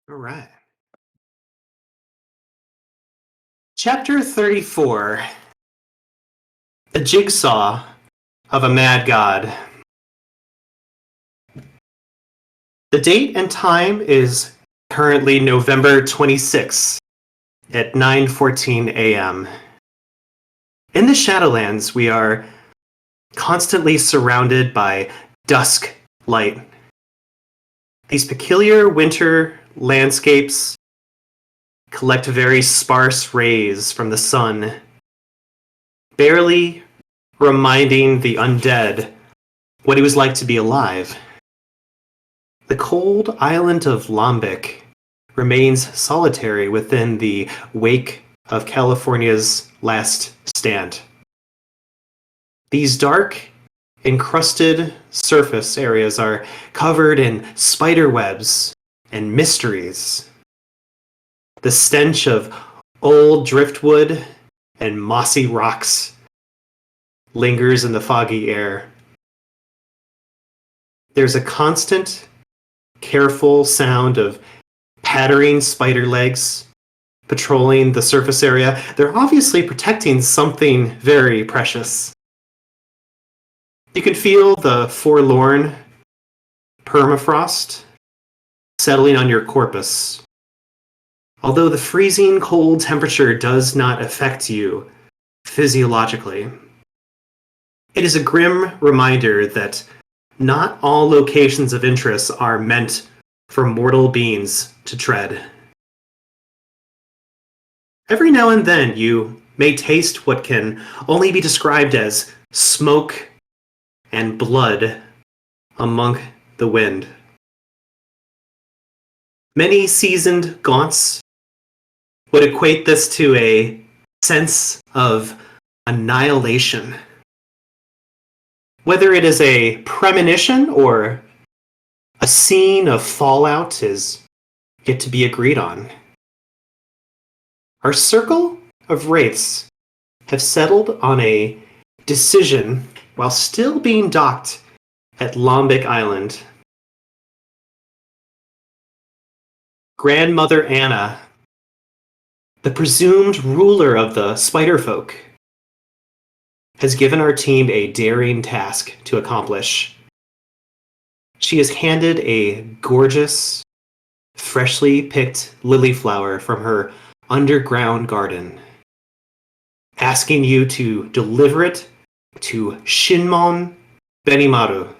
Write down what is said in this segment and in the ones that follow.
All right. Chapter 34. The Jigsaw of a Mad God. The date and time is currently November 26th at 9:14 a.m. In the Shadowlands, we are constantly surrounded by dusk light. These peculiar winter landscapes collect very sparse rays from the sun, barely reminding the undead what it was like to be alive. The cold island of Lombok remains solitary within the wake of California's last stand. These dark, encrusted surface areas are covered in spider webs and mysteries. The stench of old driftwood and mossy rocks lingers in the foggy air. There's a constant, careful sound of pattering spider legs patrolling the surface area. They're obviously protecting something very precious. You can feel the forlorn permafrost settling on your corpus. Although the freezing cold temperature does not affect you physiologically, it is a grim reminder that not all locations of interest are meant for mortal beings to tread. Every now and then you may taste what can only be described as smoke and blood among the wind. Many seasoned gaunts would equate this to a sense of annihilation. Whether it is a premonition or a scene of fallout is yet to be agreed on. Our circle of wraiths have settled on a decision while still being docked at Lombok Island. Grandmother Anna, the presumed ruler of the Spiderfolk, has given our team a daring task to accomplish. She has handed a gorgeous, freshly picked lily flower from her underground garden, asking you to deliver it to Shinmon Benimaru,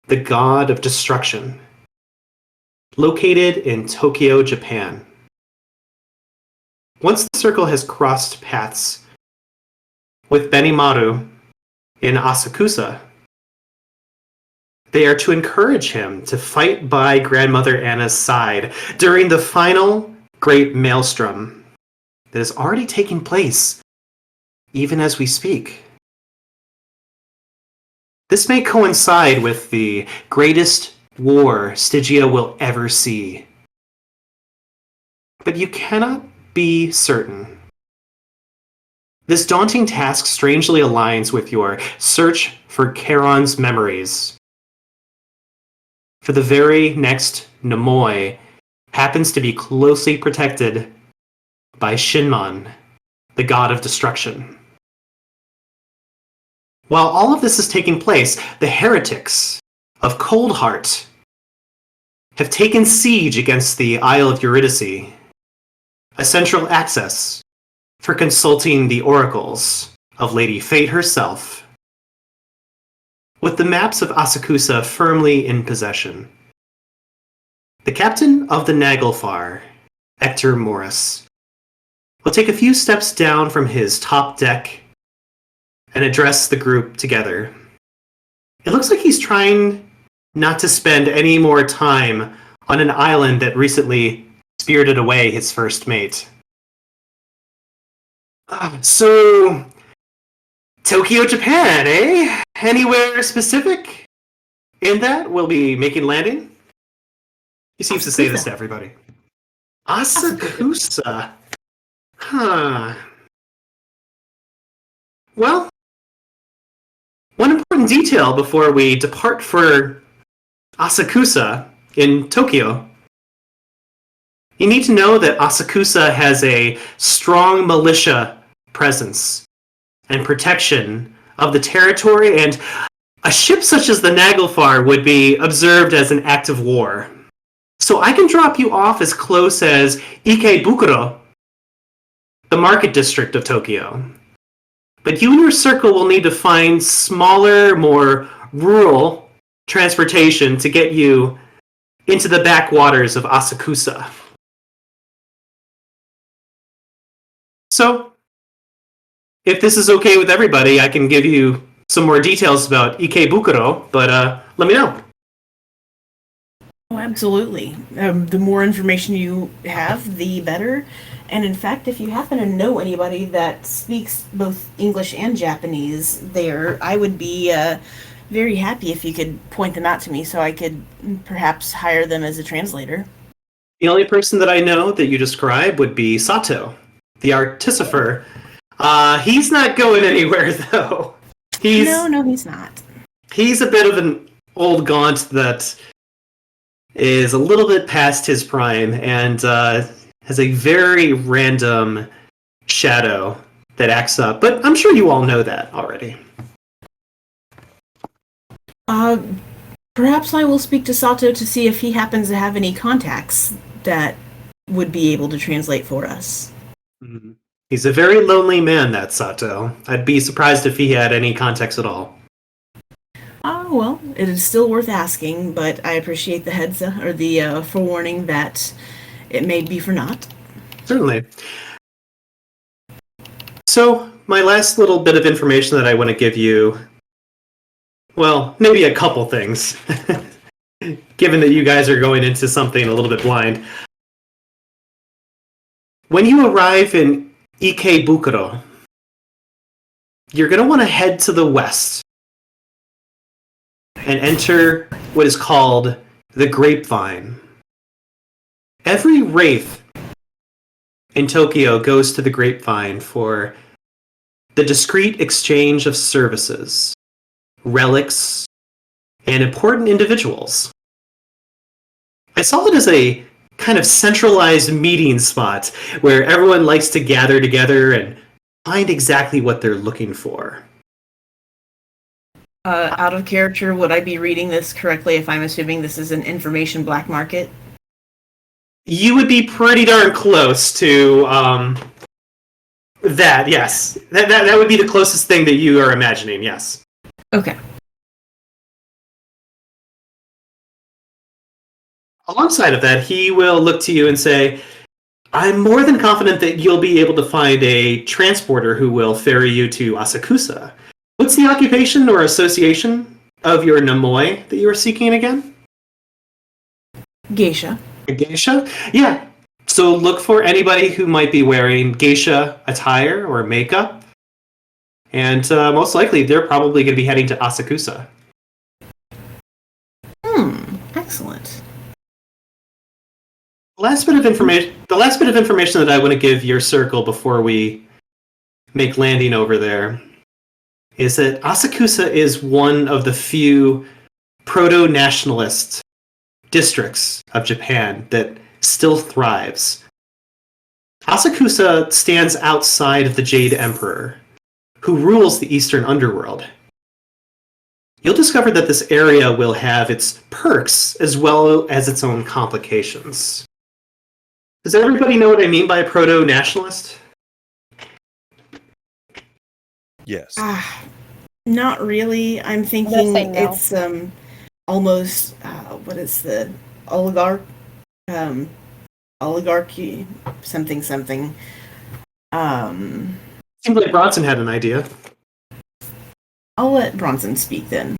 the god of destruction, located in Tokyo, Japan. Once the circle has crossed paths with Benimaru in Asakusa, they are to encourage him to fight by Grandmother Anna's side during the final great maelstrom that is already taking place even as we speak. This may coincide with the greatest war Stygia will ever see, but you cannot be certain. This daunting task strangely aligns with your search for Charon's memories. For the very next Nemoi happens to be closely protected by Shinmon, the god of destruction. While all of this is taking place, the heretics of Coldheart have taken siege against the Isle of Eurydice, a central access for consulting the oracles of Lady Fate herself. With the maps of Asakusa firmly in possession, the captain of the Naglfar, Hector Morris, will take a few steps down from his top deck and address the group together. It looks like he's trying not to spend any more time on an island that recently spirited away his first mate. So, Tokyo, Japan, eh? Anywhere specific in that we'll be making landing? He seems to say this to everybody. Asakusa. Huh. Well, one important detail before we depart for Asakusa in Tokyo You need to know that Asakusa has a strong militia presence and protection of the territory, and a ship such as the Naglfar would be observed as an act of war. So I can drop you off as close as Ikebukuro, the market district of Tokyo. But you and your circle will need to find smaller, more rural transportation to get you into the backwaters of Asakusa. So, if this is okay with everybody, I can give you some more details about Ikebukuro, but let me know. Oh, absolutely. The more information you have, the better. And in fact, if you happen to know anybody that speaks both English and Japanese there, I would be very happy if you could point them out to me so I could perhaps hire them as a translator. The only person that I know that you describe would be Sato, the artificer. He's not going anywhere, though. No, he's not. He's a bit of an old gaunt that is a little bit past his prime and has a very random shadow that acts up. But I'm sure you all know that already. Perhaps I will speak to Sato to see if he happens to have any contacts that would be able to translate for us. Mm-hmm. He's a very lonely man, that Sato. I'd be surprised if he had any contacts at all. Oh, well, it is still worth asking, but I appreciate the or the forewarning that it may be for naught. Certainly. So, my last little bit of information that I want to give you, well, maybe a couple things, given that you guys are going into something a little bit blind. When you arrive in Ikebukuro, you're going to want to head to the west and enter what is called the Grapevine. Every wraith in Tokyo goes to the Grapevine for the discreet exchange of services, relics, and important individuals. I saw it as a kind of centralized meeting spot where everyone likes to gather together and find exactly what they're looking for. Out of character, would I be reading this correctly if I'm assuming this is an information black market? You would be pretty darn close to that, yes. That would be the closest thing that you are imagining, yes. Okay. Alongside of that, he will look to you and say, I'm more than confident that you'll be able to find a transporter who will ferry you to Asakusa. What's the occupation or association of your Namoi that you are seeking again? Geisha. A geisha? Yeah. So look for anybody who might be wearing geisha attire or makeup. And most likely, they're probably going to be heading to Asakusa. Excellent. The last bit of information that I want to give your circle before we make landing over there is that Asakusa is one of the few proto-nationalist districts of Japan that still thrives. Asakusa stands outside of the Jade Emperor, who rules the Eastern Underworld. You'll discover that this area will have its perks as well as its own complications. Does everybody know what I mean by a proto-nationalist? Yes. Not really. I'm thinking say no. it's almost what is the oligarchy something. Seems like Bronson had an idea. I'll let Bronson speak then.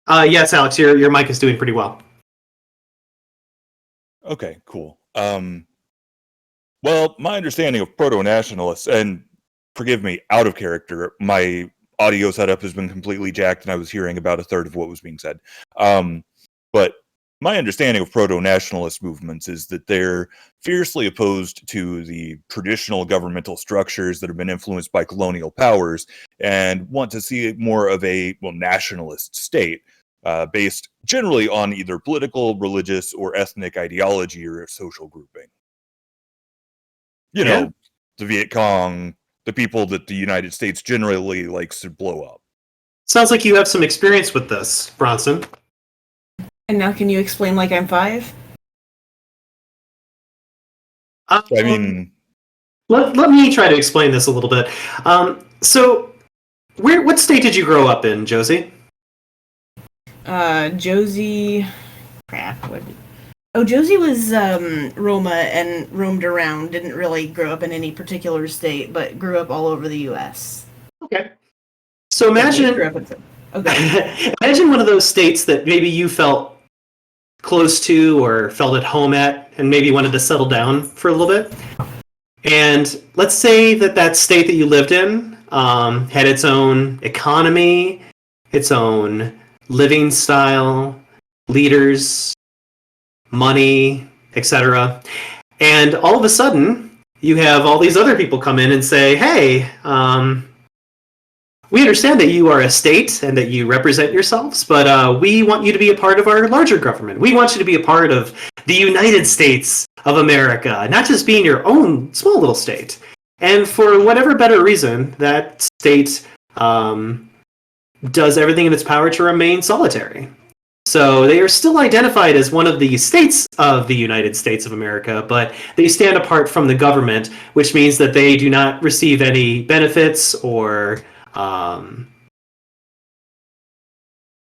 Yes, Alex, your mic is doing pretty well. Okay, cool. Well, my understanding of proto-nationalists, and forgive me, out of character, my audio setup has been completely jacked and I was hearing about a third of what was being said. But my understanding of proto-nationalist movements is that they're fiercely opposed to the traditional governmental structures that have been influenced by colonial powers and want to see more of a, nationalist state. based generally on either political, religious, or ethnic ideology or social grouping. You know, the Viet Cong, the people that the United States generally likes to blow up. Sounds like you have some experience with this, Bronson. And now can you explain like I'm 5? I mean, let me try to explain this a little bit. So, what state did you grow up in, Josie? Josie... Crap, Josie was Roma and roamed around, didn't really grow up in any particular state, but grew up all over the U.S. Okay. So imagine... imagine one of those states that maybe you felt close to or felt at home at and maybe wanted to settle down for a little bit. And let's say that state that you lived in had its own economy, its own living style, leaders, money, etc. And all of a sudden, you have all these other people come in and say, hey, we understand that you are a state and that you represent yourselves, but we want you to be a part of our larger government. We want you to be a part of the United States of America, not just being your own small little state. And for whatever better reason, that state does everything in its power to remain solitary. So they are still identified as one of the states of the United States of America, but they stand apart from the government, which means that they do not receive any benefits or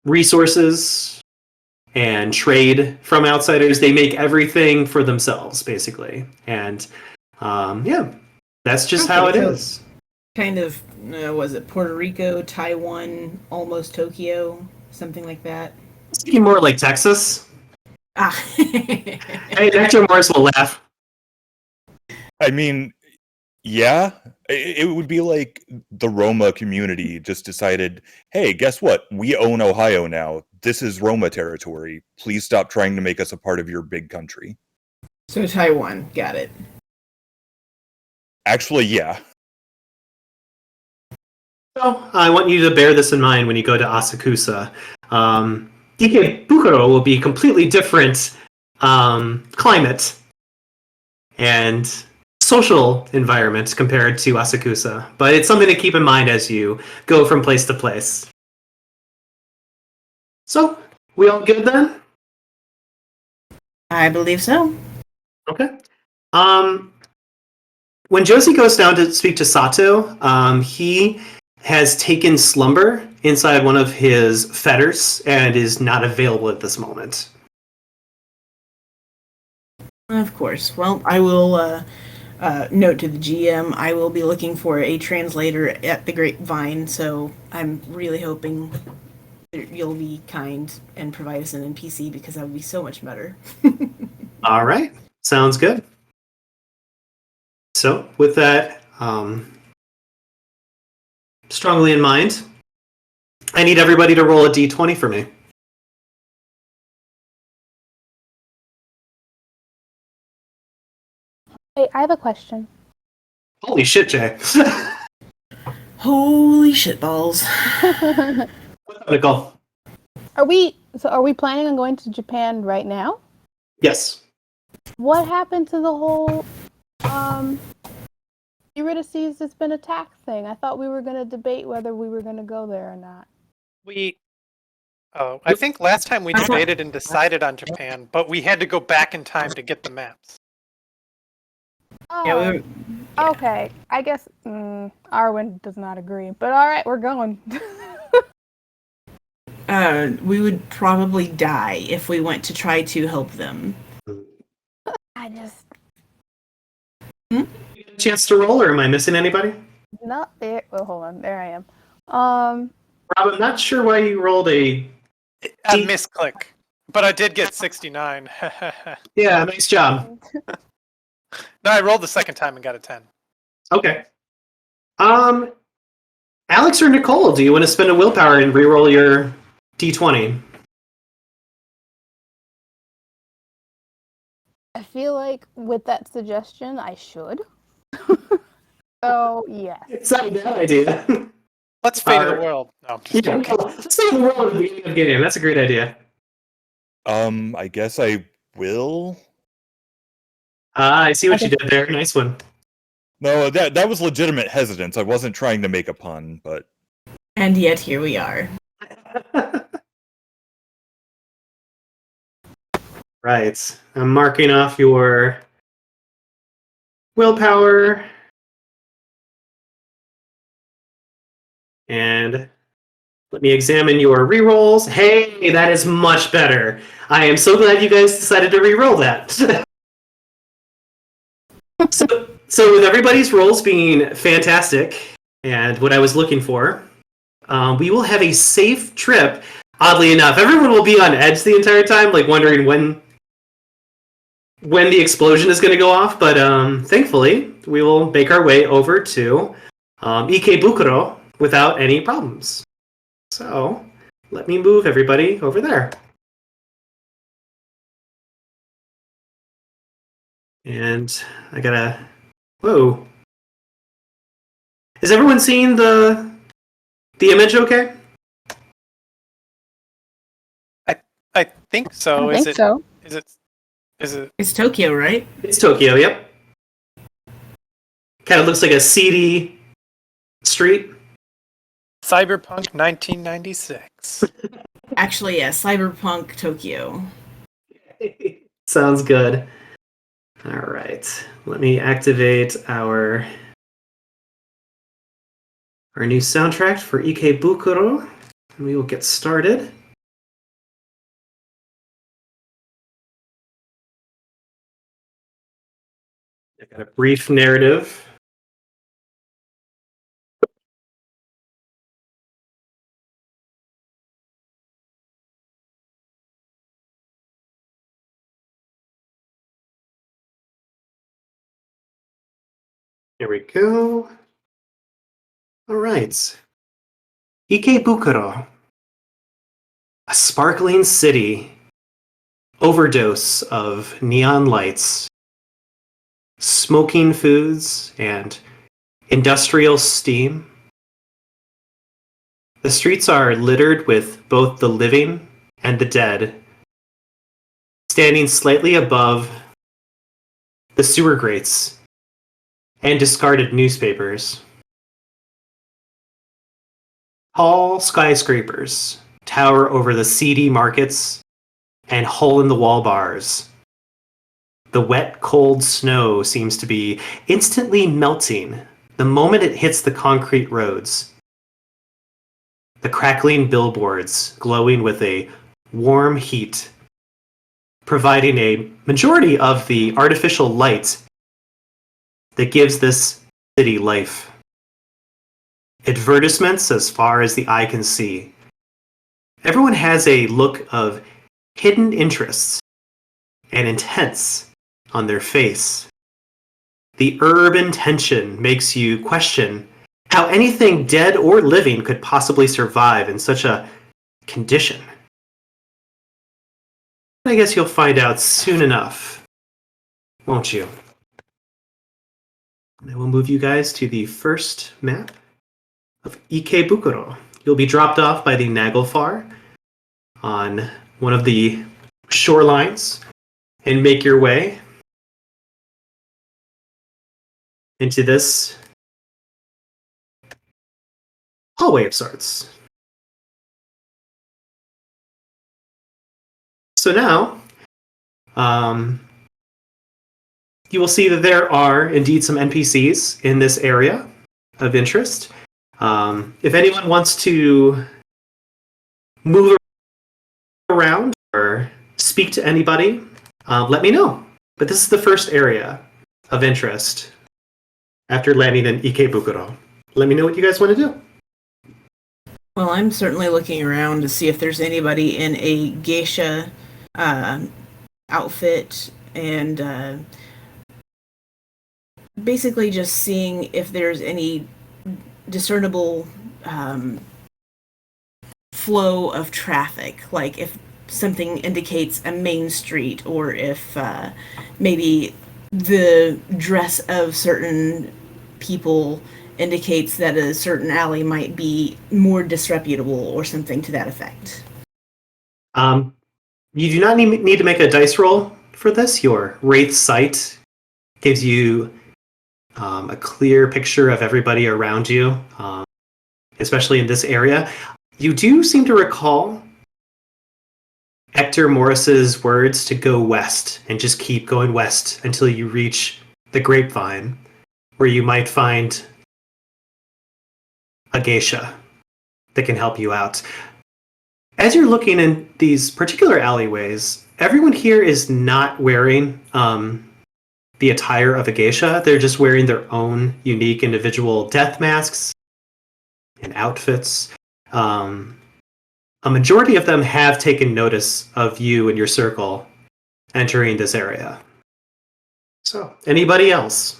resources and trade from outsiders. They make everything for themselves, basically. And that's just how it is. Kind of, was it Puerto Rico, Taiwan, almost Tokyo, something like that? It's thinking more like Texas. Hey, Dr. Morris will laugh. I mean, yeah, it would be like the Roma community just decided, hey, guess what? We own Ohio now. This is Roma territory. Please stop trying to make us a part of your big country. So Taiwan, got it. Actually, yeah. So I want you to bear this in mind when you go to Asakusa. Ikebukuro will be a completely different climate and social environment compared to Asakusa, but it's something to keep in mind as you go from place to place. So, we all good then? I believe so. Okay. When Josie goes down to speak to Sato, he has taken slumber inside one of his fetters and is not available at this moment. Of course. Well, I will note to the GM, I will be looking for a translator at the Grapevine, so I'm really hoping you'll be kind and provide us an NPC, because that would be so much better. All right. Sounds good. So, with that strongly in mind, I need everybody to roll a d20 for me. Wait, I have a question. Holy shit, Jay. Holy shitballs. What's up, Nicole? Are we planning on going to Japan right now? Yes. What happened to the whole Eurydice has been attacked thing? I thought we were going to debate whether we were going to go there or not. I think last time we debated and decided on Japan, but we had to go back in time to get the maps. Oh, Yeah, okay. I guess Arwen does not agree, but all right, we're going. We would probably die if we went to try to help them. I just You get a chance to roll, or am I missing anybody? not there. Well, hold on. There I am. Rob, I'm not sure why you rolled a Misclick, but I did get 69. Yeah, nice job. No, I rolled the second time and got a 10. Okay. Alex or Nicole, do you want to spend a willpower and reroll your d20? I feel like with that suggestion, I should. So yes. It's not a bad idea. Let's fade the world. No. Yeah, let's stay in the world at the beginning of the game. That's a great idea. I guess I will. I see what you did there. Nice one. No, that was legitimate hesitance. I wasn't trying to make a pun, but And yet here we are. Right. I'm marking off your willpower. And let me examine your rerolls. Hey, that is much better. I am so glad you guys decided to reroll that. So with everybody's rolls being fantastic, and what I was looking for, we will have a safe trip. Oddly enough, everyone will be on edge the entire time, like wondering when the explosion is going to go off. But thankfully, we will make our way over to Ikebukuro without any problems. So let me move everybody over there. And I gotta... Whoa. Is everyone seeing the image okay? I think so. I think so. Is it? It's Tokyo, right? It's Tokyo, yep. Kind of looks like a seedy street. Cyberpunk 1996. Actually, yeah, Cyberpunk Tokyo. Sounds good. All right. Let me activate our new soundtrack for Ikebukuro, and we will get started. I got a brief narrative. Here we go. All right. Ikebukuro, a sparkling city, overdose of neon lights, smoking foods, and industrial steam. The streets are littered with both the living and the dead, standing slightly above the sewer grates and discarded newspapers. Tall skyscrapers tower over the seedy markets and hole-in-the-wall bars. The wet, cold snow seems to be instantly melting the moment it hits the concrete roads. The crackling billboards glowing with a warm heat, providing a majority of the artificial light that gives this city life. Advertisements as far as the eye can see. Everyone has a look of hidden interests and intense on their face. The urban tension makes you question how anything dead or living could possibly survive in such a condition. I guess you'll find out soon enough, won't you? I will move you guys to the first map of Ikebukuro. You'll be dropped off by the Naglfar on one of the shorelines and make your way into this hallway of sorts. So now, you will see that there are indeed some NPCs in this area of interest. If anyone wants to move around or speak to anybody, let me know. But this is the first area of interest after landing in Ikebukuro. Let me know what you guys want to do. Well, I'm certainly looking around to see if there's anybody in a geisha outfit and basically just seeing if there's any discernible flow of traffic, like if something indicates a main street or if maybe the dress of certain people indicates that a certain alley might be more disreputable or something to that effect. You do not need to make a dice roll for this. Your Wraith sight gives you a clear picture of everybody around you, especially in this area. You do seem to recall Hector Morris's words to go west and just keep going west until you reach the grapevine, where you might find a geisha that can help you out. As you're looking in these particular alleyways, everyone here is not wearing the attire of a geisha. They're just wearing their own unique individual death masks and outfits. A majority of them have taken notice of you and your circle entering this area. So, anybody else?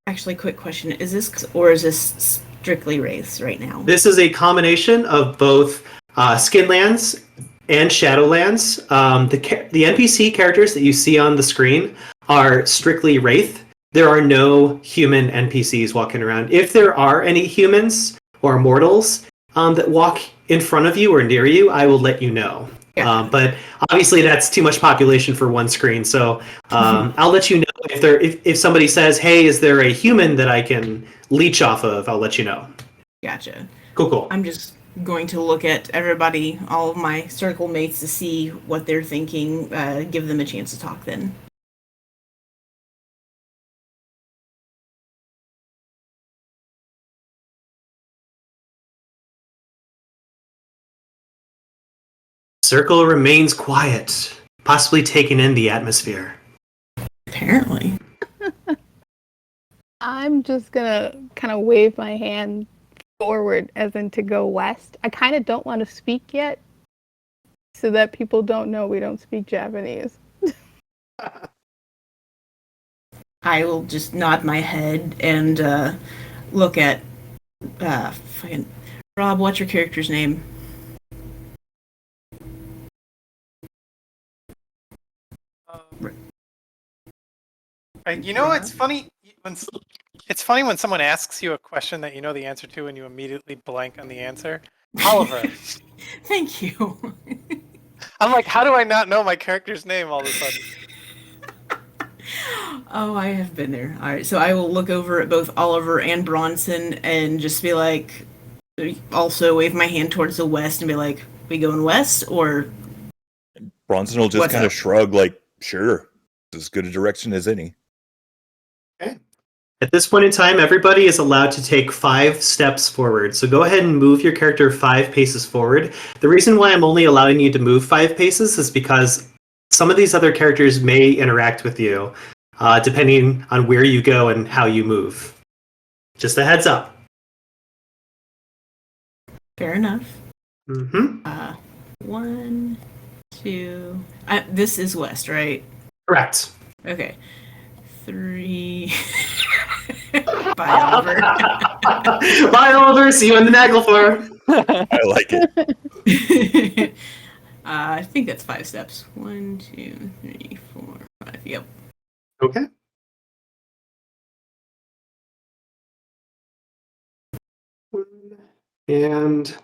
Actually, quick question. Is this strictly Wraiths right now? This is a combination of both Skinlands and Shadowlands. The NPC characters that you see on the screen are strictly Wraith. There are no human NPCs walking around. If there are any humans or mortals that walk in front of you or near you, I will let you know. Yeah. But obviously that's too much population for one screen. So I'll let you know if somebody says, hey, is there a human that I can leech off of? I'll let you know. Gotcha. Cool. I'm just going to look at everybody, all of my circle mates, to see what they're thinking, give them a chance to talk then. Circle remains quiet, possibly taking in the atmosphere. Apparently. I'm just gonna kind of wave my hand forward as in to go west. I kind of don't want to speak yet so that people don't know we don't speak Japanese. I will just nod my head and look at fucking Rob, what's your character's name? You know, it's funny when someone asks you a question that you know the answer to and you immediately blank on the answer. Oliver. Thank you. I'm like, how do I not know my character's name all of a sudden? Oh, I have been there. All right, so I will look over at both Oliver and Bronson and just be like, also wave my hand towards the west and be like, we going west or? Bronson will just kind of shrug like, sure, it's as good a direction as any. Okay. At this point in time, everybody is allowed to take 5 steps forward. So go ahead and move your character 5 paces forward. The reason why I'm only allowing you to move 5 paces is because some of these other characters may interact with you, depending on where you go and how you move. Just a heads up. Fair enough. Mm-hmm. 1, 2. This is west, right? Correct. Okay. 3. Bye, Oliver. Bye, Oliver. See you in the Nagel farm. I like it. I think that's 5 steps. 1, 2, 3, 4, 5. Yep. Okay. And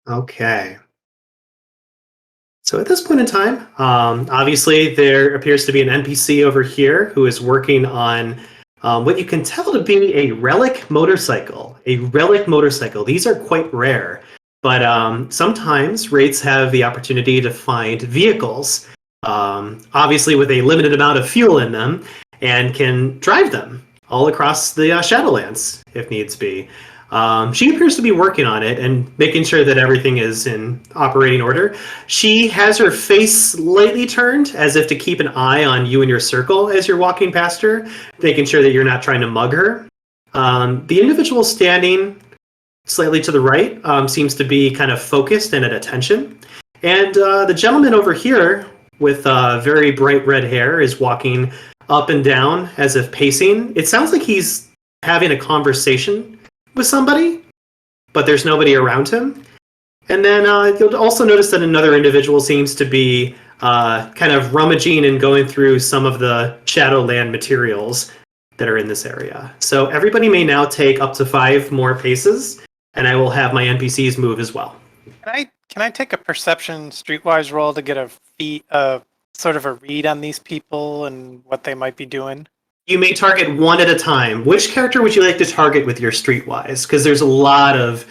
okay. So at this point in time, obviously there appears to be an NPC over here who is working on what you can tell to be a relic motorcycle. A relic motorcycle. These are quite rare, but sometimes Wraiths have the opportunity to find vehicles, obviously with a limited amount of fuel in them, and can drive them all across the Shadowlands if needs be. She appears to be working on it and making sure that everything is in operating order. She has her face slightly turned as if to keep an eye on you and your circle as you're walking past her, making sure that you're not trying to mug her. The individual standing slightly to the right seems to be kind of focused and at attention. And the gentleman over here with very bright red hair is walking up and down as if pacing. It sounds like he's having a conversation with somebody, but there's nobody around him. And then you'll also notice that another individual seems to be kind of rummaging and going through some of the Shadowland materials that are in this area. So everybody may now take up to 5 more paces, and I will have my NPCs move as well. Can I take a perception streetwise roll to get a sort of a read on these people and what they might be doing? You may target one at a time. Which character would you like to target with your streetwise? Because there's a lot of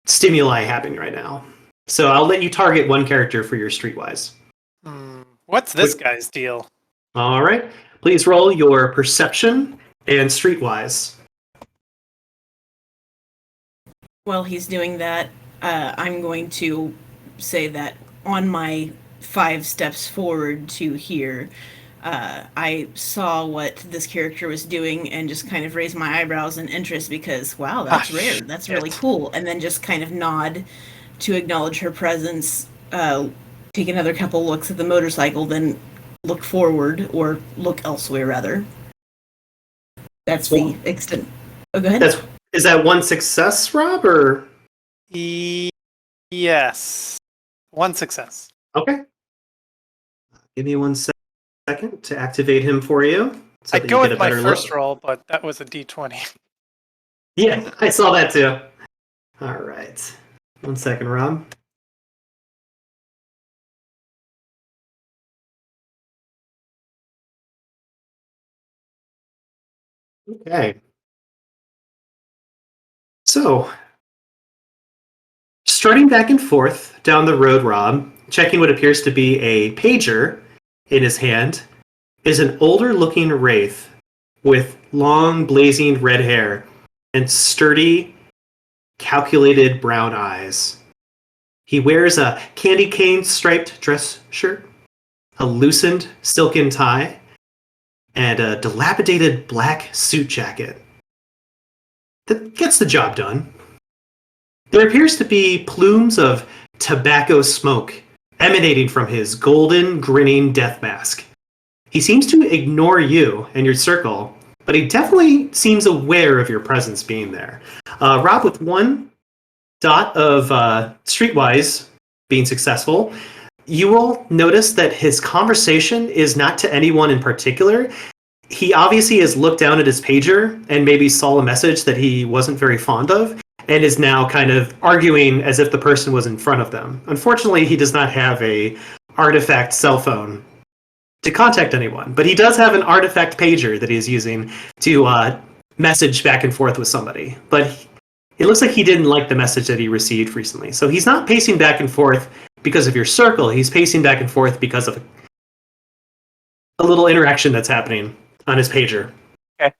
stimuli happening right now. So I'll let you target one character for your streetwise. What's this guy's deal? All right. Please roll your perception and streetwise. While he's doing that, I'm going to say that on my 5 steps forward to here, I saw what this character was doing and just kind of raised my eyebrows in interest because, wow, that's rare. That's really cool. And then just kind of nod to acknowledge her presence, take another couple looks at the motorcycle, then look forward, or look elsewhere, rather. That's the extent. Oh, go ahead. Is that one success, Rob, or? Yes. One success. Okay. Give me 1 second to activate him for you. So I'd go with my first roll, but that was a D20. Yeah, I saw that too. All right. 1 second, Rob. Okay. So, strutting back and forth down the road, Rob, checking what appears to be a pager in his hand, is an older-looking wraith with long, blazing red hair and sturdy, calculated brown eyes. He wears a candy cane striped dress shirt, a loosened silken tie, and a dilapidated black suit jacket that gets the job done. There appears to be plumes of tobacco smoke emanating from his golden, grinning death mask. He seems to ignore you and your circle, but he definitely seems aware of your presence being there. Rob, with 1 dot of streetwise being successful, you will notice that his conversation is not to anyone in particular. He obviously has looked down at his pager and maybe saw a message that he wasn't very fond of and is now kind of arguing as if the person was in front of them. Unfortunately, he does not have a artifact cell phone to contact anyone, but he does have an artifact pager that he's using to message back and forth with somebody. But it looks like he didn't like the message that he received recently. So he's not pacing back and forth because of your circle. He's pacing back and forth because of a little interaction that's happening on his pager. Okay.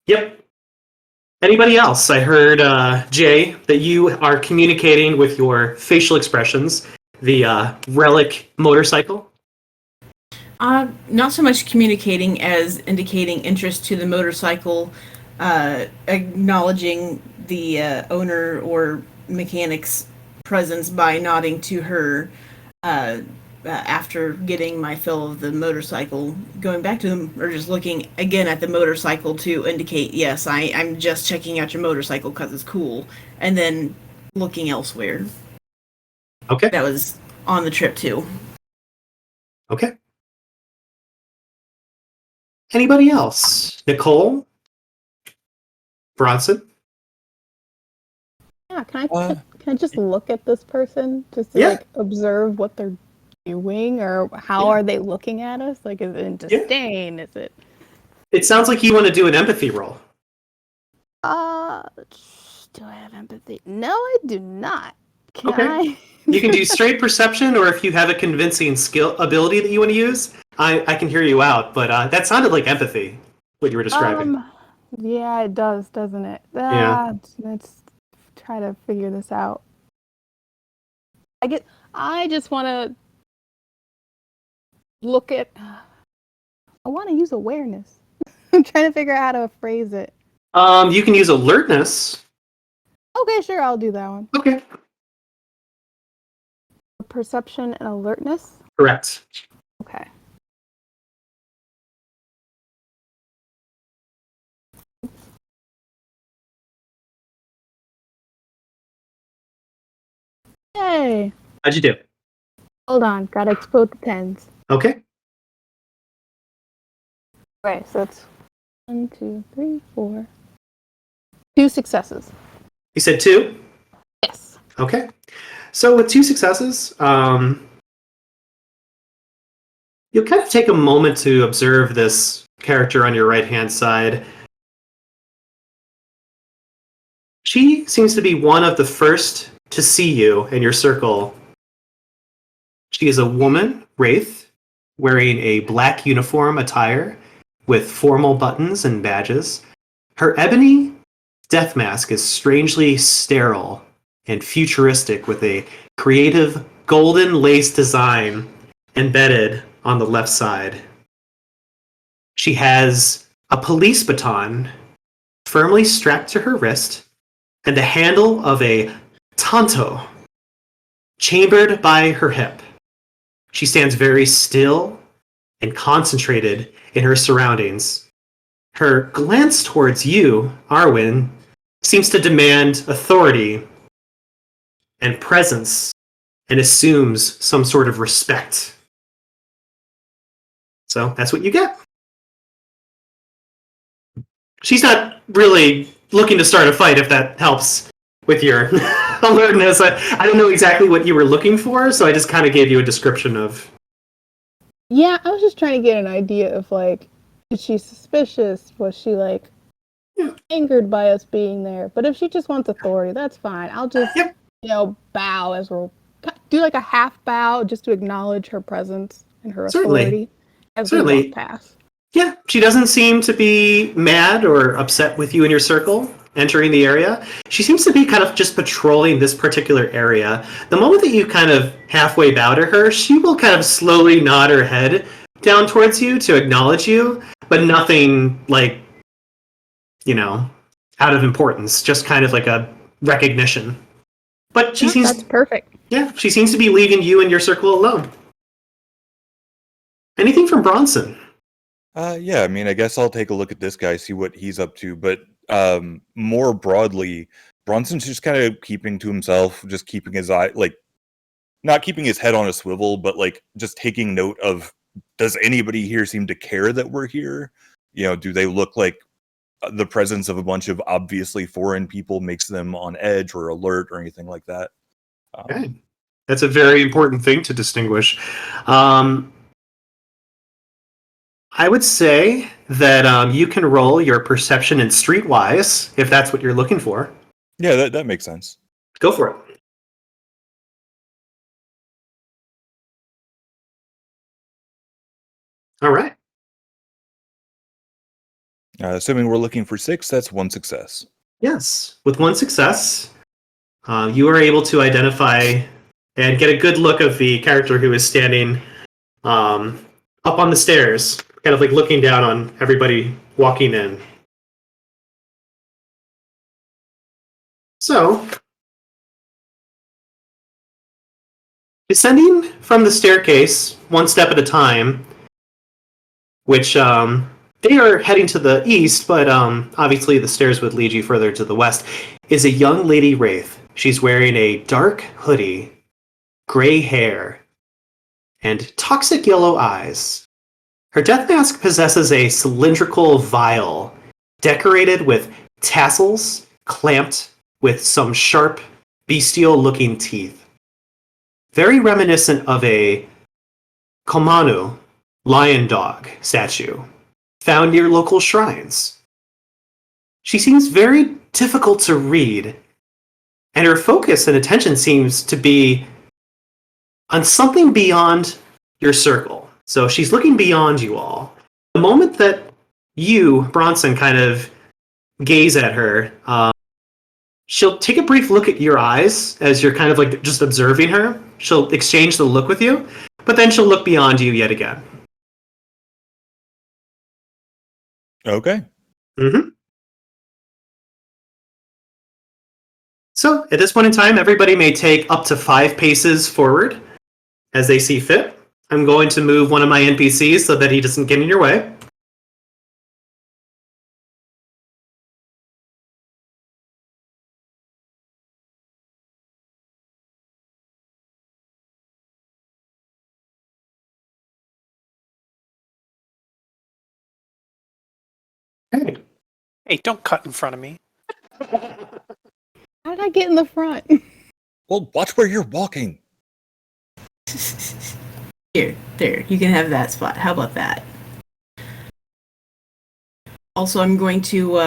Yep. Anybody else? I heard, Jay, that you are communicating with your facial expressions, the relic motorcycle. Not so much communicating as indicating interest to the motorcycle, acknowledging the owner or mechanic's presence by nodding to her after getting my fill of the motorcycle, going back to them, or just looking again at the motorcycle to indicate, yes, I'm just checking out your motorcycle because it's cool, and then looking elsewhere. Okay. That was on the trip too. Okay. Anybody else? Nicole? Bronson? Yeah, can I just look at this person just to like observe what they're doing, or how are they looking at us? Like, is it in disdain? Is it? It sounds like you want to do an empathy roll. Do I have empathy? No, I do not. Can Okay. I? You can do straight perception, or if you have a convincing ability that you want to use, I can hear you out. But that sounded like empathy, what you were describing. Yeah, it does, doesn't it? Yeah. Let's try to figure this out. I just want to look at. I want to use awareness. I'm trying to figure out how to phrase it. You can use alertness. Okay, sure, I'll do that one. Okay. Perception and alertness? Correct. Okay. Yay! How'd you do? Hold on, gotta explode the tens. Okay. Right, so that's 1, 2, 3, 4. 2 successes. You said 2? Yes. Okay. So with 2 successes, you'll kind of take a moment to observe this character on your right-hand side. She seems to be one of the first to see you in your circle. She is a woman, Wraith, wearing a black uniform attire with formal buttons and badges. Her ebony death mask is strangely sterile and futuristic with a creative golden lace design embedded on the left side. She has a police baton firmly strapped to her wrist and the handle of a tanto chambered by her hip. She stands very still and concentrated in her surroundings. Her glance towards you, Arwen, seems to demand authority and presence and assumes some sort of respect. So that's what you get. She's not really looking to start a fight, if that helps with your alertness. I don't know exactly what you were looking for, so I just kind of gave you a description of... Yeah, I was just trying to get an idea of, like, is she suspicious? Was she, like, angered by us being there? But if she just wants authority, that's fine. I'll just, bow as we'll do, like, a half bow just to acknowledge her presence and her authority as we walk past. Yeah, she doesn't seem to be mad or upset with you in your circle entering the area. She seems to be kind of just patrolling this particular area. The moment that you kind of halfway bow to her, she will kind of slowly nod her head down towards you to acknowledge you, but nothing like, out of importance, just kind of like a recognition. But she seems... That's perfect. Yeah, she seems to be leaving you and your circle alone. Anything from Bronson? Yeah, I mean, I guess I'll take a look at this guy, see what he's up to. But more broadly, Bronson's just kind of keeping to himself, just keeping his eye, like, not keeping his head on a swivel, but like just taking note of, does anybody here seem to care that we're here? Do they look like the presence of a bunch of obviously foreign people makes them on edge or alert or anything like that? Okay. That's a very important thing to distinguish. I would say that you can roll your perception and streetwise, if that's what you're looking for. Yeah, that makes sense. Go for it. All right. Assuming we're looking for 6, that's 1 success. Yes. With 1 success, you are able to identify and get a good look of the character who is standing up on the stairs, kind of like looking down on everybody walking in. So, descending from the staircase, one step at a time, which they are heading to the east, but obviously the stairs would lead you further to the west, is a young lady Wraith. She's wearing a dark hoodie, gray hair, and toxic yellow eyes. Her death mask possesses a cylindrical vial decorated with tassels clamped with some sharp, bestial-looking teeth. Very reminiscent of a Komanu lion dog statue found near local shrines. She seems very difficult to read, and her focus and attention seems to be on something beyond your circle. So she's looking beyond you all. The moment that you, Bronson, kind of gaze at her, she'll take a brief look at your eyes as you're kind of like just observing her. She'll exchange the look with you, but then she'll look beyond you yet again. Okay. Mm-hmm. So at this point in time, everybody may take up to 5 paces forward as they see fit. I'm going to move one of my NPCs so that he doesn't get in your way. Hey. Hey, don't cut in front of me. How did I get in the front? Well, watch where you're walking. Here, there, you can have that spot. How about that? Also, I'm going to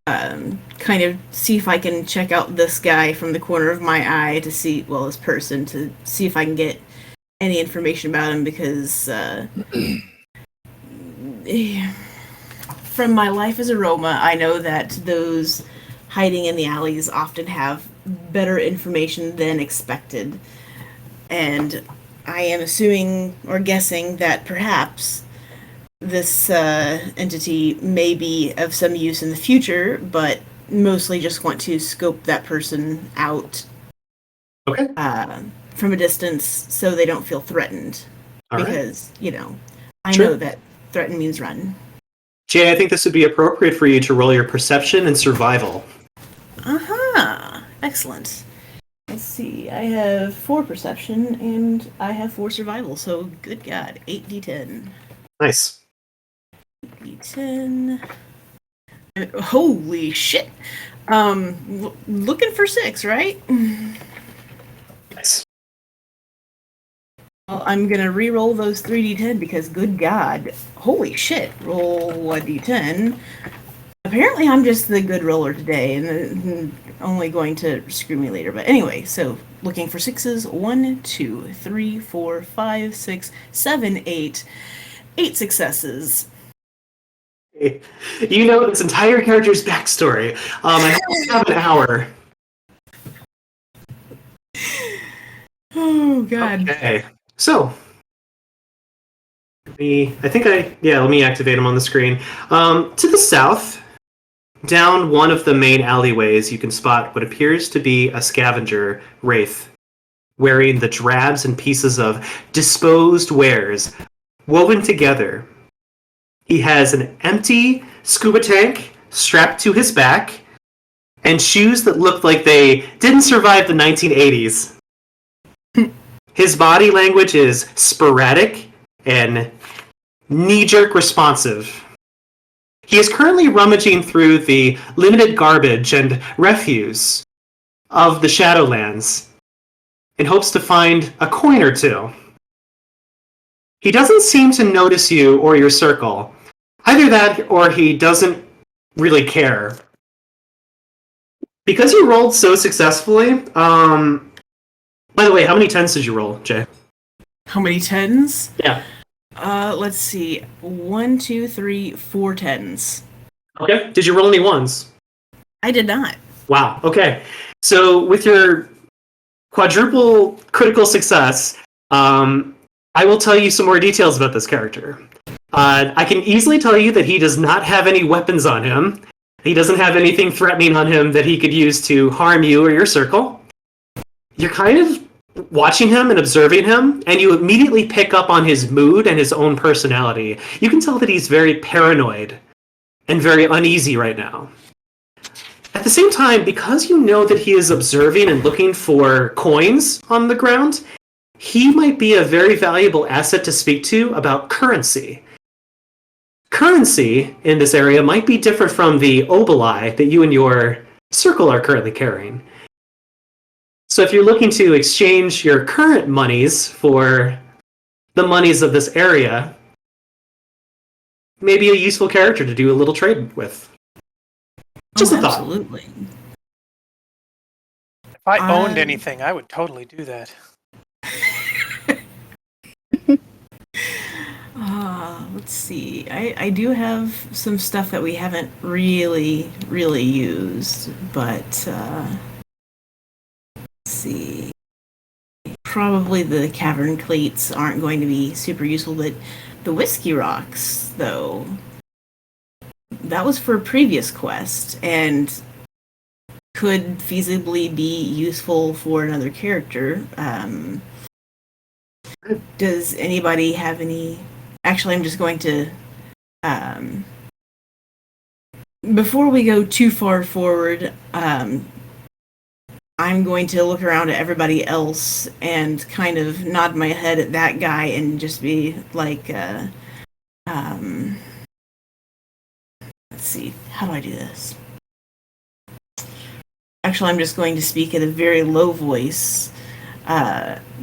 kind of see if I can check out this guy from the corner of my eye to see, well, this person, to see if I can get any information about him, because from my life as a Roma, I know that those hiding in the alleys often have better information than expected. And I am assuming or guessing that perhaps this entity may be of some use in the future, but mostly just want to scope that person out Okay. from a distance so they don't feel threatened. All right. Because, I Sure. know that threaten means run. Jay, I think this would be appropriate for you to roll your perception and survival. Aha! Excellent. Let's see. I have 4 perception and I have 4 survival, so good God. 8d10. Nice. 8d10. Holy shit! Looking for 6, right? Nice. Well, I'm gonna re-roll those 3d10 because good God. Holy shit. Roll 1d10. Apparently I'm just the good roller today and only going to screw me later. But anyway, so looking for 6s. 1, 2, 3, 4, 5, 6, 7, 8. 8 successes. You know this entire character's backstory. I have an hour. Oh God. Okay. So, let me activate him on the screen. To the south, down one of the main alleyways, you can spot what appears to be a scavenger wraith, wearing the drabs and pieces of disposed wares woven together. He has an empty scuba tank strapped to his back, and shoes that look like they didn't survive the 1980s. His body language is sporadic and knee-jerk responsive. He is currently rummaging through the limited garbage and refuse of the Shadowlands in hopes to find a coin or two. He doesn't seem to notice you or your circle. Either that or he doesn't really care. Because you rolled so successfully, by the way, how many 10s did you roll, Jay? How many 10s? Yeah. Let's see. 1, 2, 3, 4 10s. Okay. Did you roll any 1s? I did not. Wow. Okay. So with your quadruple critical success, I will tell you some more details about this character. I can easily tell you that he does not have any weapons on him. He doesn't have anything threatening on him that he could use to harm you or your circle. You're kind of watching him and observing him, and you immediately pick up on his mood and his own personality. You can tell that he's very paranoid and very uneasy right now. At the same time, because you know that he is observing and looking for coins on the ground, he might be a very valuable asset to speak to about currency. Currency in this area might be different from the oboli that you and your circle are currently carrying. So if you're looking to exchange your current monies for the monies of this area, maybe a useful character to do a little trade with. Just a thought. Absolutely. If I owned anything, I would totally do that. Let's see. I do have some stuff that we haven't really used, but let's see. Probably the cavern cleats aren't going to be super useful, but the whiskey rocks, though, that was for a previous quest and could feasibly be useful for another character. Does anybody have any... Actually, I'm just going to... before we go too far forward, I'm going to look around at everybody else and kind of nod my head at that guy and just be like, let's see. How do I do this? Actually, I'm just going to speak at a very low voice,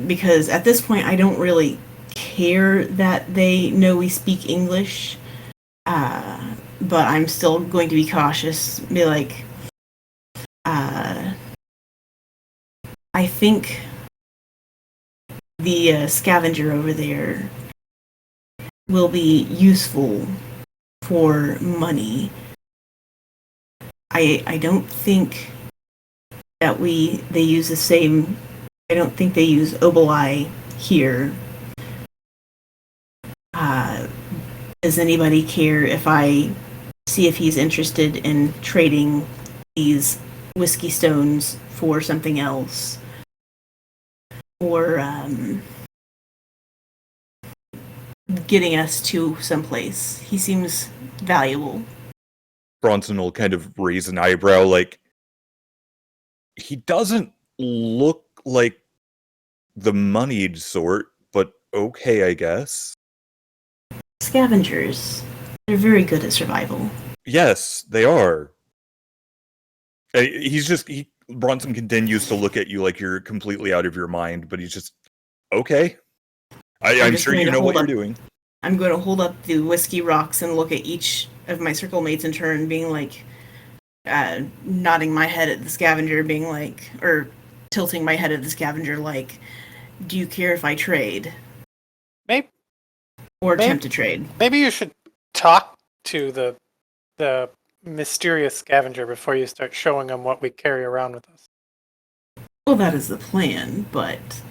because at this point I don't really care that they know we speak English, but I'm still going to be cautious. Be like, I think the scavenger over there will be useful for money. I don't think that they use the same. I don't think they use oboli here. Does anybody care if I see if he's interested in trading these whiskey stones for something else? Or getting us to someplace. He seems valuable. Bronson will kind of raise an eyebrow, like, he doesn't look like the moneyed sort, but okay, I guess. Scavengers. They're very good at survival. Yes, they are. Bronson continues to look at you like you're completely out of your mind, but he's just, okay. I'm sure you know what you're doing. I'm going to hold up the whiskey rocks and look at each of my circle mates in turn, being like, nodding my head at the scavenger, being like, or tilting my head at the scavenger, like, do you care if I trade? Maybe. Or attempt to trade? Maybe you should talk to the mysterious scavenger before you start showing them what we carry around with us. Well, that is the plan, but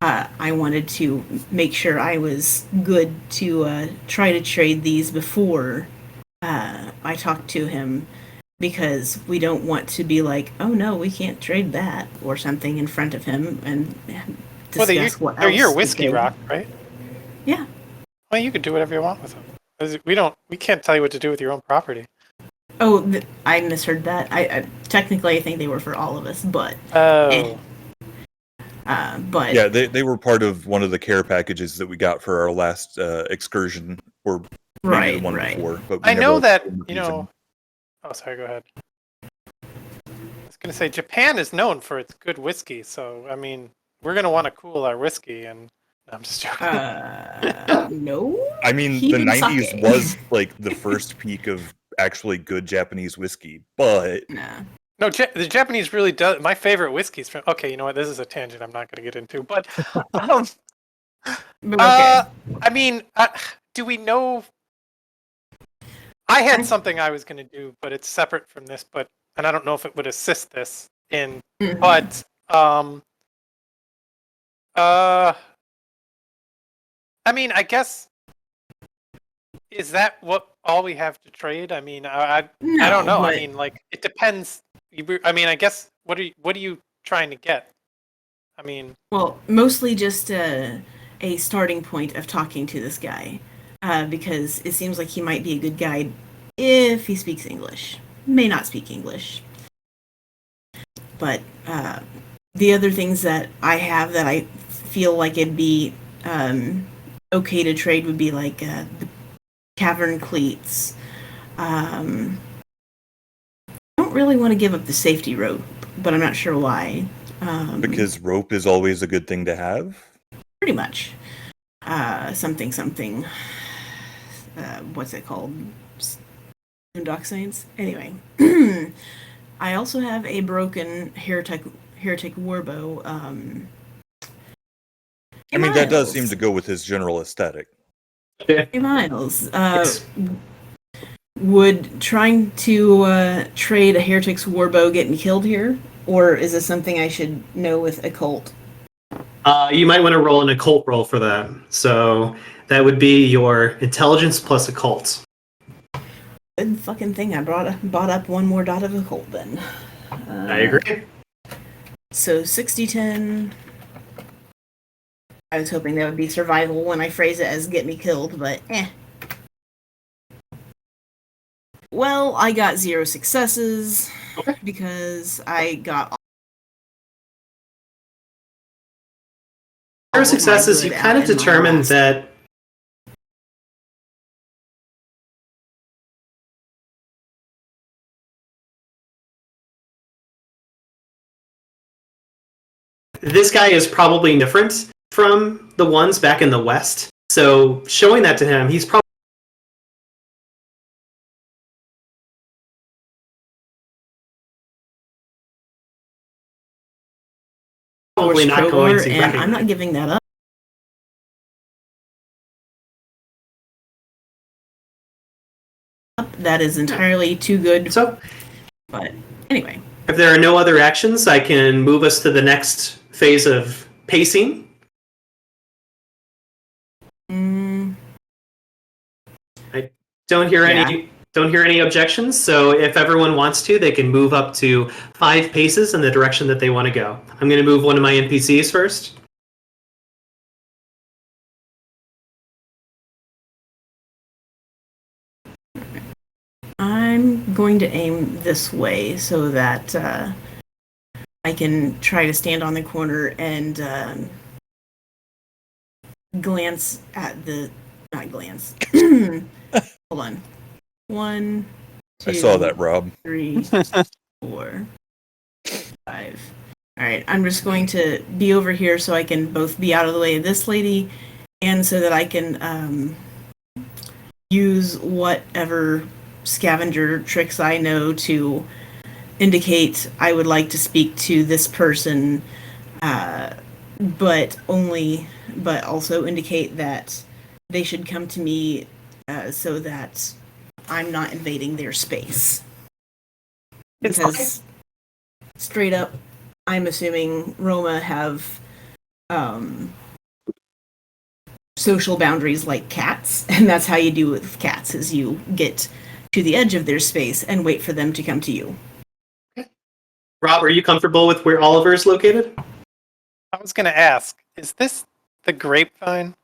I wanted to make sure I was good to try to trade these before I talked to him, because we don't want to be like, oh no, we can't trade that, or something in front of him and discuss what else. They're your whiskey rock, right? Yeah. Well, you could do whatever you want with them. We can't tell you what to do with your own property. Oh, I misheard that. I technically I think they were for all of us, but oh. But yeah, they were part of one of the care packages that we got for our last excursion, or maybe the one before. But I know that, Oh, sorry. Go ahead. I was going to say Japan is known for its good whiskey, so I mean, we're going to want to cool our whiskey, and no, I'm just joking. No. I mean, the 90s was like the first peak of actually good Japanese whiskey, but no, the Japanese really does. My favorite whiskey's from. Okay, you know what? This is a tangent I'm not going to get into, but okay. I mean, do we know? I had something I was going to do, but it's separate from this. And I don't know if it would assist this in. Mm-hmm. But I mean, I guess, is that all we have to trade? I mean, I don't know. I mean, like, it depends. I mean, I guess, what are you trying to get? I mean, well, mostly just a starting point of talking to this guy, because it seems like he might be a good guide if he speaks English. May not speak English, but the other things that I have that I feel like it'd be okay to trade would be like the cavern cleats. I don't really want to give up the safety rope, but I'm not sure why. Because rope is always a good thing to have? Pretty much. Something. What's it called? Dock Saints? Anyway. I also have a broken heretic warbow. I mean, that does seem to go with his general aesthetic. Hey, Myles. Would trying to trade a heretic's warbow get me killed here? Or is this something I should know with occult? You might want to roll an occult roll for that. So that would be your intelligence plus occult. Good fucking thing I bought up one more dot of occult then. I agree. So 60-10. I was hoping that would be survival when I phrase it as get me killed, but Well, I got 0 successes because I got 0 successes. You kind of determined that this guy is probably different from the ones back in the West. So showing that to him, he's probably not going to and I'm not giving that up. That is entirely too good. So, but anyway. If there are no other actions, I can move us to the next phase of pacing. I don't hear any objections, so if everyone wants to, they can move up to 5 paces in the direction that they want to go. I'm going to move one of my NPCs first. I'm going to aim this way so that I can try to stand on the corner and glance at the... Not glance. Hold on. 1, 2... I saw that, Rob. 3, 4, 5. Alright, I'm just going to be over here so I can both be out of the way of this lady and so that I can use whatever scavenger tricks I know to indicate I would like to speak to this person, but also indicate that they should come to me so that I'm not invading their space. Because straight up, I'm assuming Roma have social boundaries like cats, and that's how you do it with cats, is you get to the edge of their space and wait for them to come to you. Rob, are you comfortable with where Oliver is located? I was going to ask, is this the grapevine?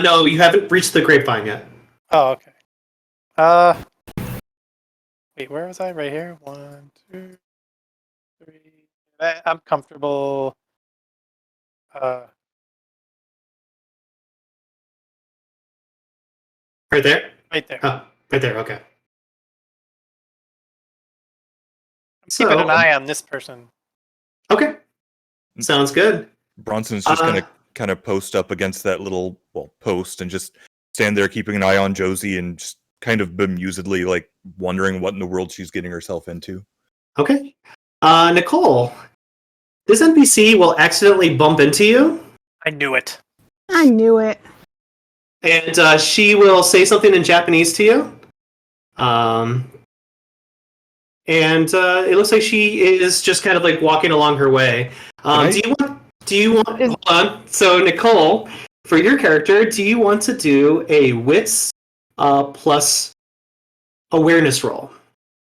No, you haven't reached the grapevine yet. Oh, okay. Wait, where was I? Right here? 1, 2, 3. I'm comfortable. Right there? Right there. Oh, right there, okay. I'm keeping an eye on this person. Okay. Sounds good. Bronson's just going to kind of post up against that little post and just stand there keeping an eye on Josie and just kind of bemusedly like wondering what in the world she's getting herself into. Okay. Nicole, this NPC will accidentally bump into you. I knew it. I knew it. And she will say something in Japanese to you. And it looks like she is just kind of like walking along her way. Do you want hold on. So Nicole, for your character, do you want to do a wits plus awareness roll?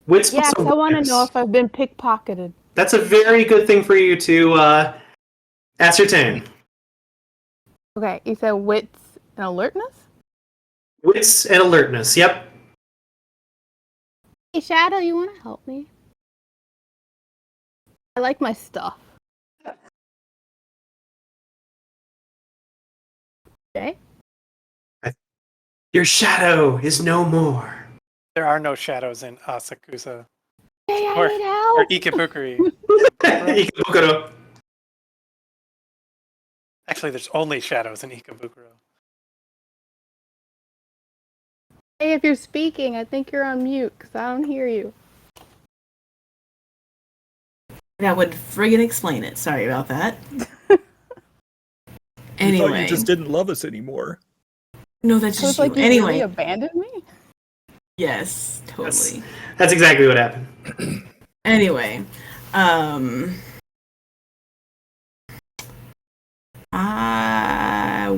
Wits Yes, plus I want to awareness. know if I've been pickpocketed. That's a very good thing for you to ascertain. Okay, you said wits and alertness? Wits and alertness, yep. Hey, Shadow, you want to help me? I like my stuff. Okay. Your shadow is no more. There are no shadows in Asakusa. Hey, I Or- need Or help! Ikebukuro. Ikebukuro. Actually, there's only shadows in Ikebukuro. Hey, if you're speaking, I think you're on mute, because I don't hear you. That would friggin' explain it. Sorry about that. I thought Anyway. you just didn't love us anymore. No, that's So just it's like you. you Anyway. really abandoned me? Yes, totally. That's exactly what happened. Anyway,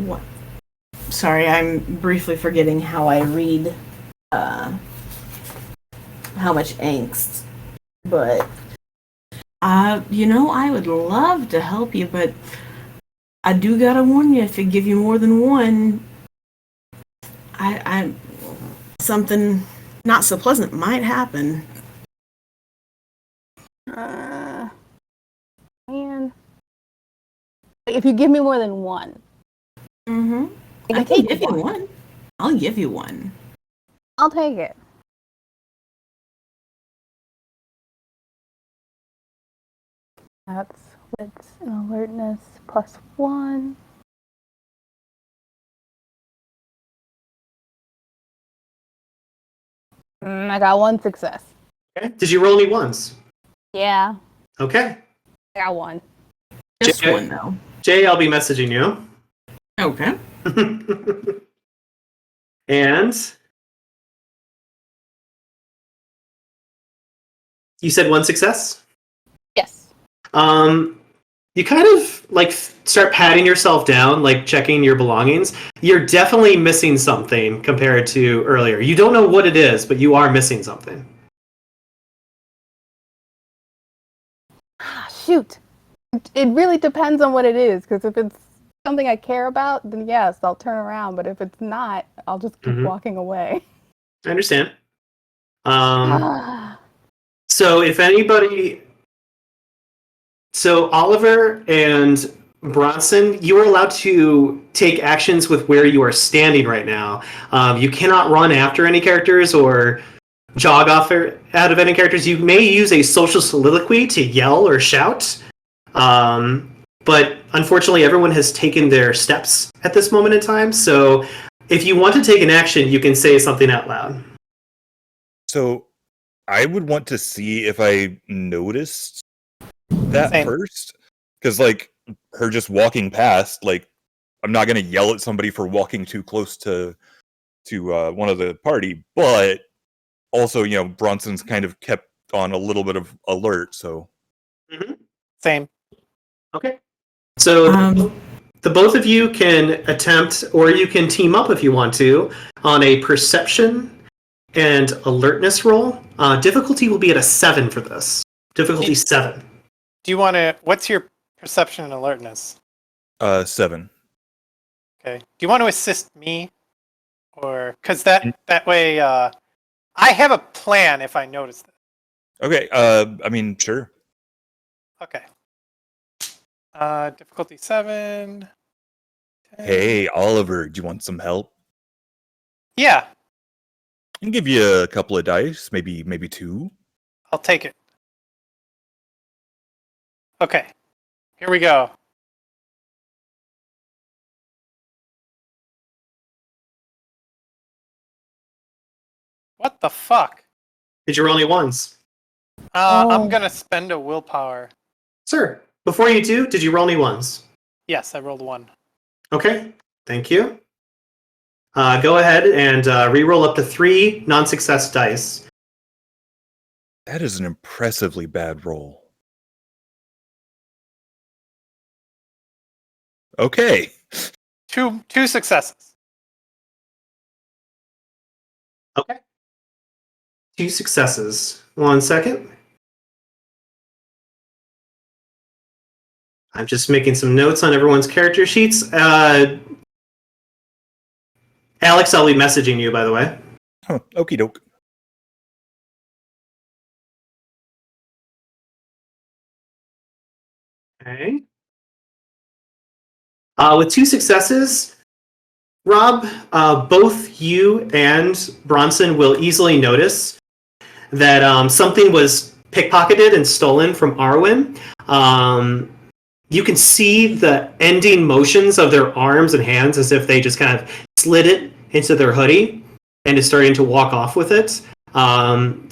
what? Sorry, I'm briefly forgetting how I read, how much angst, but, I would love to help you, but I do gotta warn you, if I give you more than one, something not so pleasant might happen. Man. If you give me more than one. Mm-hmm. I I can can take give you one. one. I'll give you one. I'll take it. That's wits and alertness +1. I got 1 success. Okay. Did you roll any ones? Yeah, Okay. I got 1. Just Jay- one, though. Jay, I'll be messaging you. Okay. And you said 1 success? Yes. You kind of like start patting yourself down, like checking your belongings. You're definitely missing something compared to earlier. You don't know what it is, but you are missing something. Shoot. It really depends on what it is, because if it's something I care about, then yes, I'll turn around. But if it's not, I'll just keep walking away. I understand. So if anybody... So Oliver and Bronson, you are allowed to take actions with where you are standing right now. You cannot run after any characters or jog off out of any characters. You may use a social soliloquy to yell or shout. But unfortunately, everyone has taken their steps at this moment in time. So if you want to take an action, you can say something out loud. So I would want to see if I noticed that Same. first. Because, like, her just walking past, like, I'm not going to yell at somebody for walking too close to one of the party. But also, you know, Bronson's kind of kept on a little bit of alert, so. Same. Okay. So the both of you can attempt, or you can team up if you want to, on a perception and alertness roll. Difficulty will be at a 7 for this. Difficulty 7. Do you want to? What's your perception and alertness? 7. Okay. Do you want to assist me, or because that way I have a plan if I notice this. Okay. I mean, sure. Okay. Difficulty 7. 10. Hey, Oliver, do you want some help? Yeah, I can give you a couple of dice, maybe 2. I'll take it. Okay. Here we go. What the fuck? Did you roll any ones? I'm gonna spend a willpower. Sir, before you do, did you roll any ones? Yes, I rolled 1. Okay, thank you. Go ahead and re-roll up to 3 non-success dice. That is an impressively bad roll. Okay. Two successes. Okay. 2 successes. 1 second. I'm just making some notes on everyone's character sheets. Alex, I'll be messaging you, by the way. Huh, okie doke. Okay. With 2 successes, Rob, both you and Bronson will easily notice that something was pickpocketed and stolen from Arwen. You can see the ending motions of their arms and hands as if they just kind of slid it into their hoodie and is starting to walk off with it.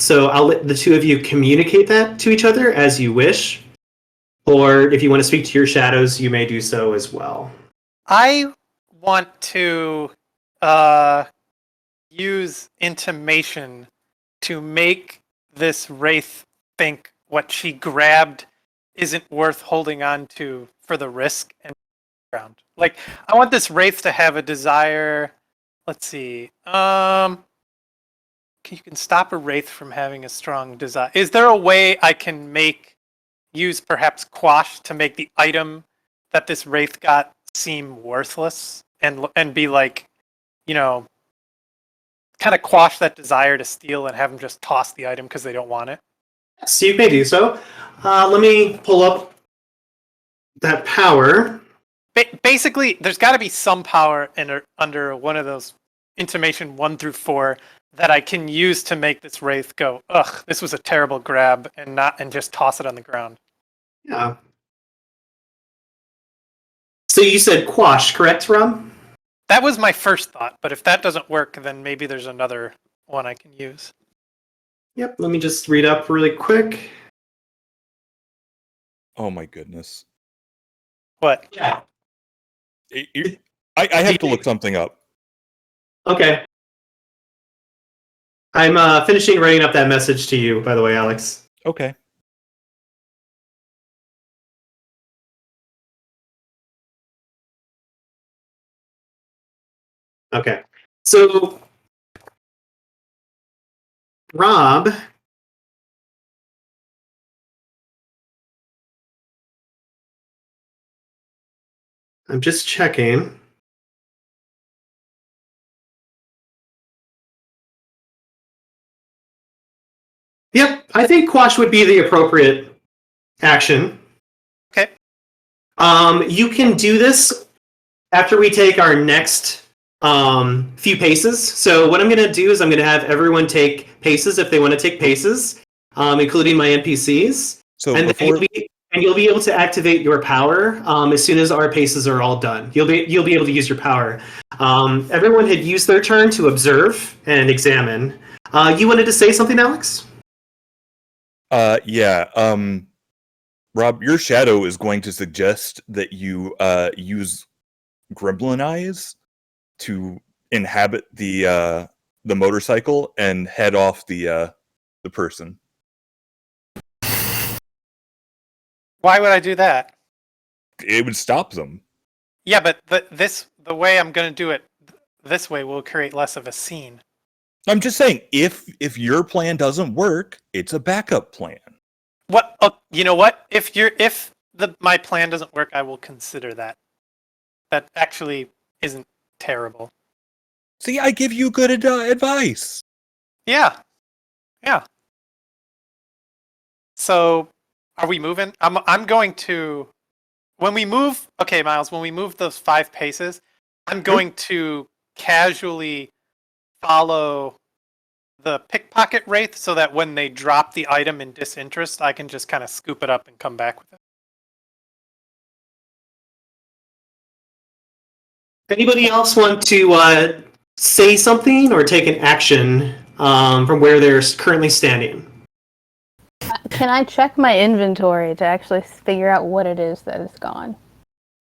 So I'll let the two of you communicate that to each other as you wish. Or if you want to speak to your shadows, you may do so as well. I want to use intimation to make this Wraith think what she grabbed isn't worth holding on to for the risk and ground. Like, I want this Wraith to have a desire. Let's see. You can stop a Wraith from having a strong desire. Is there a way I can use perhaps Quash to make the item that this Wraith got seem worthless and be like, you know, kind of quash that desire to steal and have them just toss the item because they don't want it? So you may do so. Let me pull up that power. Basically, there's got to be some power under one of those intimation 1 through 4 that I can use to make this Wraith go, ugh, this was a terrible grab, and just toss it on the ground. Yeah. So you said quash, correct, Rob? That was my first thought, but if that doesn't work, then maybe there's another one I can use. Yep, let me just read up really quick. Oh my goodness. What? Yeah. I have to look something up. Okay. I'm finishing writing up that message to you, by the way, Alex. Okay. Okay. So, Rob, I'm just checking. Yep, I think quash would be the appropriate action. Okay. You can do this after we take our next few paces. So what I'm going to do is I'm going to have everyone take paces if they want to take paces, including my NPCs. So And you'll be able to activate your power as soon as our paces are all done. You'll be able to use your power. Everyone had used their turn to observe and examine. You wanted to say something, Alex? Yeah. Rob, your shadow is going to suggest that you use gremlin eyes to inhabit the motorcycle and head off the person. Why would I do that? It would stop them. Yeah, but the way I'm going to do it this way will create less of a scene. I'm just saying, if your plan doesn't work, it's a backup plan. What? Oh, you know what? If my plan doesn't work, I will consider that. That actually isn't terrible. See, I give you good advice. Yeah. So, are we moving? I'm going to. When we move, okay, Myles. When we move those 5 paces, I'm going to casually follow the pickpocket wraith so that when they drop the item in disinterest, I can just kind of scoop it up and come back with it. Anybody else want to say something or take an action from where they're currently standing? Can I check my inventory to actually figure out what it is that is gone?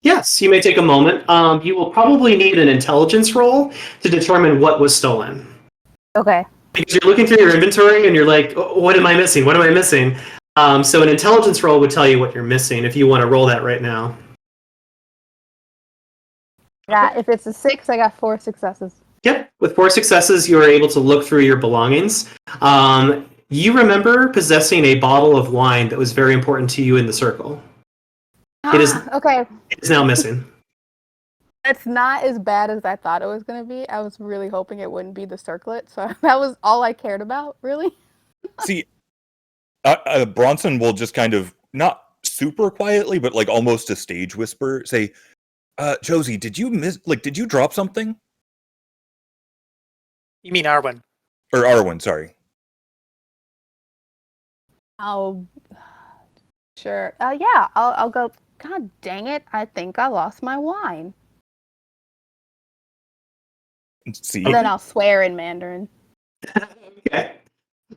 Yes, you may take a moment. You will probably need an intelligence roll to determine what was stolen. Okay. Because you're looking through your inventory and you're like, what am I missing? What am I missing? So an intelligence roll would tell you what you're missing if you want to roll that right now. Yeah, if it's a 6, I got 4 successes. Yep, with 4 successes, you are able to look through your belongings. You remember possessing a bottle of wine that was very important to you in the circle. It is okay. It is now missing. It's not as bad as I thought it was going to be. I was really hoping it wouldn't be the circlet, so that was all I cared about, really. See, Bronson will just kind of, not super quietly, but like almost a stage whisper, say, Josie, did you drop something? You mean Arwen? Or Arwen, sorry. Oh, sure. Yeah, I'll go, God dang it, I think I lost my wine. See, And then I'll swear in Mandarin. Okay.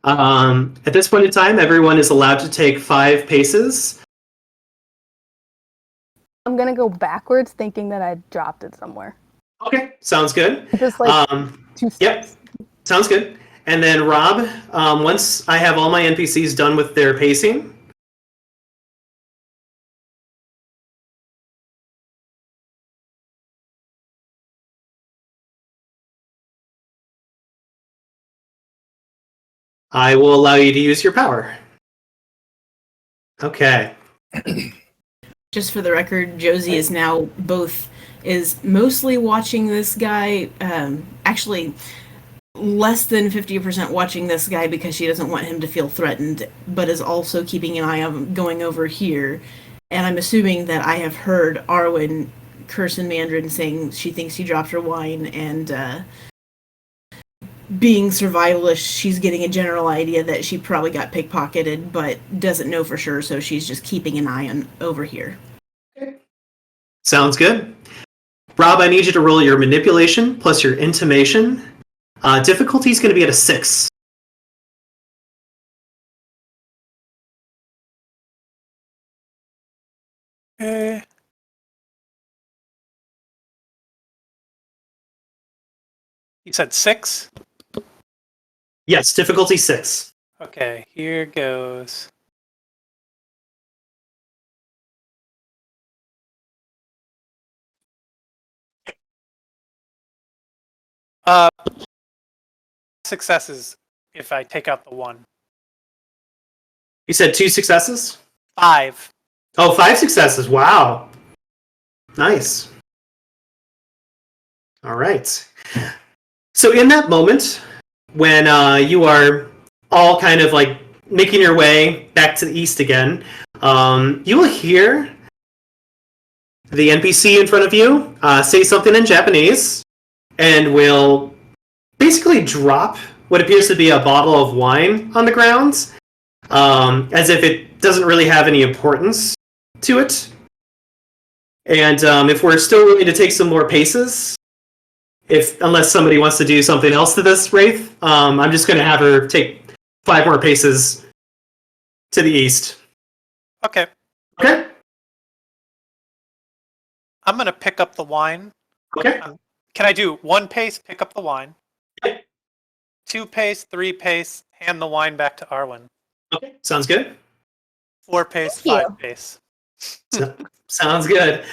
At this point in time, everyone is allowed to take 5 paces. I'm going to go backwards thinking that I dropped it somewhere. Okay, sounds good. Just like 2 steps. Yep, sounds good. And then Rob, once I have all my NPCs done with their pacing, I will allow you to use your power. Okay. Just for the record, Josie is now is mostly watching this guy, actually less than 50% watching this guy because she doesn't want him to feel threatened, but is also keeping an eye on going over here. And I'm assuming that I have heard Arwen curse in Mandarin saying she thinks she dropped her wine, and being survivalist, she's getting a general idea that she probably got pickpocketed, but doesn't know for sure, so she's just keeping an eye on over here. Sounds good. Rob, I need you to roll your manipulation plus your intimation. Difficulty is going to be at a 6. Okay. You said 6? Yes, difficulty 6. Okay, here goes. Successes if I take out the 1. You said 2 successes? 5. Oh, 5 successes. Wow. Nice. All right. So in that moment, when you are all kind of like making your way back to the east again, you will hear the NPC in front of you say something in Japanese and will basically drop what appears to be a bottle of wine on the ground, as if it doesn't really have any importance to it. And if we're still willing to take some more paces, unless somebody wants to do something else to this Wraith, I'm just going to have her take 5 more paces to the east. Okay. Okay? I'm going to pick up the wine. Okay. Can I do 1 pace, pick up the wine? Okay. 2 pace, 3 pace, hand the wine back to Arwen. Okay. Sounds good. 4 pace, Thank 5 pace. Sounds good.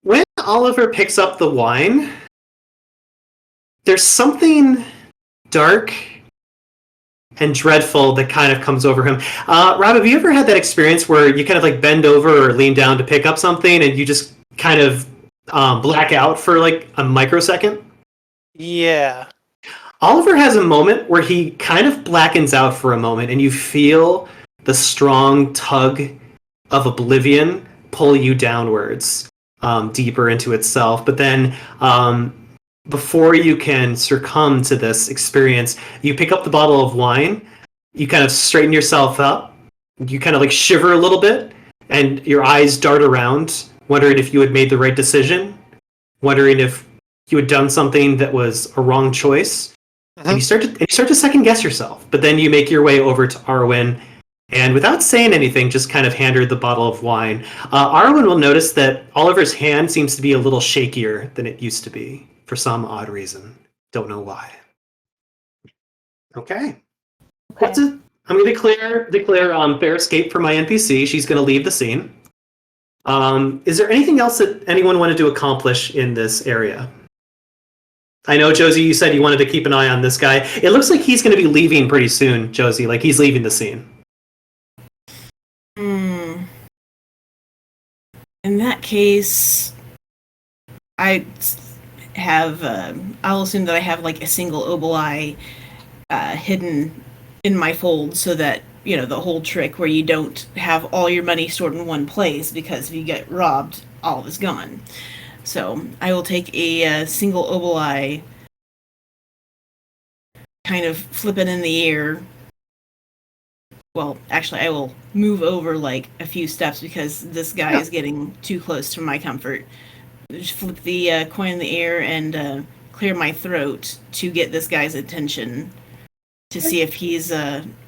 When Oliver picks up the wine, there's something dark and dreadful that kind of comes over him. Rob, have you ever had that experience where you kind of like bend over or lean down to pick up something and you just kind of black out for like a microsecond? Yeah. Oliver has a moment where he kind of blackens out for a moment and you feel the strong tug of oblivion pull you downwards, deeper into itself. But then before you can succumb to this experience, you pick up the bottle of wine, you kind of straighten yourself up, you kind of like shiver a little bit, and your eyes dart around, wondering if you had made the right decision, wondering if you had done something that was a wrong choice. And you start to second guess yourself, but then you make your way over to Arwen, and without saying anything, just kind of hand her the bottle of wine. Arwen will notice that Oliver's hand seems to be a little shakier than it used to be for some odd reason. Don't know why. Okay. I'm going to declare fair escape for my NPC. She's going to leave the scene. Is there anything else that anyone wanted to accomplish in this area? I know, Josie, you said you wanted to keep an eye on this guy. It looks like he's going to be leaving pretty soon, Josie. Like, he's leaving the scene. In that case, I'll assume that I have like a single oboli hidden in my fold so that, you know, the whole trick where you don't have all your money stored in one place, because if you get robbed, all of it's gone. So I will take a single oboli, kind of flip it in the air. Well, actually, I will move over like a few steps because this guy is getting too close to my comfort. Just flip the coin in the air and clear my throat to get this guy's attention to see if he's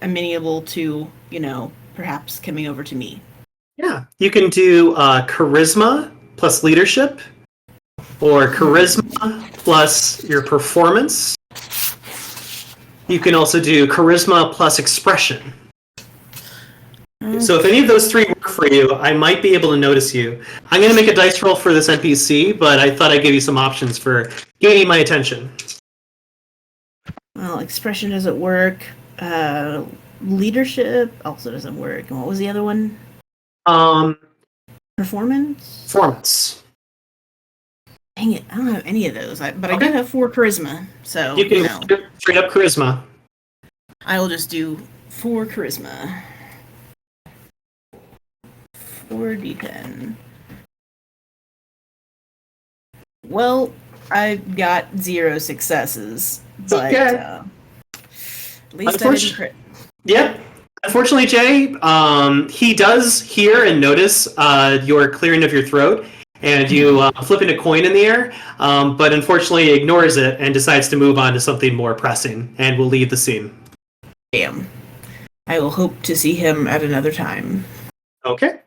amenable to, you know, perhaps coming over to me. Yeah. You can do charisma plus leadership, or charisma plus your performance. You can also do charisma plus expression. So if any of those 3 work for you, I might be able to notice you. I'm going to make a dice roll for this NPC, but I thought I'd give you some options for gaining my attention. Well, expression doesn't work. Leadership also doesn't work. And what was the other one? Performance? Performance. Dang it, I don't have any of those. But I do have 4 charisma, so You can straight up charisma. I will just do 4 charisma. 4d10. Well, I got 0 successes, but Okay. at least I didn't crit. Yep. Unfortunately, Jay, he does hear and notice your clearing of your throat, and you flipping a coin in the air, but unfortunately ignores it and decides to move on to something more pressing, and will leave the scene. Damn. I will hope to see him at another time. Okay.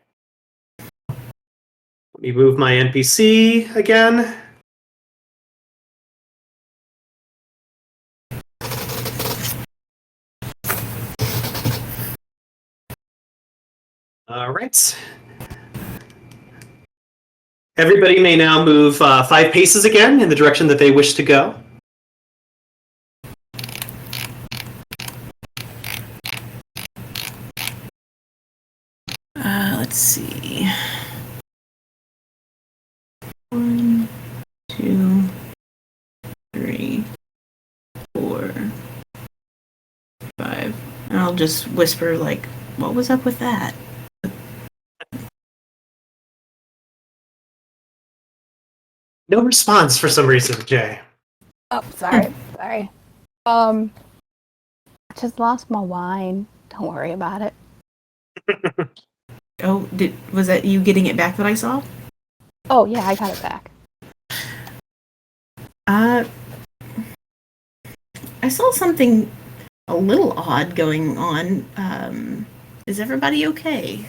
Let me move my NPC again. All right. Everybody may now move 5 paces again in the direction that they wish to go. Let's see. 1, 2, 3, 4, 5. And I'll just whisper, like, what was up with that? No response for some reason, Jay. Oh, sorry. Sorry. I just lost my wine. Don't worry about it. Oh, was that you getting it back that I saw? Oh, yeah, I got it back. I saw something a little odd going on. Is everybody okay?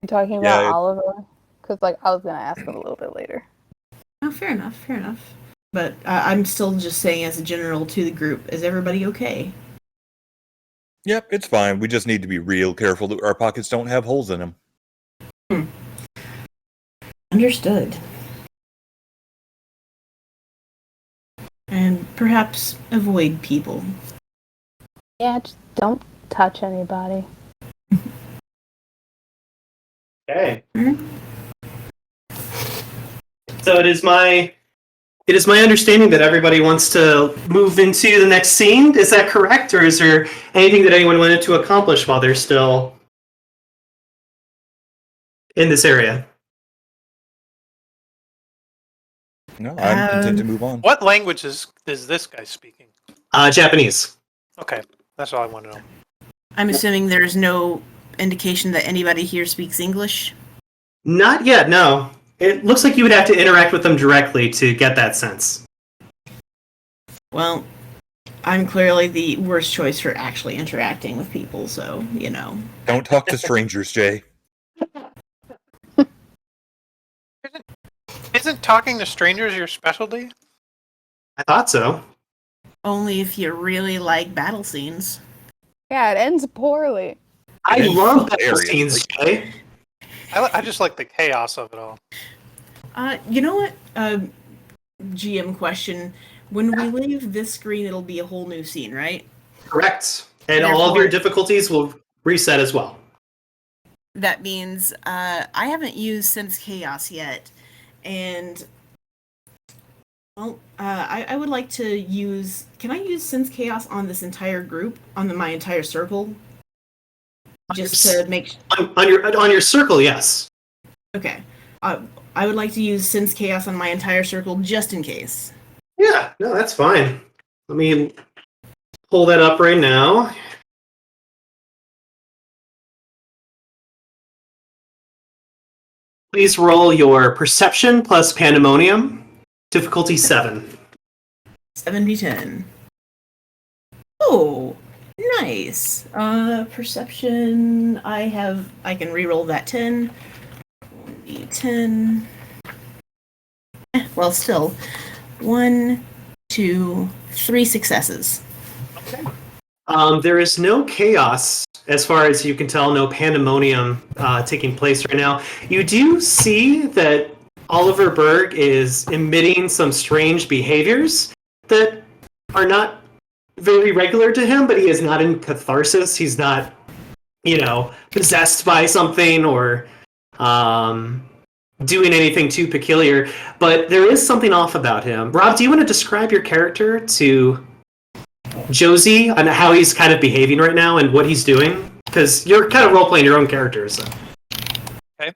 You talking about Yeah. Oliver? Because, like, I was going to ask him a little bit later. Oh, fair enough, fair enough. But I'm still just saying as a general to the group, is everybody okay? Yep, it's fine. We just need to be real careful that our pockets don't have holes in them. Understood. And perhaps avoid people. Yeah, just don't touch anybody. Okay. So it is my understanding that everybody wants to move into the next scene. Is that correct, or is there anything that anyone wanted to accomplish while they're still in this area? No, I'm content to move on. What language is this guy speaking? Japanese. Okay, that's all I want to know. I'm assuming there's no indication that anybody here speaks English? Not yet, no. It looks like you would have to interact with them directly to get that sense. Well, I'm clearly the worst choice for actually interacting with people, so, you know. Don't talk to strangers, Jay. Isn't talking to strangers your specialty? I thought so. Only if you really like battle scenes. Yeah, it ends poorly. I It is love battle hilarious. scenes, Jay. I just like the chaos of it all. You know what? GM question. When we leave this screen, it'll be a whole new scene, right? Correct. And all of your Therefore- difficulties will reset as well. That means I haven't used Sense Chaos yet, and well, I would like to use. Can I use Sense Chaos on this entire group, on my entire circle, just to make? On your circle, yes. Okay, I would like to use Sense Chaos on my entire circle just in case. Yeah, no, that's fine. Let me pull that up right now. Please roll your Perception plus Pandemonium, difficulty 7. 7d10. Oh, nice. Perception. I can reroll that 10. 1d10. Well, still. 1, 2, 3 successes. There is no chaos, as far as you can tell, no pandemonium taking place right now. You do see that Oliver Berg is emitting some strange behaviors that are not very regular to him, but he is not in catharsis. He's not, possessed by something or doing anything too peculiar. But there is something off about him. Rob, do you want to describe your character to Josie on how he's kind of behaving right now and what he's doing? Because you're kind of role-playing your own character, so. Okay.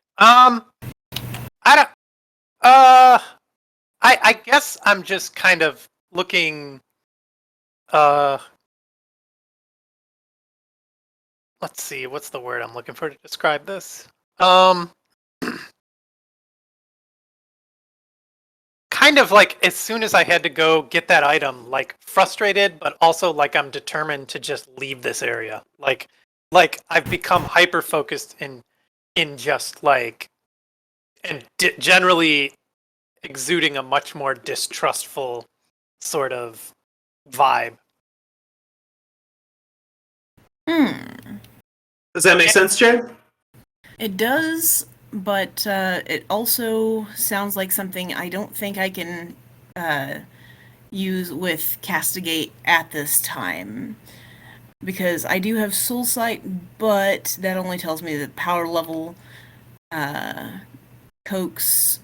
I guess I'm just kind of looking. Let's see. What's the word I'm looking for to describe this? Kind of like as soon as I had to go get that item, like frustrated, but also like I'm determined to just leave this area. Like I've become hyper focused in just like and generally exuding a much more distrustful sort of vibe. Does that make sense, Jay? It does, but it also sounds like something I don't think I can use with Castigate at this time. Because I do have Soul Sight, but that only tells me that power level Coax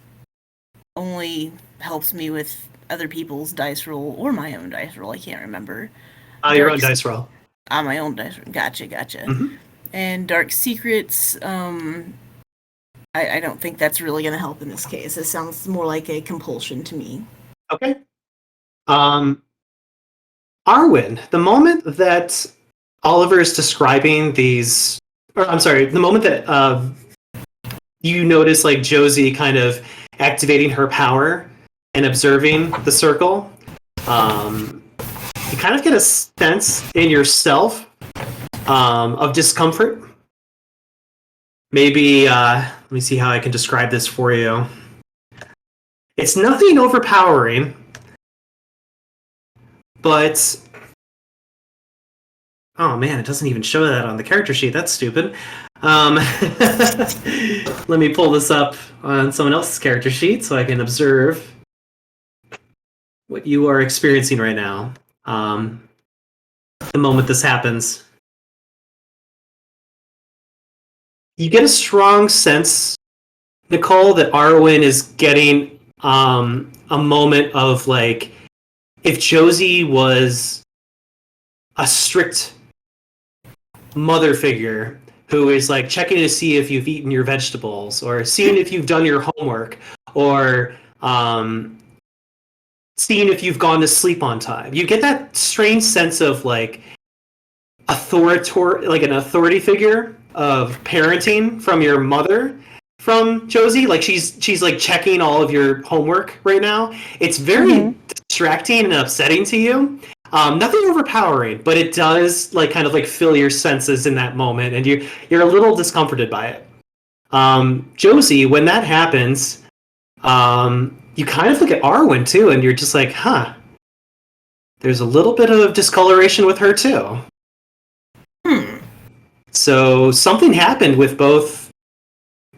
only helps me with other people's dice roll, or my own dice roll, I can't remember. Your own dice roll. My own dice roll. Gotcha. Mm-hmm. And Dark Secrets, I don't think that's really going to help in this case. It sounds more like a compulsion to me. Okay. Arwen, the moment that Oliver is describing these, or I'm sorry, the moment that you notice like Josie kind of activating her power and observing the circle, you kind of get a sense in yourself of discomfort. Maybe, let me see how I can describe this for you. It's nothing overpowering, but... Oh man, it doesn't even show that on the character sheet. That's stupid. Let me pull this up on someone else's character sheet so I can observe what you are experiencing right now. The moment this happens. You get a strong sense, Nicole, that Arwen is getting a moment of like, if Josie was a strict mother figure who is like checking to see if you've eaten your vegetables or seeing if you've done your homework or seeing if you've gone to sleep on time. You get that strange sense of like an authority figure of parenting from your mother from Josie. Like she's like checking all of your homework right now. It's very distracting and upsetting to you. Nothing overpowering, but it does like kind of like fill your senses in that moment, and you're a little discomforted by it. Josie, when that happens, you kind of look at Arwen too, and you're just like, huh. There's a little bit of discoloration with her too. So something happened with both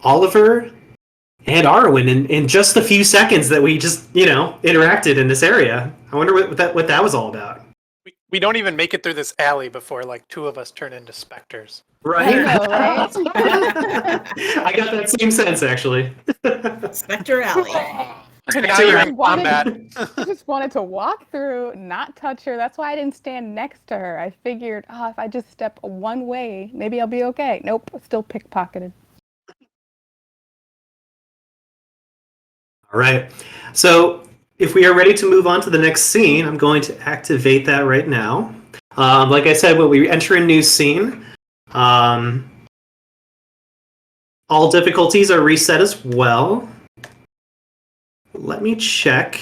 Oliver and Arwen in just the few seconds that we just, interacted in this area. I wonder what that was all about. We don't even make it through this alley before like two of us turn into specters. Right? I know, right? I got that same sense, actually. Spectre Alley. Now you're in combat. I just wanted to walk through, not touch her. That's why I didn't stand next to her. I figured, if I just step one way, maybe I'll be okay. Nope, still pickpocketed. All right. So if we are ready to move on to the next scene, I'm going to activate that right now. Like I said, when we enter a new scene, all difficulties are reset as well. Let me check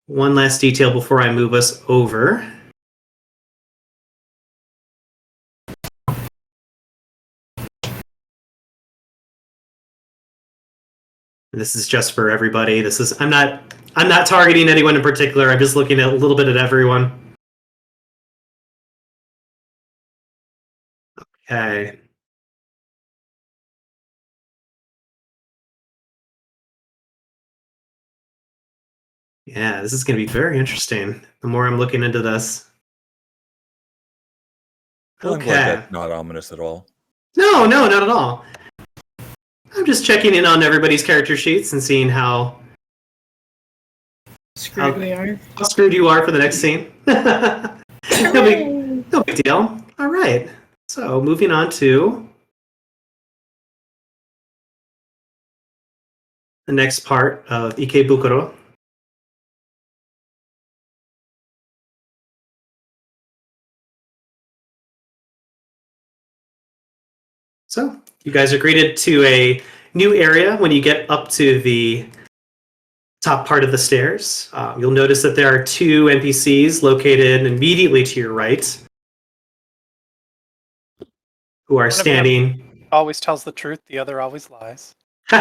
one last detail before I move us over. This is just for everybody. I'm not targeting anyone in particular. I'm just looking at a little bit at everyone. Okay. Yeah, this is going to be very interesting. The more I'm looking into this. I'm glad that's not ominous at all. No, not at all. I'm just checking in on everybody's character sheets and seeing how Screwed we are. how screwed you are for the next scene. No big deal. All right. So moving on to the next part of Ikebukuro. So, you guys are greeted to a new area when you get up to the top part of the stairs. You'll notice that there are two NPCs located immediately to your right who are standing. Always tells the truth, the other always lies. You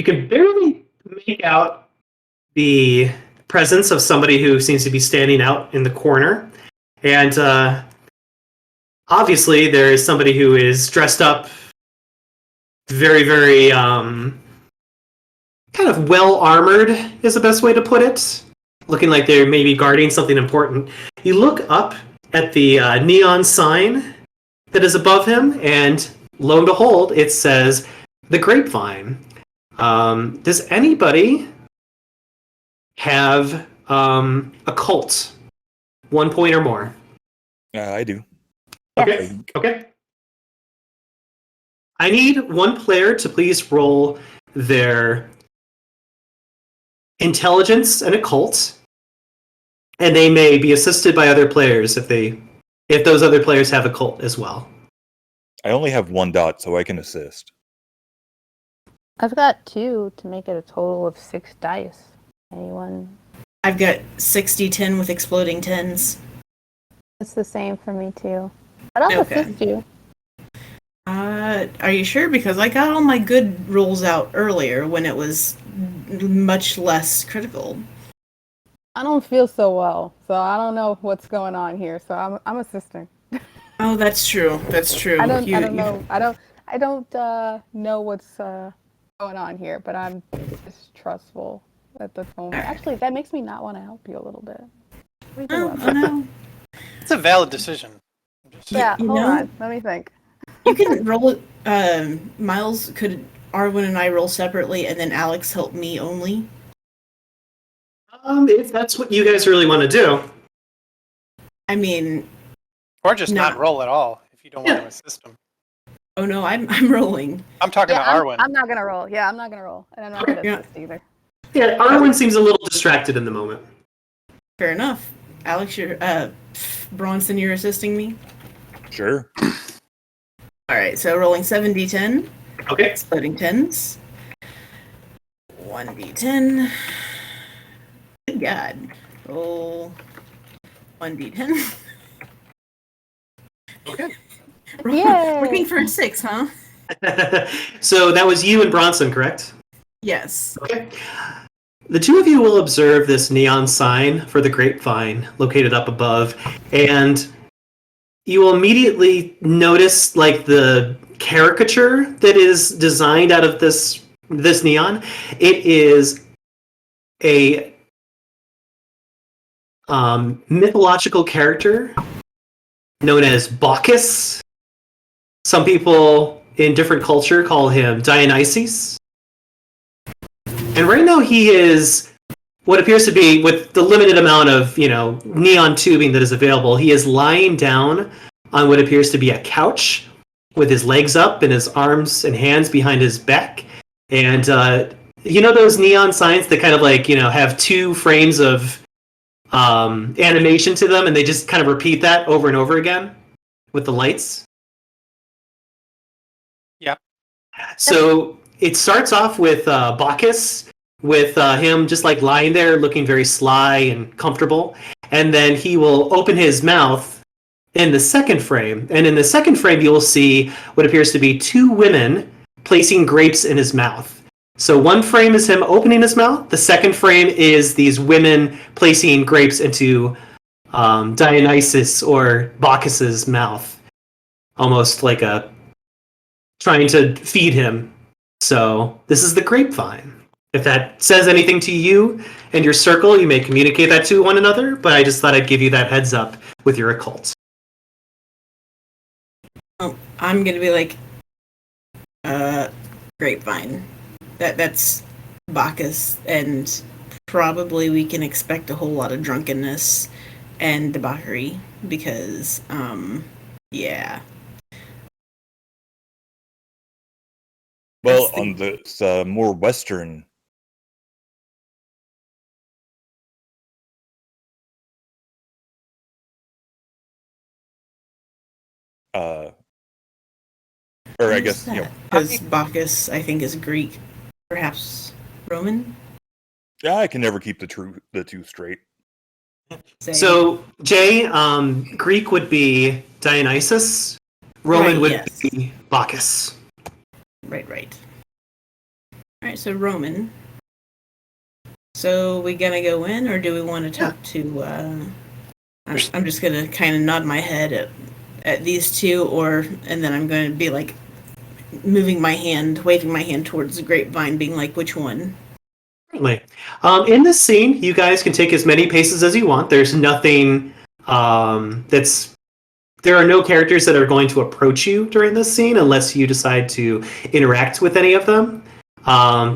can barely make out the presence of somebody who seems to be standing out in the corner. And obviously, there is somebody who is dressed up very, very kind of well armored, is the best way to put it. Looking like they're maybe guarding something important. You look up at the neon sign that is above him, and lo and behold, it says The Grapevine. Does anybody have a cult? 1 point or more? I do. Okay. Okay. I need one player to please roll their intelligence and occult, and they may be assisted by other players if those other players have occult as well. I only have 1 dot, so I can assist. I've got 2 to make it a total of 6 dice. Anyone? I've got 60-10 with exploding tens. It's the same for me too. But I'll assist you. Are you sure? Because I got all my good rolls out earlier when it was much less critical. I don't feel so well, so I don't know what's going on here. So I'm assisting. Oh, that's true. That's true. I don't know. I don't know what's going on here, but I'm distrustful at the moment. Actually, that makes me not want to help you a little bit. What do you think about that? No. It's a valid decision. Yeah, hold on. Let me think. You can roll it. Myles, could Arwen and I roll separately, and then Alex help me only? If that's what you guys really want to do. I mean, or just not roll at all if you don't want to assist them. Oh no, I'm rolling. I'm talking to Arwen. I'm not gonna roll. Yeah, I'm not gonna roll, and I'm not gonna assist either. Yeah, Arwen seems a little distracted in the moment. Fair enough. Alex, Bronson, you're assisting me? Sure. Alright, so rolling 7d10. Okay. Exploding tens. 1d10. Good God. Roll 1d10. Okay. Looking for a 6, huh? So that was you and Bronson, correct? Yes. Okay. The two of you will observe this neon sign for the Grapevine located up above, and you will immediately notice like the caricature that is designed out of this neon. It is a mythological character known as Bacchus. Some people in different culture call him Dionysus. And right now he is what appears to be, with the limited amount of, neon tubing that is available, he is lying down on what appears to be a couch with his legs up and his arms and hands behind his back. And those neon signs that kind of have 2 frames of animation to them, and they just kind of repeat that over and over again with the lights? Yeah. So it starts off with Bacchus, with him just lying there looking very sly and comfortable, and then he will open his mouth in the second frame, and in the second frame you will see what appears to be 2 women placing grapes in his mouth. So one frame is him opening his mouth, the second frame is these women placing grapes into Dionysus or Bacchus's mouth, almost like trying to feed him. So this is the Grapevine. If that says anything to you and your circle, you may communicate that to one another, but I just thought I'd give you that heads up with your occult. Oh, I'm gonna be like, Grapevine. That's Bacchus, and probably we can expect a whole lot of drunkenness and debauchery, because, Well, on this more western. Or I guess, because Bacchus, I think, is Greek, perhaps Roman. Yeah, I can never keep the two straight. Same. So, Jay, Greek would be Dionysus. Roman Right, would yes. be Bacchus. Right. All right, so Roman. So we gonna go in, or do we want to talk to? I'm just gonna kind of nod my head at these two, and then I'm going to be like waving my hand towards the grapevine, being like, which one? Certainly. In this scene, you guys can take as many paces as you want. There's nothing there are no characters that are going to approach you during this scene unless you decide to interact with any of them.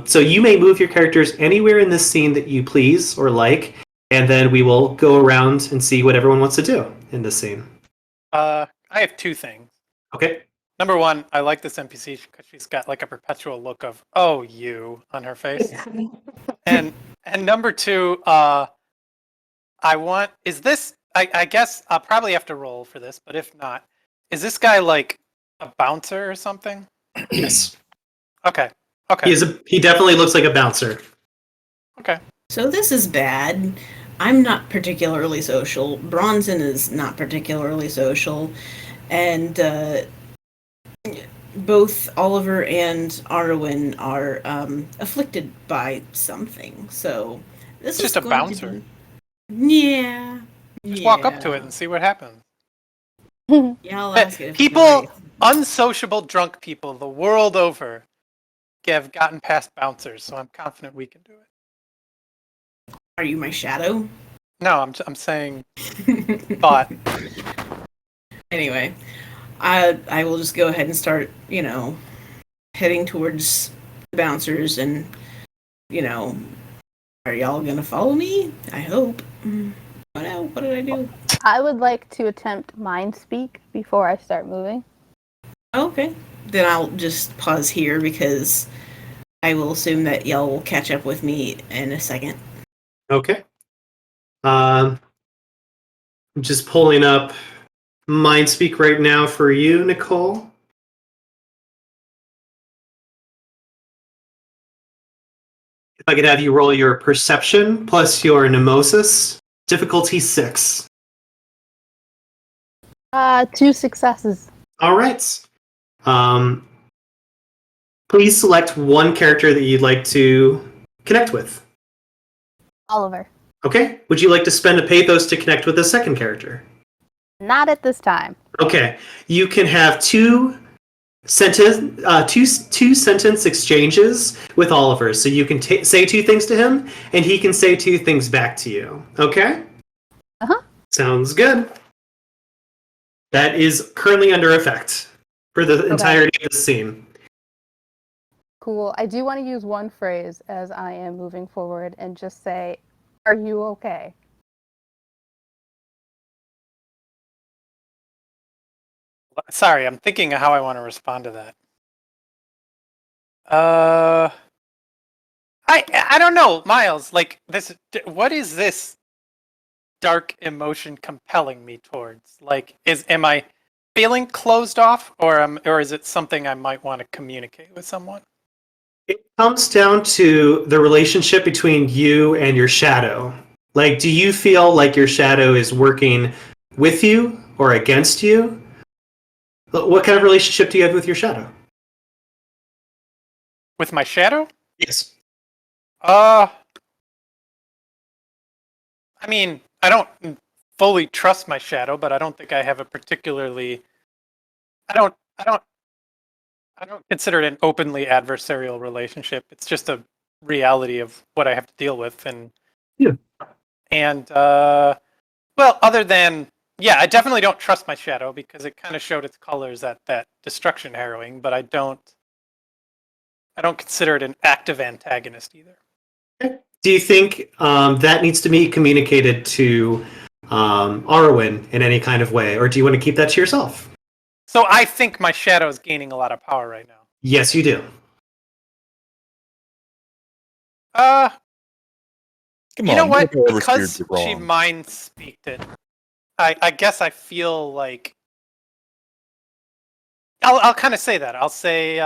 So you may move your characters anywhere in this scene that you please or like, and then we will go around and see what everyone wants to do in this scene. I have two things. Okay. Number one, I like this NPC because she's got like a perpetual look of "oh you" on her face, and number two, I guess I'll probably have to roll for this, but if not, is this guy like a bouncer or something? Yes. Okay. He definitely looks like a bouncer. Okay. So this is bad. I'm not particularly social. Bronson is not particularly social, and both Oliver and Arwen are afflicted by something. So this It's just is a going bouncer. to be... Yeah. Just walk up to it and see what happens. Yeah, I'll ask it. People, unsociable drunk people, the world over, have gotten past bouncers, so I'm confident we can do it. Are you my shadow? No, I'm saying thought. Anyway, I will just go ahead and start, heading towards the bouncers, and, are y'all gonna follow me? I hope. Oh no, what did I do? I would like to attempt mind speak before I start moving. Okay. Then I'll just pause here because I will assume that y'all will catch up with me in a second. Okay. I'm just pulling up Mindspeak right now for you, Nicole. If I could have you roll your perception plus your mnemosis, difficulty 6. 2 successes. All right. Please select one character that you'd like to connect with. Oliver. Okay. Would you like to spend a pathos to connect with a second character? Not at this time. Okay. You can have two sentence exchanges with Oliver. So you can say two things to him, and he can say two things back to you. Okay? Uh-huh. Sounds good. That is currently under effect for the entirety of the scene. Cool. I do want to use one phrase as I am moving forward and just say, "Are you okay?" Sorry, I'm thinking of how I want to respond to that. I don't know, Myles. Like this, what is this dark emotion compelling me towards? Like, am I feeling closed off, or is it something I might want to communicate with someone? It comes down to the relationship between you and your shadow. Like, do you feel like your shadow is working with you or against you? What kind of relationship do you have with your shadow? With my shadow? Yes. I mean, I don't fully trust my shadow, but I don't think I have a particularly. I don't consider it an openly adversarial relationship. It's just a reality of what I have to deal with, and well, other than I definitely don't trust my shadow because it kind of showed its colors at that destruction harrowing, but I don't consider it an active antagonist either. Do you think that needs to be communicated to Arwen in any kind of way, or do you want to keep that to yourself? So I think my shadow is gaining a lot of power right now. Yes, you do. Come You on, know what? don't ever Because steered you she wrong. mind speaked it, I guess I feel like I'll kind of say that. I'll say,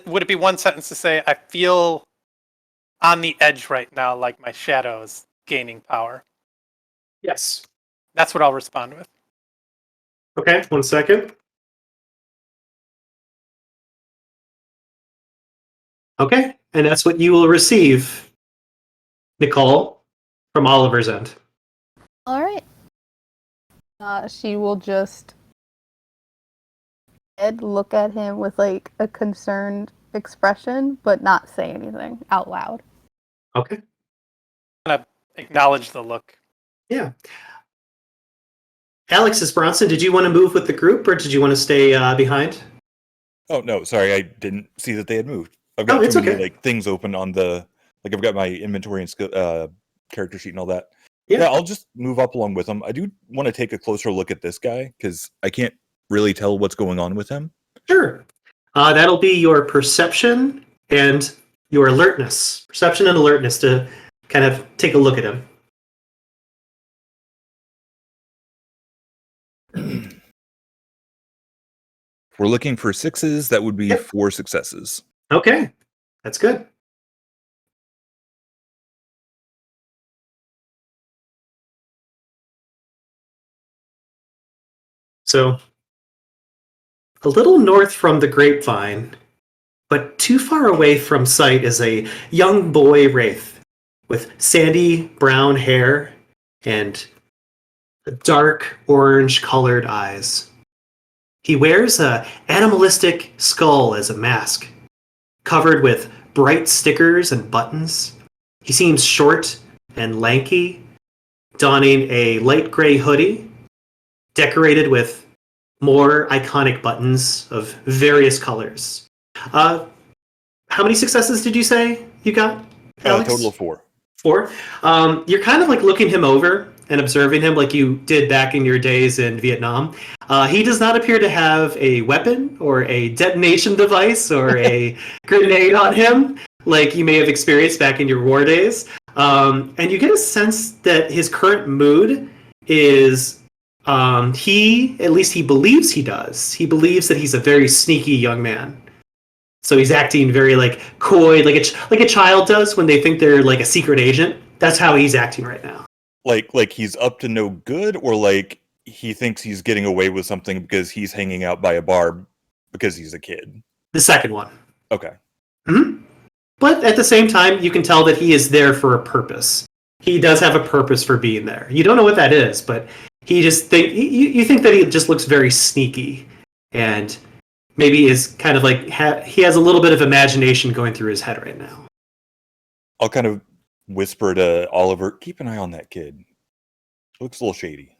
would it be one sentence to say I feel on the edge right now, like my shadow is gaining power? Yes. That's what I'll respond with. Okay, 1 second. Okay, and that's what you will receive, Nicole, from Oliver's end. All right. She will just look at him with like a concerned expression, but not say anything out loud. Okay. Kind of acknowledge the look. Yeah. Alexis Bronson, did you want to move with the group, or did you want to stay behind? Oh no, sorry, I didn't see that they had moved. I've got it's too many okay. like things open on the like I've got my inventory and character sheet and all that. Yeah. Yeah, I'll just move up along with them. I do want to take a closer look at this guy because I can't really tell what's going on with him. Sure. That'll be your perception and your alertness. Perception and alertness to kind of take a look at him. If we're looking for 6s, that would be Yep. 4 successes. Okay, that's good. So, a little north from the grapevine, but too far away from sight, is a young boy wraith with sandy brown hair and dark orange colored eyes. He wears a animalistic skull as a mask, covered with bright stickers and buttons. He seems short and lanky, donning a light gray hoodie, decorated with more iconic buttons of various colors. How many successes did you say you got, Alex? Total of 4. 4. You're kind of like looking him over and observing him like you did back in your days in Vietnam. He does not appear to have a weapon or a detonation device or a grenade on him like you may have experienced back in your war days. And you get a sense that his current mood is at least he believes he does. He believes that he's a very sneaky young man. So he's acting very like coy, like a child does when they think they're like a secret agent. That's how he's acting right now. Like he's up to no good, or like he thinks he's getting away with something because he's hanging out by a bar because he's a kid. The second one. Okay. Mm-hmm. But at the same time, you can tell that he is there for a purpose. He does have a purpose for being there. You don't know what that is, but you think that he just looks very sneaky, and maybe is kind of like he has a little bit of imagination going through his head right now. I'll kind of whisper to Oliver, keep an eye on that kid. Looks a little shady.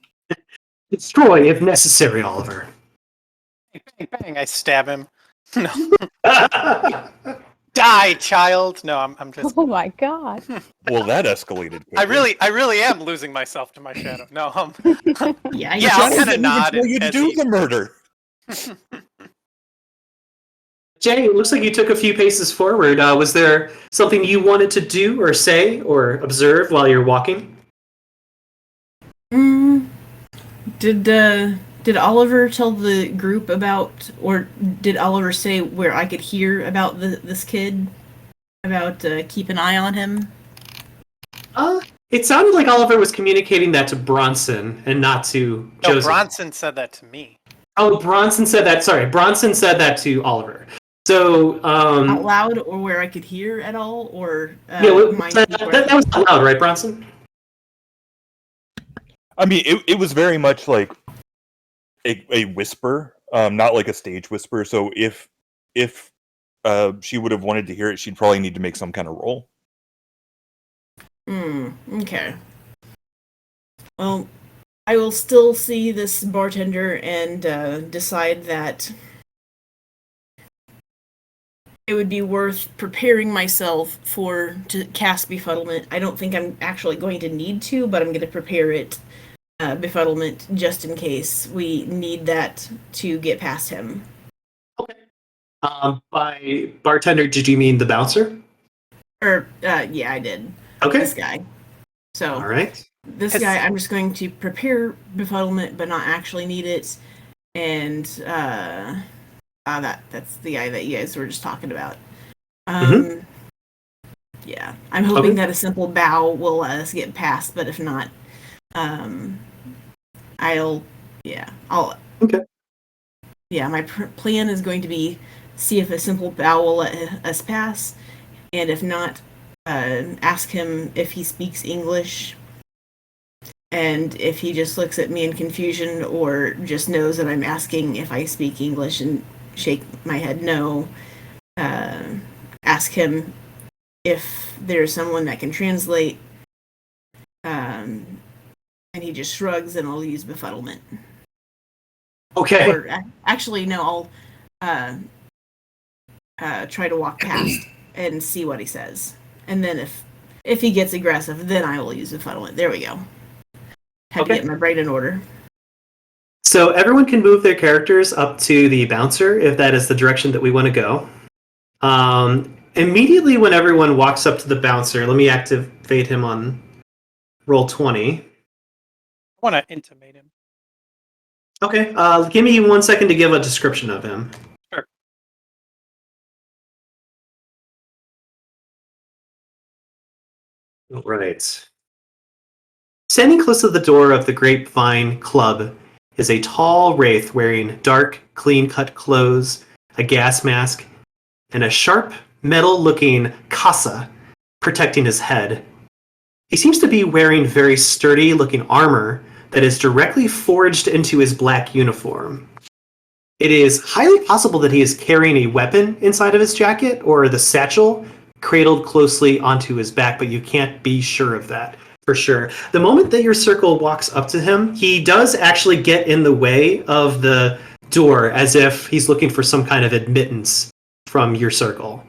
Destroy if necessary, Oliver. Bang, bang, I stab him. No. Die, child. No, I'm just. Oh my god. Well, that escalated quickly. I really am losing myself to my shadow. No, Yeah, Yeah, I'll kind of didn't even nod. tell you to do the murder. Jay, it looks like you took a few paces forward. Was there something you wanted to do or say or observe while you're walking? Did Oliver tell the group about, or did Oliver say where I could hear about this kid? About keep an eye on him? It sounded like Oliver was communicating that to Bronson and not to Josie. No, Bronson said that to me. Oh, Bronson said that. Sorry, Bronson said that to Oliver. So, Out loud, or where I could hear at all, or that was out loud, right, Bronson? I mean, it was very much like a whisper, not like a stage whisper. So if she would have wanted to hear it, she'd probably need to make some kind of roll. Okay. Well, I will still see this bartender and decide that it would be worth preparing myself to cast Befuddlement. I don't think I'm actually going to need to, but I'm going to prepare it, Befuddlement, just in case we need that to get past him. Okay. By bartender, did you mean the bouncer? Yeah, I did. Okay. This guy. So, All right. this guy, I'm just going to prepare befuddlement, but not actually need it. And, that's the guy that you guys were just talking about. Yeah. I'm hoping that a simple bow will let us get past, but if not, I'll. Okay. Yeah, my plan is going to be see if a simple bow will let us pass, and if not, ask him if he speaks English, and if he just looks at me in confusion or just knows that I'm asking if I speak English and shake my head no, ask him if there's someone that can translate, and he just shrugs, and I'll use befuddlement. Okay. Or actually, no, I'll try to walk past and see what he says, and then if he gets aggressive, then I will use befuddlement. There we go. Had to get my brain in order. So everyone can move their characters up to the bouncer if that is the direction that we want to go. Immediately when everyone walks up to the bouncer, let me activate him on roll 20. I want to intimate him. Okay, give me 1 second to give a description of him. Sure. All right. Standing close to the door of the Grapevine Club is a tall wraith wearing dark, clean-cut clothes, a gas mask, and a sharp, metal-looking casa protecting his head. He seems to be wearing very sturdy-looking armor that is directly forged into his black uniform. It is highly possible that he is carrying a weapon inside of his jacket or the satchel cradled closely onto his back, but you can't be sure of that for sure. The moment that your circle walks up to him, he does actually get in the way of the door as if he's looking for some kind of admittance from your circle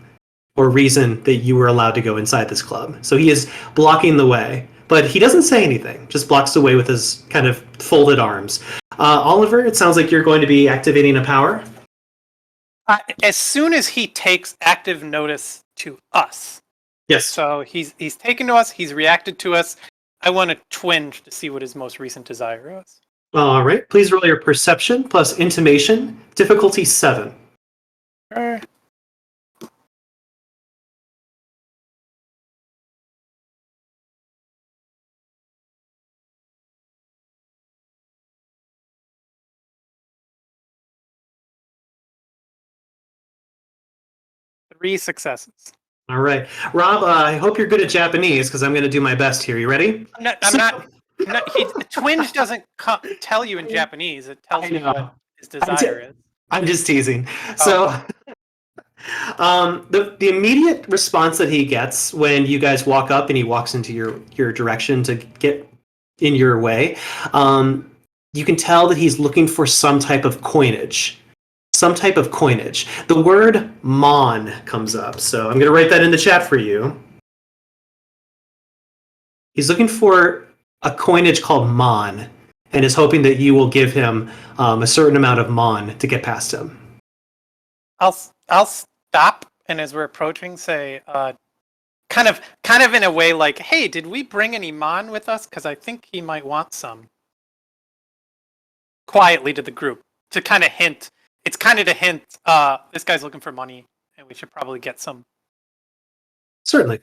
or reason that you were allowed to go inside this club. So he is blocking the way, but he doesn't say anything, just blocks the way with his kind of folded arms. Oliver, it sounds like you're going to be activating a power. As soon as he takes active notice to us. Yes. So he's taken to us, he's reacted to us. I want to twinge to see what his most recent desire is. All right. Please roll your perception plus intimation, difficulty 7. Sure. Three successes. All right. Rob, I hope you're good at Japanese because I'm going to do my best here. You ready? I'm not. Twinge doesn't tell you in Japanese. It tells you what his desire is. I'm just teasing. So, the immediate response that he gets when you guys walk up and he walks into your direction to get in your way, you can tell that he's looking for some type of coinage. The word mon comes up, so I'm going to write that in the chat for you. He's looking for a coinage called mon and is hoping that you will give him a certain amount of mon to get past him. I'll stop, and as we're approaching, say, kind of in a way like, "Hey, did we bring any mon with us? Because I think he might want some." Quietly to the group to kind of hint. It's kind of to hint. This guy's looking for money, and we should probably get some. Certainly.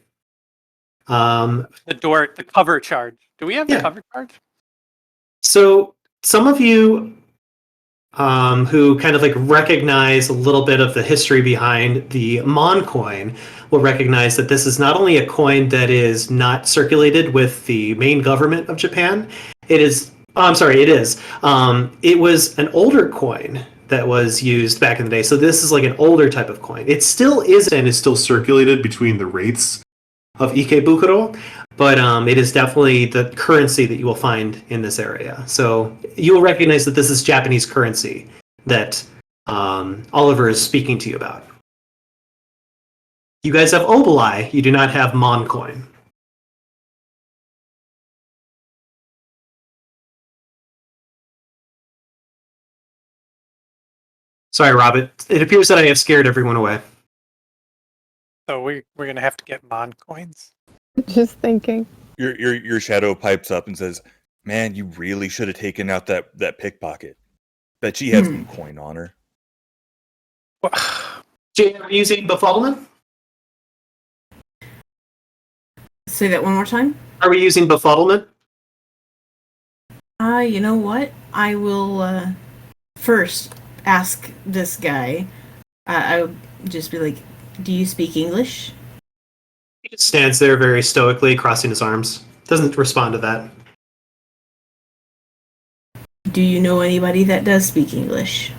The cover charge. Do we have the cover charge? So some of you who kind of like recognize a little bit of the history behind the Mon coin will recognize that this is not only a coin that is not circulated with the main government of Japan. It is. It was an older coin that was used back in the day. So this is like an older type of coin. It still is and is still circulated between the wraiths of Ikebukuro, but it is definitely the currency that you will find in this area. So you will recognize that this is Japanese currency that Oliver is speaking to you about. You guys have Obelai, you do not have Mon coin. Sorry, Robert. It appears that I have scared everyone away. So we're gonna have to get Mon coins. Just thinking. Your shadow pipes up and says, "Man, you really should have taken out that pickpocket. Bet she had some coin on her." Jay, are you using befuddlement? Say that one more time. Are we using befuddlement? You know what? I will first ask this guy. I would just be like, "Do you speak English?" He just stands there very stoically, crossing his arms. Doesn't respond to that. Do you know anybody that does speak English?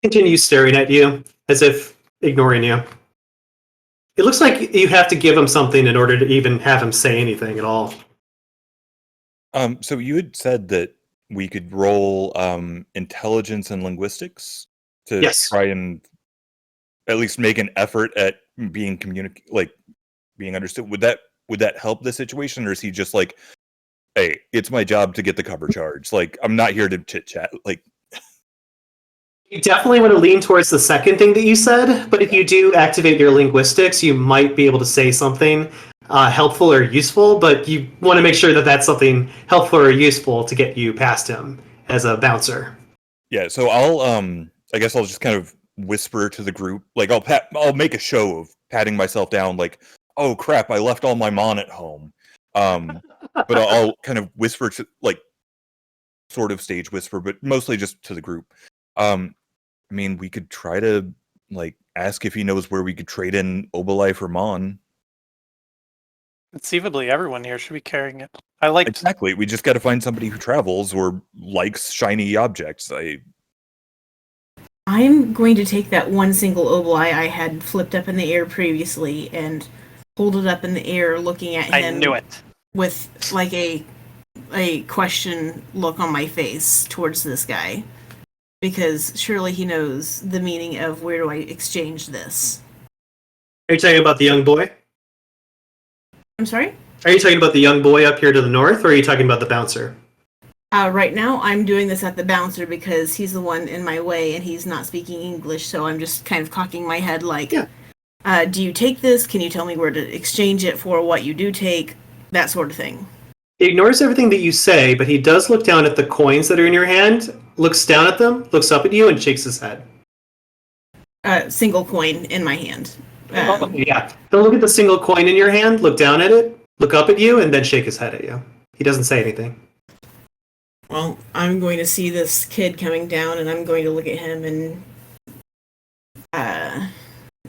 Continues staring at you, as if ignoring you. It looks like you have to give him something in order to even have him say anything at all. So you had said that we could roll intelligence and linguistics to Yes. try and at least make an effort at being being understood. Would that help the situation, or is he just like, "Hey, it's my job to get the cover charge. Like, I'm not here to chit chat." Like, You definitely want to lean towards the second thing that you said, but if you do activate your linguistics, you might be able to say something helpful or useful, but you want to make sure that that's something helpful or useful to get you past him as a bouncer. yeah. So I guess I'll just kind of whisper to the group. Like, I'll make a show of patting myself down. Like, "Oh crap, I left all my mon at home." But I'll kind of whisper to, like, sort of stage whisper, but mostly just to the group. I mean, we could try to, like, ask if he knows where we could trade in Obelai for Mon. Conceivably, everyone here should be carrying it. I like Exactly. We just got to find somebody who travels or likes shiny objects. I'm going to take that one single obeli I had flipped up in the air previously and hold it up in the air, looking at him. I knew it. With like a question look on my face towards this guy, because surely he knows the meaning of where do I exchange this. Are you talking about the young boy? I'm sorry? Are you talking about the young boy up here to the north, or are you talking about the bouncer? Right now, I'm doing this at the bouncer because he's the one in my way and he's not speaking English, so I'm just kind of cocking my head like, Yeah. Do you take this? Can you tell me where to exchange it for what you do take? That sort of thing. He ignores everything that you say, but he does look down at the coins that are in your hand, looks down at them, looks up at you, and shakes his head. Single coin in my hand. Yeah. He'll look at the single coin in your hand, look down at it, look up at you, and then shake his head at you. He doesn't say anything. Well, I'm going to see this kid coming down, and I'm going to look at him, and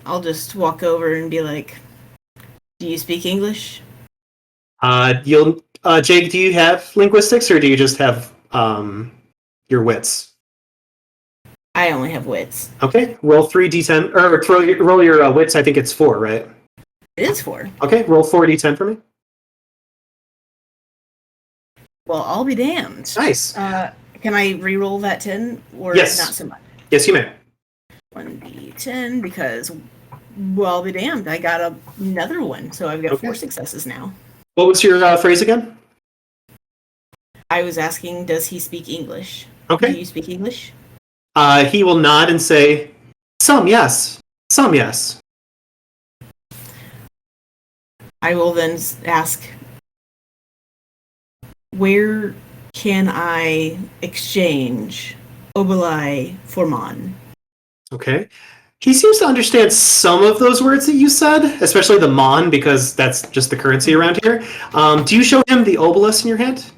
I'll just walk over and be like, "Do you speak English?" Jake, do you have linguistics, or do you just have your wits? I only have wits. Okay, roll 3d10, or roll your wits. I think it's 4, right? It is 4. Okay, roll 4d10 for me. Well, I'll be damned. Nice. Can I re-roll that 10, or Yes. not so much? Yes, you may. 1d10, because, well, I'll be damned. I got another one, so I've got Okay. 4 successes now. What was your phrase again? I was asking, does he speak English? Okay. Do you speak English? He will nod and say, "Some yes, some yes." I will then ask, where can I exchange Obelai for Mon? Okay. He seems to understand some of those words that you said, especially the mon, because that's just the currency around here. Do you show him the obelisk in your hand?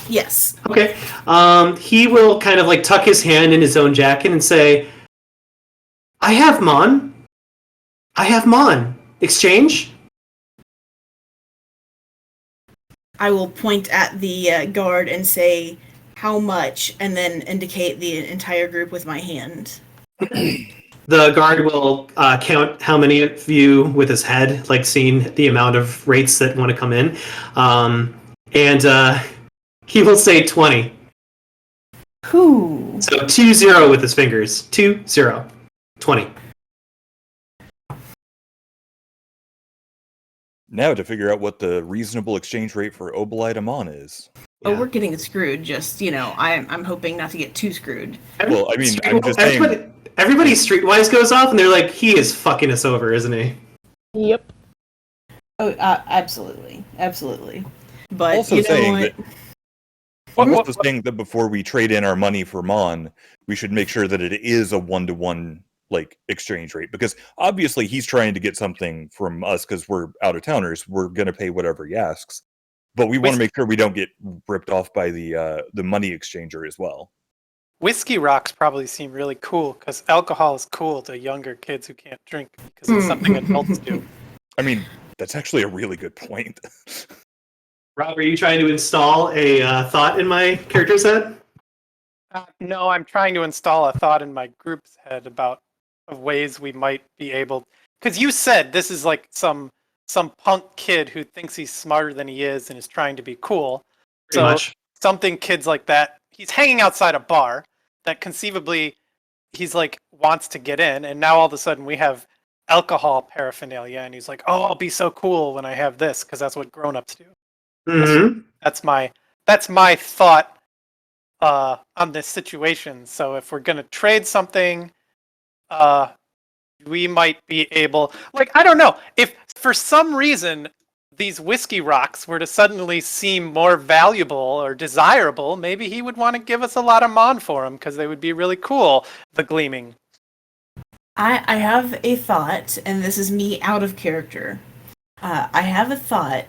Yes. Okay. He will kind of like tuck his hand in his own jacket and say, I have mon. Exchange? I will point at the guard and say, how much, and then indicate the entire group with my hand. The guard will count how many of you with his head, like seeing the amount of rates that want to come in. And he will say 20. Whew. So 2-0 with his fingers. 2-0. 20. Now to figure out what the reasonable exchange rate for Obelai to Mon is. Oh, Yeah. we're getting screwed. Just I'm hoping not to get too screwed. Well, I mean, I'm just saying. Everybody streetwise goes off, and they're like, "He is fucking us over, isn't he?" Yep. Oh, absolutely, absolutely. But Also you know saying what? Also saying that before we trade in our money for Mon, we should make sure that it is a 1-to-1 exchange rate, because obviously he's trying to get something from us because we're out of towners. We're gonna pay whatever he asks, but we want to make sure we don't get ripped off by the money exchanger as well. Whiskey rocks probably seem really cool because alcohol is cool to younger kids who can't drink because it's something adults do. I mean, that's actually a really good point. Rob, are you trying to install a thought in my character's head? No, I'm trying to install a thought in my group's head about ways we might be able. Because you said this is like some punk kid who thinks he's smarter than he is and is trying to be cool. Pretty much. Something kids like that. He's hanging outside a bar that conceivably he's like wants to get in, and now all of a sudden we have alcohol paraphernalia, and he's like, "Oh, I'll be so cool when I have this," because that's what grown-ups do. Mm-hmm. That's my thought on this situation. So if we're gonna trade something, we might be able, I don't know, if for some reason these whiskey rocks were to suddenly seem more valuable or desirable, maybe he would want to give us a lot of Mon for them because they would be really cool. The gleaming. I have a thought, and this is me out of character. I have a thought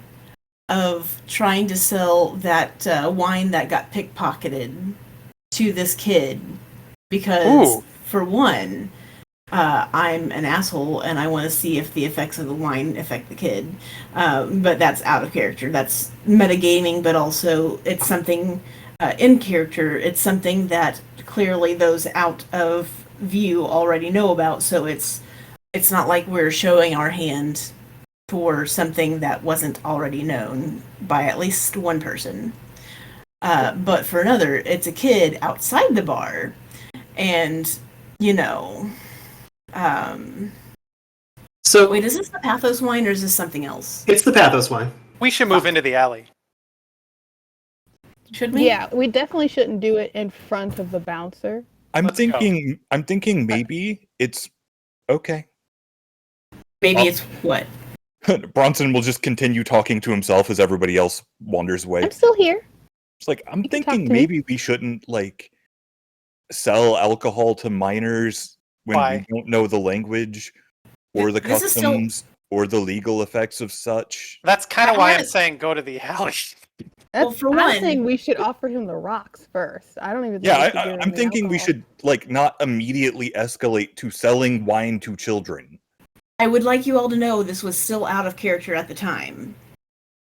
of trying to sell that wine that got pickpocketed to this kid because, for one, I'm an asshole and I want to see if the effects of the wine affect the kid. But that's out of character. That's metagaming, but also it's something in character. It's something that clearly those out of view already know about, so it's not like we're showing our hand for something that wasn't already known by at least one person. But for another, it's a kid outside the bar, and So wait, is this the Pathos wine or is this something else? it's the Pathos wine. We should move into the alley. Should we? Yeah, we definitely shouldn't do it in front of the bouncer. I'm Let's go. thinking maybe it's okay. Maybe it's what? Bronson will just continue talking to himself as everybody else wanders away. I'm still here. It's like, I'm You can thinking talk to me. maybe we shouldn't sell alcohol to minors when Why? we don't know the language or the This is so- customs or the legal effects of such. That's kind of why I'm Yes. saying go to the alley. Well, for I'm one- saying we should offer him the rocks first. I don't even. Yeah, think we should give I'm him the thinking we alcohol. should not immediately escalate to selling wine to children. I would like you all to know this was still out of character at the time.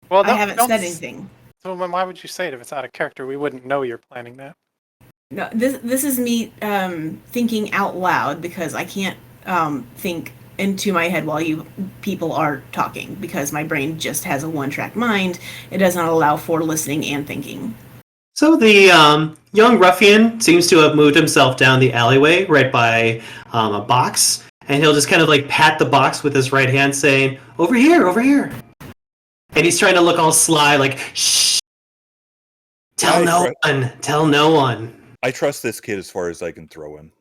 Well, I haven't said anything. So then why would you say it if it's out of character? We wouldn't know you're planning that. No, this is me thinking out loud because I can't think into my head while you people are talking because my brain just has a one-track mind. It does not allow for listening and thinking. So the young ruffian seems to have moved himself down the alleyway right by a box, and he'll just kind of pat the box with his right hand, saying, "Over here, over here." And he's trying to look all sly, shh. Tell no one. I trust this kid as far as I can throw him.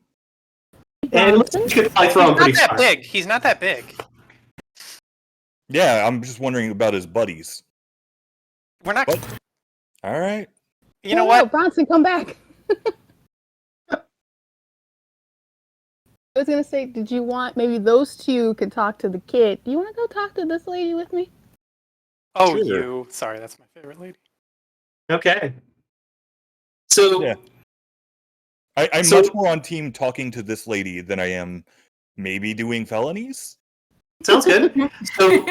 And Bronson? you could probably throw him He's not pretty that far. big. He's not that big. Yeah, I'm just wondering about his buddies. We're not. What? All right. You know No, what? Bronson, come back. I was gonna say, did you want maybe those two could talk to the kid? Do you want to go talk to this lady with me? Oh, Sure. you. Sorry, that's my favorite lady. Okay. So Yeah. I'm So- much more on team talking to this lady than I am maybe doing felonies. sounds good. So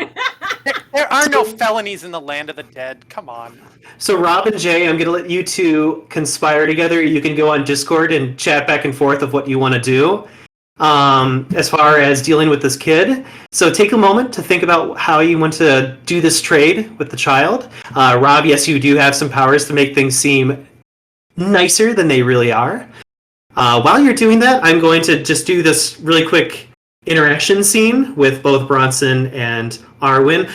There are no felonies in the land of the dead. Come on. So Rob and Jay, I'm going to let you two conspire together. You can go on Discord and chat back and forth of what you want to do as far as dealing with this kid. So take a moment to think about how you want to do this trade with the child. Rob, yes, you do have some powers to make things seem nicer than they really are. While you're doing that, I'm going to just do this really quick interaction scene with both Bronson and Arwen.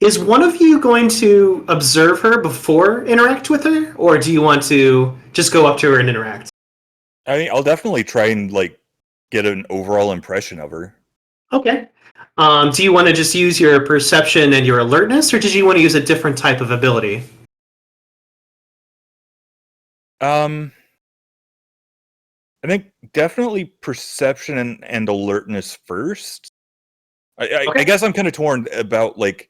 Is one of you going to observe her before interact with her, or do you want to just go up to her and interact? I mean, I'll definitely try and like get an overall impression of her. Okay. Do you want to just use your perception and your alertness, or did you want to use a different type of ability? I think definitely perception and alertness first. I guess I'm kind of torn about like,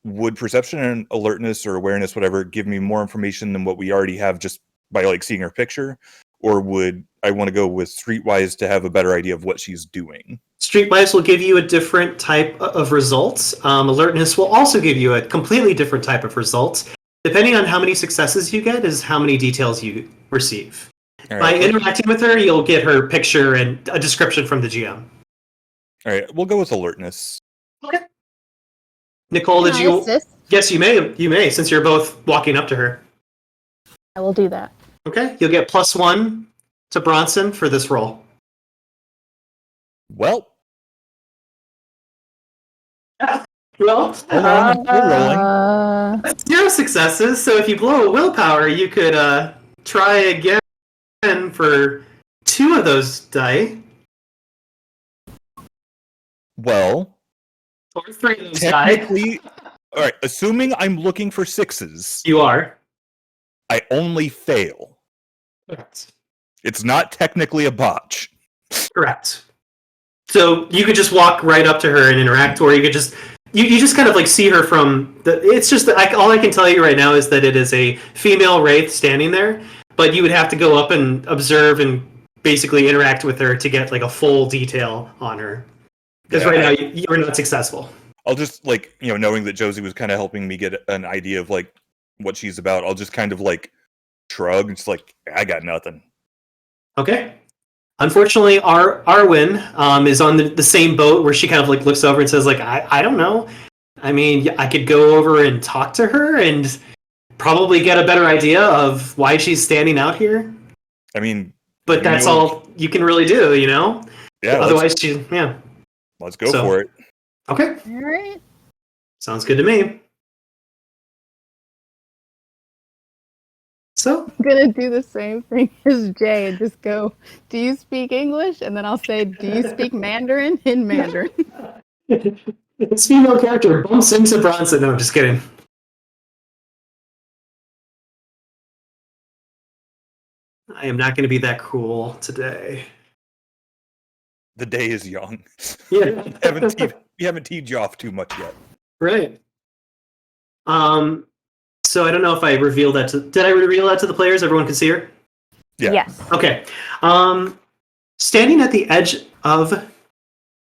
would perception and alertness or awareness, whatever, give me more information than what we already have just by like seeing her picture, or would I want to go with Streetwise to have a better idea of what she's doing? Streetwise will give you a different type of results. Alertness will also give you a completely different type of results. Depending on how many successes you get is how many details you receive. All By right. interacting with her, you'll get her picture and a description from the GM. All right, we'll go with alertness. Okay. Nicole, Can did I you? assist? Yes, you may. You may, since you're both walking up to her. I will do that. Okay, you'll get +1 to Bronson for this roll. Well, Well, hold on, we're rolling. that's 0 successes. So if you blow a willpower, you could try again for 2 of those die, Well, or 3 of those die. technically, all right. Assuming I'm looking for 6s, You are. I only fail. Correct. It's not technically a botch. Correct. So you could just walk right up to her and interact, or you could just you just kind of like see her from the. It's just that all I can tell you right now is that it is a female wraith standing there, but you would have to go up and observe and basically interact with her to get like a full detail on her. Because right now you're not successful. I'll just like, knowing that Josie was kind of helping me get an idea of like what she's about, I'll just kind of like shrug and just like, I got nothing. Okay. Unfortunately, Arwen is on the same boat where she kind of like looks over and says like, I don't know. I mean, I could go over and talk to her and probably get a better idea of why she's standing out here. I mean, But that's all you can really do, Yeah. Otherwise, let's go for it. Okay. All right. Sounds good to me. So, I'm gonna do the same thing as Jay and just go, do you speak English? And then I'll say, do you speak Mandarin in Mandarin? this female character bumps into Bronson. No, I'm just kidding. I am not going to be that cruel today. The day is young. Yeah. You haven't teed you off too much yet. Right. So I don't know if I revealed that did I reveal that to the players? Everyone can see her? Yeah. Yes. Okay. Standing at the edge of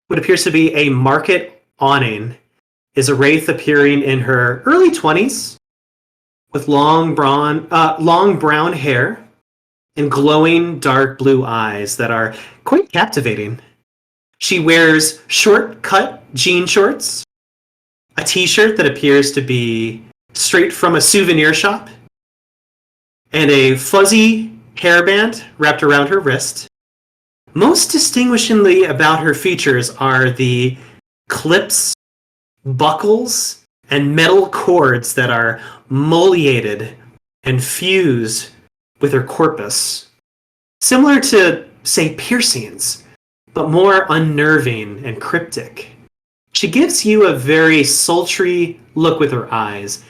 what appears to be a market awning is a wraith appearing in her early 20s with long brown hair and glowing dark blue eyes that are quite captivating. She wears short-cut jean shorts, a t-shirt that appears to be straight from a souvenir shop, and a fuzzy hairband wrapped around her wrist. Most distinguishingly about her features are the clips, buckles, and metal cords that are moliated and fused with her corpus. Similar to, say, piercings, but more unnerving and cryptic. She gives you a very sultry look with her eyes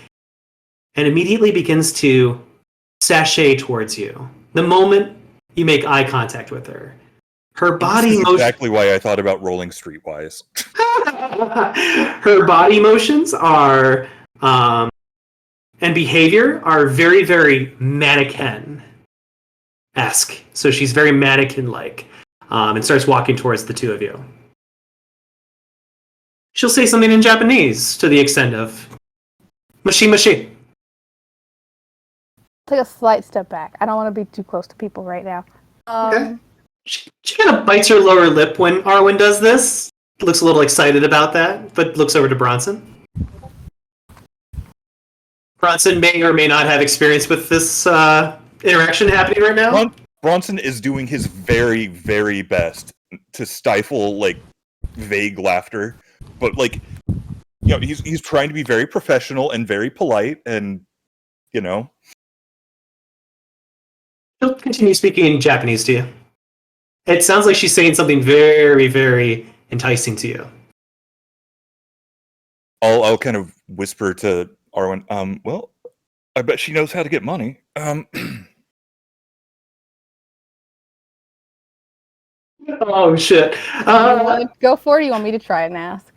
and immediately begins to sashay towards you the moment you make eye contact with her. Her body motion... exactly why I thought about rolling Streetwise. Her body motions are and behavior are very, very mannequin-esque. So she's very mannequin-like and starts walking towards the two of you. She'll say something in Japanese to the extent of "Mushi mushi." Take a slight step back. I don't want to be too close to people right now. Okay. She kind of bites her lower lip when Arwen does this. Looks a little excited about that, but looks over to Bronson. Bronson may or may not have experience with this interaction happening right now. Bronson is doing his very, very best to stifle, like, vague laughter. But, like, he's trying to be very professional and very polite, and He'll continue speaking Japanese to you. It sounds like she's saying something very, very enticing to you. I'll kind of whisper to Arwen. Well, I bet she knows how to get money. Oh shit! You want to go for it? Or you want me to try and ask?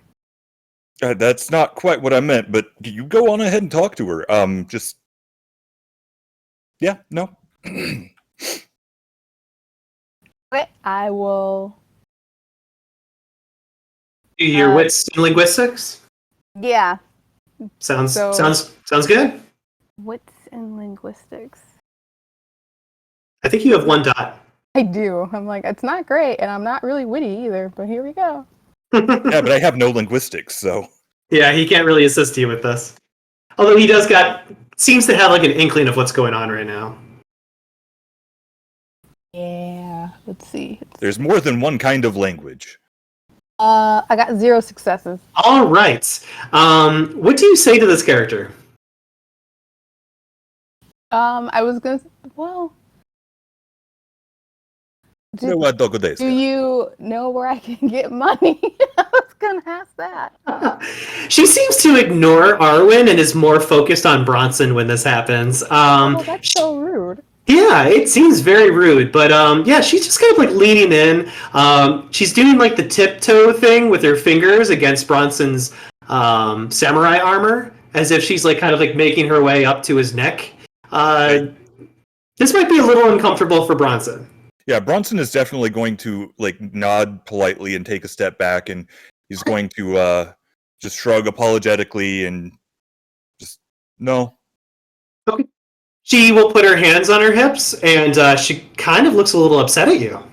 That's not quite what I meant, but you go on ahead and talk to her. No. Okay, I will. Your wits and linguistics Yeah. sounds So- good. Wits and linguistics. I think you have 1 dot. I do. I'm like, it's not great, and I'm not really witty either, but here we go. Yeah, but I have no linguistics, so. Yeah, he can't really assist you with this. Although he seems to have like an inkling of what's going on right now. Yeah. Let's see. There's more than one kind of language. I got 0 successes. All right. What do you say to this character? I was gonna. Well. Do you know where I can get money? I was gonna ask that. She seems to ignore Arwen and is more focused on Bronson when this happens. That's so rude. Yeah, it seems very rude, but yeah, she's just kind of like leaning in. She's doing like the tiptoe thing with her fingers against Bronson's samurai armor, as if she's like kind of like making her way up to his neck. This might be a little uncomfortable for Bronson. Yeah, Bronson is definitely going to like nod politely and take a step back, and he's going to just shrug apologetically and just no. Okay. She will put her hands on her hips, and she kind of looks a little upset at you.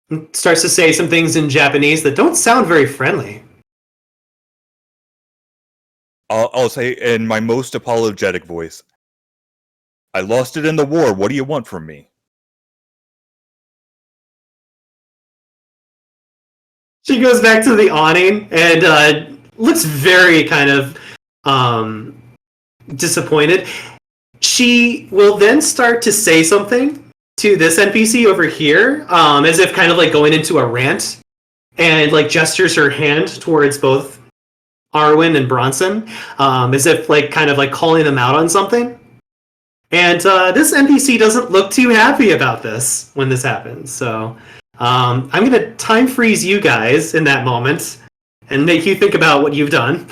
And starts to say some things in Japanese that don't sound very friendly. I'll say in my most apologetic voice, I lost it in the war. What do you want from me? She goes back to the awning and looks very kind of disappointed. She will then start to say something to this NPC over here, as if kind of like going into a rant, and like gestures her hand towards both Arwen and Bronson, as if like kind of like calling them out on something. And this NPC doesn't look too happy about this when this happens. So I'm going to time freeze you guys in that moment and make you think about what you've done.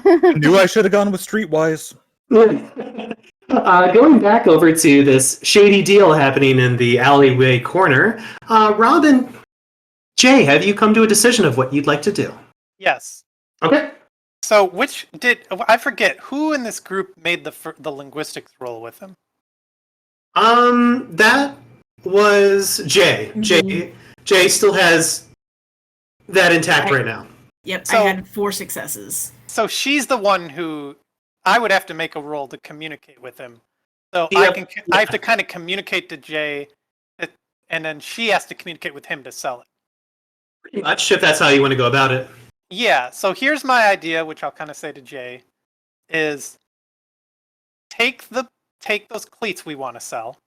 Knew I should have gone with Streetwise. Going back over to this shady deal happening in the alleyway corner, Rob and Jay, have you come to a decision of what you'd like to do? Yes. Okay. So I forget who in this group made the linguistics roll with him? That was Jay. Mm-hmm. Jay still has that intact right now. Yep, So- I had 4 successes. So she's the one who I would have to make a roll to communicate with him. So Yep. I have to kind of communicate to Jay, and then she has to communicate with him to sell it. Pretty much, if that's how you want to go about it. Yeah. So here's my idea, which I'll kind of say to Jay, is take those cleats we want to sell,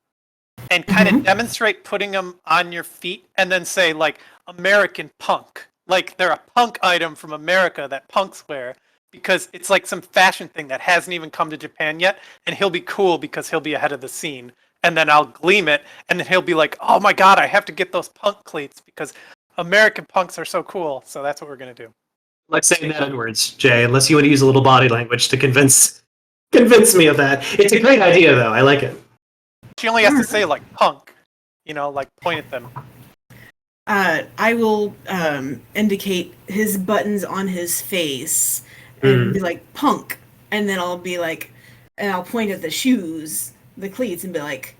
and kind of demonstrate putting them on your feet, and then say like American punk, like they're a punk item from America that punks wear. Because it's like some fashion thing that hasn't even come to Japan yet, and he'll be cool because he'll be ahead of the scene. And then I'll gleam it, and then he'll be like, "Oh my god, I have to get those punk cleats because American punks are so cool." So that's what we're gonna do. Like saying that in words, Jay, unless you want to use a little body language to convince me of that. It's a great idea, though. I like it. She only has to say like punk, like point at them. I will indicate his buttons on his face and be like, punk. And then I'll be like, and I'll point at the shoes, the cleats, and be like,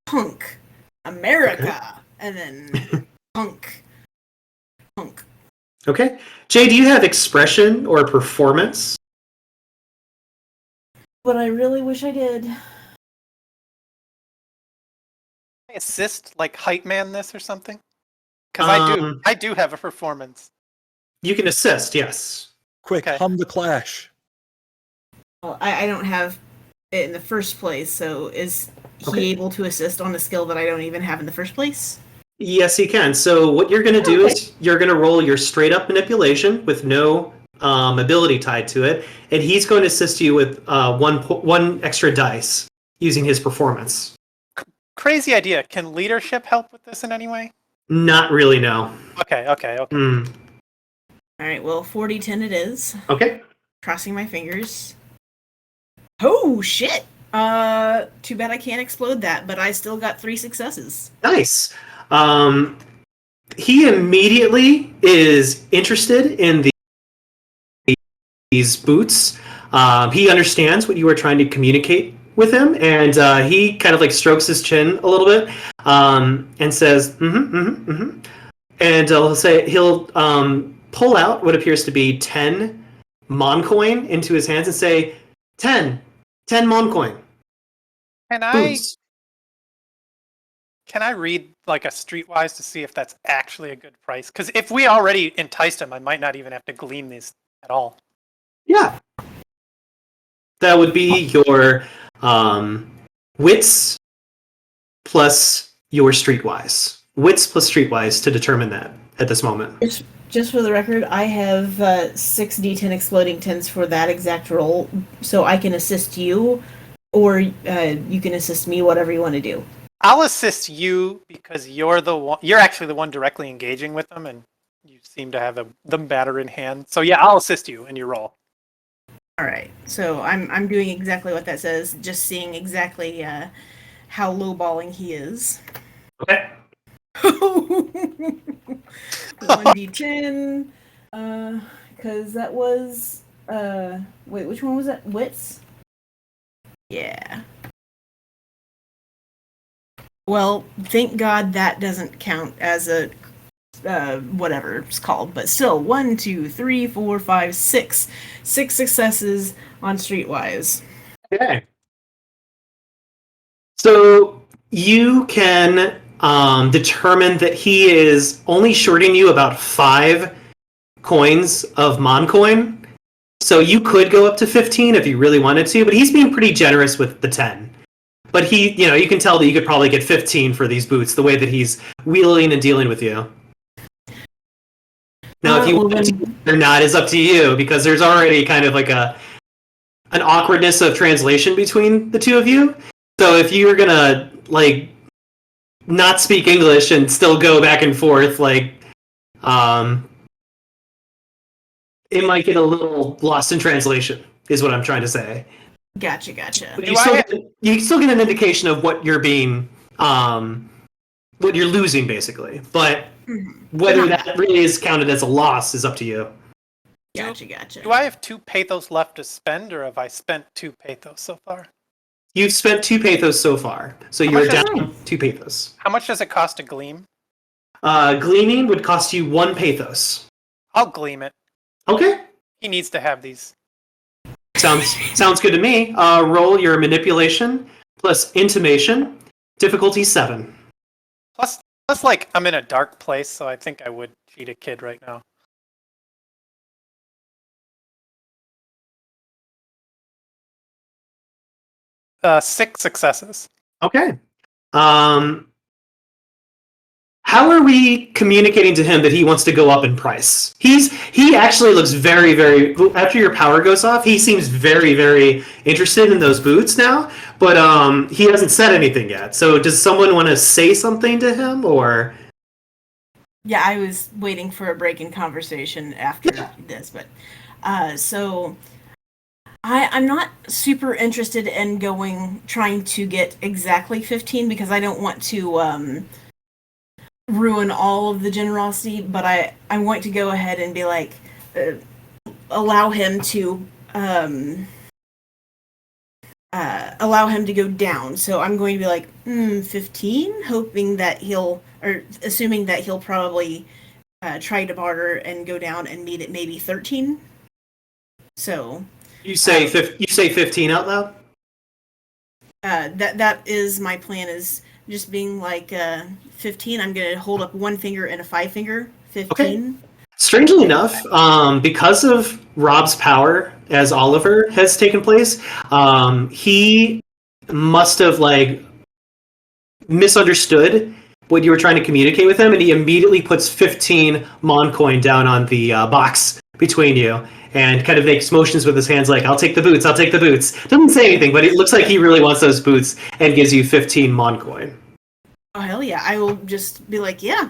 punk, America. And then punk. Okay. Jay, do you have expression or performance? But I really wish I did. Assist like hype man this or something? Because I do have a performance. You can assist, yes. Quick, Okay. hum the Clash. Well, I don't have it in the first place, so is he Okay. able to assist on a skill that I don't even have in the first place? Yes, he can. So what you're going to do is you're going to roll your straight up manipulation with no ability tied to it, and he's going to assist you with one extra dice using his performance. Crazy idea. Can leadership help with this in any way? Not really, no. Okay. Mm. All right, well, 40-10 it is. Okay. Crossing my fingers. Oh, shit! Too bad I can't explode that, but I still got 3 successes. Nice. He immediately is interested in these boots. He understands what you are trying to communicate with him, and he kind of like strokes his chin a little bit and says, and he'll pull out what appears to be 10 Mon coin into his hands and say, 10 Mon coin. Boots. Can I read like a streetwise to see if that's actually a good price? Because if we already enticed him, I might not even have to glean these at all. Yeah. That would be your wits plus your streetwise. Wits plus streetwise to determine that at this moment. Just for the record, I have 6 D10 exploding 10s for that exact roll, so I can assist you, or you can assist me, whatever you want to do. I'll assist you because you're the one. You're actually the one directly engaging with them, and you seem to have the matter in hand. So yeah, I'll assist you in your roll. All right, so I'm doing exactly what that says, just seeing exactly how lowballing he is. Okay. 1d10, because that was wait, which one was that? Wits? Yeah. Well, thank God that doesn't count as a whatever it's called, but still, 1, 2, 3, 4, 5, 6 successes on Streetwise. Okay. So you can determine that he is only shorting you about 5 coins of Mon coin. So you could go up to 15 if you really wanted to, but he's being pretty generous with the 10. But he, you can tell that you could probably get 15 for these boots, the way that he's wheeling and dealing with you. Now, if you want to or not is up to you, because there's already kind of like an awkwardness of translation between the two of you. So if you're gonna like not speak English and still go back and forth, like it might get a little lost in translation, is what I'm trying to say. Gotcha. But you still get an indication of what you're being, what you're losing, basically. But whether that really is counted as a loss is up to you. Gotcha. Do I have 2 pathos left to spend, or have I spent 2 pathos so far? You've spent 2 pathos so far, so you're down 2 pathos. How much does it cost to gleam? Gleaming would cost you 1 pathos. I'll gleam it. Okay. He needs to have these. Sounds good to me. Roll your manipulation plus intimation, difficulty 7. Plus, like, I'm in a dark place, so I think I would cheat a kid right now. Six successes. Okay. How are we communicating to him that he wants to go up in price? He actually looks very, very. After your power goes off, he seems very, very interested in those boots now. But he hasn't said anything yet. So does someone want to say something to him, or? Yeah, I was waiting for a break in conversation after this, but so I'm not super interested in trying to get exactly 15 because I don't want to ruin all of the generosity, but I want to go ahead and be like, allow him to go down. So I'm going to be like 15, hoping that assuming that he'll probably try to barter and go down and meet at maybe 13. So you say 15 out loud? That is my plan, is just being like 15. I'm gonna hold up one finger and a 5 finger. 15. Okay. Strangely enough, because of Rob's power as Oliver has taken place, he must have misunderstood what you were trying to communicate with him, and he immediately puts 15 Mon coin down on the box between you, and kind of makes motions with his hands like, "I'll take the boots, I'll take the boots." Doesn't say anything, but it looks like he really wants those boots, and gives you 15 Mon coin. Oh, hell yeah. I will just be like, yeah,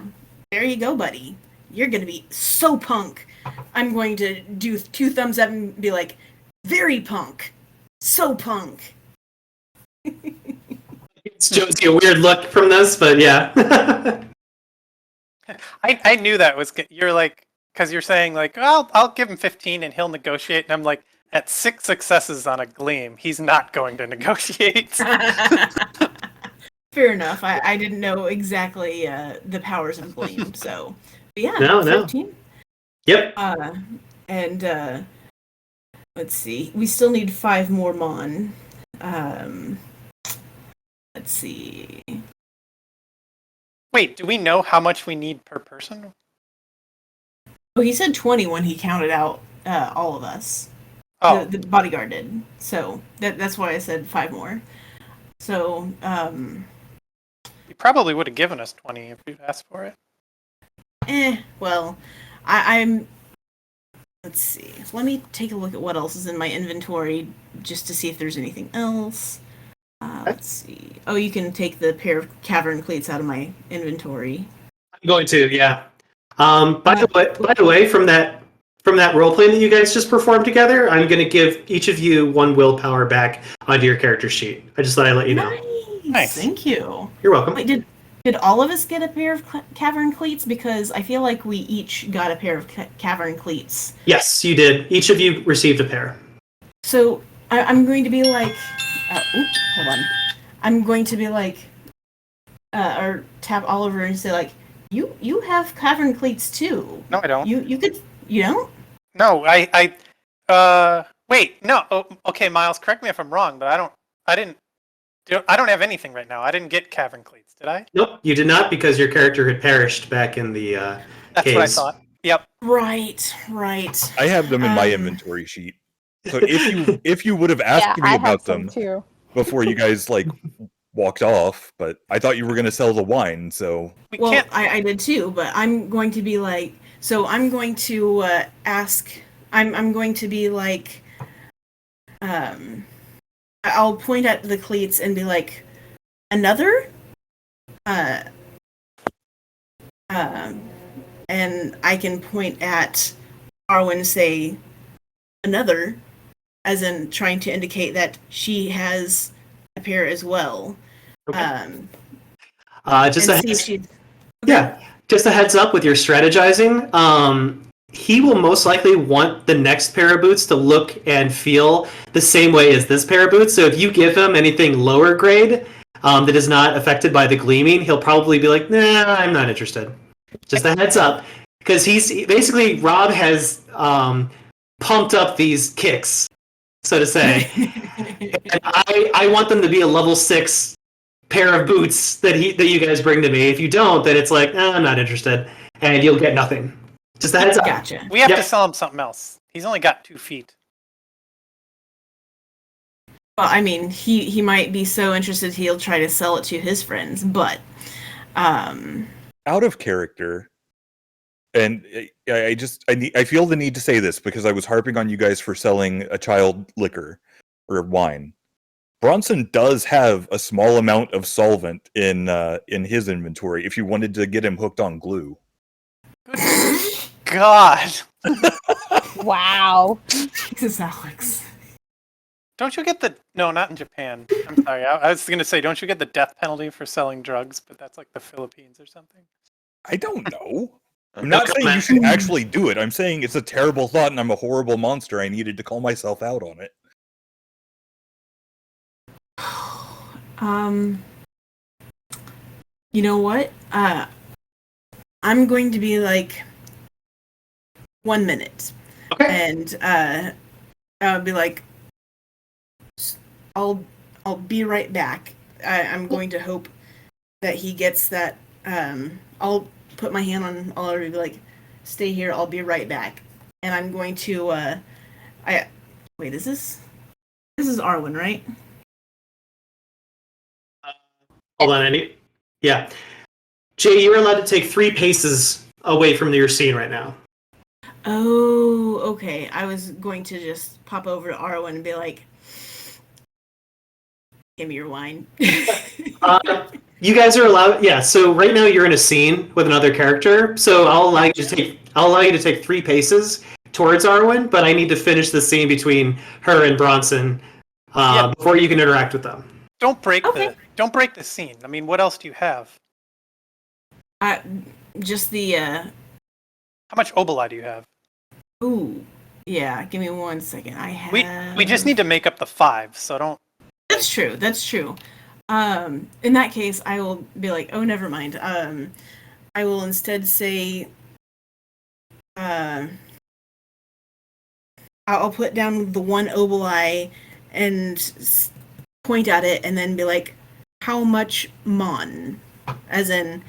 there you go, buddy. You're going to be so punk. I'm going to do 2 thumbs up and be like, very punk. So punk. It's Josie a weird look from this, but yeah. I knew that was you're like, because you're saying like, well, I'll give him 15 and he'll negotiate, and I'm like, at 6 successes on a gleam, he's not going to negotiate. Fair enough. I didn't know exactly the powers of Gleam, so but yeah. No. 15. Yep. And let's see. We still need 5 more Mon. Let's see. Wait, do we know how much we need per person? Oh, he said 20 when he counted out all of us. Oh, The bodyguard did. So that's why I said 5 more. So, he probably would have given us 20 if we'd asked for it. well, I'm... Let's see. Let me take a look at what else is in my inventory, just to see if there's anything else. Let's see. Oh, you can take the pair of cavern cleats out of my inventory. I'm going to, yeah. By the way, from that roleplay that you guys just performed together, I'm going to give each of you 1 willpower back onto your character sheet. I just thought I'd let you know. Nice. Thank you. You're welcome. Wait, did all of us get a pair of cavern cleats? Because I feel like we each got a pair of cavern cleats. Yes, you did. Each of you received a pair. So I'm going to be like, hold on. I'm going to be like, or tap Oliver and say like, you have cavern cleats too. No, I don't. You don't? No, wait, no. Oh, okay, Myles, correct me if I'm wrong, but I don't have anything right now. I didn't get cavern cleats, did I? Nope, you did not, because your character had perished back in the That's caves. what I thought. Yep. Right. I have them in my inventory sheet. So if you would have asked me about them too. before you guys walked off, but I thought you were going to sell the wine, so Well, can't. I did too, but I'm going to be like, so I'm going to ask. I'm going to be like, I'll point at the cleats and be like, another, and I can point at Arwen and say another, as in trying to indicate that she has a pair as well. Okay. Just a heads up with your strategizing. He will most likely want the next pair of boots to look and feel the same way as this pair of boots. So if you give him anything lower grade that is not affected by the gleaming, he'll probably be like, "Nah, I'm not interested." Just a heads up, because he's basically Rob has pumped up these kicks, so to say. And I want them to be a level 6 pair of boots that you guys bring to me. If you don't, then it's like, I'm not interested, and you'll get nothing. Just a heads up. Gotcha. We have to sell him something else. He's only got 2 feet. Well, I mean, he might be so interested he'll try to sell it to his friends, but out of character, and I feel the need to say this because I was harping on you guys for selling a child liquor or wine. Bronson does have a small amount of solvent in his inventory if you wanted to get him hooked on glue. God. Wow. Jesus, Alex. Don't you get no, not in Japan. I'm sorry. I was going to say, don't you get the death penalty for selling drugs? But that's like the Philippines or something. I don't know. I'm not saying you should actually do it. I'm saying it's a terrible thought and I'm a horrible monster. I needed to call myself out on it. You know what? I'm going to be like 1 minute. Okay. And I'll be like, I'll be right back. I'm going to hope that he gets that. I'll put my hand on Oliver and be like, stay here. I'll be right back. And I'm going to, wait, is this is Arwen, right? Hold on, yeah. Jay, you're allowed to take 3 paces away from your scene right now. Oh, okay. I was going to just pop over to Arwen and be like, give me your wine. You guys are allowed. Yeah. So right now you're in a scene with another character. So I'll allow you to take 3 paces towards Arwen, but I need to finish the scene between her and Bronson before you can interact with them. Don't break the scene. I mean, what else do you have? Just the. How much oboli do you have? Ooh, yeah. Give me 1 second. I have. We just need to make up the 5. So don't. That's true. That's true. In that case, I will be like, oh, never mind. I will instead say, I'll put down the 1 oboli and point at it, and then be like, how much mon? As in,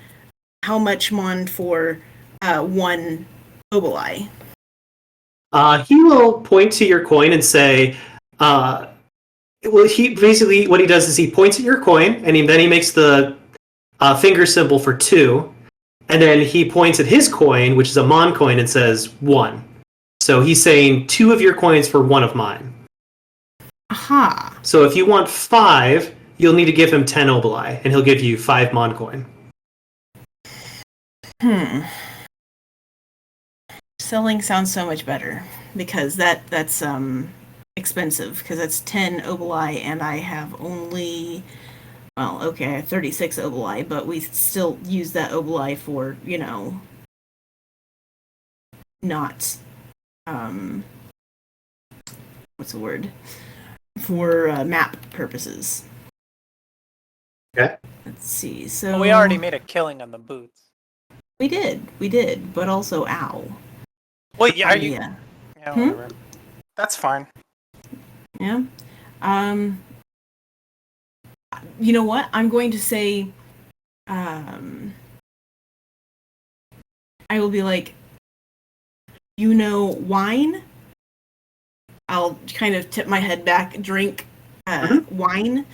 how much mon for 1 oboli? He will point to your coin and say, he basically what he does is he points at your coin, and then he makes the finger symbol for 2, and then he points at his coin, which is a mon coin, and says 1. So he's saying 2 of your coins for 1 of mine. Aha. So if you want 5, you'll need to give him 10 oboli, and he'll give you 5 mon coin. Selling sounds so much better, because that's expensive, because that's 10 oboli, and I have only, well, okay, I have 36 oboli, but we still use that oboli for, not, what's the word? For map purposes. Okay. Let's see, so... Well, we already made a killing on the boots. We did, but also ow. Well, yeah, Yeah. Yeah, whatever. That's fine. Yeah. You know what? I'm going to say, I will be like, wine? I'll kind of tip my head back, drink wine.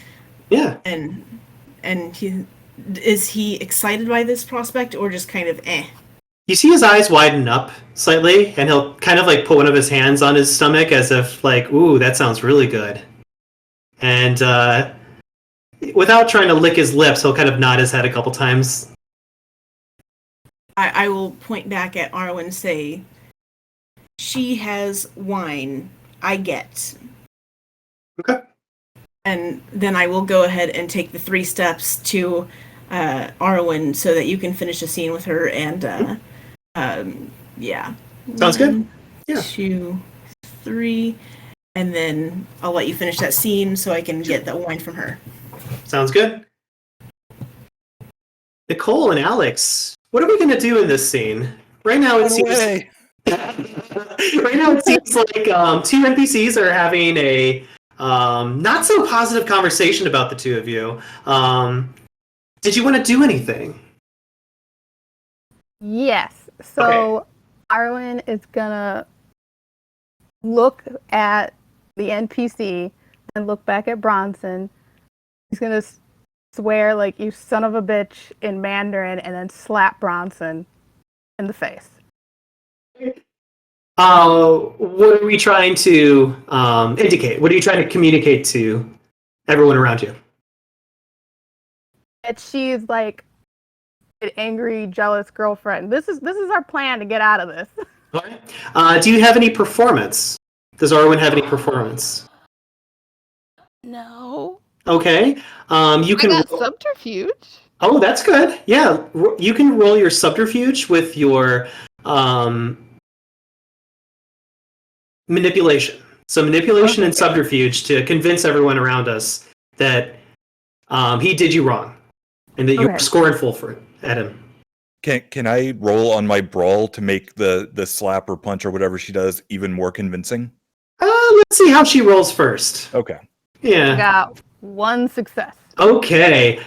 Yeah. And is he excited by this prospect, or just kind of eh? You see his eyes widen up slightly, and he'll kind of like put one of his hands on his stomach as if like, ooh, that sounds really good. And without trying to lick his lips, he'll kind of nod his head a couple times. I will point back at Arwen and say, she has wine, I get. Okay. And then I will go ahead and take the 3 steps to Arwen so that you can finish the scene with her, and yeah. Sounds good. Yeah. 2, 3, and then I'll let you finish that scene so I can get that wine from her. Sounds good. Nicole and Alex, what are we going to do in this scene? Right now it seems like 2 NPCs are having a not so positive conversation about the 2 of you. Did you want to do anything? Yes. So Okay. Arwen is gonna look at the NPC and look back at Bronson. He's gonna swear like, you son of a bitch, in Mandarin, and then slap Bronson in the face. What are we trying to indicate? What are you trying to communicate to everyone around you? That she's like an angry, jealous girlfriend. This is our plan to get out of this. Okay. Do you have any performance? Does Arwen have any performance? No. Okay. You can. I got subterfuge. Oh, that's good. Yeah, you can roll your subterfuge with your manipulation. So manipulation and subterfuge to convince everyone around us that he did you wrong, and that you were scornful at him. Can I roll on my brawl to make the slap or punch or whatever she does even more convincing? Let's see how she rolls first. Okay. Yeah. I got 1 success. Okay.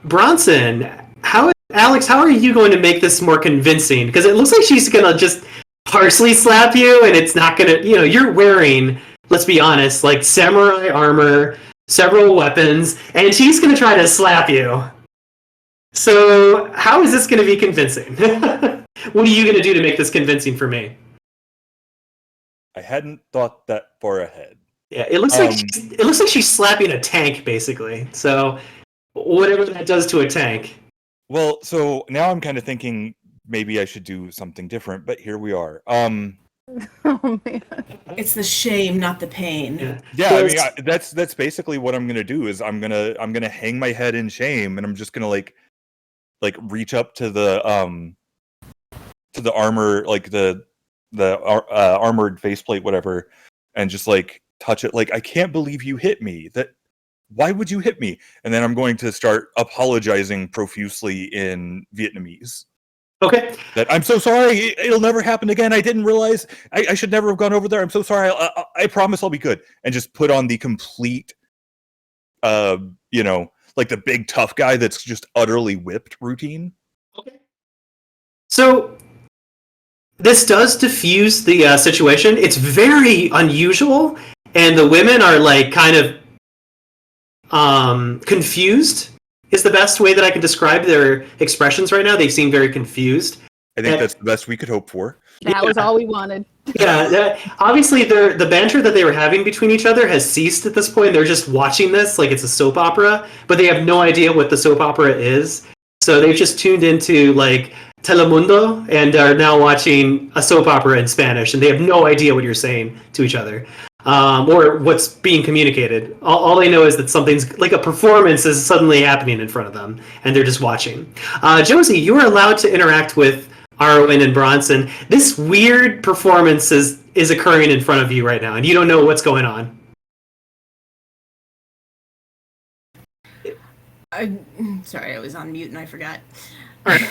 Bronson, how Alex, how are you going to make this more convincing? Because it looks like she's going to just partially slap you, and it's not going to, you're wearing, let's be honest, like samurai armor, several weapons, and she's going to try to slap you. So how is this going to be convincing? What are you going to do to make this convincing for me? I hadn't thought that far ahead. Yeah, it looks like she's slapping a tank, basically. So whatever that does to a tank. Well, so now I'm kind of thinking maybe I should do something different, but here we are. Oh man. It's the shame, not the pain. Yeah, I mean, that's basically what I'm gonna do. Is I'm gonna hang my head in shame, and I'm just gonna like reach up to the armor, like the armored faceplate, whatever, and just like touch it. Like, I can't believe you hit me. Why would you hit me? And then I'm going to start apologizing profusely in Vietnamese. Okay. That I'm so sorry. It'll never happen again. I didn't realize. I should never have gone over there. I'm so sorry. I promise I'll be good. And just put on the complete, like the big tough guy that's just utterly whipped routine. Okay. So this does diffuse the situation. It's very unusual, and the women are like kind of confused is the best way that I can describe their expressions right now. They seem very confused. I think that's the best we could hope for. That was all we wanted. Yeah, obviously the banter that they were having between each other has ceased at this point. They're just watching this like it's a soap opera, but they have no idea what the soap opera is. So they've just tuned into like Telemundo and are now watching a soap opera in Spanish, and they have no idea what you're saying to each other. Or what's being communicated. All they know is that something's like a performance is suddenly happening in front of them, and they're just watching. Josie, you are allowed to interact with Arwen and Bronson. This weird performance is occurring in front of you right now, and you don't know what's going on. Sorry, I was on mute and I forgot. All right.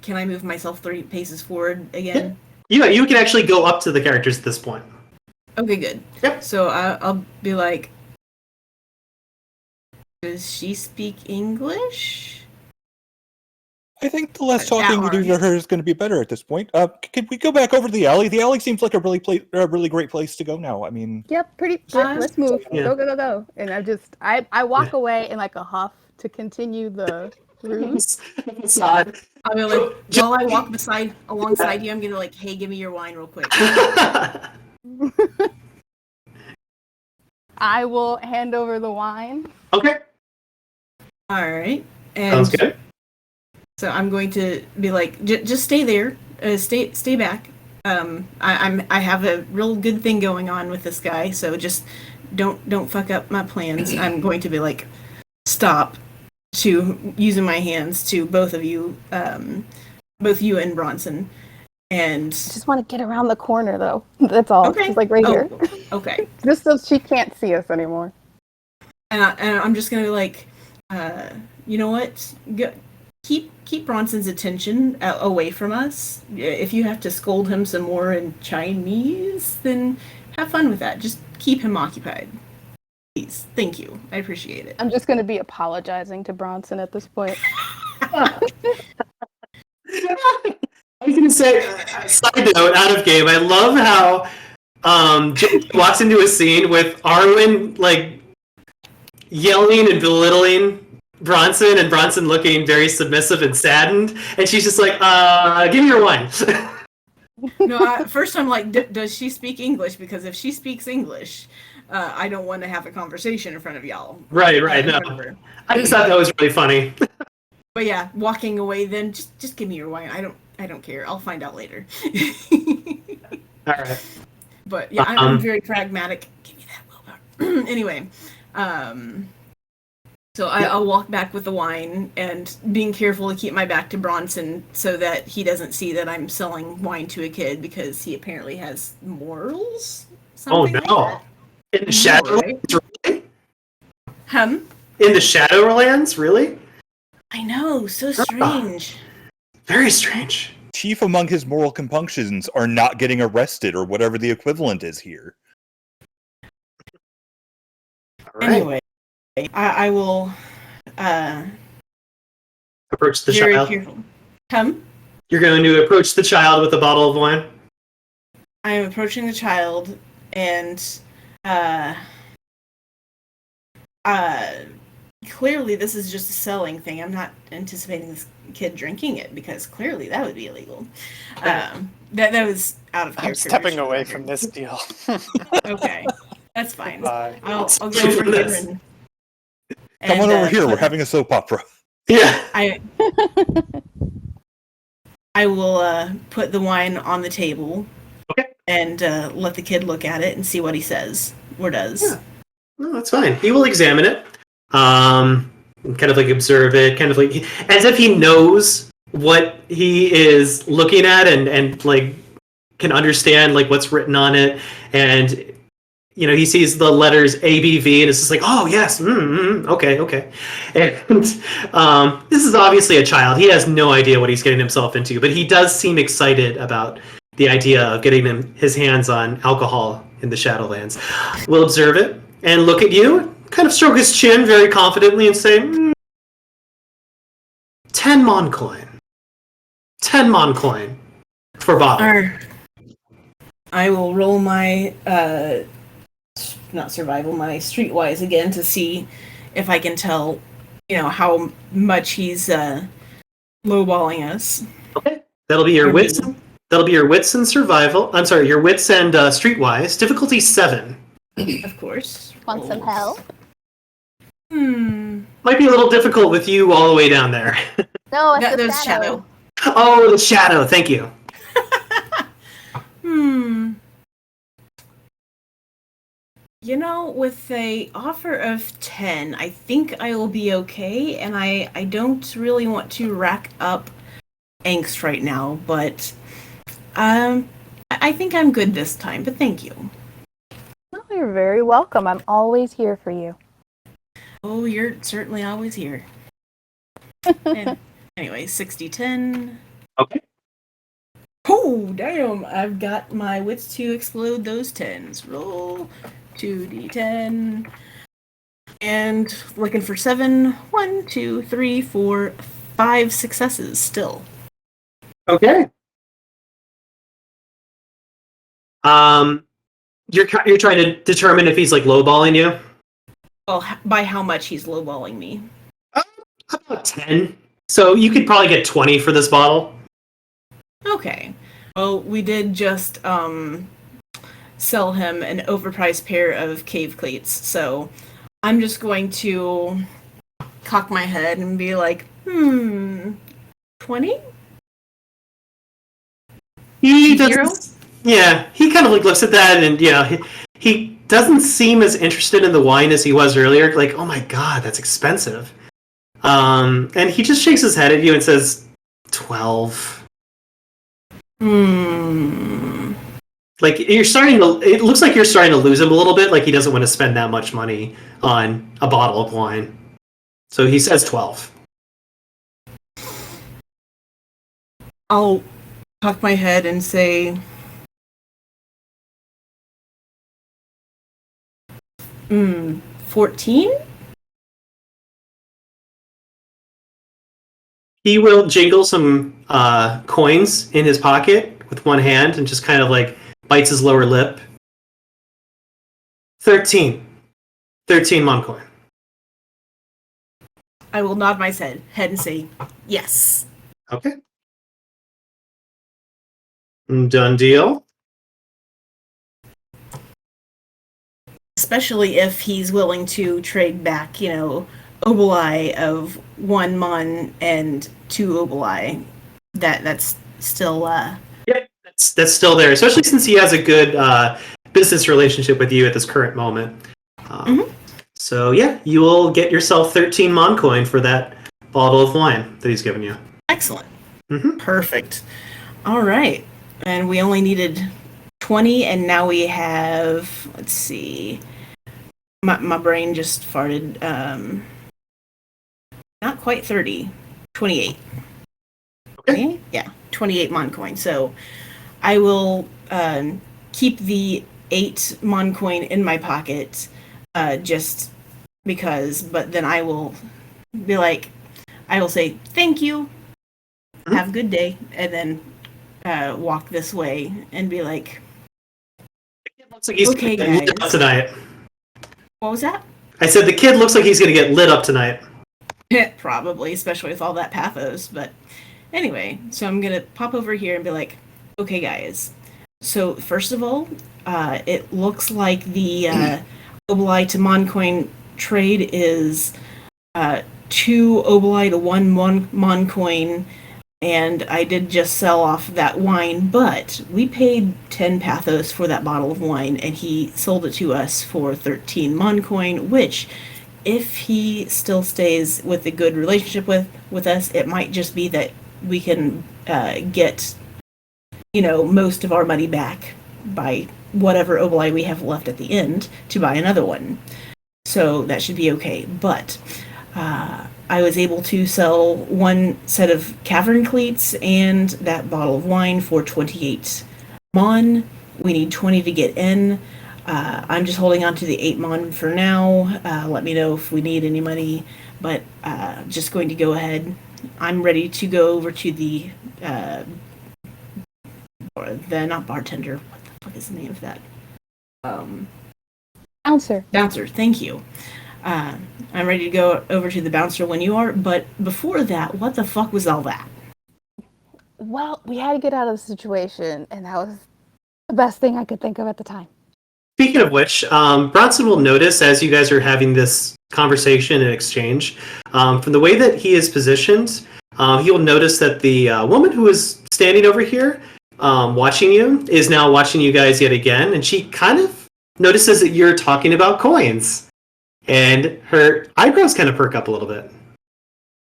Can I move myself 3 paces forward again? You can actually go up to the characters at this point. Okay, good. Yep. So I'll be like, does she speak English? I think the less talking we do to her is going to be better at this point. Could we go back over to the alley? The alley seems like a really great place to go now. I mean, Yep, pretty good. Let's move. Yeah. Go. And I walk away in like a huff to continue the route. Facade. I'll be like, while I walk alongside you, I'm gonna like, hey, give me your wine real quick. I will hand over the wine. Okay. All right. Sounds good. So I'm going to be like, just stay there, stay back. I have a real good thing going on with this guy, so just don't fuck up my plans. I'm going to be like, stop, to using my hands to both of you, both you and Bronson, and I just want to get around the corner though. That's all. Okay. Just like right here. Okay. Just so she can't see us anymore. And I'm just gonna be like, you know what? Keep Bronson's attention away from us. If you have to scold him some more in Chinese, then have fun with that. Just keep him occupied. Please. Thank you. I appreciate it. I'm just going to be apologizing to Bronson at this point. I was going to say, side note, out of game, I love how Jake walks into a scene with Arwen, like, yelling and belittling Bronson, and Bronson looking very submissive and saddened, and she's just like, give me your wine. No, first I'm like, does she speak English? Because if she speaks English, I don't want to have a conversation in front of y'all. Right, no. I just thought that was really funny. But yeah, walking away then, just give me your wine. I don't care. I'll find out later. All right. But yeah, I'm very pragmatic. Give me that willpower. Anyway, so I'll walk back with the wine and being careful to keep my back to Bronson so that he doesn't see that I'm selling wine to a kid, because he apparently has morals. Oh no! Like In the Shadowlands, really? In the Shadowlands, really? I know, so strange. Very strange. chief among his moral compunctions are not getting arrested or whatever the equivalent is here. Right. Anyway, I will Approach the very child. careful. Come. You're going to approach the child with a bottle of wine? I am approaching the child, and clearly this is just a selling thing. I'm not anticipating this kid drinking it, because clearly that would be illegal. That was out of character. I'm stepping away from this deal. Okay, that's fine. Bye. I'll go over here and Come on over here. We're having a soap opera. Yeah. I will put the wine on the table. Okay. And let the kid look at it and see what he says or does. Yeah. No, that's fine. He will examine it. Kind of like observe it, kind of like as if he knows what he is looking at and like can understand like what's written on it. And you know, he sees the letters ABV and it's just like, oh yes, okay. And this is obviously a child. He has no idea what he's getting himself into, but he does seem excited about the idea of getting his hands on alcohol in the Shadowlands. We'll observe it and look at you, kind of stroke his chin very confidently and say, 10 Mon coin. 10 Mon coin for bottle. I will roll my, not survival, my streetwise again to see if I can tell, you know, how much he's lowballing us. Okay. That'll be your wits. That'll be your wits and survival. I'm sorry, your wits and streetwise. Difficulty 7. Of course. Want some help? Might be a little difficult with you all the way down there. No, it's There's the shadow. Oh, the shadow. Thank you. You know, with a offer of 10, I think I will be okay, and I don't really want to rack up angst right now, but I think I'm good this time, but thank you. Oh, you're very welcome. I'm always here for you. Oh, you're certainly always here. And anyway, 60-10. Okay. Oh, damn! I've got my wits to explode those 10s. Roll 2d10. And looking for 7. 1, 2, 3, 4, 5 successes still. Okay. You're trying to determine if he's like lowballing you? Well, by how much he's lowballing me. About 10. So you could probably get 20 for this bottle. Okay. Well, we did just sell him an overpriced pair of cave cleats, so I'm just going to cock my head and be like, 20? He doesn't. Yeah, he kind of like looks at that, and yeah, he doesn't seem as interested in the wine as he was earlier. Like, oh my god, that's expensive. And he just shakes his head at you and says, 12. Like you're starting to. It looks like you're starting to lose him a little bit. Like he doesn't want to spend that much money on a bottle of wine. So he says 12. I'll cock my head and say, 14? He will jingle some coins in his pocket with one hand and just kind of like bites his lower lip. 13. 13 Mon coin. I will nod my head and say, yes. Okay. Done deal. Especially if he's willing to trade back, you know, oboli of 1 Mon and 2 oboli. That's still Yep, that's still there, especially since he has a good business relationship with you at this current moment. So yeah, you will get yourself 13 Mon coin for that bottle of wine that he's given you. excellent. Perfect. All right. And we only needed 20, and now we have, let's see, my brain just farted, not quite 30, 28. Okay. Yeah, 28 Mon coin. So I will keep the 8 Mon coin in my pocket just because, but then I will be like, I will say, thank you, Mhm. have a good day, and then walk this way and be like, Looks like he's okay, gonna get lit up guys. tonight. What was that? I said the kid looks like he's gonna get lit up tonight. Probably, especially with all that pathos. But anyway, so I'm gonna pop over here and be like, okay, guys. So first of all, it looks like the Obli to Moncoin trade is 2 Obli to 1 Moncoin, and I did just sell off that wine, but we paid 10 pathos for that bottle of wine, and he sold it to us for 13 Moncoin, which, if he still stays with a good relationship with us, it might just be that we can get, most of our money back by whatever Obli we have left at the end to buy another one. So that should be okay. But I was able to sell 1 set of cavern cleats and that bottle of wine for 28 mon. We need 20 to get in. I'm just holding on to the 8 mon for now. Let me know if we need any money. But just going to go ahead. I'm ready to go over to the not bartender. What the fuck is the name of that? Bouncer. Thank you. I'm ready to go over to the bouncer when you are. But before that, what the fuck was all that? Well, we had to get out of the situation, and that was the best thing I could think of at the time. Speaking of which, Bronson will notice as you guys are having this conversation and exchange, from the way that he is positioned, he'll notice that the woman who is standing over here watching you is now watching you guys yet again, and she kind of notices that you're talking about coins, and her eyebrows kind of perk up a little bit.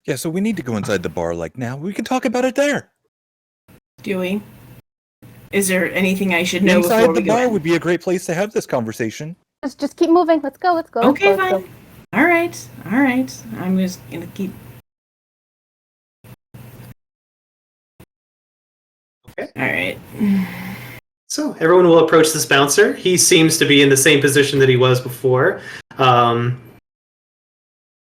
Yeah, so we need to go inside the bar now. We can talk about it there. Do we? Is there anything I should know Inside before the we go bar in? would be a great place to have this conversation. Let's just keep moving. Let's go. Okay, let's fine. go. All right. I'm just gonna keep. Okay. All right. So everyone will approach this bouncer. He seems to be in the same position that he was before.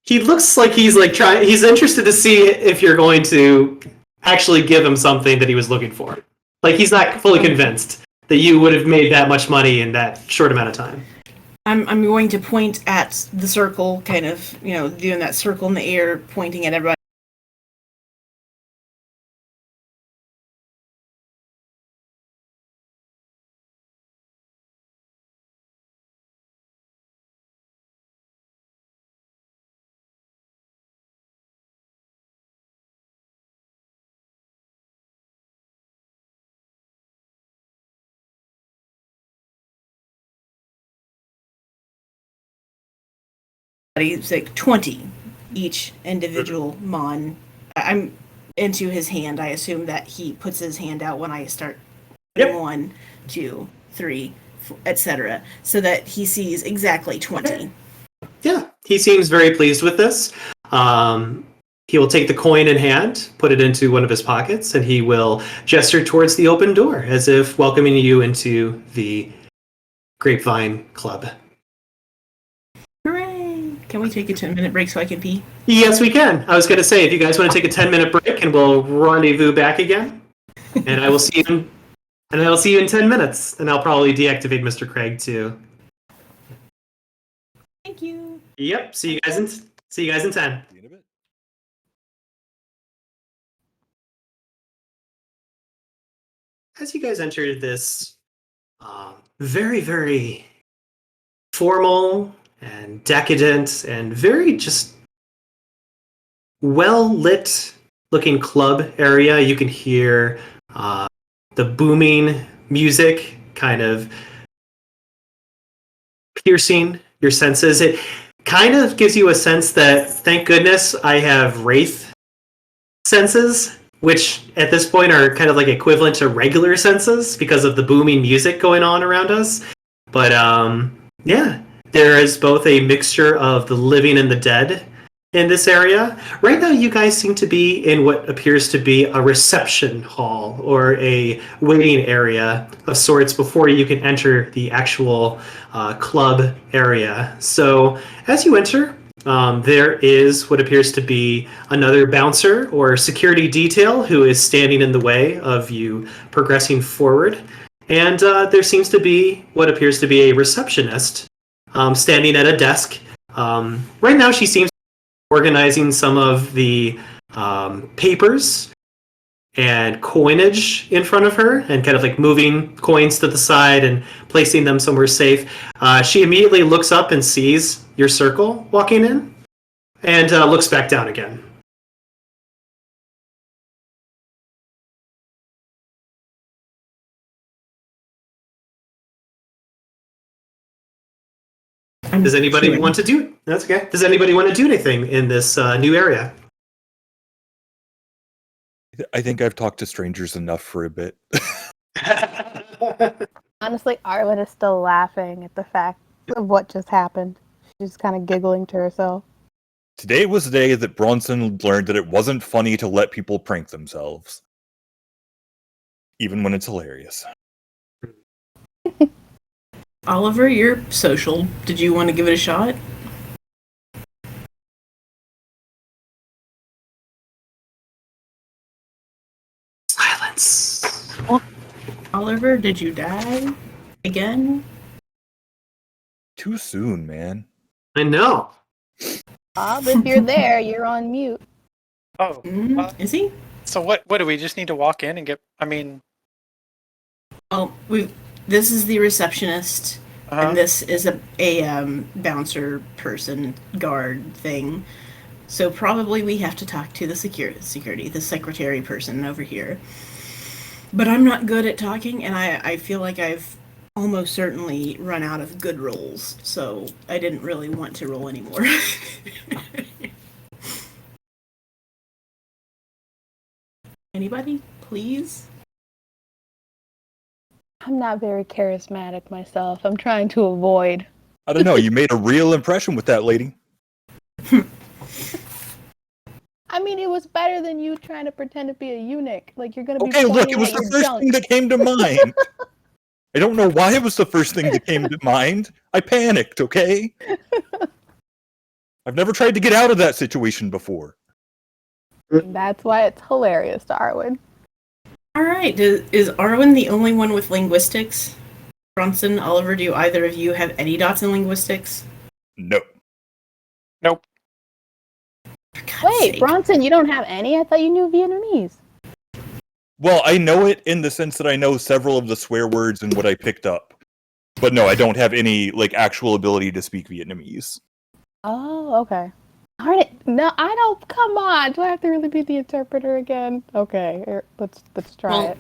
He looks like he's he's interested to see if you're going to actually give him something that he was looking for. Like, he's not fully convinced that you would have made that much money in that short amount of time. I'm going to point at the circle, kind of, doing that circle in the air, pointing at everybody. It's like 20 each individual mon. I'm into his hand. I assume that he puts his hand out when I start. Yep. 1, 2, 3, etc. So that he sees exactly 20. Yeah, he seems very pleased with this. He will take the coin in hand, put it into one of his pockets, and he will gesture towards the open door as if welcoming you into the Grapevine Club. Hooray! Can we take a 10-minute break so I can pee? Yes, we can. I was going to say, if you guys want to take a 10-minute break, and we'll rendezvous back again, and I will see you. I'll see you in 10 minutes, and I'll probably deactivate Mr. Craig too. Thank you. Yep. See you guys in 10. As you guys enter this very, very formal and decadent and very just well-lit looking club area, you can hear the booming music kind of piercing your senses. It kind of gives you a sense that, thank goodness, I have Wraith senses, which at this point are kind of like equivalent to regular senses because of the booming music going on around us. But yeah, there is both a mixture of the living and the dead in this area. Right now, you guys seem to be in what appears to be a reception hall or a waiting area of sorts before you can enter the actual club area. So as you enter, There is what appears to be another bouncer or security detail who is standing in the way of you progressing forward. And there seems to be what appears to be a receptionist standing at a desk. Right now, she seems to be organizing some of the papers and coinage in front of her and kind of like moving coins to the side and placing them somewhere safe. She immediately looks up and sees your circle walking in and looks back down again. Does anybody want to do? That's okay. Does anybody want to do anything in this new area? I think I've talked to strangers enough for a bit. Honestly, Arwen is still laughing at the fact of what just happened. She's kind of giggling to herself. Today was the day that Bronson learned that it wasn't funny to let people prank themselves. Even when it's hilarious. Oliver, you're social. Did you want to give it a shot? Silence. Oliver, did you die again? Too soon, man. I know. Bob, if you're there, you're on mute. Oh, Is he? so what do we just need to walk in and get? I mean, Oh, this is the receptionist, and this is a bouncer person guard thing. So probably we have to talk to the security, the secretary person over here. But I'm not good at talking, and I feel like I've almost certainly run out of good rolls, so I didn't really want to roll anymore. Anybody, please? I'm not very charismatic myself. I'm trying to avoid. I don't know, you made a real impression with that lady. I mean, it was better than you trying to pretend to be a eunuch. Like, you're going to be Okay, look, pointing it was at the your first junk. thing that came to mind. I don't know why it was the first thing that came to mind. I panicked, okay? I've never tried to get out of that situation before. That's why it's hilarious, Darwin. All right, is Arwen the only one with linguistics? Bronson, Oliver, do either of you have any dots in linguistics? No. nope. For God's Wait, sake. Bronson, you don't have any? I thought you knew Vietnamese. Well, I know it in the sense that I know several of the swear words and what I picked up. But no, I don't have any like actual ability to speak Vietnamese. Oh, okay. Darn it. No, I don't. Come on. Do I have to really be the interpreter again? Okay, let's try it.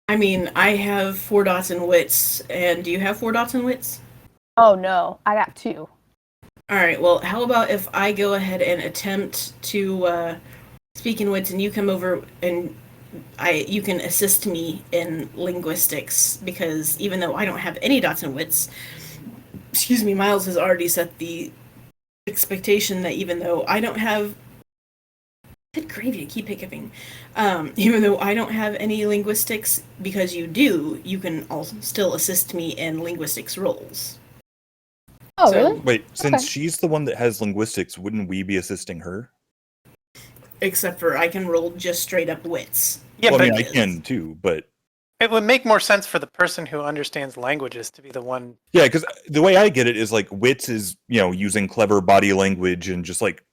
I mean, I have 4 dots in wits, and do you have 4 dots in wits? Oh, no. I got 2. All right, well, how about if I go ahead and attempt to speak in wits, and you come over and you can assist me in linguistics, because even though I don't have any dots in wits, Myles has already set the expectation that even though I don't have good gravy, I keep hiccuping. Even though I don't have any linguistics, because you do, you can also still assist me in linguistics rolls. Oh, So- really? Wait, since Okay. she's the one that has linguistics, wouldn't we be assisting her? Except for I can roll just straight up wits. Yeah, Well, I but mean, I can too, but it would make more sense for the person who understands languages to be the one. yeah, because the way I get it is like wits is, using clever body language and just like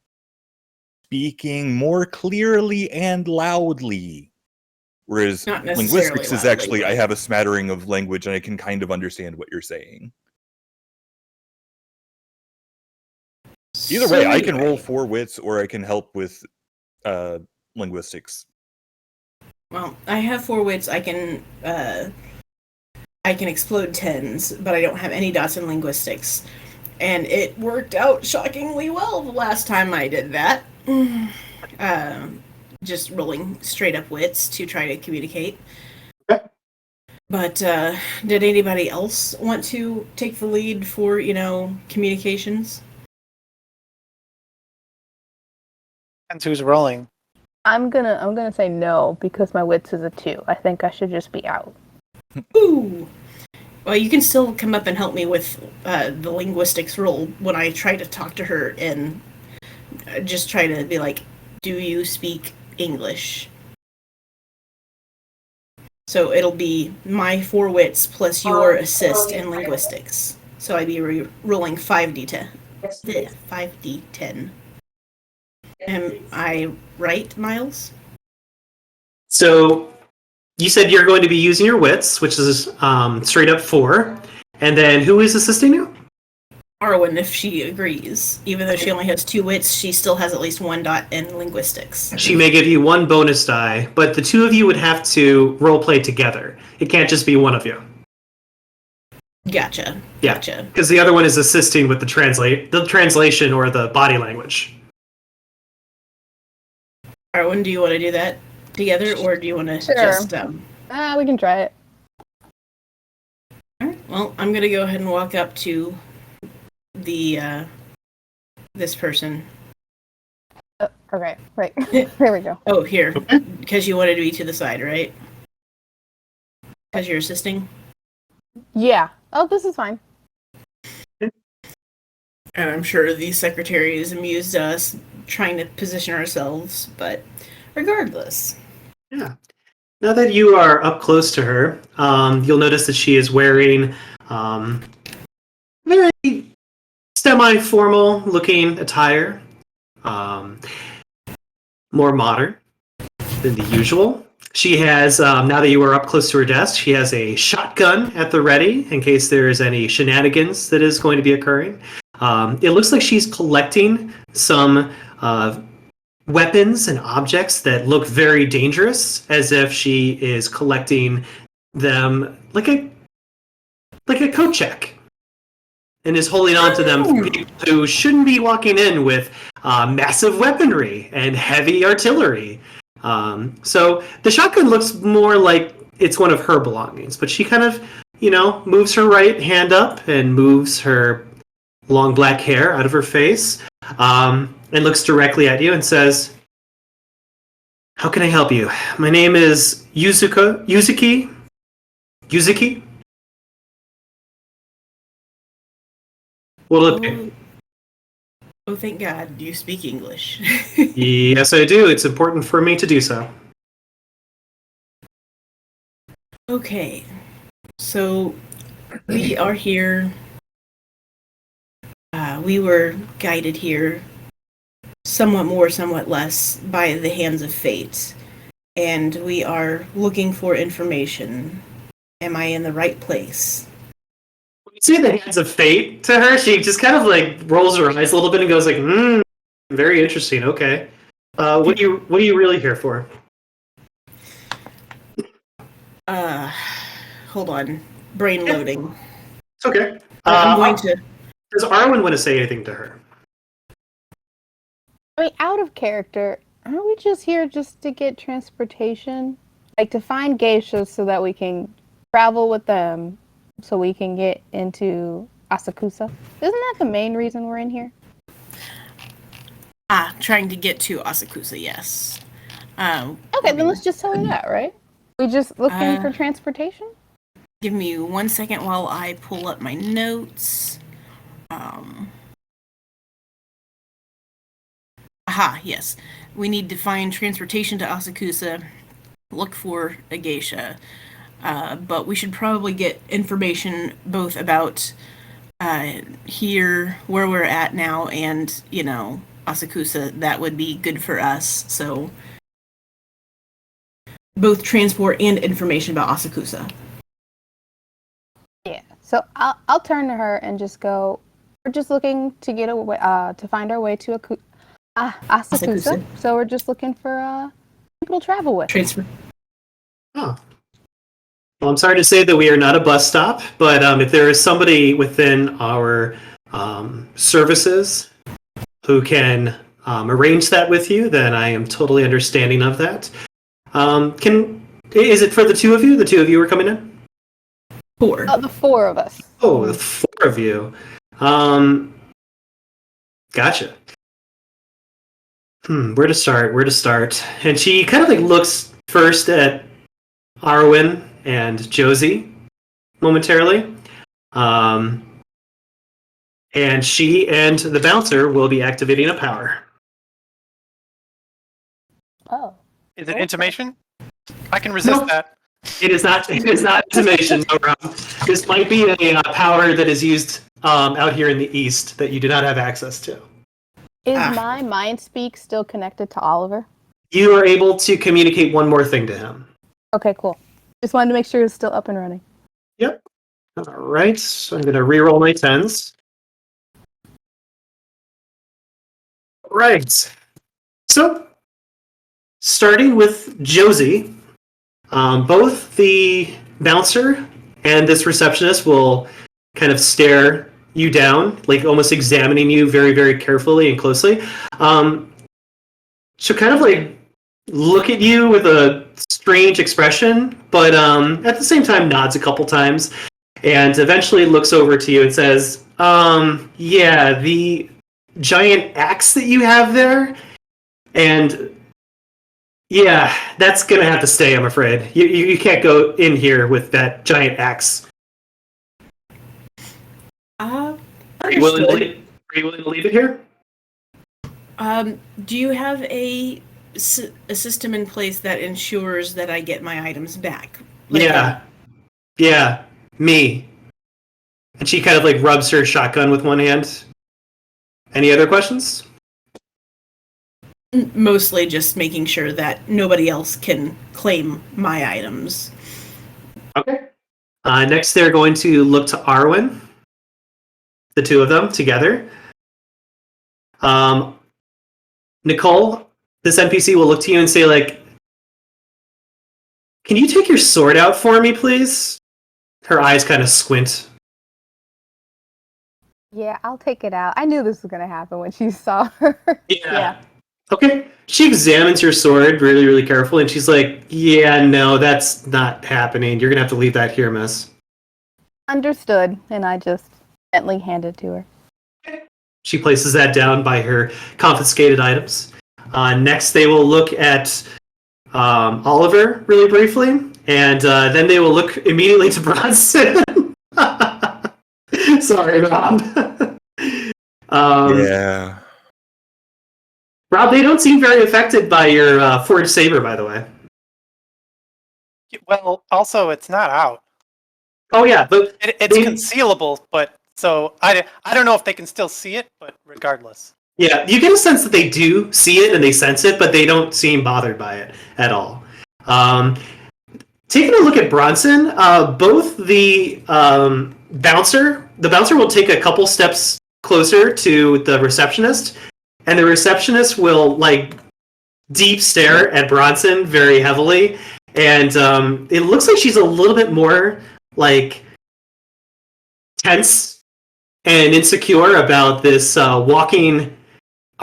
speaking more clearly and loudly. Whereas Not necessarily linguistics is loudly, actually, but- I have a smattering of language and I can kind of understand what you're saying. Either way, I can roll 4 wits or I can help with linguistics. Well, I have 4 wits. I can explode 10s, but I don't have any dots in linguistics. And it worked out shockingly well the last time I did that. Just rolling straight up wits to try to communicate. Okay. But did anybody else want to take the lead for, communications? Depends who's rolling. I'm gonna say no because my wits is a 2. I think I should just be out. Ooh! Well, you can still come up and help me with the linguistics roll when I try to talk to her in just try to be like, do you speak English? So it'll be my 4 wits plus your assist in linguistics. So I'd be rolling 5d10. 5d10. Am I right, Myles? So you said you're going to be using your wits, which is straight up 4. And then who is assisting you? Arwen, if she agrees. Even though she only has 2 wits, she still has at least 1 dot in linguistics. She may give you 1 bonus die, but the 2 of you would have to roleplay together. It can't just be one of you. Gotcha. Yeah, Gotcha. because the other one is assisting with the translation or the body language. Arwen, do you want to do that together, or do you want to Sure. just... We can try it. Alright, well, I'm going to go ahead and walk up to the, this person. Okay, right. There we go. Oh, here. Because you wanted to be to the side, right? Because you're assisting? Yeah. Oh, this is fine. And I'm sure the secretary is amused at us trying to position ourselves, but regardless. Yeah. Now that you are up close to her, you'll notice that she is wearing very semi-formal looking attire. More modern than the usual. She has, now that you are up close to her desk, she has a shotgun at the ready in case there is any shenanigans that is going to be occurring. It looks like she's collecting some weapons and objects that look very dangerous, as if she is collecting them like a coat check, and is holding on to them for people who shouldn't be walking in with massive weaponry and heavy artillery. So the shotgun looks more like it's one of her belongings, but she kind of, moves her right hand up and moves her long black hair out of her face, and looks directly at you and says, "How can I help you? My name is Yuzuki. What'll it be?" Oh, thank God, you speak English. Yes, I do. It's important for me to do so. Okay, so we are here. We were guided here, somewhat more, somewhat less, by the hands of fate, and we are looking for information. Am I in the right place? When you say the hands of fate to her, she just kind of like rolls her eyes a little bit and goes like, very interesting. Okay. What are you really here for? Hold on. Brain loading. It's okay. I'm going to... Does Arwen want to say anything to her? I mean, out of character, aren't we just here just to get transportation? Like, to find geishas so that we can travel with them so we can get into Asakusa? Isn't that the main reason we're in here? Trying to get to Asakusa, yes. Okay, then let's just tell her that, right? We just looking for transportation? Give me 1 second while I pull up my notes. Yes. We need to find transportation to Asakusa, look for a geisha. But we should probably get information both about here, where we're at now, and, Asakusa. That would be good for us. So both transport and information about Asakusa. Yeah. So I'll turn to her and just go. We're just looking to get away, to find our way to Asakusa. So we're just looking for people to travel with. Transfer. Oh. Well, I'm sorry to say that we are not a bus stop, but if there is somebody within our services who can arrange that with you, then I am totally understanding of that. Is it for the 2 of you? The 2 of you are coming in? 4. The 4 of us. Oh, the 4 of you. Gotcha. Where to start? And she kind of like looks first at Arwen and Josie momentarily. And she and the bouncer will be activating a power. Is it intimation? I can resist Nope. that. It is not. It is not intimation, no, Rob. This might be a power that is used out here in the east that you do not have access to. Is my mind speak still connected to Oliver? You are able to communicate one more thing to him. Okay, cool. Just wanted to make sure it's still up and running. Yep. All right. So I'm going to reroll my 10s. Right. So, starting with Josie, both the bouncer and this receptionist will kind of stare you down, like almost examining you very, very carefully and closely. She'll kind of like look at you with a strange expression, but at the same time nods a couple times, and eventually looks over to you and says, yeah, the giant axe that you have there, and yeah, that's gonna have to stay, I'm afraid. You can't go in here with that giant axe. Are you willing to leave it here? Do you have a system in place that ensures that I get my items back? Yeah, me. And she kind of like rubs her shotgun with one hand. Any other questions? Mostly just making sure that nobody else can claim my items. Okay. Next, they're going to look to Arwen. The two of them together. Nicole, this NPC will look to you and say, like, can you take your sword out for me, please? Her eyes kind of squint. Yeah, I'll take it out. I knew this was going to happen when she saw her. Yeah. Okay. She examines your sword really, really carefully, and she's like, yeah, no, that's not happening. You're going to have to leave that here, miss. Understood, and I just gently hand it to her. She places that down by her confiscated items. Next, they will look at Oliver really briefly, and then they will look immediately to Bronson. Sorry, Rob. Yeah. Rob, they don't seem very affected by your forged saber, by the way. Well, also it's not out. Oh yeah, but It's concealable, but so I don't know if they can still see it, but regardless. Yeah, you get a sense that they do see it and they sense it, but they don't seem bothered by it at all. Taking a look at Bronson, both the bouncer will take a couple steps closer to the receptionist, and the receptionist will like deep stare at Bronson very heavily, and it looks like she's a little bit more like tense and insecure about this walking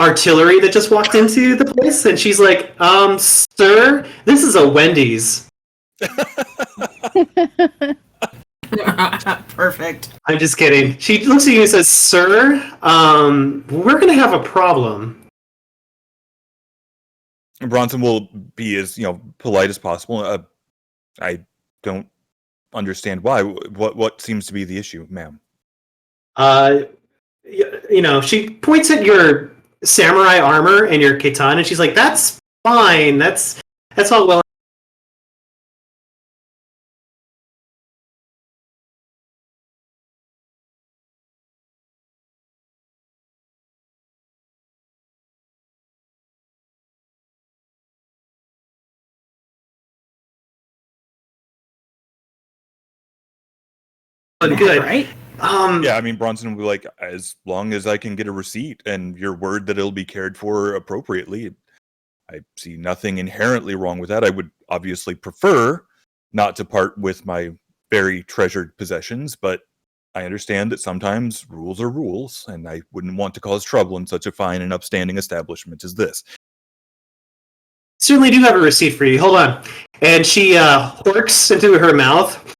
artillery that just walked into the place, and she's like, sir, this is a Wendy's. Perfect. I'm just kidding. She looks at you and says, sir, we're gonna have a problem. Bronson will be as polite as possible. I don't understand why. What seems to be the issue, ma'am? She points at your samurai armor and your katana, and she's like, that's fine. That's all well. Good, right? Yeah, I mean, Bronson will be like, as long as I can get a receipt and your word that it'll be cared for appropriately, I see nothing inherently wrong with that. I would obviously prefer not to part with my very treasured possessions, but I understand that sometimes rules are rules, and I wouldn't want to cause trouble in such a fine and upstanding establishment as this. Certainly do have a receipt for you. Hold on. And she horks into her mouth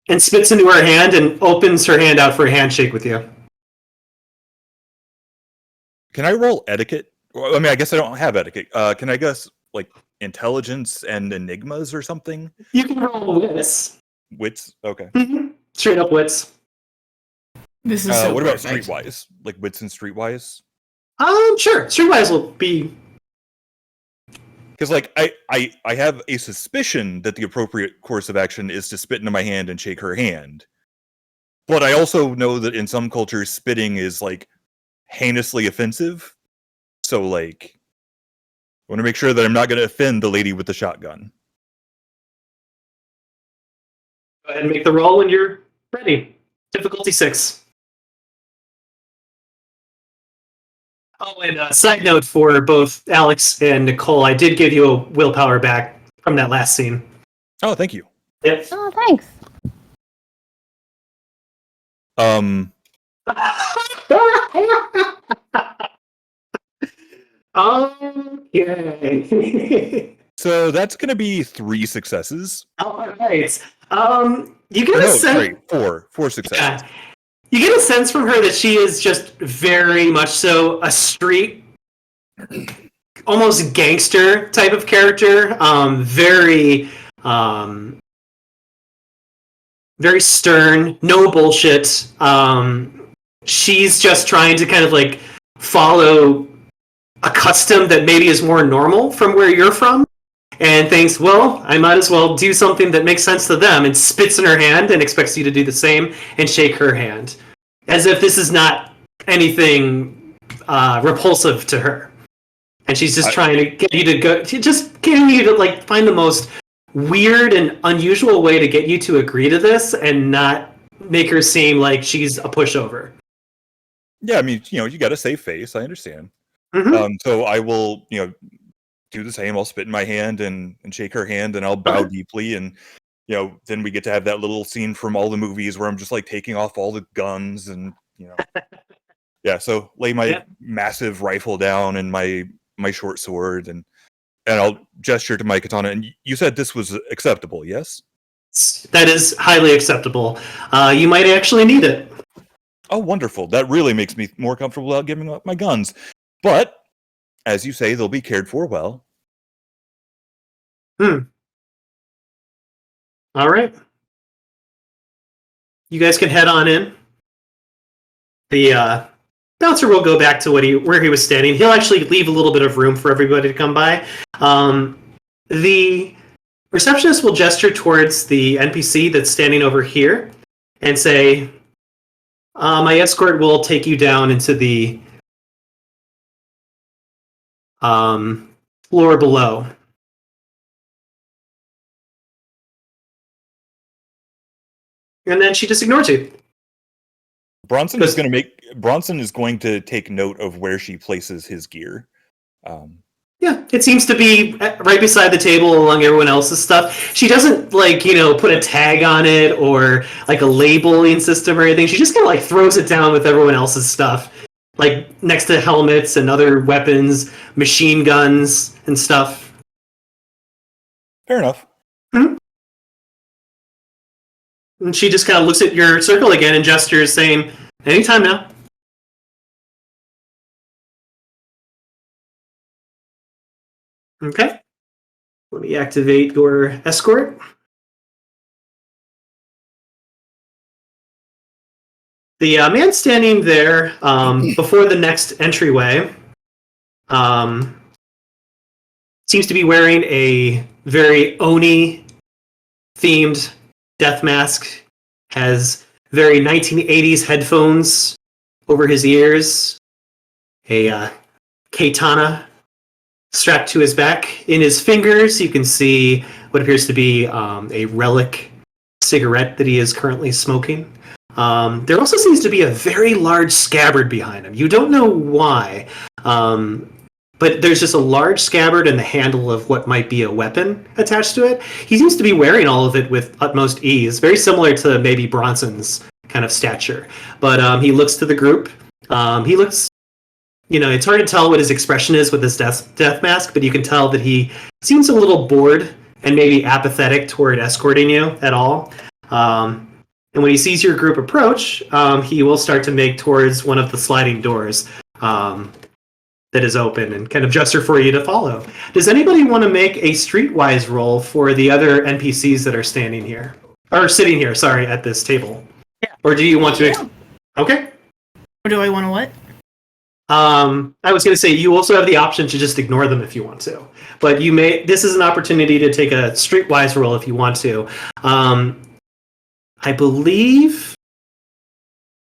and spits into her hand and opens her hand out for a handshake with you. Can I roll etiquette? Well, I mean, I guess I don't have etiquette. Can I guess, like, intelligence and enigmas or something? You can roll wits. Wits? Okay. Mm-hmm. Straight up wits. This is so what about perfect. streetwise? Like, wits and streetwise? Sure. Streetwise will be Because, like, I have a suspicion that the appropriate course of action is to spit into my hand and shake her hand. But I also know that in some cultures, spitting is, like, heinously offensive. So, like, I want to make sure that I'm not going to offend the lady with the shotgun. Go ahead and make the roll when you're ready. Difficulty 6. Oh, and side note for both Alex and Nicole, I did give you a willpower back from that last scene. Oh, thank you. Yep. Oh, thanks. Okay. So that's going to be 3 successes. All right. You get a sense. Sorry, 4 successes. Yeah. You get a sense from her that she is just very much so a street, almost gangster type of character. Very stern, no bullshit. She's just trying to kind of like follow a custom that maybe is more normal from where you're from, and thinks, well, I might as well do something that makes sense to them, and spits in her hand and expects you to do the same and shake her hand. As if this is not anything repulsive to her. And she's just trying to get you to go, just getting you to like find the most weird and unusual way to get you to agree to this and not make her seem like she's a pushover. Yeah, I mean, you got to save face. I understand. Mm-hmm. So I will, do the same. I'll spit in my hand and shake her hand, and I'll bow deeply, and then we get to have that little scene from all the movies where I'm just like taking off all the guns, and yeah. So lay my massive rifle down and my short sword, and I'll gesture to my katana. And you said this was acceptable, yes? That is highly acceptable. You might actually need it. Oh, wonderful! That really makes me more comfortable about giving up my guns. But as you say, they'll be cared for well. All right. You guys can head on in. The bouncer will go back to where he was standing. He'll actually leave a little bit of room for everybody to come by. The receptionist will gesture towards the NPC that's standing over here and say, my escort will take you down into the floor below. And then she just ignores you. Bronson is going to take note of where she places his gear. Yeah, it seems to be right beside the table along everyone else's stuff. She doesn't put a tag on it or like a labeling system or anything. She just kind of throws it down with everyone else's stuff, like next to helmets and other weapons, machine guns and stuff. Fair enough. Mm-hmm. And she just kind of looks at your circle again and gestures, saying, "Anytime now." Okay. Let me activate your escort. The man standing there before the next entryway seems to be wearing a very Oni-themed death mask, has very 1980s headphones over his ears, a katana strapped to his back. In his fingers, you can see what appears to be a relic cigarette that he is currently smoking. There also seems to be a very large scabbard behind him. You don't know why, but there's just a large scabbard and the handle of what might be a weapon attached to it. He seems to be wearing all of it with utmost ease, very similar to maybe Bronson's kind of stature. But he looks to the group. He looks, it's hard to tell what his expression is with his death mask, but you can tell that he seems a little bored and maybe apathetic toward escorting you at all. And when he sees your group approach, he will start to make towards one of the sliding doors that is open and kind of gesture for you to follow. Does anybody want to make a streetwise roll for the other NPCs that are standing here? Or sitting here, sorry, at this table? Yeah. Or do you want to... Okay. Or do I want to what? I was going to say you also have the option to just ignore them if you want to, but you may. This is an opportunity to take a streetwise roll if you want to. I believe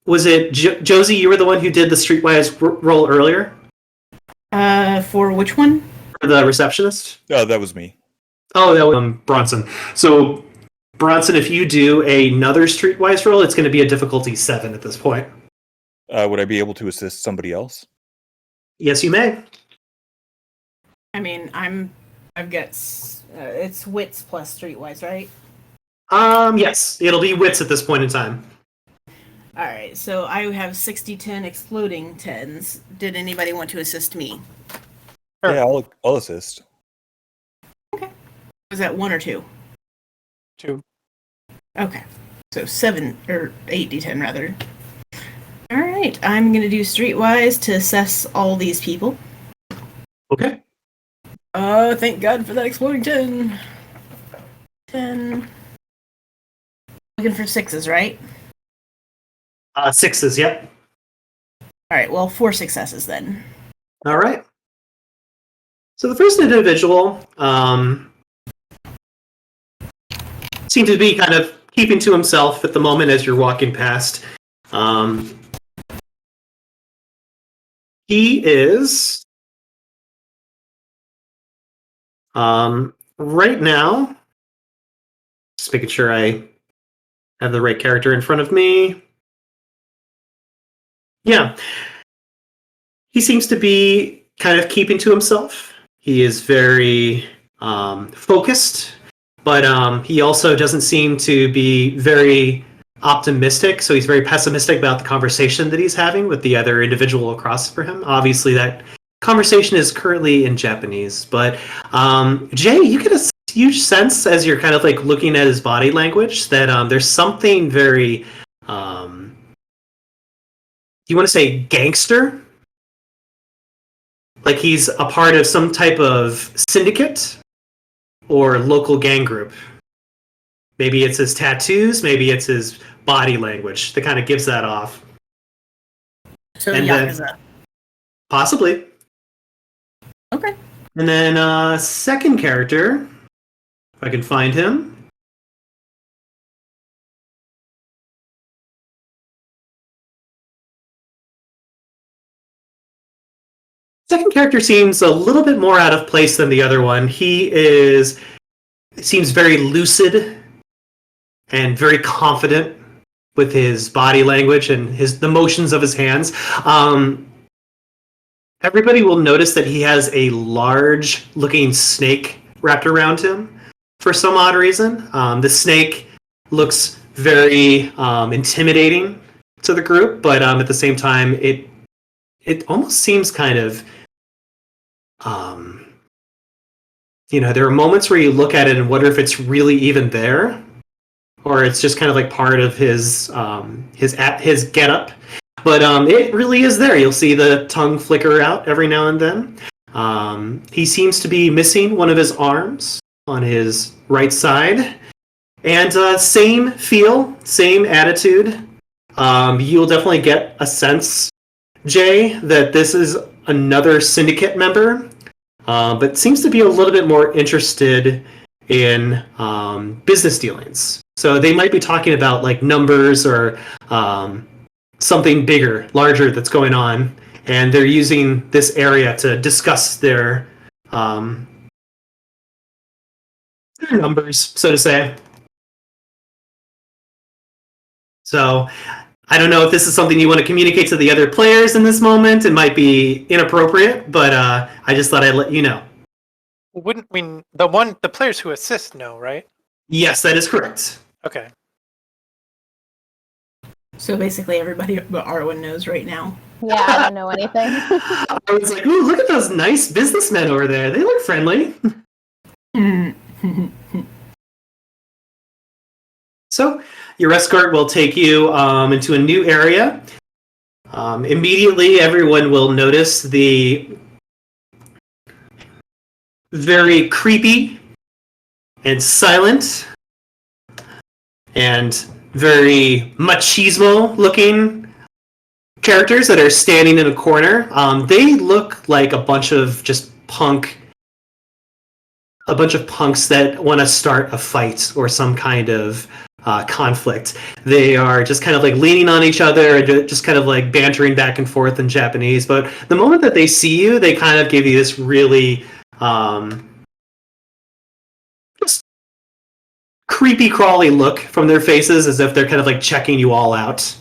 was it Josie? You were the one who did the streetwise roll earlier. For which one? For the receptionist. Oh, that was me. Oh, that was Bronson. So Bronson, if you do another streetwise roll, it's going to be a difficulty 7 at this point. Would I be able to assist somebody else? Yes, you may. I mean, I've got it's wits plus streetwise, right? Yes, it'll be wits at this point in time. All right, so I have 60-10 exploding 10s. Did anybody want to assist me? Sure. Yeah, I'll assist. Okay. Was that 1 or 2? 2. Okay. So 7 or 8d10 rather. All right, I'm going to do streetwise to assess all these people. Okay. Thank God for that exploding 10. 10. Looking for 6s, right? 6s, yep. All right, well, 4 successes then. All right. So the first individual seemed to be kind of keeping to himself at the moment as you're walking past. He is right now, just making sure I have the right character in front of me. Yeah. He seems to be kind of keeping to himself. He is very focused, but he also doesn't seem to be very optimistic, so he's very pessimistic about the conversation that he's having with the other individual across from him. Obviously, that conversation is currently in Japanese, but Jay, you get a huge sense as you're kind of like looking at his body language that there's something very, you want to say gangster? Like he's a part of some type of syndicate or local gang group. Maybe it's his tattoos, maybe it's his body language that kind of gives that off. So And Yakuza. Possibly. Okay. And then second character, if I can find him. Second character seems a little bit more out of place than the other one. He seems very lucid and very confident with his body language and the motions of his hands. Everybody will notice that he has a large-looking snake wrapped around him for some odd reason. The snake looks very intimidating to the group, but at the same time, it almost seems kind of, there are moments where you look at it and wonder if it's really even there, or it's just kind of like part of his getup. But it really is there. You'll see the tongue flicker out every now and then. He seems to be missing one of his arms on his right side. And same feel, same attitude. You'll definitely get a sense, Jay, that this is another syndicate member, but seems to be a little bit more interested in business dealings. So they might be talking about like numbers or something bigger, larger that's going on, and they're using this area to discuss their numbers, so to say. So I don't know if this is something you want to communicate to the other players in this moment. It might be inappropriate, but I just thought I'd let you know. Wouldn't we the players who assist know, right? Yes, that is correct. Okay. So basically everybody but Arwen knows right now. Yeah, I don't know anything. I was like, ooh, look at those nice businessmen over there. They look friendly. So your escort will take you into a new area. Immediately, everyone will notice the very creepy and silent and very machismo looking characters that are standing in a corner. They look like a bunch of punks that want to start a fight or some kind of conflict. They are just kind of like leaning on each other and just kind of like bantering back and forth in Japanese. But the moment that they see you, they kind of give you this really just creepy crawly look from their faces, as if they're kind of like checking you all out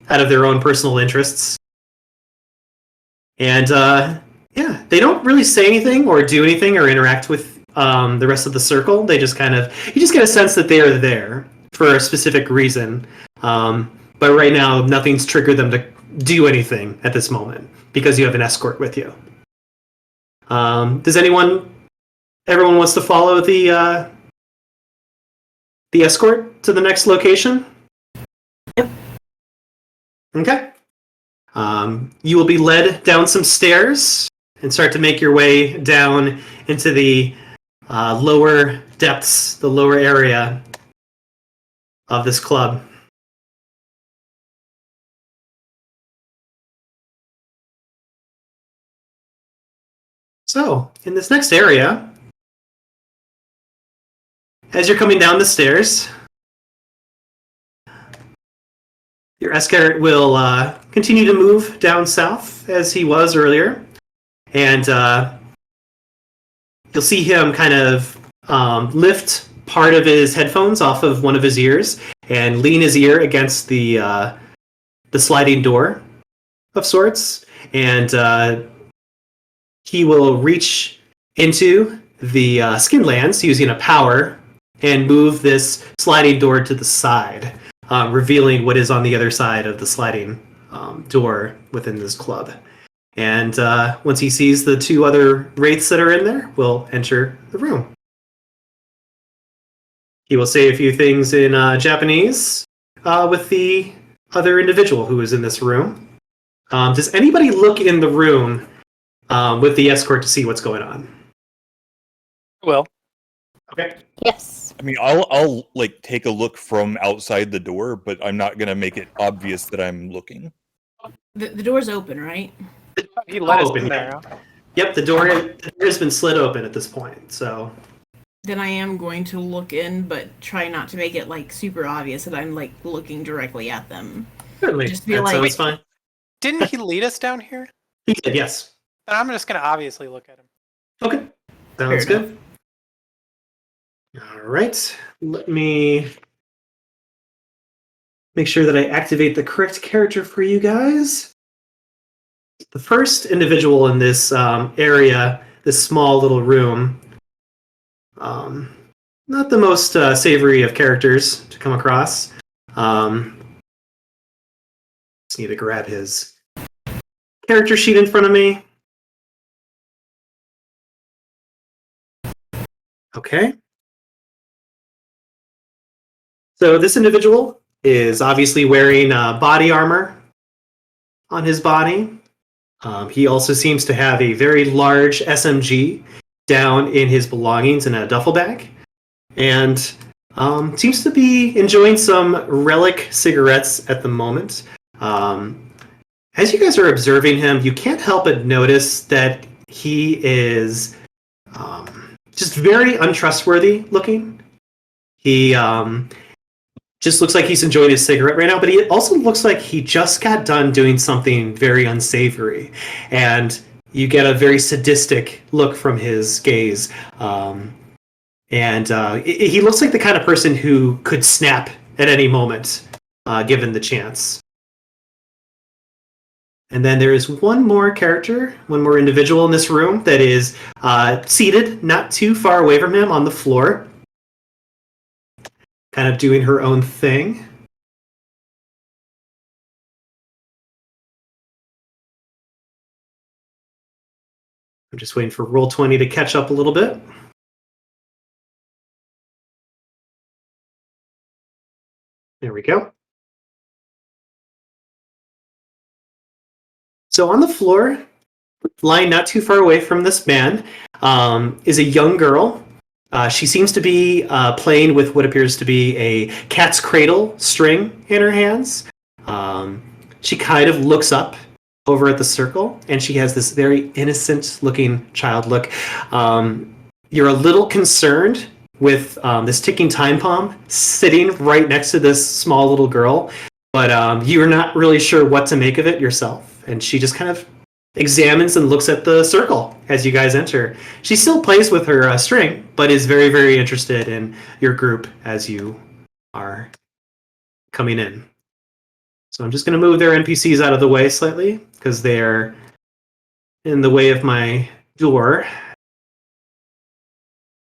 of their own personal interests. And yeah, they don't really say anything or do anything or interact with the rest of the circle. They just you just get a sense that they are there for a specific reason. But right now, nothing's triggered them to do anything at this moment because you have an escort with you. Does everyone wants to follow the escort to the next location? Yep. Okay. You will be led down some stairs and start to make your way down into the lower depths, the lower area of this club. So, in this next area, as you're coming down the stairs, your escort will continue to move down south as he was earlier, and you'll see him kind of lift part of his headphones off of one of his ears and lean his ear against the sliding door of sorts, and he will reach into the Skinlands using a power and move this sliding door to the side, revealing what is on the other side of the sliding door within this club. And once he sees the two other wraiths that are in there, we'll enter the room. He will say a few things in Japanese with the other individual who is in this room. Does anybody look in the room with the escort to see what's going on? Well, okay. Yes. I mean, I'll like take a look from outside the door, but I'm not gonna make it obvious that I'm looking. The door's open, right? he let us open, in there. Yep, the door has been slid open at this point, so... Then I am going to look in, but try not to make it like super obvious that I'm like looking directly at them. Certainly, Just be that like- sounds fine. Didn't he lead us down here? He did, yes. Then I'm just gonna obviously look at him. Okay, sounds Fair good. All right, let me make sure that I activate the correct character for you guys. The first individual in this area, this small little room, not the most savory of characters to come across. Just need to grab his character sheet in front of me. Okay. So this individual is obviously wearing body armor on his body. He also seems to have a very large SMG down in his belongings in a duffel bag. And seems to be enjoying some relic cigarettes at the moment. As you guys are observing him, you can't help but notice that he is just very untrustworthy looking. He just looks like he's enjoying his cigarette right now, but he also looks like he just got done doing something very unsavory. And you get a very sadistic look from his gaze. He looks like the kind of person who could snap at any moment, given the chance. And then there is one more character, one more individual in this room that is seated not too far away from him on the floor, kind of doing her own thing. I'm just waiting for Roll20 to catch up a little bit. There we go. So on the floor, lying not too far away from this man, is a young girl. She seems to be playing with what appears to be a cat's cradle string in her hands. she kind of looks up over at the circle, and she has this very innocent-looking child look. You're a little concerned with this ticking time bomb sitting right next to this small little girl, but you're not really sure what to make of it yourself. And she just kind of examines and looks at the circle as you guys enter. She still plays with her string, but is very, very interested in your group as you are coming in. So I'm just going to move their NPCs out of the way slightly, because they're in the way of my door.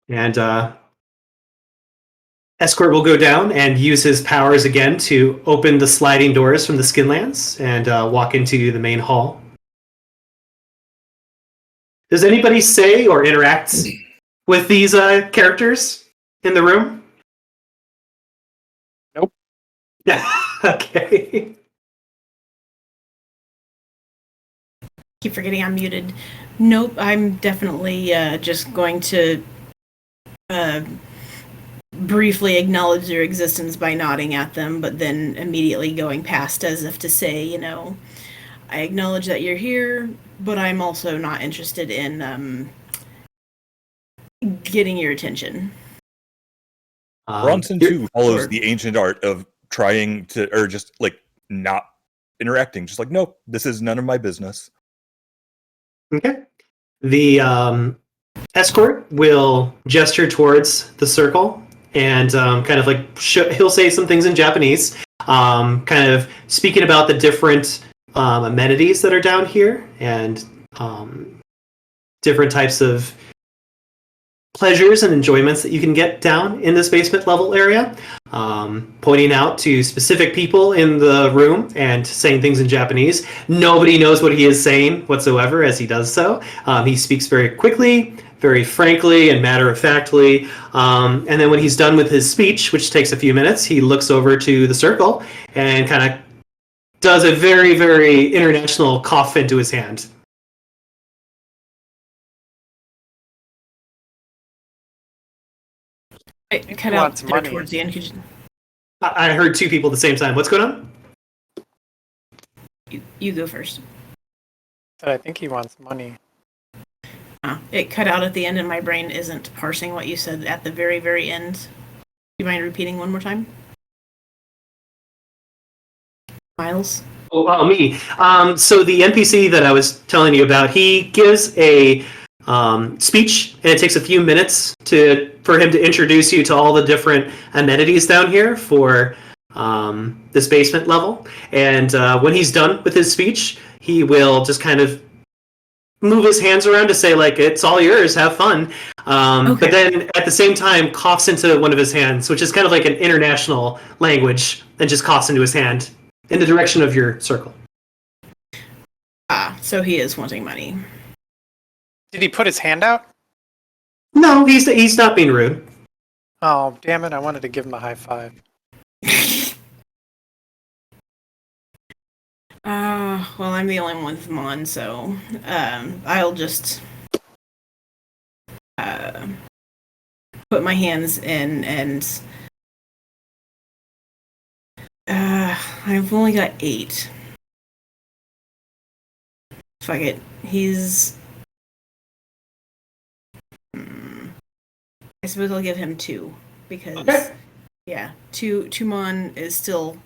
And Escort will go down and use his powers again to open the sliding doors from the Skinlands and walk into the main hall. Does anybody say or interact with these kerators in the room? Nope. Yeah. Okay. Keep forgetting I'm muted. Nope, I'm definitely just going to briefly acknowledge their existence by nodding at them, but then immediately going past as if to say, you know, I acknowledge that you're here, but I'm also not interested in getting your attention. Bronson too follows the ancient art of trying to, or just like not interacting, just like, nope, this is none of my business. Okay. The escort will gesture towards the circle and kind of like he'll say some things in Japanese, kind of speaking about the different amenities that are down here and different types of pleasures and enjoyments that you can get down in this basement level area, pointing out to specific people in the room and saying things in Japanese. Nobody knows what he is saying whatsoever as he does so. He speaks very quickly, very frankly and matter-of-factly, and then when he's done with his speech, which takes a few minutes, he looks over to the circle and kind of does a very, very international cough into his hand. I cut out there towards the end. I heard two people at the same time. What's going on? You go first. I think he wants money. It cut out at the end and my brain isn't parsing what you said at the very, very end. Do you mind repeating one more time? Myles? Oh, me. So the NPC that I was telling you about, he gives a speech, and it takes a few minutes for him to introduce you to all the different amenities down here for this basement level. And when he's done with his speech, he will just kind of move his hands around to say, like, it's all yours, have fun. Okay. But then at the same time coughs into one of his hands, which is kind of like an international language, and just coughs into his hand in the direction of your circle. So he is wanting money. Did he put his hand out? No, he's not being rude. Oh, damn it, I wanted to give him a high five. Well, I'm the only one with Mon, so I'll just put my hands in and I've only got 8. Fuck it. He's I suppose I'll give him 2 because okay. Yeah, 2 Mon is still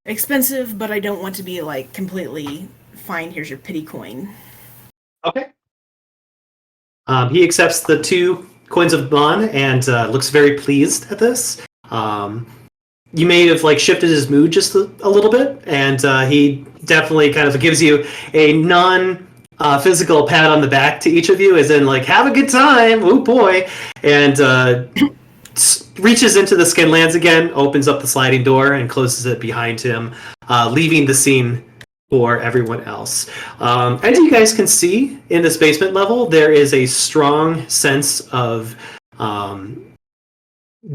expensive, but I don't want to be like completely fine. Here's your pity coin. Okay. He accepts the 2 coins of Mon and looks very pleased at this. You may have like shifted his mood just a little bit, and he definitely kind of gives you a non-physical pat on the back to each of you, as in like, have a good time, oh boy, and reaches into the Skinlands again, opens up the sliding door, and closes it behind him, leaving the scene for everyone else. As you guys can see in this basement level, there is a strong sense of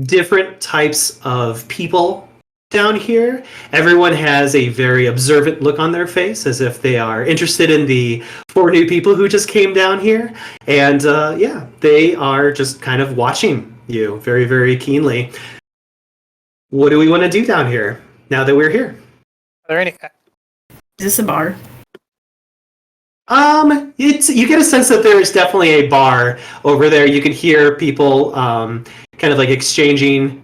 different types of people down here. Everyone has a very observant look on their face, as if they are interested in the 4 new people who just came down here. And yeah, they are just kind of watching you very, very keenly. What do we want to do down here now that we're here? Are there any? this a bar? You get a sense that there is definitely a bar over there. You can hear people kind of like exchanging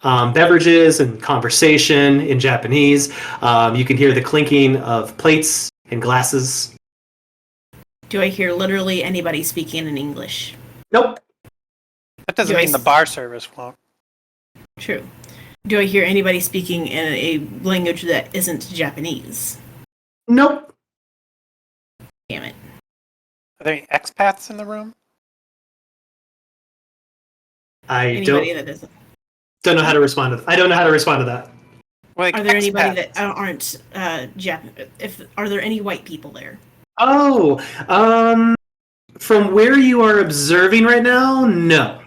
beverages and conversation in Japanese. You can hear the clinking of plates and glasses. Do I hear literally anybody speaking in English? Nope. That doesn't mean the bar service won't. True. Do I hear anybody speaking in a language that isn't Japanese? Nope. Damn it. Are there any expats in the room? Anybody that doesn't. Don't know how to respond to. I don't know how to respond to that. Like Are there anybody expats. that aren't Japanese? Are there any white people there? Oh, from where you are observing right now, no.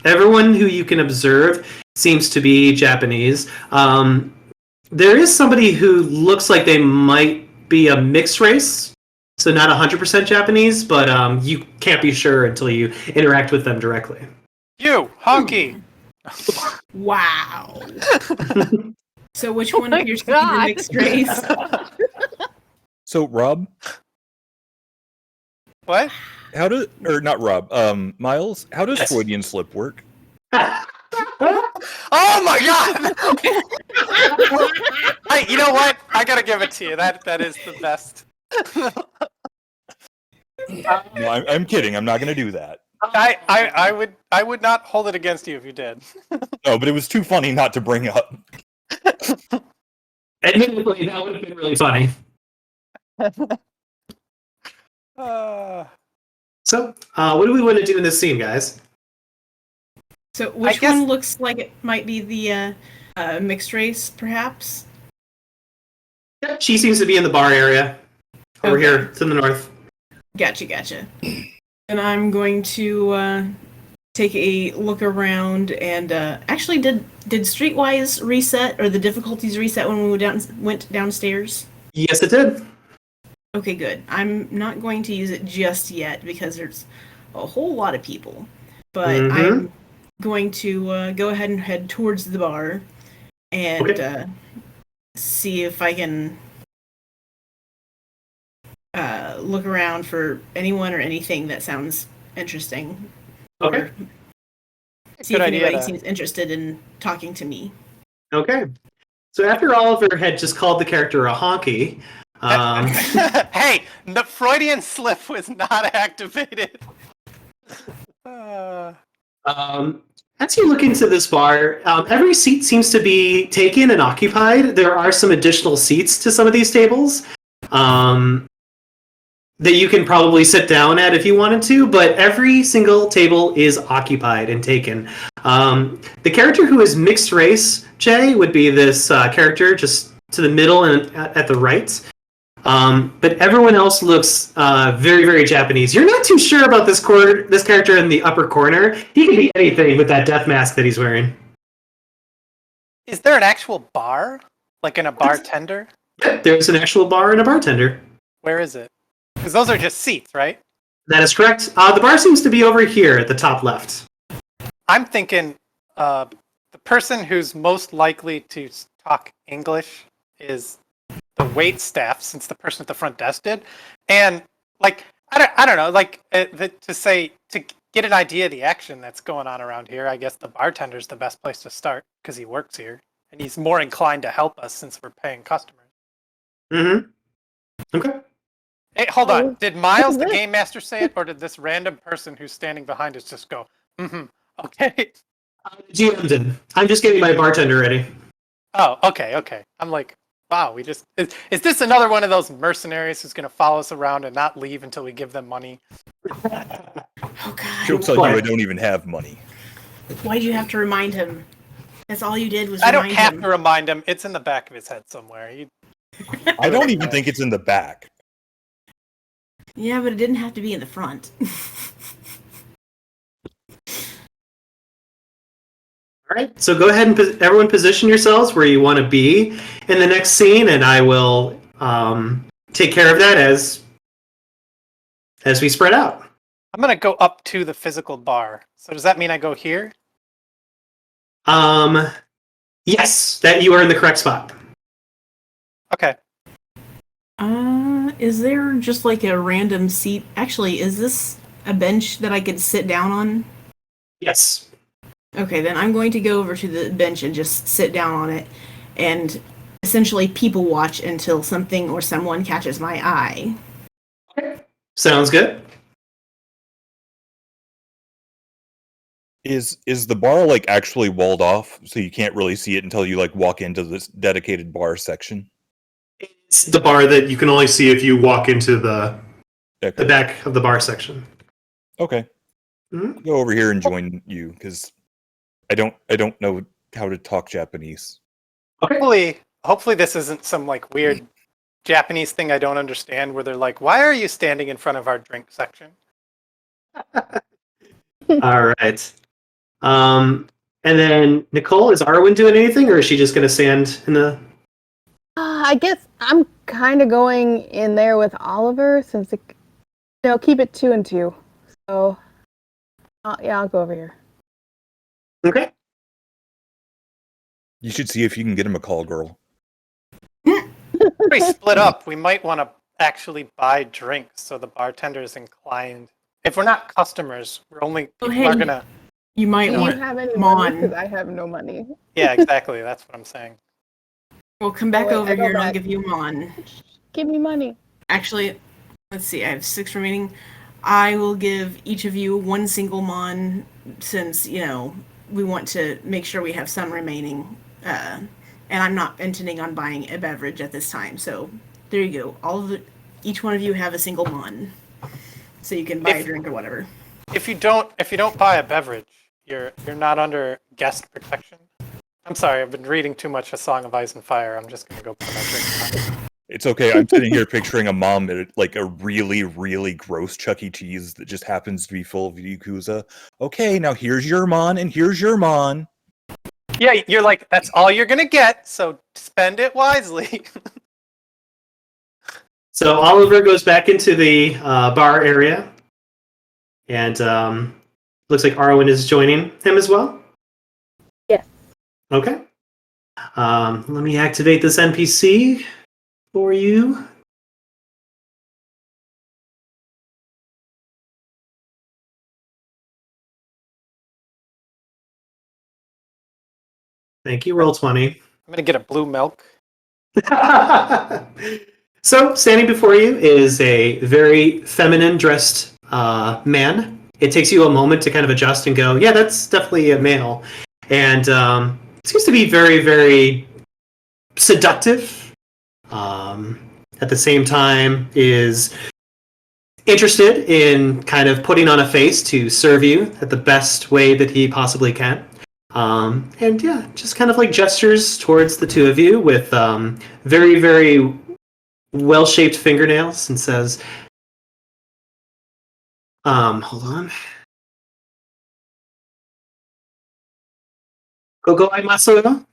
Everyone who you can observe seems to be Japanese. There is somebody who looks like they might be a mixed race, so not 100% Japanese, but you can't be sure until you interact with them directly. You, honky! Wow. So which one appears to be the mixed race? So, Rob, What? not Rob, Myles, how does Freudian slip work? Oh my god! Hey, you know what? I gotta give it to you. That is the best. No, I'm kidding. I'm not going to do that. I would not hold it against you if you did. No, but it was too funny not to bring up. Admittedly, that would have been really funny. So, what do we want to do in this scene, guys? So which one looks like it might be the mixed race, perhaps? Yep, she seems to be in the bar area. Over here to the north. Gotcha. And I'm going to take a look around and actually did Streetwise reset or the difficulties reset when we went downstairs? Yes, it did. Okay, good. I'm not going to use it just yet because there's a whole lot of people. But I'm going to go ahead and head towards the bar and see if I can look around for anyone or anything that sounds interesting. Okay. Or see if anybody seems interested in talking to me. Okay. So after Oliver had just called the character a honky, hey, the Freudian slip was not activated. as you look into this bar, every seat seems to be taken and occupied. There are some additional seats to some of these tables that you can probably sit down at if you wanted to, but every single table is occupied and taken. The character who is mixed race, Jay, would be this character just to the middle and at the right. But everyone else looks very, very Japanese. You're not too sure about this character in the upper corner. He can be anything with that death mask that he's wearing. Is there an actual bar? Like in a bartender? There's an actual bar and a bartender. Where is it? Because those are just seats, right? That is correct. The bar seems to be over here at the top left. I'm thinking the person who's most likely to talk English is the wait staff, since the person at the front desk did. And like I don't know, like to get an idea of the action that's going on around here, I guess the bartender's the best place to start because he works here and he's more inclined to help us since we're paying customers. Okay. Hey, hold on. Did Myles, the game master, say it, or did this random person who's standing behind us just go, okay? GM did. I'm just getting my bartender ready. Oh, okay. I'm like, wow, is this another one of those mercenaries who's going to follow us around and not leave until we give them money? Oh, God. Joke's on you, I don't even have money. Why'd you have to remind him? That's all you did was I remind him. don't have to remind him. It's in the back of his head somewhere. I don't even think it's in the back. Yeah, but it didn't have to be in the front. All right, so go ahead and everyone position yourselves where you want to be in the next scene, and I will take care of that as we spread out. I'm going to go up to the physical bar. So does that mean I go here? Yes, that you are in the correct spot. Okay. Is there just like a random seat? Actually, is this a bench that I could sit down on? Yes. Okay, then I'm going to go over to the bench and just sit down on it and essentially people watch until something or someone catches my eye. Sounds good. Is the bar like actually walled off so you can't really see it until you like walk into this dedicated bar section? It's the bar that you can only see if you walk into the Okay. back of the bar section. Okay. Mhm. Go over here and join you because I don't know how to talk Japanese. Hopefully this isn't some like weird Japanese thing I don't understand where they're like, why are you standing in front of our drink section? All right. And then Nicole, is Arwen doing anything, or is she just going to stand in the? I guess I'm kind of going in there with Oliver since keep it 2 and 2. So, I'll go over here. Okay. You should see if you can get him a call girl. If we split up, we might want to actually buy drinks so the bartender is inclined. If we're not customers, we're only people are gonna. You might Do you want have any Mon. money? Because I have no money. Yeah, exactly. That's what I'm saying. Well, come back wait, over I go here and I'll back. give you Mon. Give me money. Actually, let's see, I have 6 remaining. I will give each of you 1 single Mon since, we want to make sure we have some remaining. And I'm not intending on buying a beverage at this time. So there you go. Each one of you have a single Mon. So you can buy a drink or whatever. If you don't buy a beverage, you're not under guest protection. I'm sorry, I've been reading too much A Song of Ice and Fire. I'm just gonna go put my drink on. It's okay. I'm sitting here picturing a mom at like a really, really gross Chuck E. Cheese that just happens to be full of Yakuza. Okay, now here's your Mon and here's your Mon. Yeah, you're like, that's all you're gonna get, so spend it wisely. So Oliver goes back into the bar area, and looks like Arwen is joining him as well. Yes. Okay. Let me activate this NPC for you. Thank you. Roll 20. I'm gonna get a blue milk. So, standing before you is a very feminine dressed man. It takes you a moment to kind of adjust and go, yeah, that's definitely a male. And seems to be very, very seductive. At the same time, is interested in kind of putting on a face to serve you at the best way that he possibly can. And yeah, just kind of like gestures towards the two of you with very, very well-shaped fingernails and says, hold on. Gogo aimasu?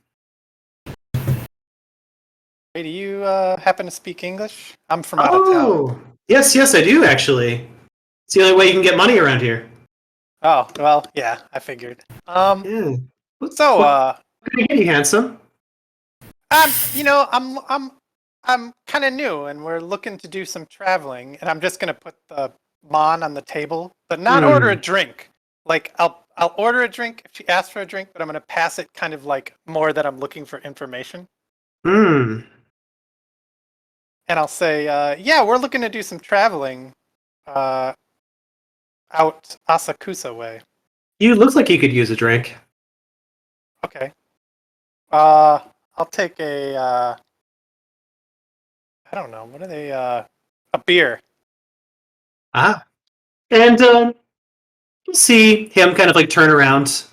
Hey, do you happen to speak English? I'm from out of town. Oh, yes, I do actually. It's the only way you can get money around here. Oh, well, yeah, I figured. Yeah. So, what can I get you, handsome? I'm kind of new, and we're looking to do some traveling, and I'm just gonna put the Mon on the table, but not order a drink. Like, I'll order a drink if she asks for a drink, but I'm gonna pass it kind of like more that I'm looking for information. Hmm. And I'll say, yeah, we're looking to do some traveling out Asakusa way. You look like you could use a drink. Okay. I'll take a, I don't know, what are they, a beer. Ah. And you see him kind of like turn around.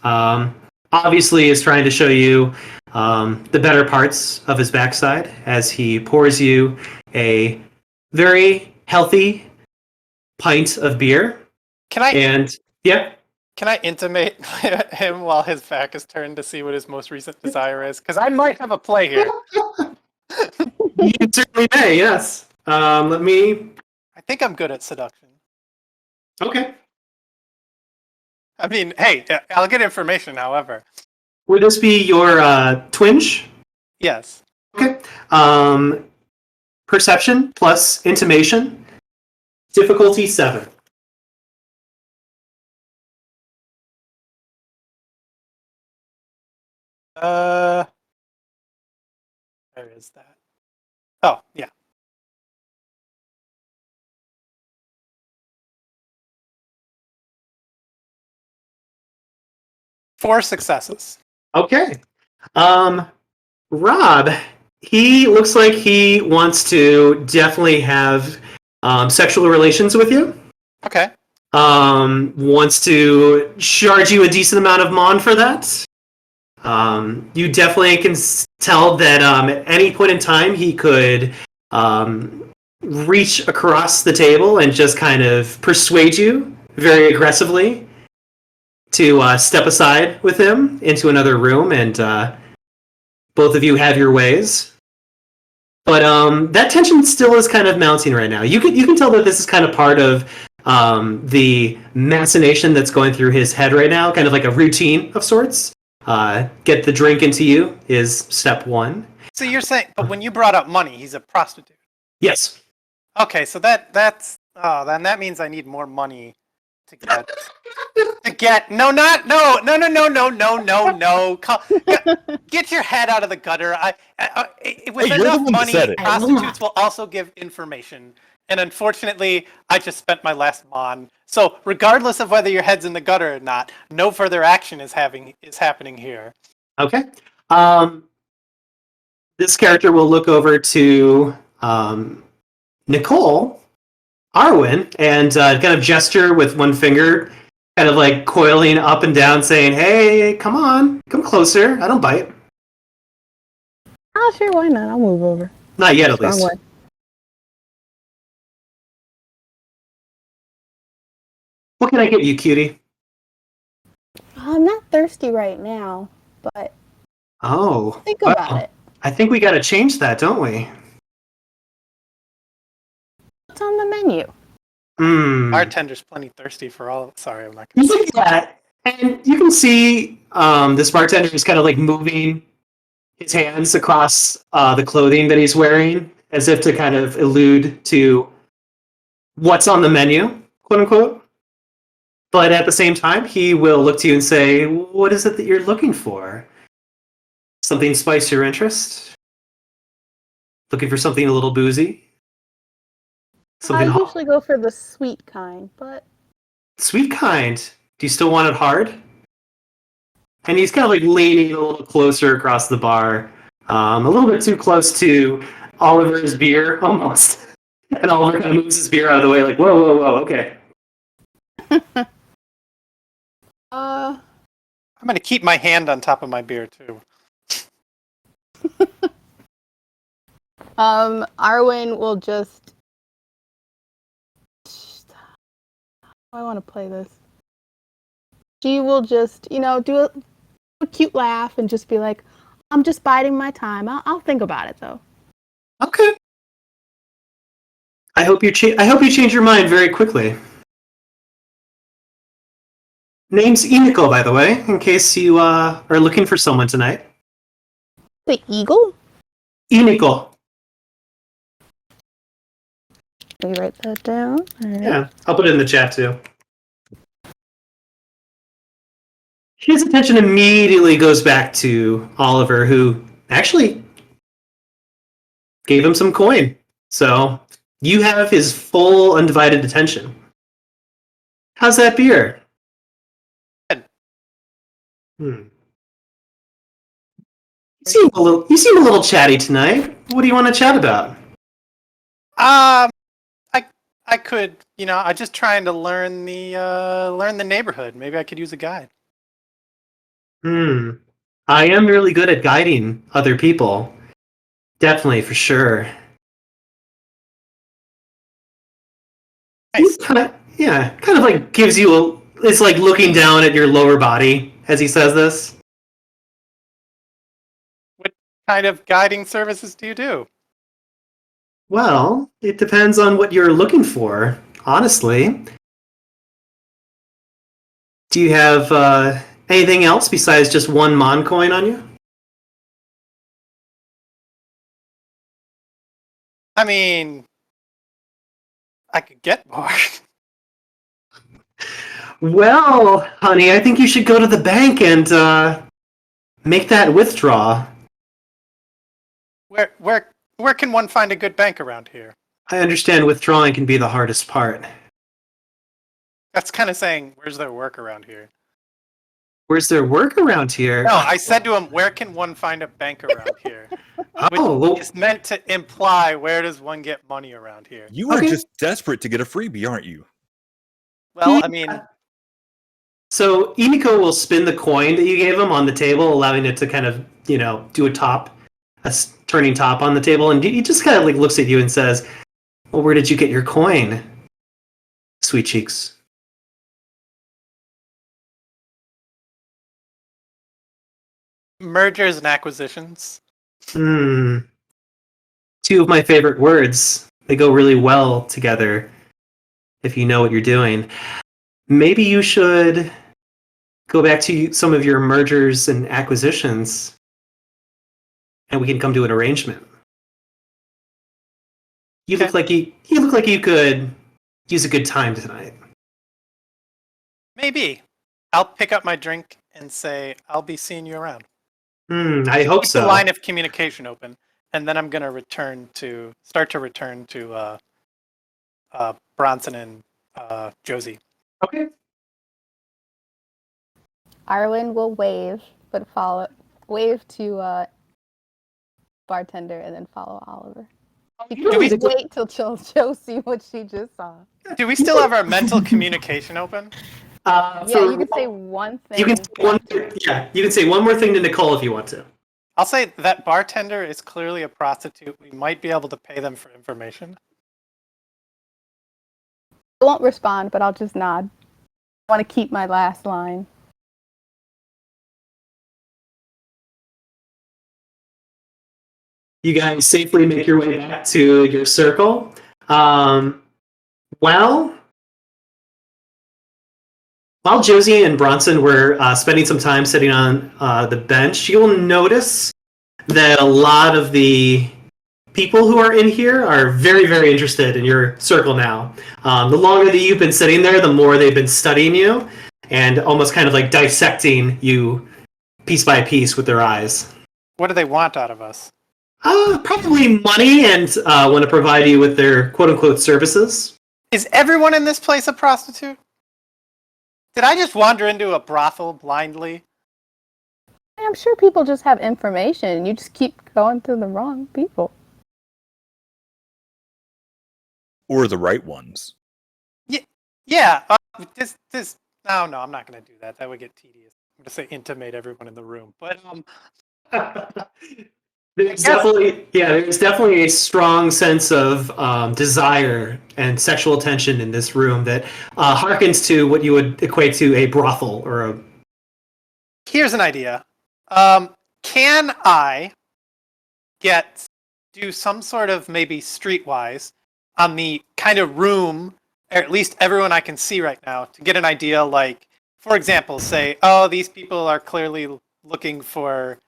Obviously is trying to show you the better parts of his backside as he pours you a very healthy pint of beer. Can I intimate him while his back is turned to see what his most recent desire is? Because I might have a play here. You certainly may, yes. Let me... I think I'm good at seduction. Okay. I mean, hey, I'll get information, however. Would this be your twinge? Yes. Okay. perception plus intimation. Difficulty 7. Where is that? Oh, yeah. Four successes. Okay. Rob, he looks like he wants to definitely have sexual relations with you. Okay. Wants to charge you a decent amount of mon for that. You definitely can tell that at any point in time he could reach across the table and just kind of persuade you very aggressively to step aside with him into another room, and both of you have your ways. But that tension still is kind of mounting right now. You can tell that this is kind of part of the machination that's going through his head right now, kind of like a routine of sorts. Get the drink into you is step 1. So you're saying, but when you brought up money, he's a prostitute. Yes. Okay, so then that means I need more money to get Get your head out of the gutter. With Hey, you're the enough one that money, said it. prostitutes will also give information. And unfortunately, I just spent my last mon. So regardless of whether your head's in the gutter or not, no further action is happening here. Okay. This character will look over to Nicole, Arwen, and kind of gesture with one finger, kind of like coiling up and down, saying, "Hey, come on, come closer. I don't bite." Oh, sure, why not? I'll move over. Not yet, at Strong least. way. What can I get you, cutie? I'm not thirsty right now, but Oh, think well, about it. I think we got to change that, don't we? What's on the menu? Bartender's plenty thirsty for all. Sorry, I'm not gonna say Yeah, and you can see this bartender is kind of like moving his hands across the clothing that he's wearing, as if to kind of allude to what's on the menu, quote unquote. But at the same time, he will look to you and say, "What is it that you're looking for? Something spice your interest? Looking for something a little boozy? Something I hot? usually go for the sweet kind, but Sweet kind. Do you still want it hard?" And he's kind of like leaning a little closer across the bar, a little bit too close to Oliver's beer, almost. And Oliver kind of moves his beer out of the way, like, "Whoa, whoa, whoa, okay." I'm gonna keep my hand on top of my beer too. Arwen will just. How do I want to play this? She will just, do a cute laugh and just be like, "I'm just biding my time. I'll think about it though." Okay. I hope you change your mind very quickly. Name's Nicole, by the way, in case you are looking for someone tonight. The eagle? Nicole. Let me write that down. All right. Yeah, I'll put it in the chat too. His attention immediately goes back to Oliver, who actually gave him some coin. So you have his full, undivided attention. How's that beer? You seem a little chatty tonight. What do you want to chat about? I could, I'm just trying to learn the neighborhood. Maybe I could use a guide. I am really good at guiding other people. Definitely, for sure. Nice. Kind of like gives you it's like looking down at your lower body as he says this. What kind of guiding services do you do? Well, it depends on what you're looking for, honestly. Do you have anything else besides just one Mon coin on you? I mean, I could get more. Well, honey, I think you should go to the bank and make that withdraw. Where can one find a good bank around here? I understand withdrawing can be the hardest part. That's kind of saying, where's their work around here? Where's there work around here? No, I said to him, where can one find a bank around here? Which well, is meant to imply, where does one get money around here? You are Okay. just desperate to get a freebie, aren't you? Well, I mean, so Emiko will spin the coin that you gave him on the table, allowing it to kind of, do a turning top on the table, and he just kind of like looks at you and says, "Well, where did you get your coin, sweet cheeks?" mergers and acquisitions. Two of my favorite words. They go really well together if you know what you're doing. Maybe you should go back to some of your mergers and acquisitions, and we can come to an arrangement. You look like you could use a good time tonight. Maybe. I'll pick up my drink and say, I'll be seeing you around. I hope Keep so. the line of communication open, and then I'm going to start to return to Bronson and Josie. Okay. Arwen will wave to bartender and then follow Oliver. You Do we- can wait till Joe see what she just saw. Do we still have our mental communication open? Yeah, you can say one thing. You can say one more thing to Nicole if you want to. I'll say that bartender is clearly a prostitute. We might be able to pay them for information. I won't respond, but I'll just nod. I want to keep my last line. You guys safely make your way back to your circle. While Josie and Bronson were spending some time sitting on the bench, you'll notice that a lot of the people who are in here are very, very interested in your circle now. The longer that you've been sitting there, the more they've been studying you and almost kind of like dissecting you piece by piece with their eyes. What do they want out of us? Probably money and want to provide you with their quote-unquote services. Is everyone in this place a prostitute? Did I just wander into a brothel blindly? I'm sure people just have information. You just keep going to the wrong people. Or the right ones. Yeah. No, I'm not going to do that. That would get tedious. I'm going to say intimate everyone in the room. But There's definitely a strong sense of desire and sexual tension in this room that harkens to what you would equate to a brothel or a. Here's an idea. Can I do some sort of maybe streetwise on the kind of room, or at least everyone I can see right now, to get an idea? Like, for example, say, oh, these people are clearly looking for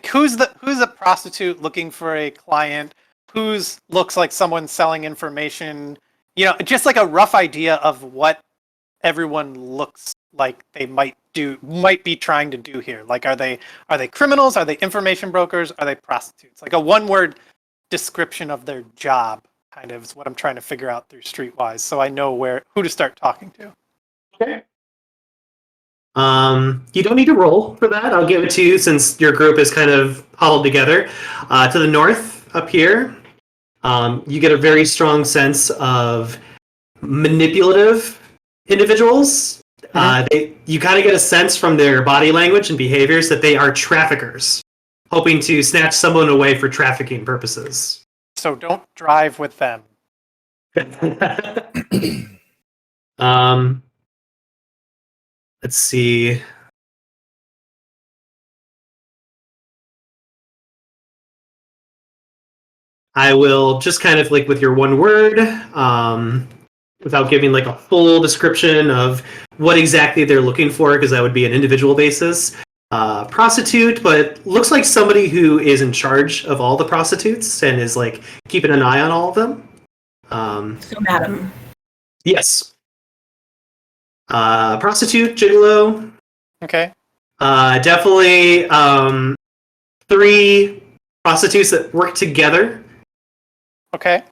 who's a prostitute looking for a client? Who's looks like someone selling information? Just like a rough idea of what everyone looks like they might be trying to do here. Like, are they criminals? Are they information brokers? Are they prostitutes? Like a one-word description of their job, kind of, is what I'm trying to figure out through Streetwise, so I know who to start talking to. Okay. You don't need to roll for that. I'll give it to you since your group is kind of huddled together. To the north, up here, you get a very strong sense of manipulative individuals. You kind of get a sense from their body language and behaviors that they are traffickers, hoping to snatch someone away for trafficking purposes. So don't drive with them. Let's see. I will just kind of like with your one word, without giving like a full description of what exactly they're looking for, because that would be an individual basis. prostitute, but looks like somebody who is in charge of all the prostitutes and is like keeping an eye on all of them. So, madam. Yes. Prostitute, gigolo. Okay. Definitely 3 prostitutes that work together. Okay.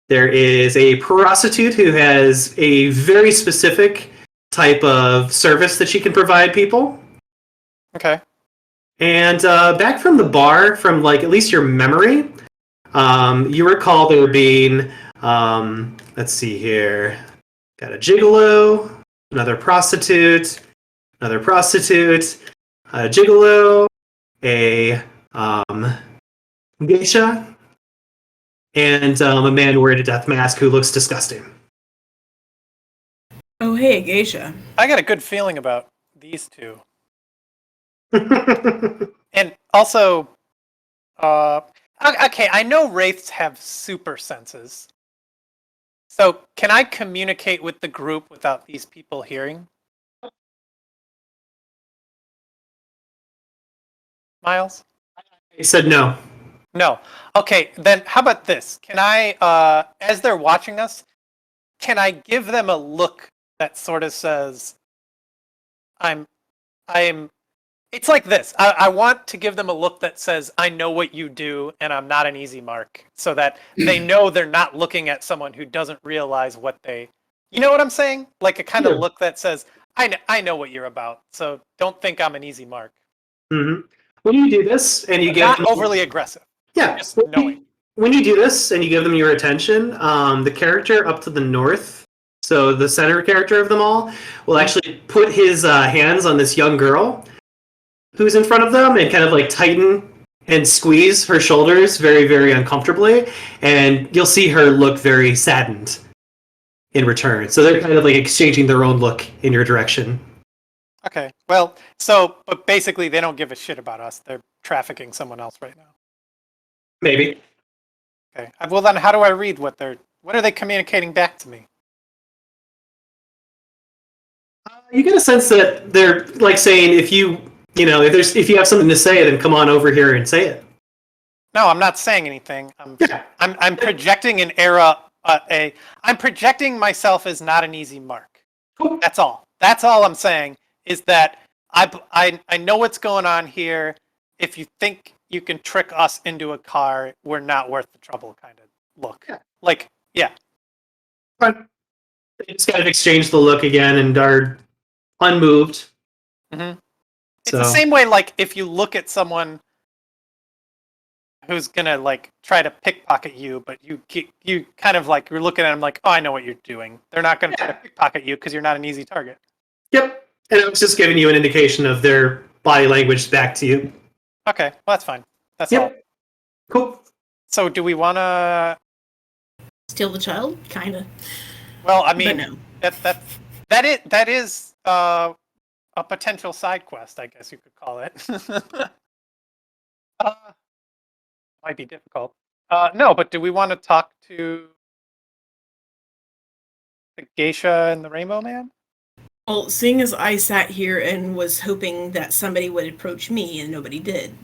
There is a prostitute who has a very specific type of service that she can provide people. Okay. And back from the bar, from like at least your memory, you recall there being, let's see here, got a gigolo, another prostitute, a gigolo, a geisha, and a man wearing a death mask who looks disgusting. Oh, hey, geisha. I got a good feeling about these 2. And also, okay, I know wraiths have super senses. So can I communicate with the group without these people hearing? Myles? He said no. No. Okay, then how about this? Can I, as they're watching us, can I give them a look that sort of says, it's like this. I want to give them a look that says, I know what you do and I'm not an easy mark, so that they know they're not looking at someone who doesn't realize what they, you know what I'm saying? Like a kind of look that says, I know what you're about, so don't think I'm an easy mark. Mm-hmm. When you do this and you Not get overly aggressive. Yeah, Just knowing. when you do this and you give them your attention, the character up to the north, so the center character of them all, will actually put his hands on this young girl who's in front of them and kind of like tighten and squeeze her shoulders very, very uncomfortably, and you'll see her look very saddened in return. So they're kind of like exchanging their own look in your direction. Okay, well, so, but basically they don't give a shit about us. They're trafficking someone else right now. Maybe. Okay, well then how do I read what are they communicating back to me? You get a sense that they're like saying, if you have something to say, then come on over here and say it. No, I'm not saying anything. I'm projecting an era. I'm projecting myself as not an easy mark. Cool. That's all. That's all I'm saying is that I know what's going on here. If you think you can trick us into a car, we're not worth the trouble. Kind of look. Yeah. Like, yeah. Fine. They just kind of exchange the look again and are unmoved. Mm-hmm. It's the same way, like, if you look at someone who's gonna, like, try to pickpocket you, but you kind of, like, you're looking at them like, oh, I know what you're doing. They're not gonna try to pickpocket you because you're not an easy target. Yep. And I was just giving you an indication of their body language back to you. Okay, well, that's fine. That's all. Cool. So do we want to Steal the child? Kinda. Well, I mean, no. that is a potential side quest, I guess you could call it. Might be difficult. No, but do we want to talk to the geisha and the Rainbow Man? Well, seeing as I sat here and was hoping that somebody would approach me and nobody did,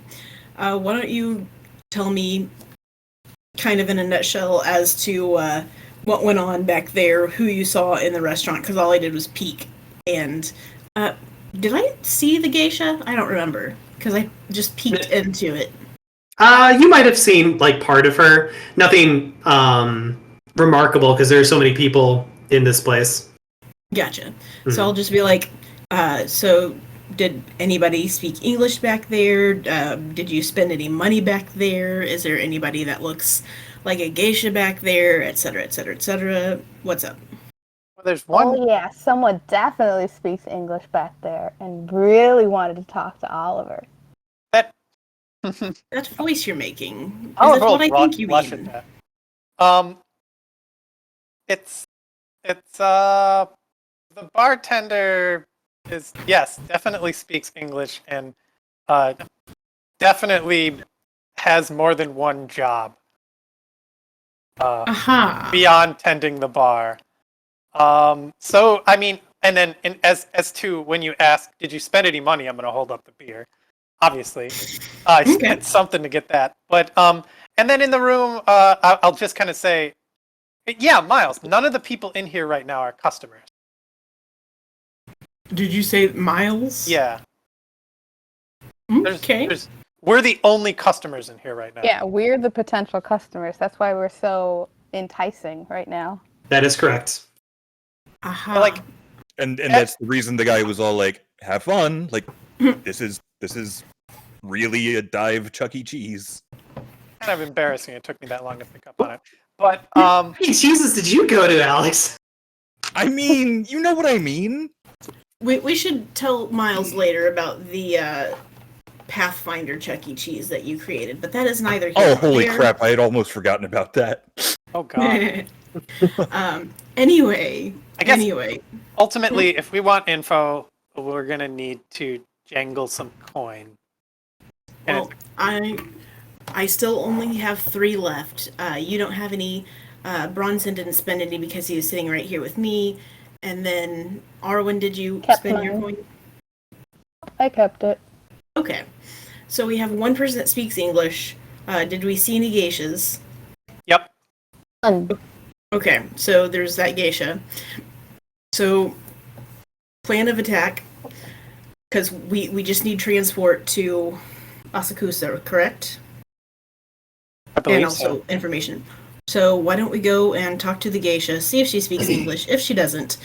why don't you tell me kind of in a nutshell as to what went on back there, who you saw in the restaurant, because all I did was peek. And did I see the geisha? I don't remember, because I just peeked into it. You might have seen like part of her. Nothing remarkable because there are so many people in this place. Gotcha. Mm-hmm. So I'll just be like, so did anybody speak English back there? Did you spend any money back there? Is there anybody that looks like a geisha back there, et cetera, et cetera, et cetera? What's up? Well, there's one. Oh yeah, someone definitely speaks English back there and really wanted to talk to Oliver. That voice you're making. Oh, that's what I think you mean. It's the bartender is, yes, definitely speaks English and definitely has more than one job beyond tending the bar. So I mean, and then as to when you ask, did you spend any money? I'm going to hold up the beer. Obviously, I spent something to get that. But and then in the room, I'll just kind of say, yeah, Myles. None of the people in here right now are customers. Did you say Myles? Yeah. Okay. We're the only customers in here right now. Yeah, we're the potential customers. That's why we're so enticing right now. That is correct. Aha. Like, And that's the reason the guy was all like, "Have fun! Like, this is really a dive Chuck E. Cheese." kind of embarrassing. It took me that long to pick up on it. But Hey, Jesus, did you go to, Alex? I mean, you know what I mean. We should tell Myles later about the Pathfinder Chuck E. Cheese that you created, but that is neither here Oh, nor holy there. crap! I had almost forgotten about that. oh god. Anyway, I guess ultimately, if we want info, we're gonna need to jangle some coin. And well, I still only have 3 left. You don't have any. Bronson didn't spend any because he was sitting right here with me. And then Arwen, did you spend your coin? I kept it. Okay. So we have one person that speaks English. Did we see any geishas? Yep. Okay, so there's that geisha. So, plan of attack, because we just need transport to Asakusa, correct? I believe And also information. So why don't we go and talk to the geisha, see if she speaks English. If she doesn't,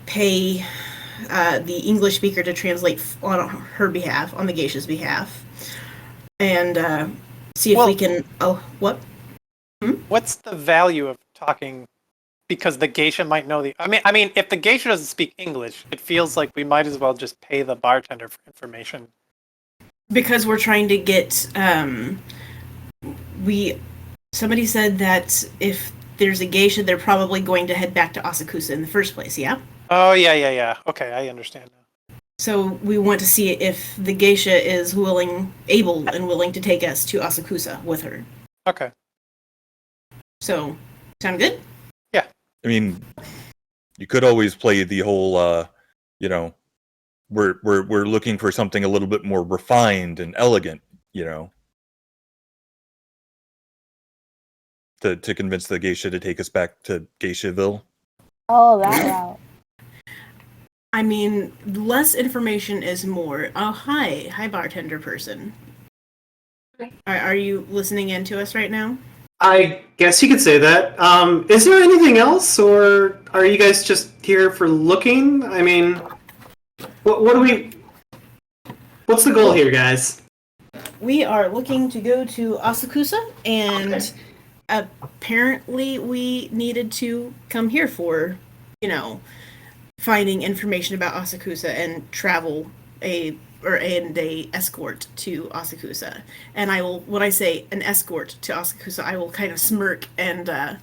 pay the English speaker to translate on her behalf, on the geisha's behalf, and see if we can. Oh, what? What's the value of talking? Because the geisha might know the. I mean, if the geisha doesn't speak English, it feels like we might as well just pay the bartender for information. Because we're trying to get. Somebody said that if there's a geisha, they're probably going to head back to Asakusa in the first place. Yeah. Oh yeah. Okay, I understand now. So we want to see if the geisha is able and willing to take us to Asakusa with her. Okay. So, sound good? Yeah. I mean, you could always play the whole, we're looking for something a little bit more refined and elegant, to convince the geisha to take us back to Geishaville. Oh, that route. I mean, less information is more. Oh, hi, bartender person. Are you listening in to us right now? I guess you could say that. Is there anything else, or are you guys just here for looking? I mean, what do we... What's the goal here, guys? We are looking to go to Asakusa, and apparently we needed to come here for, finding information about Asakusa and travel a escort to Asakusa. And when I say an escort to Asakusa, I will kind of smirk and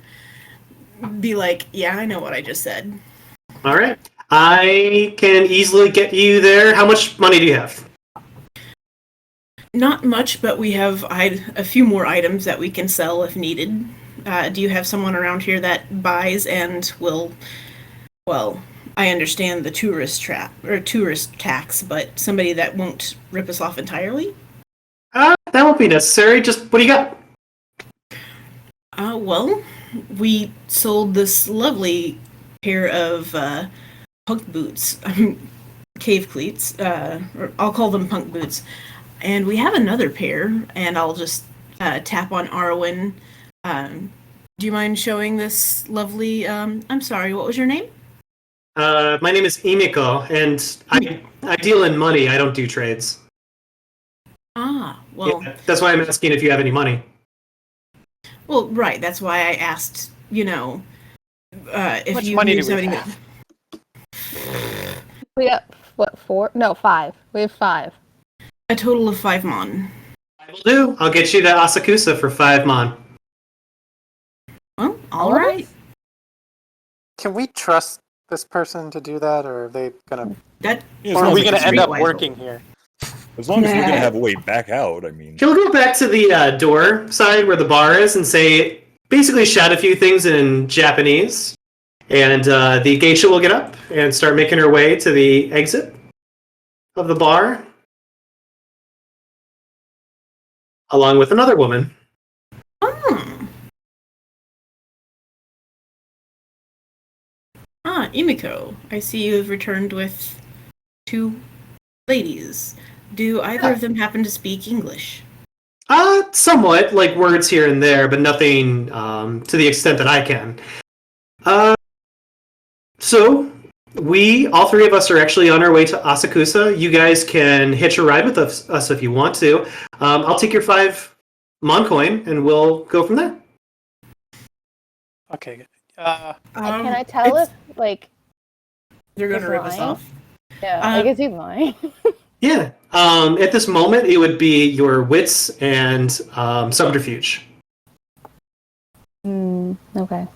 be like, yeah, I know what I just said. All right. I can easily get you there. How much money do you have? Not much, but we have a few more items that we can sell if needed. Do you have someone around here that buys and will, well, I understand the tourist tax, but somebody that won't rip us off entirely? That won't be necessary. Just, what do you got? Well, we sold this lovely pair of punk boots, cave cleats, or I'll call them punk boots. And we have another pair, and I'll just tap on Arwen. Do you mind showing this lovely, I'm sorry, what was your name? My name is Emiko, and I deal in money. I don't do trades. Ah, well... Yeah, that's why I'm asking if you have any money. Well, right, that's why I asked, if much you money knew do we somebody have? We have, 4? No, 5. We have 5. A total of 5 mon. I will do. I'll get you to Asakusa for 5 mon. Well, alright. Can we trust this person to do that, or are they gonna? That Or are we gonna end up streetwise working here? As long as we're gonna have a way back out, I mean. He'll go back to the door side where the bar is and basically shout a few things in Japanese. And the geisha will get up and start making her way to the exit of the bar, along with another woman. Imiko, I see you have returned with 2 ladies. Do either of them happen to speak English? Somewhat, like words here and there, but nothing to the extent that I can. So, all 3 of us are actually on our way to Asakusa. You guys can hitch a ride with us if you want to. I'll take your 5 Mon coin, and we'll go from there. Okay. Can I tell if, like, they're going he's to rip us lying? off? Yeah, I guess he's lying. Yeah. At this moment, it would be your wits and subterfuge. Okay.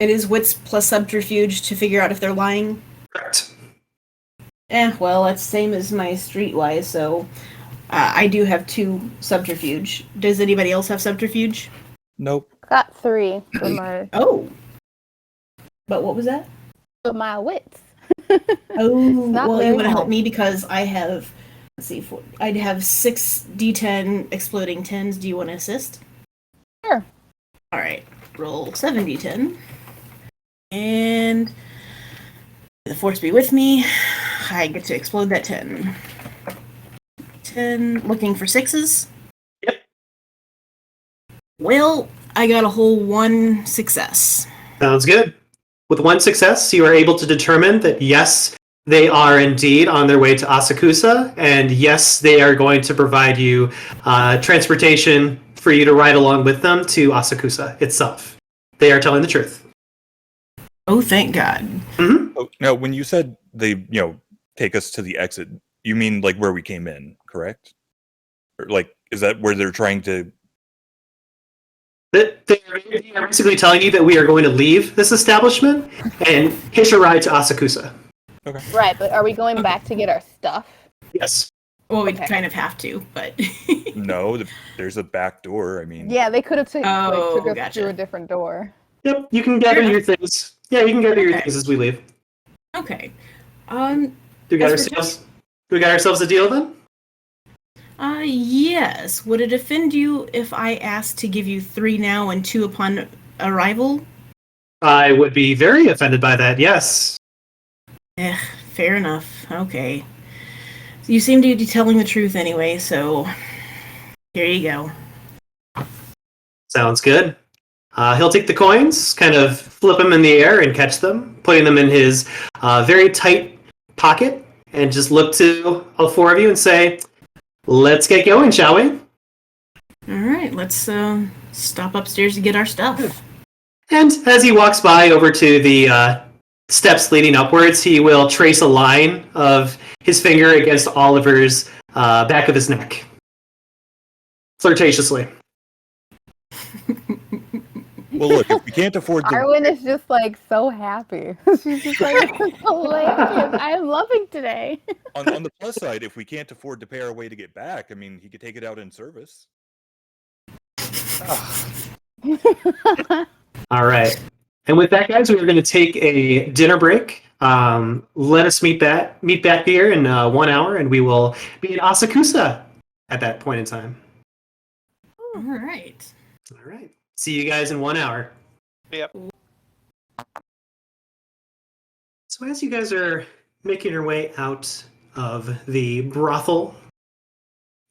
It is wits plus subterfuge to figure out if they're lying? Correct. Well, that's the same as my streetwise, so I do have 2 subterfuge. Does anybody else have subterfuge? Nope. Got 3 for my Oh. But what was that? for my wits. Oh, not well, very you want to help hard. me because I have, I'd have 6 D10 exploding 10s. Do you want to assist? Sure. All right, roll 7 D10. And the force be with me. I get to explode that 10. 10, looking for 6s. Yep. Well, I got a whole 1 success. Sounds good. With 1 success, you are able to determine that yes, they are indeed on their way to Asakusa, and yes, they are going to provide you transportation for you to ride along with them to Asakusa itself. They are telling the truth. Oh, thank God. Mm-hmm. Oh, now, when you said they, take us to the exit, you mean like where we came in, correct? Or like, is that where they're trying to? They are basically telling you that we are going to leave this establishment and hitch a ride to Asakusa. Okay. Right, but are we going back to get our stuff? Yes. Well, we Okay. kind of have to, but... No, there's a back door. I mean, Yeah, they could have took us gotcha. through a different door. Yep, you can gather Fair your things. Yeah, you can gather your Okay. things as we leave. Okay. Do we got As for ourselves a deal then? Yes. Would it offend you if I asked to give you 3 now and 2 upon arrival? I would be very offended by that, yes. Fair enough. Okay. You seem to be telling the truth anyway, so here you go. Sounds good. He'll take the coins, kind of flip them in the air and catch them, putting them in his very tight pocket, and just look to all 4 of you and say, let's get going, shall we? All right, let's stop upstairs to get our stuff. And as he walks by over to the steps leading upwards, he will trace a line of his finger against Oliver's back of his neck. Flirtatiously. well, look, if we can't afford the, Arwen is just like so happy. She's just like, this is hilarious. I am loving today. on the plus side, if we can't afford to pay our way to get back, I mean, he could take it out in service. All right. And with that, guys, we're going to take a dinner break. Let us meet back here in 1 hour, and we will be in Asakusa at that point in time. All right. All right. See you guys in 1 hour. Yep. So as you guys are making your way out of the brothel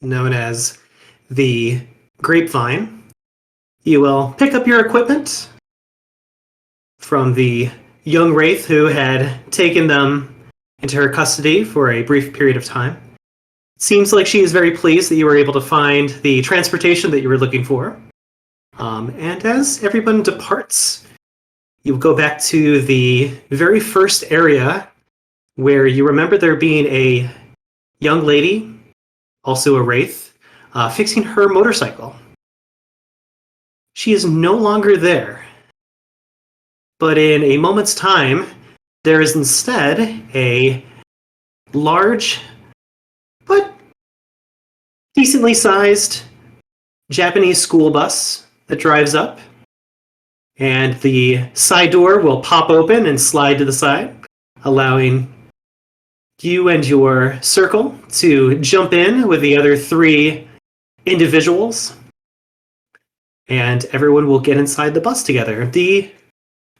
known as the Grapevine, you will pick up your equipment from the young Wraith who had taken them into her custody for a brief period of time. It seems like she is very pleased that you were able to find the transportation that you were looking for. And as everyone departs, you go back to the very first area where you remember there being a young lady, also a Wraith, fixing her motorcycle. She is no longer there. But in a moment's time, there is instead a large, but decently sized Japanese school bus that drives up. And the side door will pop open and slide to the side, allowing you and your circle to jump in with the other 3 individuals. And everyone will get inside the bus together. The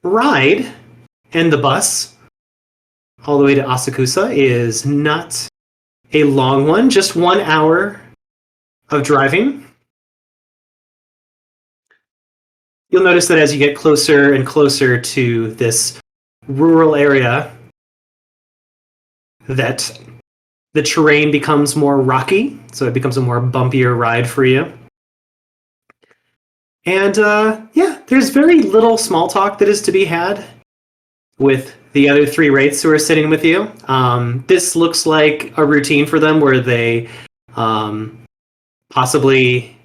ride and the bus all the way to Asakusa is not a long one, just 1 hour of driving. You'll notice that as you get closer and closer to this rural area, that the terrain becomes more rocky, so it becomes a more bumpier ride for you. And there's very little small talk that is to be had with the other 3 wraiths who are sitting with you. This looks like a routine for them where they possibly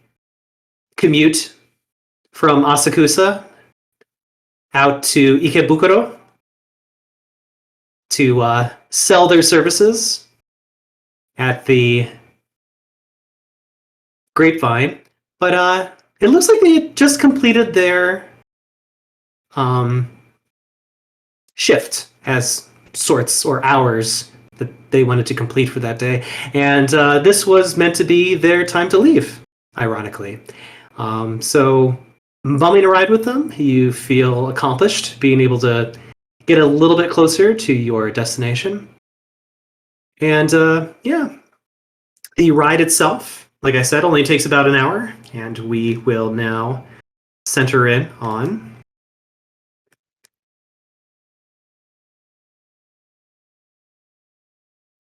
commute from Asakusa out to Ikebukuro to sell their services at the Grapevine. But it looks like they had just completed their shift as sorts or hours that they wanted to complete for that day. And this was meant to be their time to leave, ironically. So bumming a ride with them, you feel accomplished, being able to get a little bit closer to your destination. And the ride itself, like I said, only takes about an hour, and we will now center in on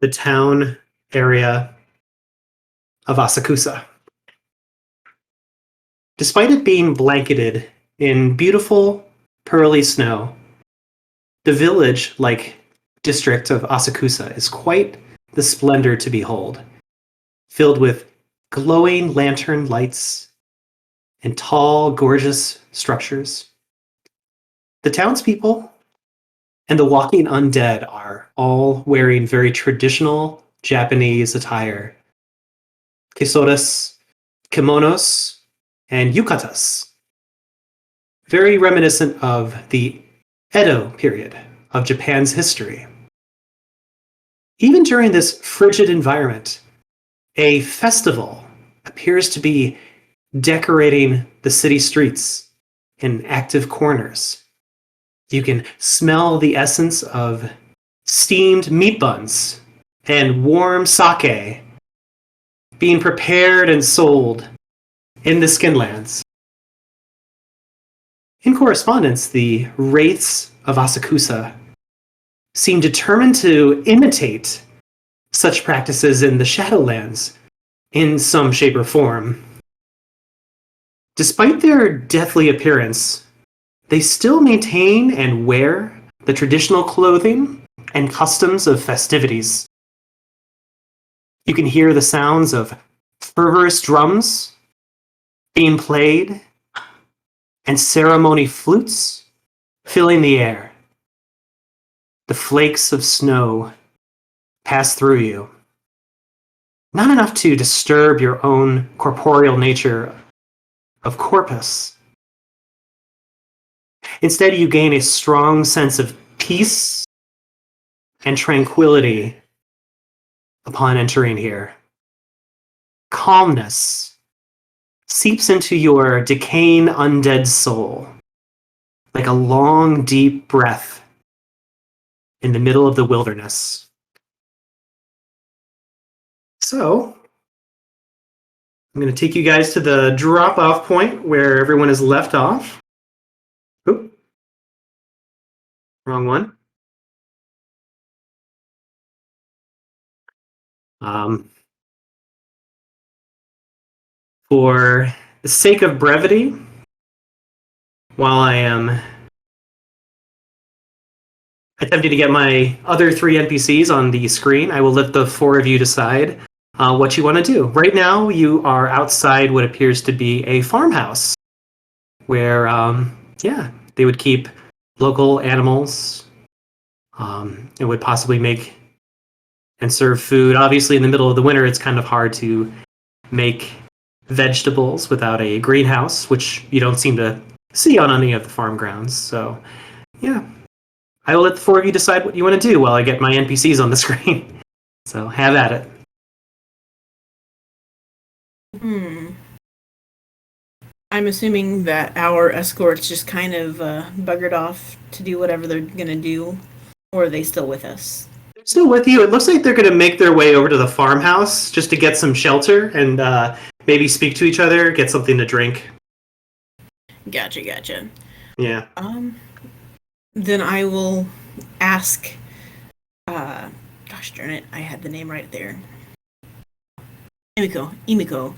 the town area of Asakusa. Despite it being blanketed in beautiful, pearly snow, the village-like district of Asakusa is quite the splendor to behold, filled with glowing lantern lights and tall, gorgeous structures. The townspeople and the walking undead are all wearing very traditional Japanese attire. Kisodas, kimonos, and yukatas. Very reminiscent of the Edo period of Japan's history. Even during this frigid environment, a festival appears to be decorating the city streets in active corners. You can smell the essence of steamed meat buns and warm sake being prepared and sold in the Skinlands. In correspondence, the wraiths of Asakusa seem determined to imitate such practices in the Shadowlands in some shape or form. Despite their deathly appearance, they still maintain and wear the traditional clothing and customs of festivities. You can hear the sounds of fervorous drums being played and ceremony flutes filling the air. The flakes of snow pass through you, not enough to disturb your own corporeal nature of corpus. Instead, you gain a strong sense of peace and tranquility upon entering here. Calmness seeps into your decaying undead soul like a long, deep breath in the middle of the wilderness. So, I'm going to take you guys to the drop-off point where everyone is left off. Oop. Wrong one. For the sake of brevity, while I am attempting to get my other 3 NPCs on the screen, I will let the 4 of you decide what you want to do. Right now, you are outside what appears to be a farmhouse, where, they would keep local animals. It would possibly make and serve food. Obviously, in the middle of the winter, it's kind of hard to make vegetables without a greenhouse, which you don't seem to see on any of the farm grounds. So, yeah. I will let the four of you decide what you want to do while I get my NPCs on the screen. So, have at it. I'm assuming that our escorts just kind of buggered off to do whatever they're going to do, or are they still with us? They're still with you. It looks like they're going to make their way over to the farmhouse just to get some shelter and maybe speak to each other, get something to drink. Gotcha. Yeah. Then I will ask. Gosh darn it! I had the name right there. Emiko.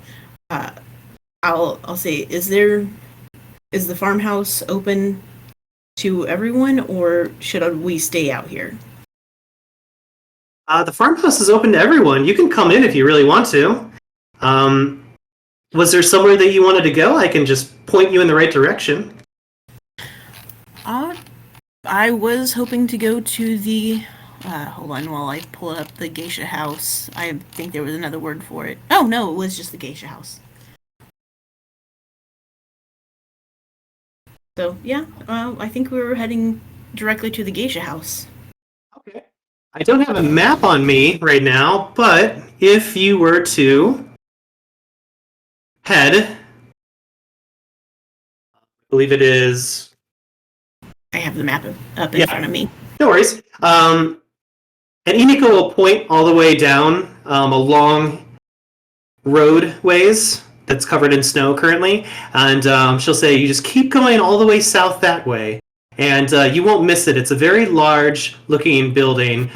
I'll say, is the farmhouse open to everyone, or should we stay out here? The farmhouse is open to everyone. You can come in if you really want to. Was there somewhere that you wanted to go? I can just point you in the right direction. I was hoping to go to the... hold on while I pull up the geisha house. I think there was another word for it. Oh, no, it was just the geisha house. So, yeah, I think we were heading directly to the geisha house. Okay. I don't have a map on me right now, but if you were to head... I believe it is... I have the map up in front of me. No worries. And Emiko will point all the way down a long roadways that's covered in snow currently, and she'll say, you just keep going all the way south that way, and you won't miss it. It's a very large-looking building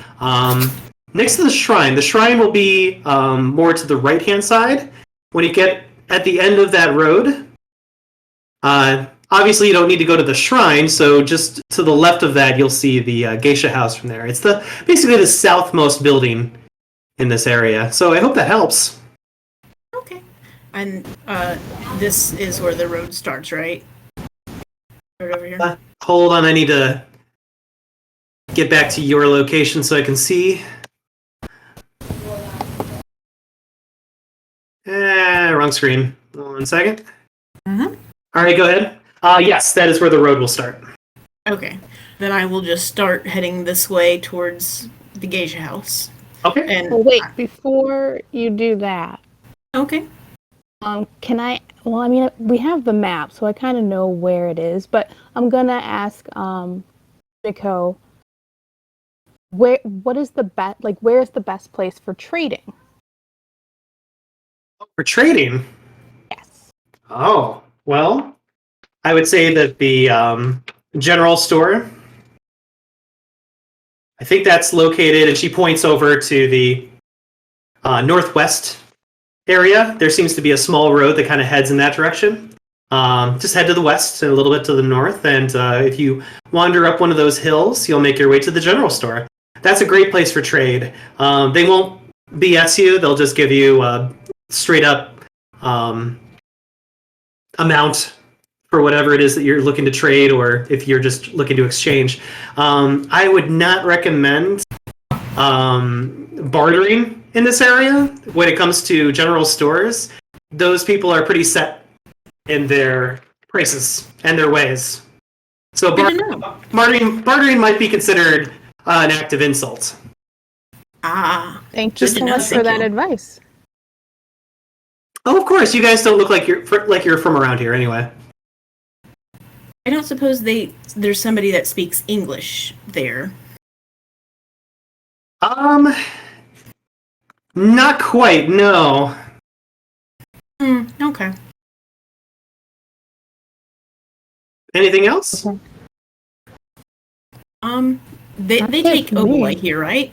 next to the shrine. The shrine will be more to the right-hand side. When you get at the end of that road, obviously, you don't need to go to the shrine, so just to the left of that, you'll see the geisha house from there. It's basically the southmost building in this area. So I hope that helps. Okay. And this is where the road starts, right? Right over here? Hold on, I need to get back to your location so I can see. Wrong screen. 1 second. Mm-hmm. All right, go ahead. Yes, that is where the road will start. Okay. Then I will just start heading this way towards the geisha house. Okay. And Well, wait, before you do that, okay. can I? Well, I mean, we have the map, so I kind of know where it is. But I'm gonna ask Nicole, what is the best? Like, where is the best place for trading? For trading? Yes. Oh, well, I would say that the general store, I think that's located, and she points over to the northwest area. There seems to be a small road that kind of heads in that direction. Just head to the west and a little bit to the north, and if you wander up one of those hills, you'll make your way to the general store. That's a great place for trade. They won't BS you. They'll just give you a straight up amount for whatever it is that you're looking to trade, or if you're just looking to exchange. I would not recommend bartering in this area when it comes to general stores. Those people are pretty set in their prices and their ways. So bartering might be considered an act of insult. Thank you so much for that advice. Oh, of course. You guys don't look like you're from around here anyway. I don't suppose there's somebody that speaks English there. Not quite, no. Okay. Anything else? They take Obelai here, right?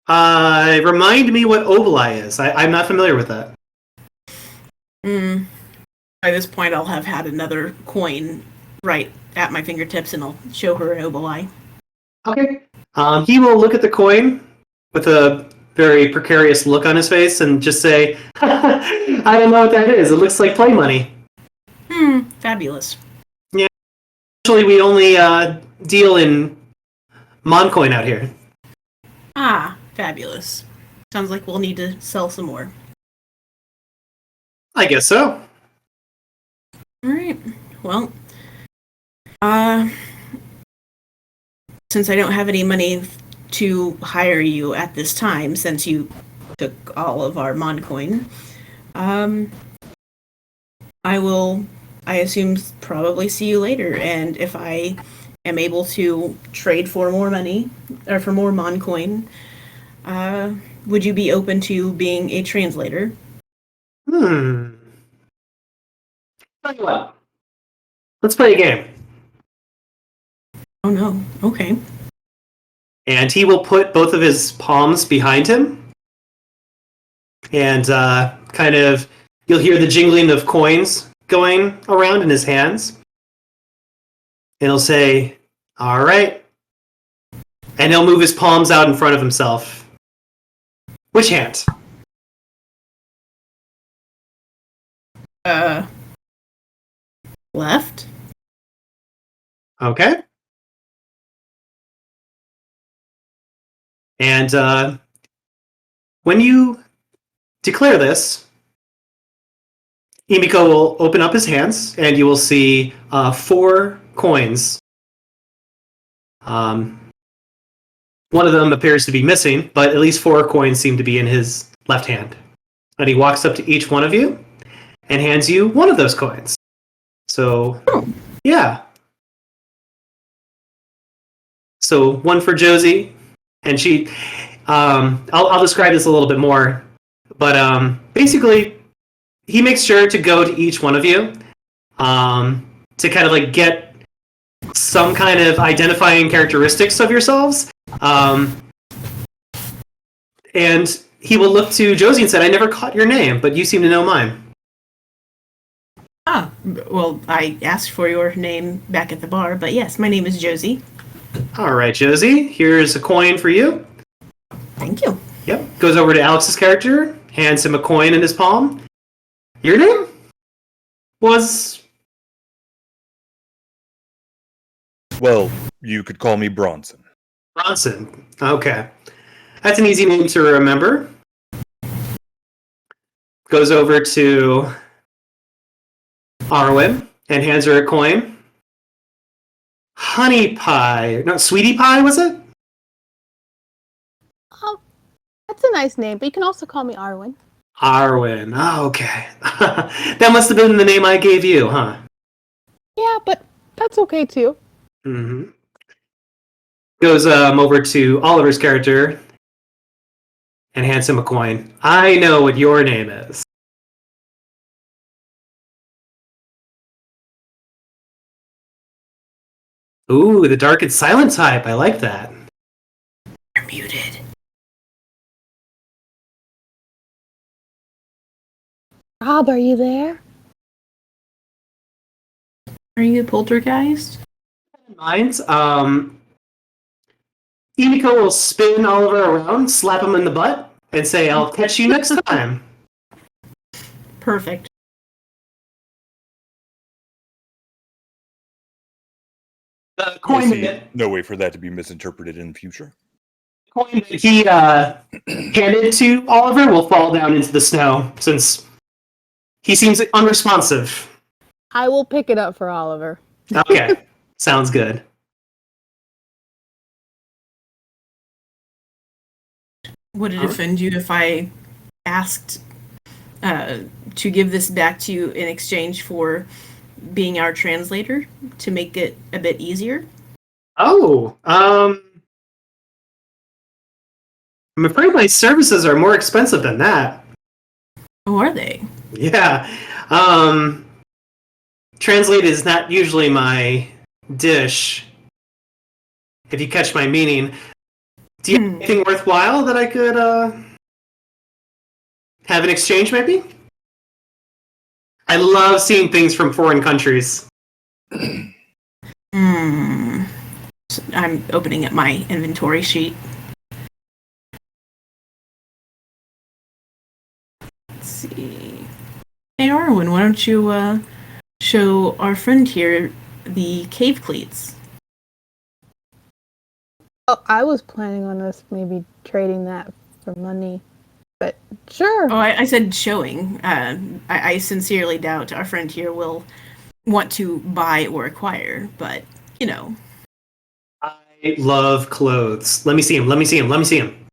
Remind me what Obelai is. I'm not familiar with that. By this point, I'll have had another coin right at my fingertips, and I'll show her an Obelai. Okay. He will look at the coin with a very precarious look on his face and just say, I don't know what that is. It looks like play money. Fabulous. Yeah. Actually, we only deal in Moncoin out here. Fabulous. Sounds like we'll need to sell some more. I guess so. Alright. Well, Since I don't have any money to hire you at this time, since you took all of our Mon coin, I assume, probably see you later. And if I am able to trade for more money, or for more Mon coin, would you be open to being a translator? Tell you what. Let's play a game. Oh no. Okay. And he will put both of his palms behind him. And kind of, you'll hear the jingling of coins going around in his hands. And he'll say, all right. And he'll move his palms out in front of himself. Which hand? Left? Okay. And when you declare this, Emiko will open up his hands, and you will see 4 coins. One of them appears to be missing, but at least 4 coins seem to be in his left hand. And he walks up to each one of you and hands you one of those coins. So, yeah. So, one for Josie, and she... I'll describe this a little bit more, but basically, he makes sure to go to each one of you to kind of like get some kind of identifying characteristics of yourselves. And he will look to Josie and say, I never caught your name, but you seem to know mine. Ah, well, I asked for your name back at the bar, but yes, my name is Josie. All right, Josie, here's a coin for you. Thank you. Yep, goes over to Alex's character, hands him a coin in his palm. Your name was... Well, you could call me Bronson. Bronson. Okay. That's an easy name to remember. Goes over to Arwen and hands her a coin. Honey Pie. No, Sweetie Pie, was it? Oh, that's a nice name, but you can also call me Arwen. Arwen. Oh, okay. That must have been the name I gave you, huh? Yeah, but that's okay too. Mm-hmm. Goes over to Oliver's character and hands him a coin. I know what your name is. Ooh, the dark and silent type. I like that. You're muted. Rob, are you there? Are you a poltergeist? Minds. Emiko will spin Oliver around, slap him in the butt, and say, I'll catch you next time. Perfect. The coin that, No way for that to be misinterpreted in the future. he handed to Oliver will fall down into the snow, since he seems unresponsive. I will pick it up for Oliver. Okay, sounds good. Would it offend you if I asked to give this back to you in exchange for being our translator to make it a bit easier? Oh, I'm afraid my services are more expensive than that. Oh, are they? Yeah. Translate is not usually my dish, if you catch my meaning. Do you have anything worthwhile that I could have in exchange, maybe? I love seeing things from foreign countries. I'm opening up my inventory sheet. Let's see. Hey, Arwen, why don't you show our friend here the cave cleats? Oh, I was planning on us maybe trading that for money, but sure. Oh, I said showing. I sincerely doubt our friend here will want to buy or acquire, but you know. I love clothes. Let me see him. Let me see him. Let me see him.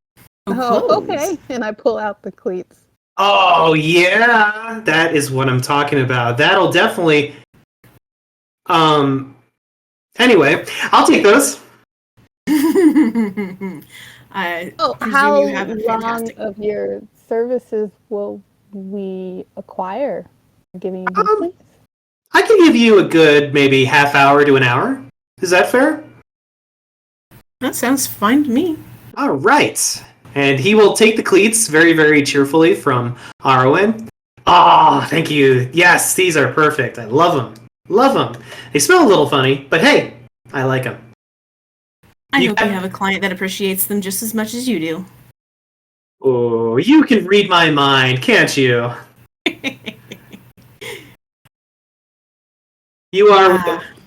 Oh, okay. And I pull out the cleats. Oh, yeah. That is what I'm talking about. That'll definitely... Anyway, I'll take those. I Oh, presume how you have a long fantastic... of your services will we acquire? Giving you these Um, cleats? I can give you a good maybe half hour to an hour. Is that fair? That sounds fine to me. All right. And he will take the cleats very, very cheerfully from Arwen. Ah, thank you. Yes, these are perfect. I love them. Love them. They smell a little funny, but hey, I like them. I hope you have a client that appreciates them just as much as you do. Oh, you can read my mind, can't you? You are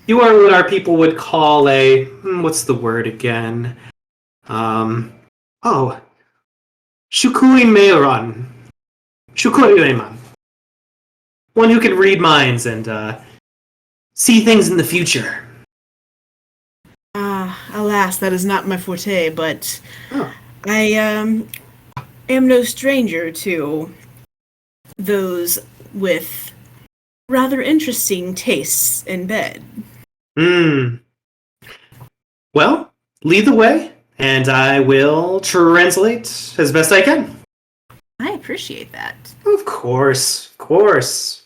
what our people would call a what's the word again? Shukuin Meiron. Shukuin. One who can read minds and see things in the future. Alas, that is not my forte, but Oh. I am no stranger to those with rather interesting tastes in bed. Well, lead the way, and I will translate as best I can. I appreciate that. Of course, of course.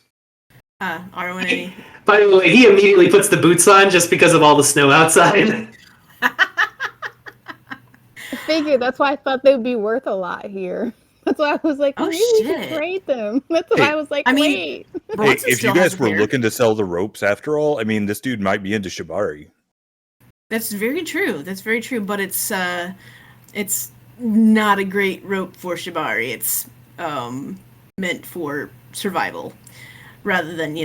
Arwen, By the way, he immediately puts the boots on just because of all the snow outside. I figured that's why I thought they would be worth a lot here. That's why I was like, maybe we should trade them. That's why I was like, wait. Hey, if you guys were looking to sell the ropes after all, I mean, this dude might be into shibari. That's very true. That's very true. But it's not a great rope for shibari. It's meant for survival rather than,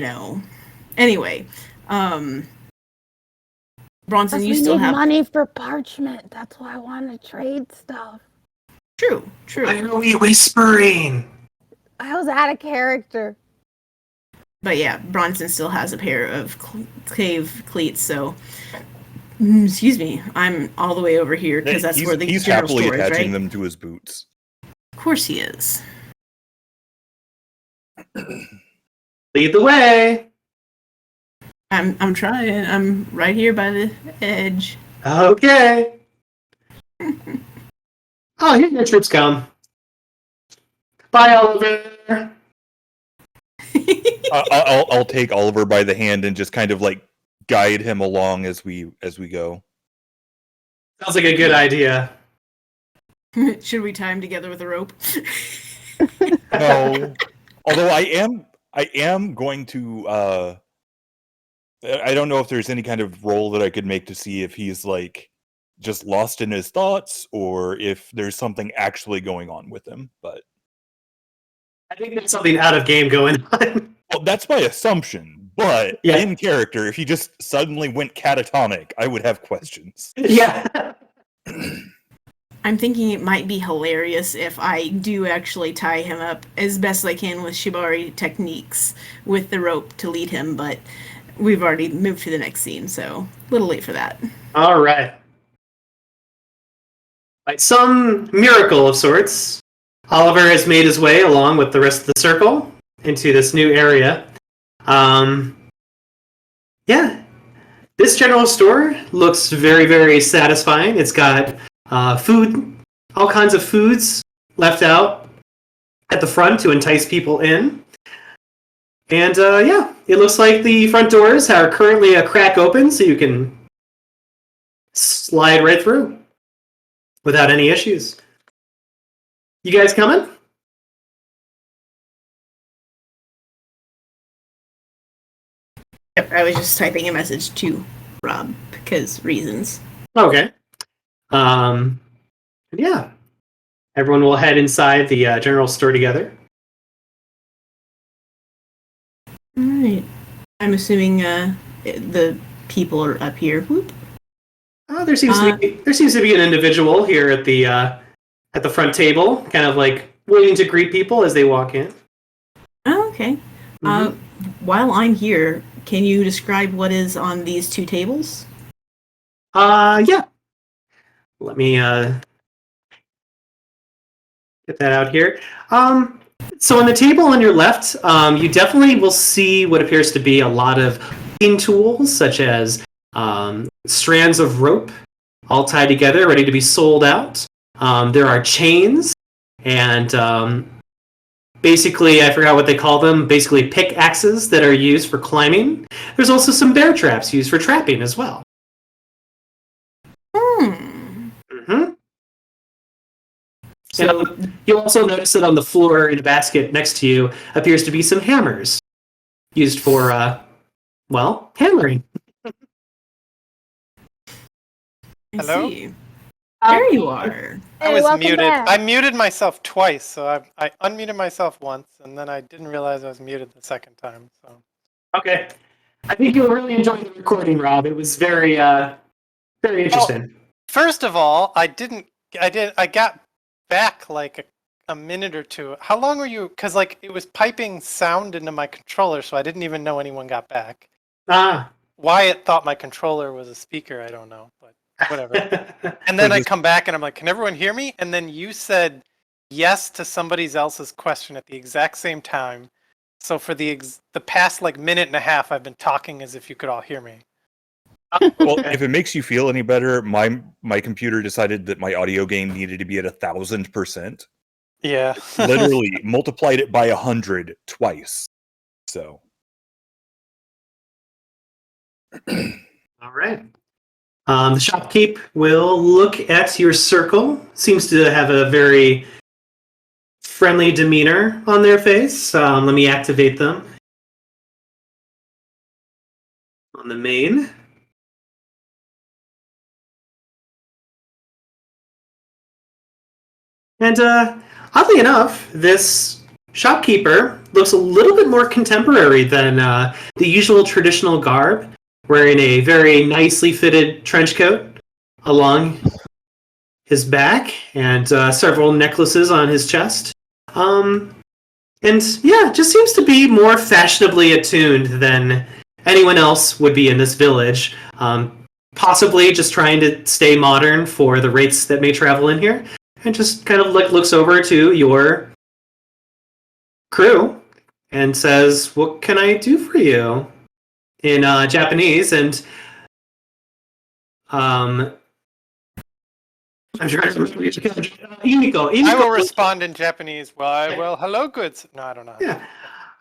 Anyway, Bronson, you still have money for parchment. That's why I want to trade stuff. True. Why are we whispering? I was out of character. But yeah, Bronson still has a pair of cave cleats, so excuse me, I'm all the way over here because that's where the he's general happily store is, attaching right? them to his boots. Of course he is. Lead the way. I'm trying. I'm right here by the edge. Okay. Oh, here the troops come. Bye, Oliver. I'll take Oliver by the hand and just kind of like guide him along as we go. Sounds like a good idea. Should we tie him together with a rope? No. Although I am going to I don't know if there's any kind of roll that I could make to see if he's like just lost in his thoughts or if there's something actually going on with him, but I think there's something out of game going on. well, that's my assumption, but in character, if he just suddenly went catatonic, I would have questions. Yeah. I'm thinking it might be hilarious if I do actually tie him up as best I can with shibari techniques with the rope to lead him, but we've already moved to the next scene, so a little late for that. All right. By some miracle of sorts, Oliver has made his way along with the rest of the circle into this new area. This general store looks very, very satisfying. It's got food, all kinds of foods left out at the front to entice people in. And it looks like the front doors are currently a crack open, so you can slide right through without any issues. You guys coming? Yep, I was just typing a message to Rob because reasons. Okay. Yeah. Everyone will head inside the general store together. All right. I'm assuming the people are up here. Whoop. There seems to be an individual here at the front table, kind of like waiting to greet people as they walk in. Oh, okay. Mm-hmm. While I'm here, can you describe what is on these two tables? Yeah. Let me get that out here. So on the table on your left, you definitely will see what appears to be a lot of cleaning tools, such as strands of rope all tied together, ready to be sold out. There are chains and basically, I forgot what they call them, basically pickaxes that are used for climbing. There's also some bear traps used for trapping as well. Mm-hmm. So You'll also notice that on the floor in a basket next to you appears to be some hammers used for, hammering. Hello? see. There you are. I Hey, was welcome muted. back. I muted myself twice, so I unmuted myself once, and then I didn't realize I was muted the second time. So Okay. I think you'll really enjoy the recording, Rob. It was very interesting. first of all, I got back like a minute or two. How long were you? Because like it was piping sound into my controller, so I didn't even know anyone got back. Wyatt thought my controller was a speaker. I don't know, but whatever. And then I come back and I'm like, can everyone hear me? And then you said yes to somebody else's question at the exact same time. So for the past like minute and a half, I've been talking as if you could all hear me. Well, if it makes you feel any better, my computer decided that my audio gain needed to be at 1,000%. Yeah. Literally multiplied it by 100 twice. So. All right. The shopkeep will look at your circle. Seems to have a very friendly demeanor on their face. Let me activate them. On the main. And oddly enough, this shopkeeper looks a little bit more contemporary than the usual traditional garb, wearing a very nicely fitted trench coat along his back and several necklaces on his chest. And yeah, just seems to be more fashionably attuned than anyone else would be in this village. Possibly just trying to stay modern for the wraiths that may travel in here. And just kind of like looks over to your crew and says, "What can I do for you?" in Japanese. And I'm trying to remember. Imiko. I will respond in Japanese. Well, hello, goods. No, I don't know. Yeah.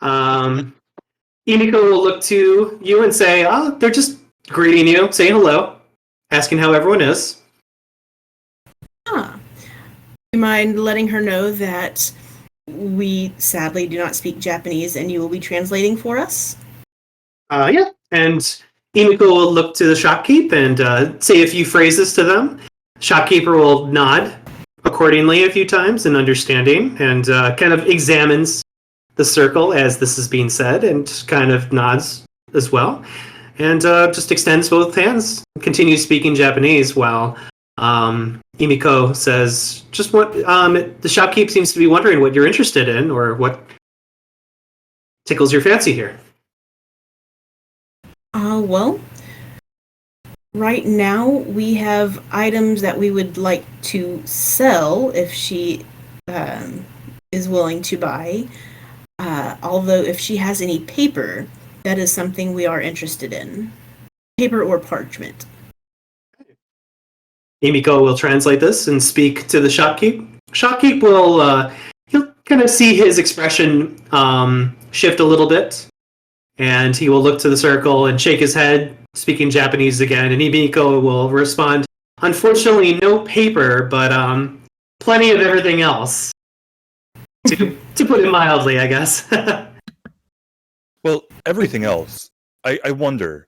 Imiko will look to you and say, "Oh, they're just greeting you, saying hello, asking how everyone is." Huh. Do you mind letting her know that we sadly do not speak Japanese and you will be translating for us? Yeah. And Imiko will look to the shopkeep and say a few phrases to them. Shopkeeper will nod accordingly a few times in understanding and kind of examines the circle as this is being said and kind of nods as well. And just extends both hands, continues speaking Japanese while Imiko says, just what the shopkeep seems to be wondering what you're interested in or what tickles your fancy here. Well, right now we have items that we would like to sell if she is willing to buy. Although if she has any paper, that is something we are interested in. Paper or parchment. Imiko will translate this and speak to the shopkeep. Shopkeep will he'll kind of see his expression shift a little bit, and he will look to the circle and shake his head, speaking Japanese again. And Imiko will respond, "Unfortunately, no paper, but plenty of everything else." To put it mildly, I guess. Well, everything else, I wonder,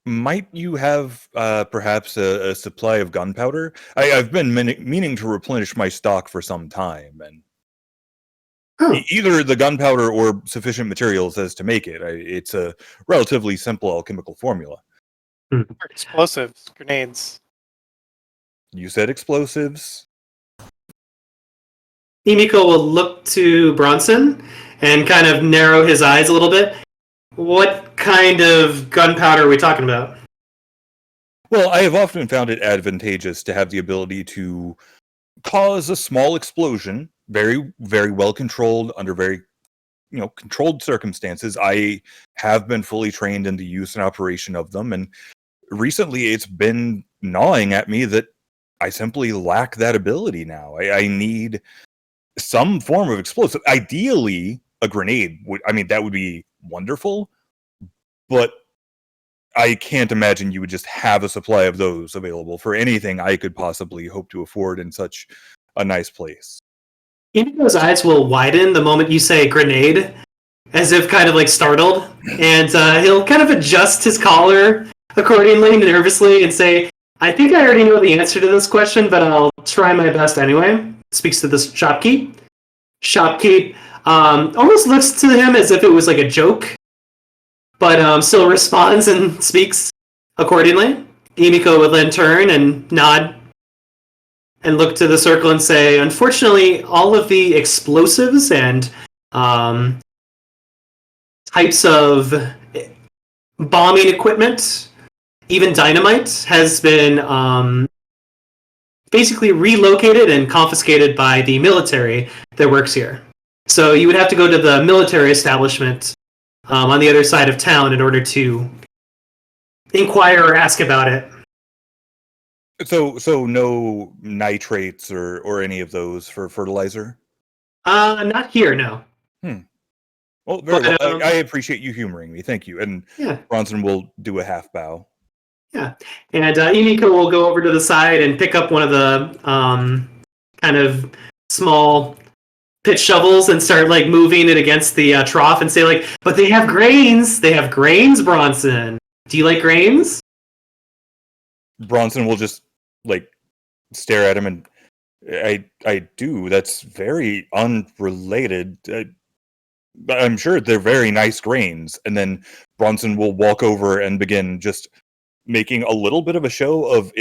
might you have perhaps a supply of gunpowder? I've been meaning to replenish my stock for some time, and either the gunpowder or sufficient materials as to make it. It's a relatively simple alchemical formula. Explosives, grenades. You said explosives? Imiko will look to Bronson and kind of narrow his eyes a little bit. What kind of gunpowder are we talking about? Well, I have often found it advantageous to have the ability to cause a small explosion, very, very well controlled, under very, controlled circumstances. I have been fully trained in the use and operation of them, and recently it's been gnawing at me that I simply lack that ability now. I need some form of explosive. Ideally, a grenade that would be wonderful, but I can't imagine you would just have a supply of those available for anything I could possibly hope to afford in such a nice place. Inigo's eyes will widen the moment you say grenade, as if kind of like startled, and he'll kind of adjust his collar accordingly, nervously, and say, I think I already know the answer to this question, but I'll try my best anyway. Speaks to this shopkeep. Shopkeep almost looks to him as if it was like a joke, but still responds and speaks accordingly. Emiko would then turn and nod and look to the circle and say, unfortunately, all of the explosives and types of bombing equipment, even dynamite, has been basically relocated and confiscated by the military that works here. So you would have to go to the military establishment on the other side of town in order to inquire or ask about it. So no nitrates or any of those for fertilizer? Not here, no. Well, very well. I appreciate you humoring me. Thank you. And yeah. Bronson will do a half bow. Yeah. And Emiko will go over to the side and pick up one of the kind of small pitch shovels and start like moving it against the trough and say like, but they have grains. They have grains, Bronson. Do you like grains? Bronson will just like stare at him and I do. That's very unrelated. I'm sure they're very nice grains. And then Bronson will walk over and begin just making a little bit of a show of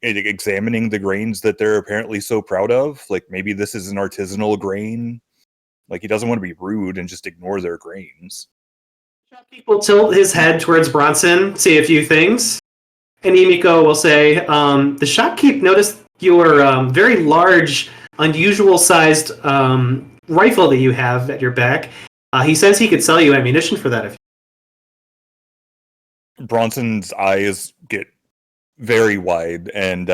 examining the grains that they're apparently so proud of. Like maybe this is an artisanal grain. Like he doesn't want to be rude and just ignore their grains. Shopkeep will tilt his head towards Bronson, say a few things. And Emiko will say, the shopkeep noticed your very large, unusual-sized rifle that you have at your back. He says he could sell you ammunition for that. Bronson's eyes get very wide, and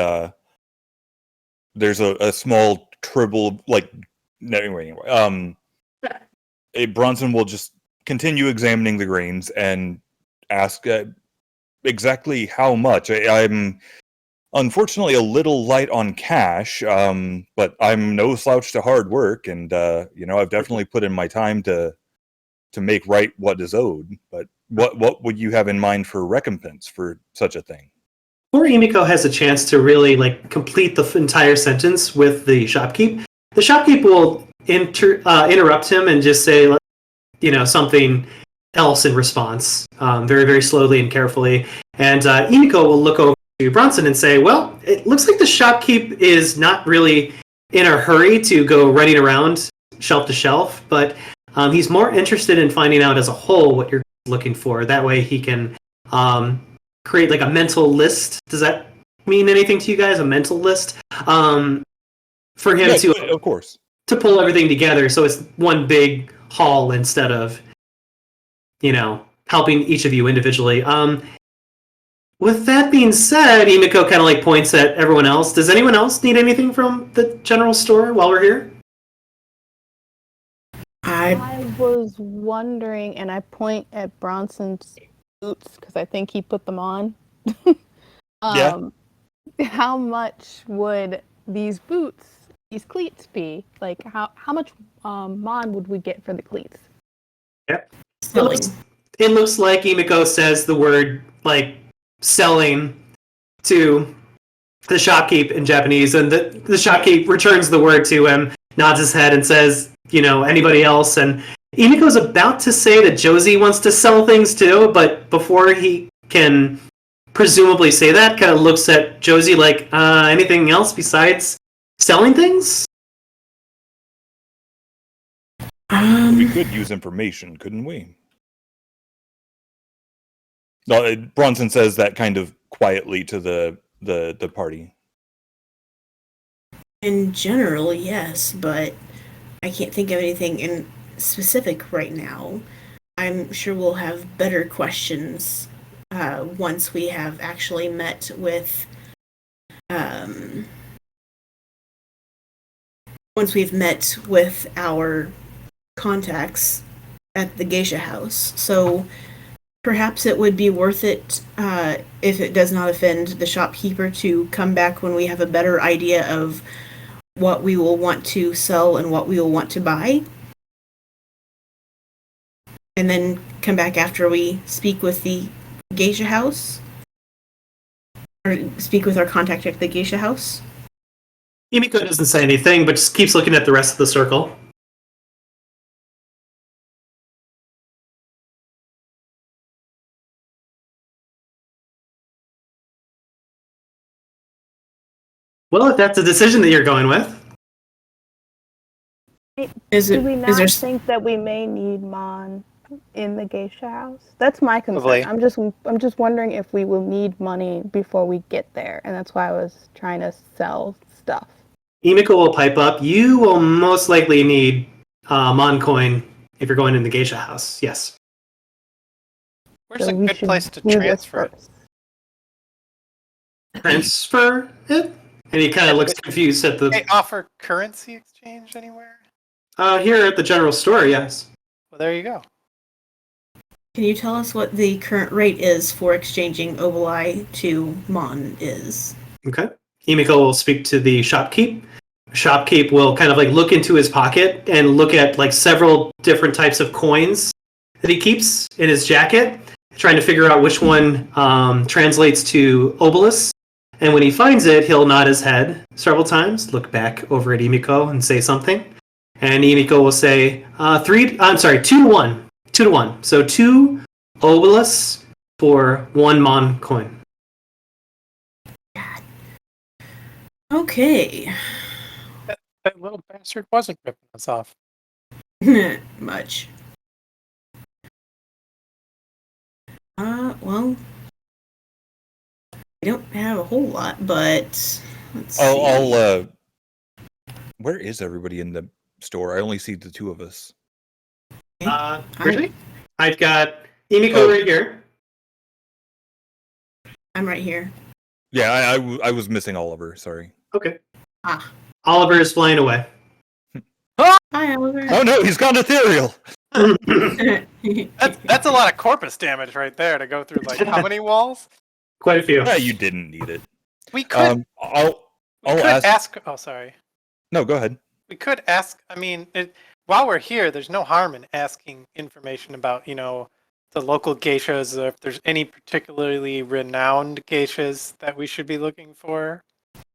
there's a small tribble, anyway. Bronson will just continue examining the grains and ask exactly how much. I'm unfortunately a little light on cash, but I'm no slouch to hard work, and I've definitely put in my time to make right what is owed. But what would you have in mind for recompense for such a thing? Before Emiko has a chance to really complete the entire sentence with the shopkeep will interrupt him and just say, something else in response, very, very slowly and carefully. And Emiko will look over to Bronson and say, well, it looks like the shopkeep is not really in a hurry to go running around shelf to shelf, but he's more interested in finding out as a whole what you're looking for. That way he can create a mental list. Does that mean anything to you guys? A mental list? For him of course, to pull everything together so it's one big haul instead of helping each of you individually. With that being said, Emiko kind of points at everyone else. Does anyone else need anything from the general store while we're here? I was wondering, and I point at Bronson's boots because I think he put them on. Yeah. How much would these boots, these cleats be? How much mon would we get for the cleats? Yep. It looks like Emiko says the word selling to the shopkeep in Japanese, and the shopkeep returns the word to him, nods his head, and says, anybody else? And Emiko's about to say that Josie wants to sell things too, but before he can presumably say that, kind of looks at Josie anything else besides selling things? We could use information, couldn't we? Bronson says that kind of quietly to the party. In general, yes, but I can't think of anything in specific right now. I'm sure we'll have better questions once we have actually met with once we've met with our contacts at the geisha house. So perhaps it would be worth it, if it does not offend the shopkeeper, to come back when we have a better idea of what we will want to sell and what we will want to buy. And then come back after we speak with the geisha house. Or speak with our contact at the geisha house. Emiko doesn't say anything, but just keeps looking at the rest of the circle. Well, if that's a decision that you're going with. Do we not think that we may need Mon in the geisha house? That's my concern. Probably. I'm just wondering if we will need money before we get there, and that's why I was trying to sell stuff. Emiko will pipe up. You will most likely need Mon coin if you're going in the geisha house. Yes. Where's a good place to transfer? Transfer it? And he kind of looks confused at the... They offer currency exchange anywhere? Here at the general store, yes. Well, there you go. Can you tell us what the current rate is for exchanging Obelai to Mon is? Okay. Emiko will speak to the shopkeep. Shopkeep will kind of like look into his pocket and look at like several different types of coins that he keeps in his jacket, trying to figure out which one translates to obelisk. And when he finds it, he'll nod his head several times, look back over at Emiko and say something. And Emiko will say, 2 to 1. 2 to 1. So 2 obelisks for 1 Mon coin. Okay. That little bastard wasn't ripping us off. Much. Well, I don't have a whole lot, but let's see. Where is everybody in the store? I only see the 2 of us. Really? I've got Emiko right here. I'm right here. Yeah, I was missing Oliver. Sorry. Okay. Oliver is flying away. Hi, Oliver. Oh no, he's gone ethereal. That's a lot of corpus damage right there to go through. Like how many walls? Quite a few. Yeah, you didn't need it. We could. I'll ask. Oh, sorry. No, go ahead. We could ask. I mean, while we're here, there's no harm in asking information about, the local geishas, or if there's any particularly renowned geishas that we should be looking for.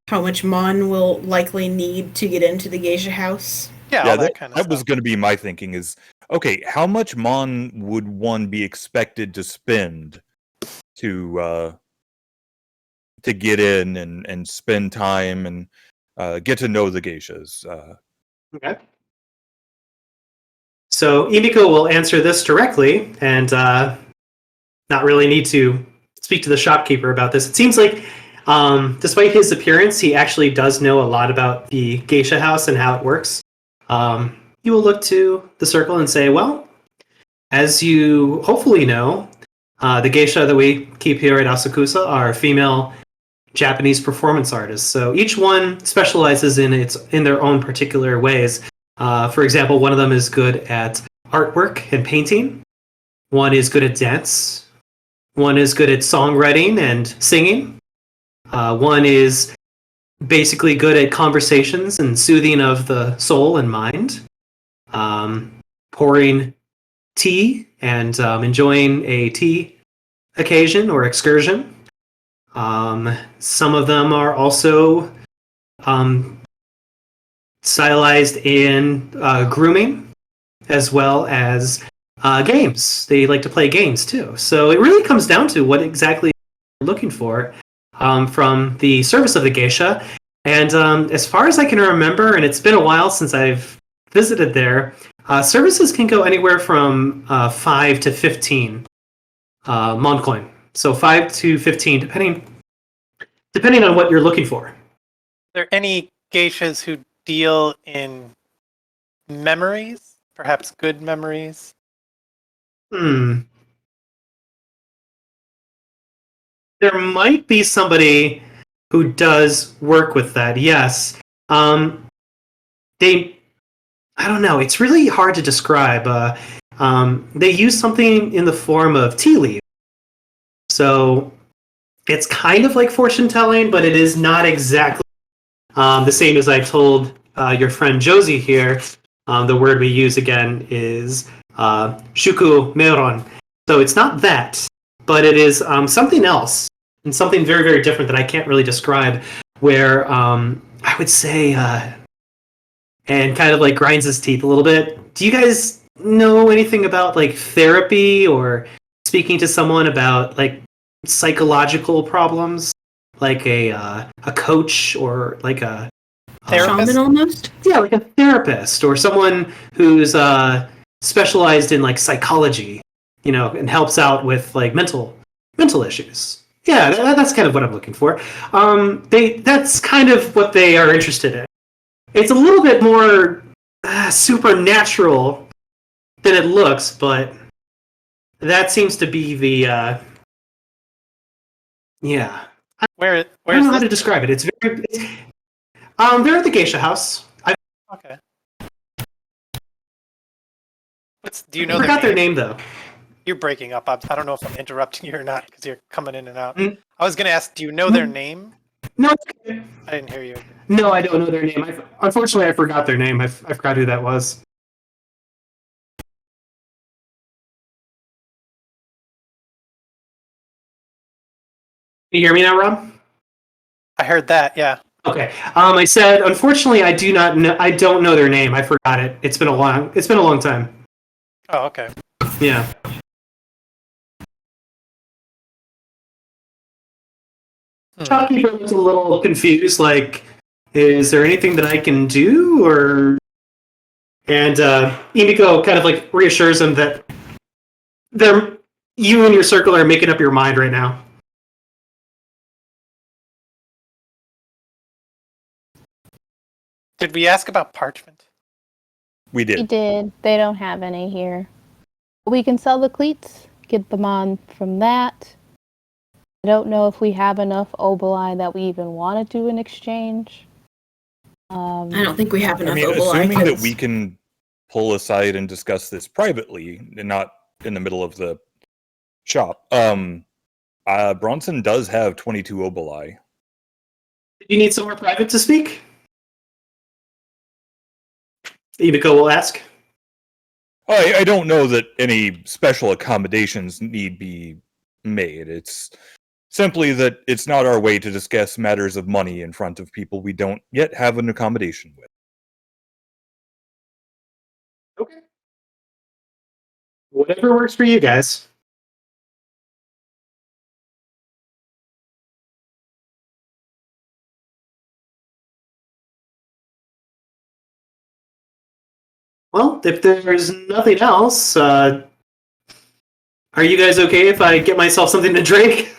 How much Mon will likely need to get into the geisha house? Yeah, all that kind of stuff. That was going to be my thinking is, okay, how much Mon would one be expected to spend to get in and spend time and get to know the geishas? Okay. So Emiko will answer this directly and not really need to speak to the shopkeeper about this. It seems like, despite his appearance, he actually does know a lot about the geisha house and how it works. You will look to the circle and say, well, as you hopefully know, the geisha that we keep here at Asakusa are female Japanese performance artists. So each one specializes in their own particular ways. For example, one of them is good at artwork and painting. One is good at dance. One is good at songwriting and singing. One is basically good at conversations and soothing of the soul and mind. Pouring tea and enjoying a tea occasion or excursion. Some of them are also stylized in grooming as well as games. They like to play games too. So it really comes down to what exactly you're looking for from the service of the geisha. And as far as I can remember, and it's been a while since I've visited there, services can go anywhere from 5 to 15 Mon coin. So 5 to 15, depending on what you're looking for. Are there any geishas who deal in memories? Perhaps good memories? There might be somebody who does work with that, yes. I don't know, it's really hard to describe. They use something in the form of tea leaf. So it's kind of like fortune telling, but it is not exactly the same as I told your friend Josie here. The word we use again is shuku meron. So it's not that, but it is something else and something very, very different that I can't really describe, where I would say, and kind of like grinds his teeth a little bit. Do you guys know anything about like therapy or speaking to someone about like psychological problems, like a coach or like a Therapist? Shaman almost? yeah, like a therapist or someone who's specialized in like psychology, and helps out with like mental issues. Yeah, that's kind of what I'm looking for. That's kind of what they are interested in. It's a little bit more supernatural than it looks, but that seems to be the yeah. Where's I don't know how this? to describe it. They're at the geisha house. Okay. Do you I know forgot their their name though. You're breaking up. I don't know if I'm interrupting you or not because you're coming in and out. Mm. I was going to ask, do you know their name? No, it's okay. I didn't hear you. No, I don't know their name. Unfortunately, I forgot their name. I forgot who that was. Can you hear me now, Rob? I heard that, yeah. Okay. I said, unfortunately, I do not know. I don't know their name. I forgot it. It's been a long time. Oh, okay. Yeah. Shopkeeper was a little confused. Like, is there anything that I can do? And Emiko kind of like reassures him that you and your circle are making up your mind right now. Did we ask about parchment? We We did. did. They don't have any here. We can sell the cleats, get them on from that. I don't know if we have enough oboli that we even want to do an exchange. I don't think we have enough I mean, oboli. assuming that we can pull aside and discuss this privately and not in the middle of the shop. Bronson does have 22 oboli. Do you need somewhere private to speak? Emiko will ask. I don't know that any special accommodations need be made. It's simply that it's not our way to discuss matters of money in front of people we don't yet have an accommodation with. Okay. Whatever works for you guys. Well, if there's nothing else, are you guys okay if I get myself something to drink?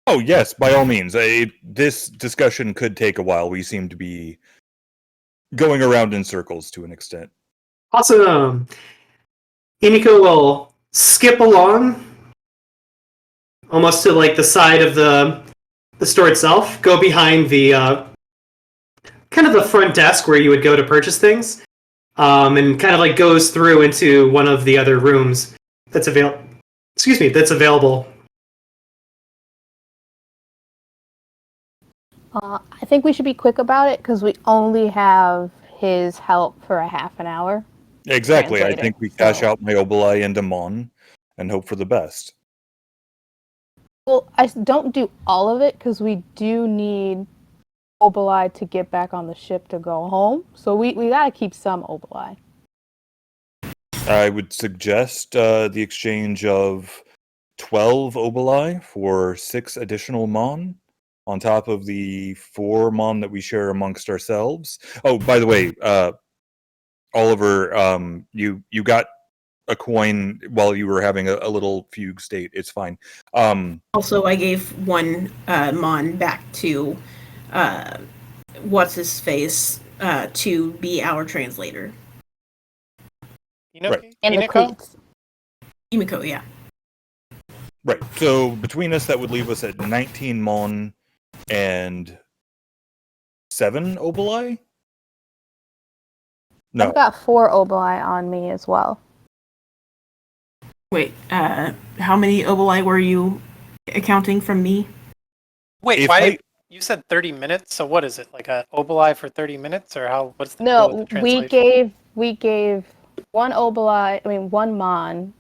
Oh, yes, by all means. This discussion could take a while. We seem to be going around in circles to an extent. Awesome. Emiko will skip along almost to like the side of the store itself, go behind the kind of the front desk where you would go to purchase things, and kind of like goes through into one of the other rooms that's available. I think we should be quick about it because we only have his help for a half an hour. Exactly. I Translator, think we cash so- out my oboli into Mon and hope for the best. Well, I don't do all of it because we do need oboli to get back on the ship to go home. So we gotta keep some oboli. I would suggest the exchange of 12 oboli for 6 additional Mon, on top of the 4 Mon that we share amongst ourselves. Oh, by the way, Oliver, you got a coin while you were having a little fugue state. It's fine. Also, I gave one Mon back to what's his face to be our translator. Right. And the cleats. Yumiko, yeah. Right. So between us, that would leave us at 19 Mon and 7 Obelai? No. I've got 4 Obelai on me as well. Wait, how many Obelai were you accounting from me? Wait, If why? You said 30 minutes, so what is it? Like a Obelai for 30 minutes, or how? What's the deal No, with the we gave one Obelai, one Mon,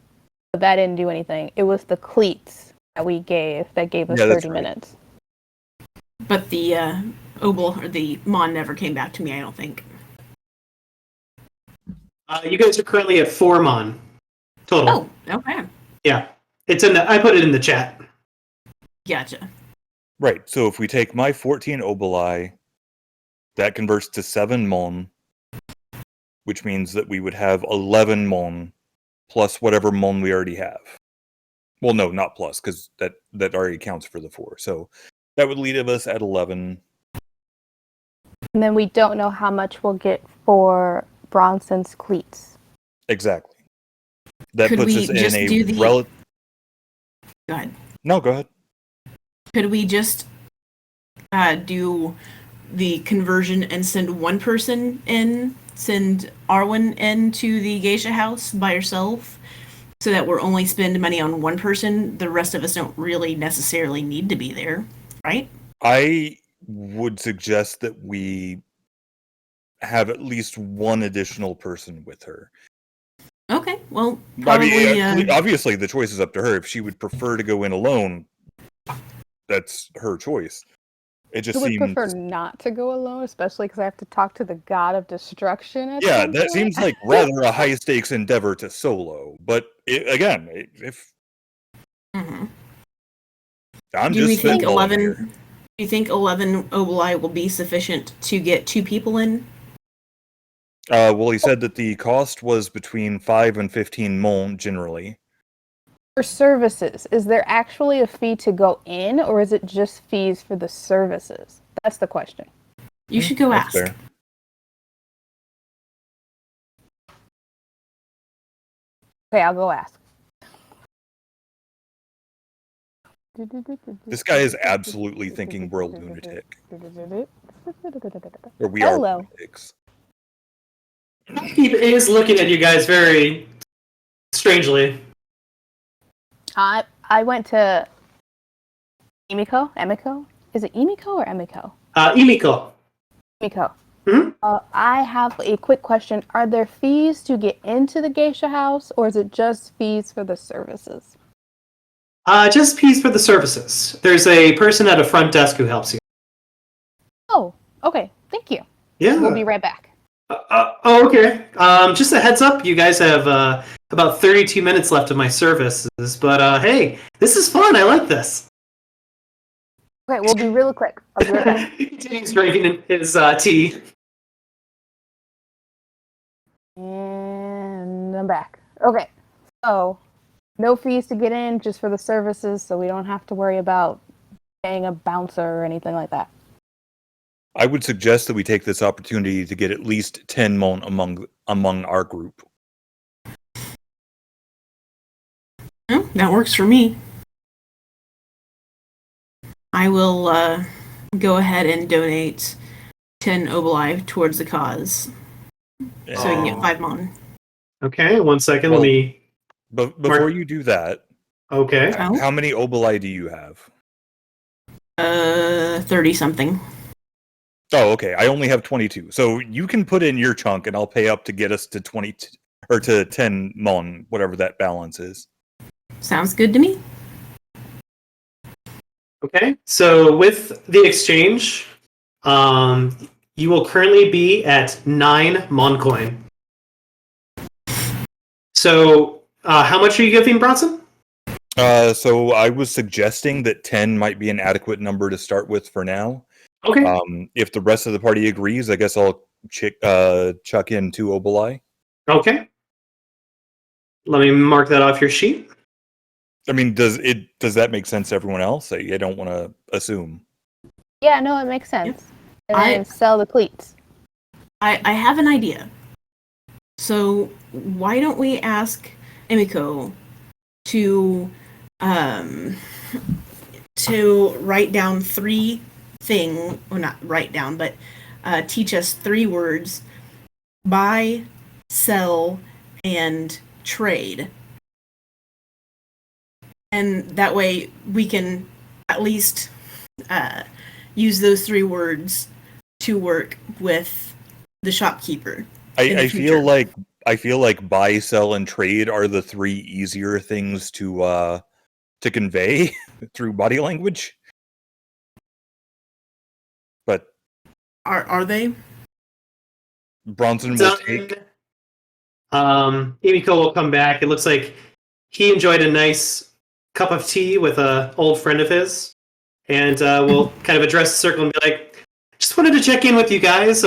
but that didn't do anything. It was the cleats that we gave that gave us 30 minutes. But the the Mon never came back to me, I don't think. You guys are currently at 4 Mon total. Oh, okay. Yeah, it's in the. I put it in the chat. Gotcha. Right. So if we take my 14 Obelai, that converts to 7 Mon, which means that we would have 11 Mon plus whatever Mon we already have. Well, no, not plus, because that already counts for the 4. So that would leave us at 11. And then we don't know how much we'll get for Bronson's cleats. Exactly. That Could puts we us in just do a the- relative. Go ahead. No, go ahead. Could we just do the conversion and send one person in, send Arwen in to the geisha house by herself, so that we're only spending money on one person? The rest of us don't really necessarily need to be there, right? I would suggest that we have at least one additional person with her. Okay, well, probably... I mean, obviously the choice is up to her. If she would prefer to go in alone, that's her choice. It just I would seems... prefer not to go alone, especially because I have to talk to the god of destruction. Yeah, some that point. seems like rather a high-stakes endeavor to solo. But, again, if... Mhm. I'm Do we just think spitballing 11? here. Do you think 11 Obelai will be sufficient to get 2 people in? Well, he said that the cost was between 5 and 15 Mon, generally. For services, is there actually a fee to go in, or is it just fees for the services? That's the question. You should go That's ask. fair. Okay, I'll go ask. This guy is absolutely thinking we're a lunatic. Or we Hello. are lunatics. He is looking at you guys very strangely. I went to Emiko? Is it Emiko or Emiko? Imiko. Emiko. Mhm. I have a quick question. Are there fees to get into the geisha house, or is it just fees for the services? Just fees for the services. There's a person at a front desk who helps you. Oh, okay. Thank you. Yeah. We'll be right back. Okay. Just a heads up, you guys have about 32 minutes left of my services, but hey, this is fun. I like this. Okay, we'll be really quick. I'll be right back. He continues drinking his tea. And I'm back. Okay, so no fees to get in, just for the services, so we don't have to worry about paying a bouncer or anything like that. I would suggest that we take this opportunity to get at least 10 Mon among our group. Oh, that works for me. I will go ahead and donate 10 Obelai towards the cause, so we can get 5 Mon. Okay, 1 second. Well, let me. But before you do that, Okay. Oh. how many Obelai do you have? 30 something. Oh, okay. I only have 22. So you can put in your chunk and I'll pay up to get us to 20 or to 10 Mon, whatever that balance is. Sounds good to me. Okay, so with the exchange, you will currently be at 9 Mon coin. So, how much are you giving, Bronson? So I was suggesting that 10 might be an adequate number to start with for now. Okay. If the rest of the party agrees, I guess I'll chuck in 2 Obelai. Okay. Let me mark that off your sheet. I mean, does that make sense to everyone else? I don't want to assume. Yeah, no, it makes sense. Yep. And then sell the cleats. I have an idea. So why don't we ask Emiko to write down teach us 3 words: buy, sell, and trade. And that way we can at least use those 3 words to work with the shopkeeper. I feel like buy, sell, and trade are the 3 easier things to convey through body language. But are they? Bronson will take. Emiko will come back. It looks like he enjoyed a nice cup of tea with an old friend of his, and we'll kind of address the circle and be like, just wanted to check in with you guys.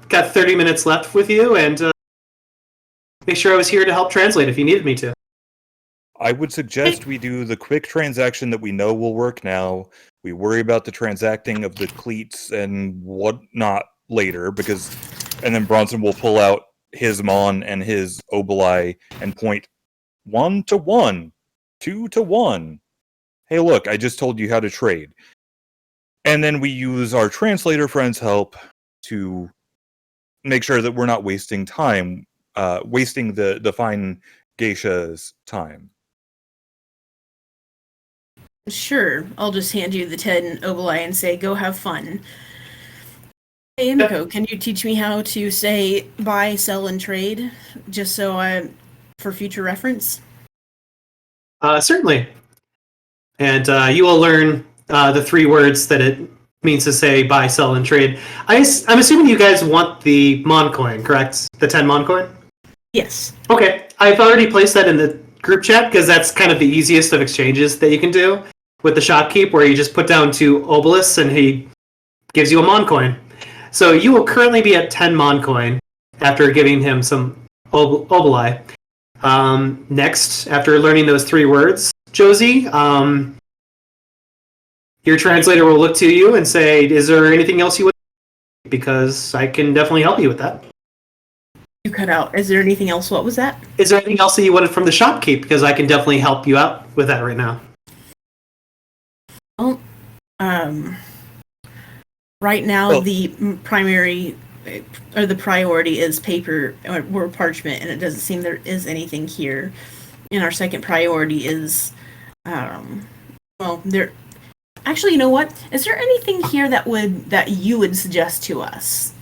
Got 30 minutes left with you, and make sure I was here to help translate if you needed me to. I would suggest we do the quick transaction that we know will work now. We worry about the transacting of the cleats and whatnot later, and then Bronson will pull out his Mon and his Obelai and point 1 to 1, 2 to 1. Hey, look, I just told you how to trade. And then we use our translator friend's help to make sure that we're not wasting time, wasting the fine geisha's time. Sure, I'll just hand you the 10 Obelai and say, go have fun. Hey, Emiko, can you teach me how to say buy, sell, and trade, just for future reference? Certainly. And you will learn the 3 words that it means to say buy, sell, and trade. I'm assuming you guys want the Mon coin, correct? The 10 Mon coin? Yes. Okay, I've already placed that in the group chat because that's kind of the easiest of exchanges that you can do with the shopkeep, where you just put down 2 obelisks and he gives you a Mon coin. So you will currently be at 10 Mon coin after giving him some Obelai. Next, after learning those 3 words, Josie, your translator will look to you and say, is there anything else you would? Because I can definitely help you with that. You cut out. Is there anything else? What was that? Is there anything else that you wanted from the shopkeep? Because I can definitely help you out with that right now. Well, right now the primary or the priority is paper or parchment, and it doesn't seem there is anything here. And our second priority is, there. Actually, you know what? Is there anything here that you would suggest to us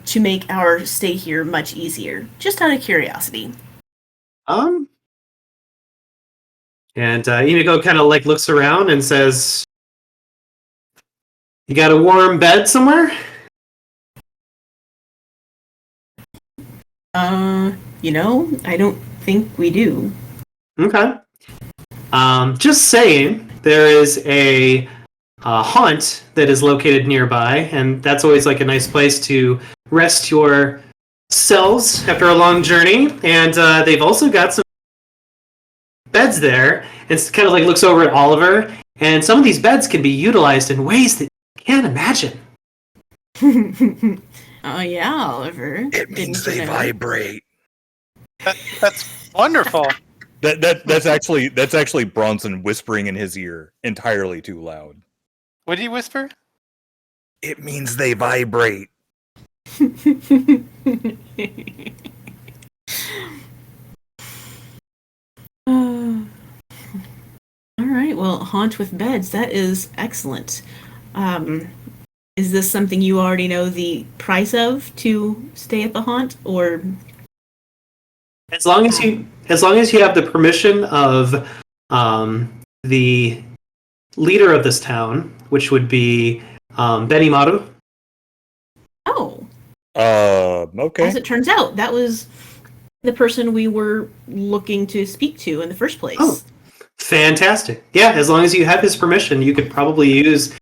to make our stay here much easier? Just out of curiosity. And Emiko kind of like looks around and says, "You got a warm bed somewhere?" I don't think we do. Okay. Just saying, there is a haunt that is located nearby, and that's always like a nice place to rest your selves after a long journey. And they've also got some beds there. It's kind of like looks over at Oliver, and some of these beds can be utilized in ways that you can't imagine. Oh yeah, Oliver. It means they vibrate. That's wonderful. That's actually Bronson whispering in his ear entirely too loud. What did he whisper? It means they vibrate. All right, well, haunt with beds, that is excellent. Is this something you already know the price of to stay at the haunt, or As long as you have the permission of the leader of this town, which would be Benny Maru. Oh. Okay. As it turns out, that was the person we were looking to speak to in the first place. Oh, fantastic. Yeah, as long as you have his permission, you could probably use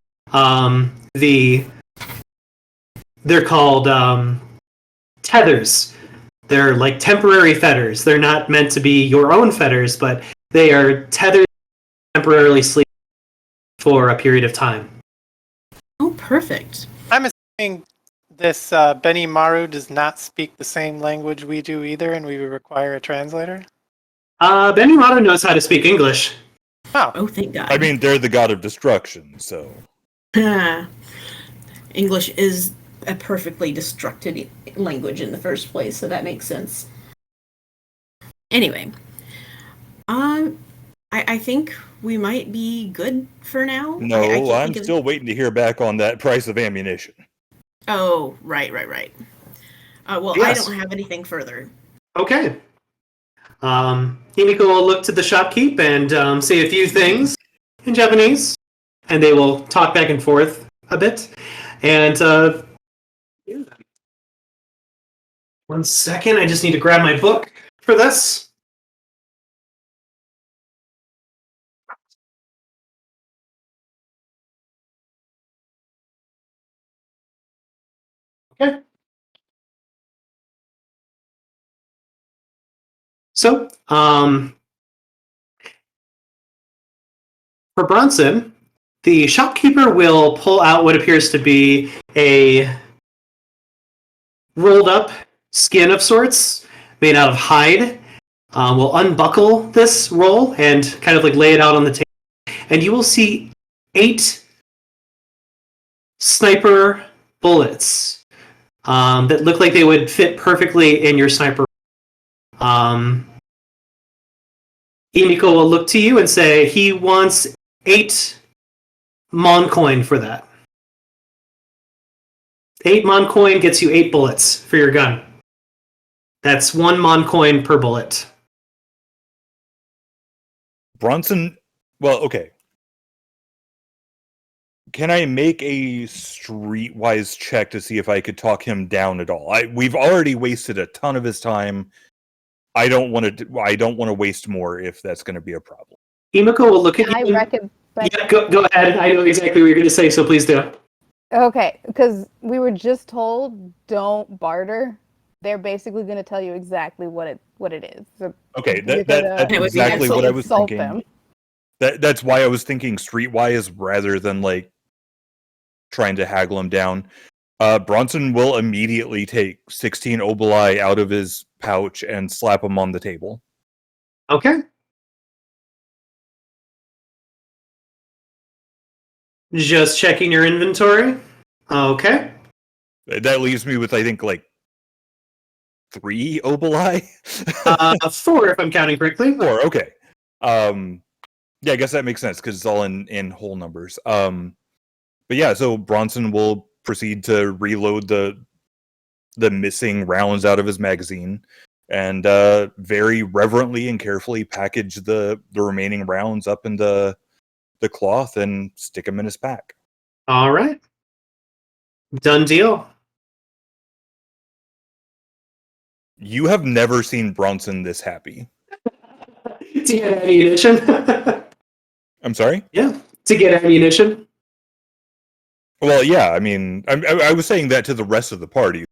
they're called tethers, They're like temporary fetters. They're not meant to be your own fetters, but they are tethered temporarily sleep for a period of time. Oh, perfect. I'm assuming this Benny Maru does not speak the same language we do either, and we would require a translator. Benny Maru knows how to speak English. Oh, thank God. I mean, they're the god of destruction, so. English is a perfectly destructed language in the first place, so that makes sense. Anyway, I think we might be good for now. No, I can't I'm think of- still waiting to hear back on that price of ammunition. Oh, right. Well, Yes. I don't have anything further. Okay. Himiko will look to the shopkeep and say a few things in Japanese, and they will talk back and forth a bit. And 1 second, I just need to grab my book for this. Okay. So, for Bronson, the shopkeeper will pull out what appears to be a rolled up skin of sorts made out of hide. We'll unbuckle this roll and kind of like lay it out on the table. And you will see 8 sniper bullets that look like they would fit perfectly in your sniper. Emiko will look to you and say he wants 8 Mon coin for that. 8 Mon coin gets you 8 bullets for your gun. That's 1 Mon coin per bullet. Bronson, well, okay. Can I make a streetwise check to see if I could talk him down at all? We've already wasted a ton of his time. I don't want to waste more if that's going to be a problem. Emiko will look at I you. reckon. Yeah, go ahead. I know exactly what you're going to say, so please do. Okay, because we were just told don't barter. They're basically going to tell you exactly what it is. So Okay, you're that's gonna exactly what I was insult thinking. them. That's why I was thinking streetwise rather than like trying to haggle him down. Bronson will immediately take 16 oboli out of his pouch and slap them on the table. Okay. Just checking your inventory. Okay. That leaves me with, I think, like 3 oboli. 4 if I'm counting correctly. 4. Okay. Yeah, I guess that makes sense because it's all in whole numbers. But yeah, so Bronson will proceed to reload the missing rounds out of his magazine, and very reverently and carefully package the remaining rounds up in the cloth and stick them in his pack. All right. Done deal. You have never seen Bronson this happy. To get ammunition. I'm sorry? Yeah, to get ammunition. Well, yeah, I mean, I was saying that to the rest of the party.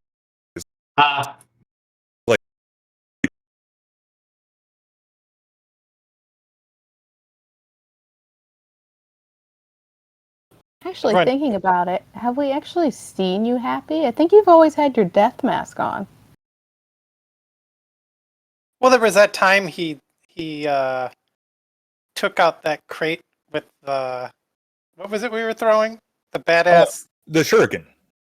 Like, Actually, Right. thinking about it, have we actually seen you happy? I think you've always had your death mask on. Well, there was that time he took out that crate with the what was it we were throwing? The badass. the shuriken.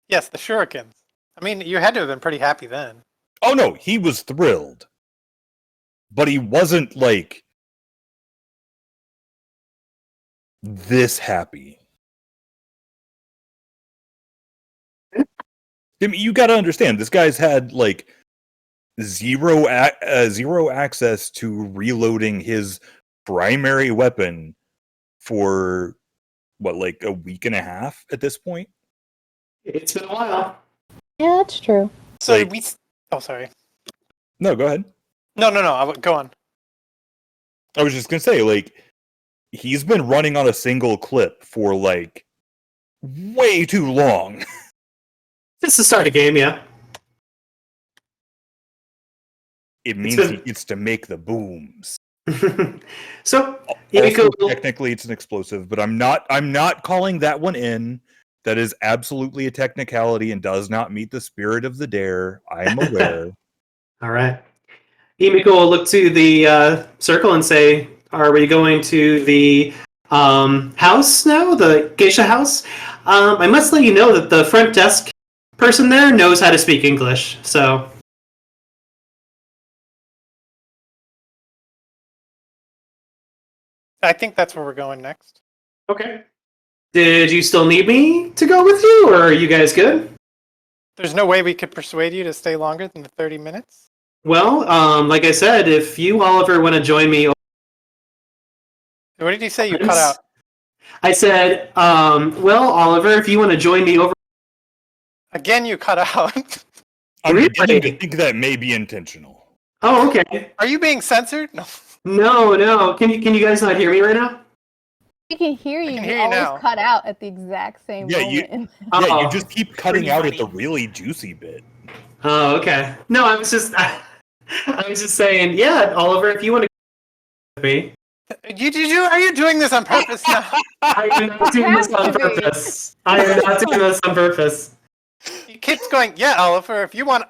Yes, the shurikens. I mean, you had to have been pretty happy then. Oh no, he was thrilled. But he wasn't like this happy. I mean, you got to understand, this guy's had like zero access to reloading his primary weapon for what, like a week and a half at this point. It's been a while. Yeah, that's true. So Like- we. Oh, sorry. No, go ahead. No. Go on. I was just gonna say, like, he's been running on a single clip for like way too long. Just to start a game, yeah. it means been- he gets to make the booms. So, Also, technically, it's an explosive, but I'm not calling that one in. That is absolutely a technicality and does not meet the spirit of the dare. I am aware. All right. Emiko will look to the circle and say, "Are we going to the house now? The geisha house?" I must let you know that the front desk person there knows how to speak English. So, I think that's where we're going next. okay. Did you still need me to go with you, or are you guys good? There's no way we could persuade you to stay longer than the 30 minutes? Well, like I said, if you, Oliver, want to join me... What did you say? You cut out. I said, well, Oliver, if you want to join me over... Again, you cut out. I'm Really? beginning to think that may be intentional. Oh, okay. Are you being censored? No. No. Can you guys not hear me right now? We can hear you. can You hear you always now. cut out at the exact same Yeah, moment. Yeah, you Oh. just keep cutting Pretty out funny. at the really juicy bit. Oh, okay. No, I was just saying, yeah, Oliver, if you want to go with me. Are you doing this on purpose now? I am not doing this on purpose. I am not doing this on purpose. He keeps going, yeah, Oliver, if you want...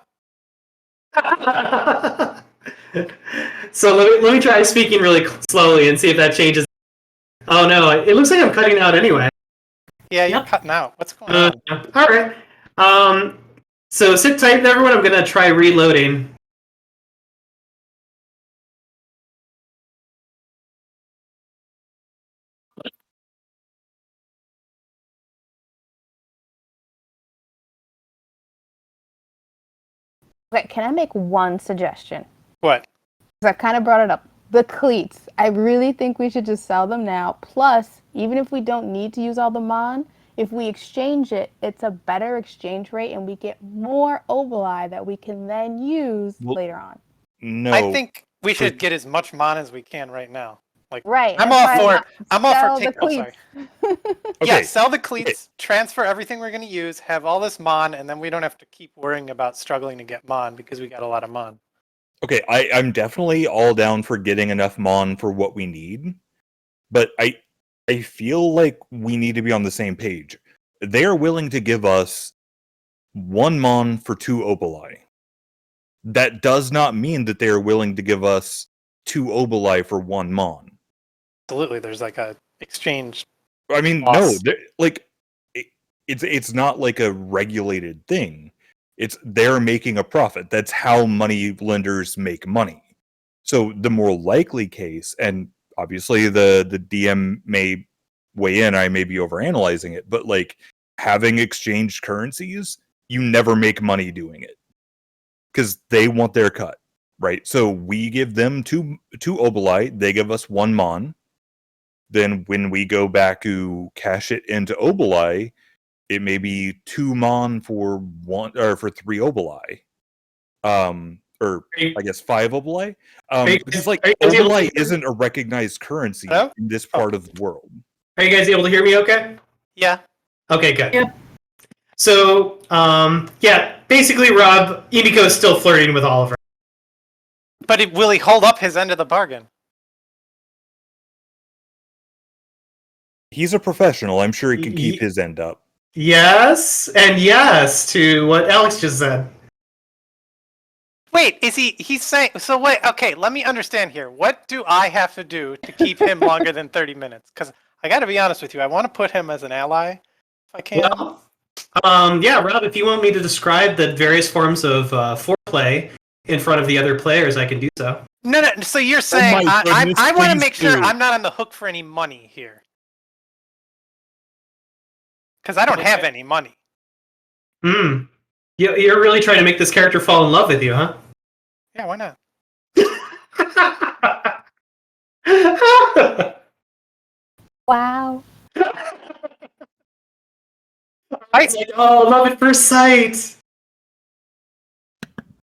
So let me try speaking really slowly and see if that changes. Oh no, it looks like I'm cutting out anyway. Yeah, you're Yep. cutting out. What's going on? All right. So sit tight, everyone. I'm gonna try reloading. Okay, can I make one suggestion? What? Because I kind of brought it up. The cleats. I really think we should just sell them now. Plus, even if we don't need to use all the mon, if we exchange it, it's a better exchange rate and we get more oboli that we can then use later on. No, I think we should get as much mon as we can right now. Like, Right. I'm that's all why for. I'm all sell for the take. Oh, sorry. cleats. Yeah, Okay. sell the cleats, transfer everything we're going to use, have all this mon, and then we don't have to keep worrying about struggling to get mon because we got a lot of mon. Okay, I'm definitely all down for getting enough mon for what we need, but I feel like we need to be on the same page. They are willing to give us 1 mon for 2 oboli. That does not mean that they are willing to give us 2 oboli for 1 mon. Absolutely, there's like a exchange. I mean, Loss. no, like it's not like a regulated thing. It's they're making a profit. That's how money lenders make money. So the more likely case, and obviously the DM may weigh in, I may be overanalyzing it, but like having exchanged currencies, you never make money doing it. Because they want their cut, right? So we give them two oboli, they give us 1 mon. Then when we go back to cash it into oboli, it may be 2 mon for 1 or for 3 oboli. Or I guess 5 oboli. Because like oboli isn't a recognized currency Hello? in this part of the world. Are you guys able to hear me okay? Yeah. Okay, good. Yep. So, yeah, basically, Rob, Emiko's still flirting with Oliver. But will he hold up his end of the bargain? He's a professional. I'm sure he can keep his end up. Yes, and yes to what Alex just said. Wait, he's saying, so wait, okay, let me understand here. What do I have to do to keep him longer than 30 minutes? Because I got to be honest with you, I want to put him as an ally, if I can. Well, yeah, Rob, if you want me to describe the various forms of foreplay in front of the other players, I can do so. No, so you're saying, my goodness, I want to please make sure do. I'm not on the hook for any money here. Because I don't have any money. You're really trying to make this character fall in love with you, huh? Yeah, why not? Wow. It's like, oh, love at first sight.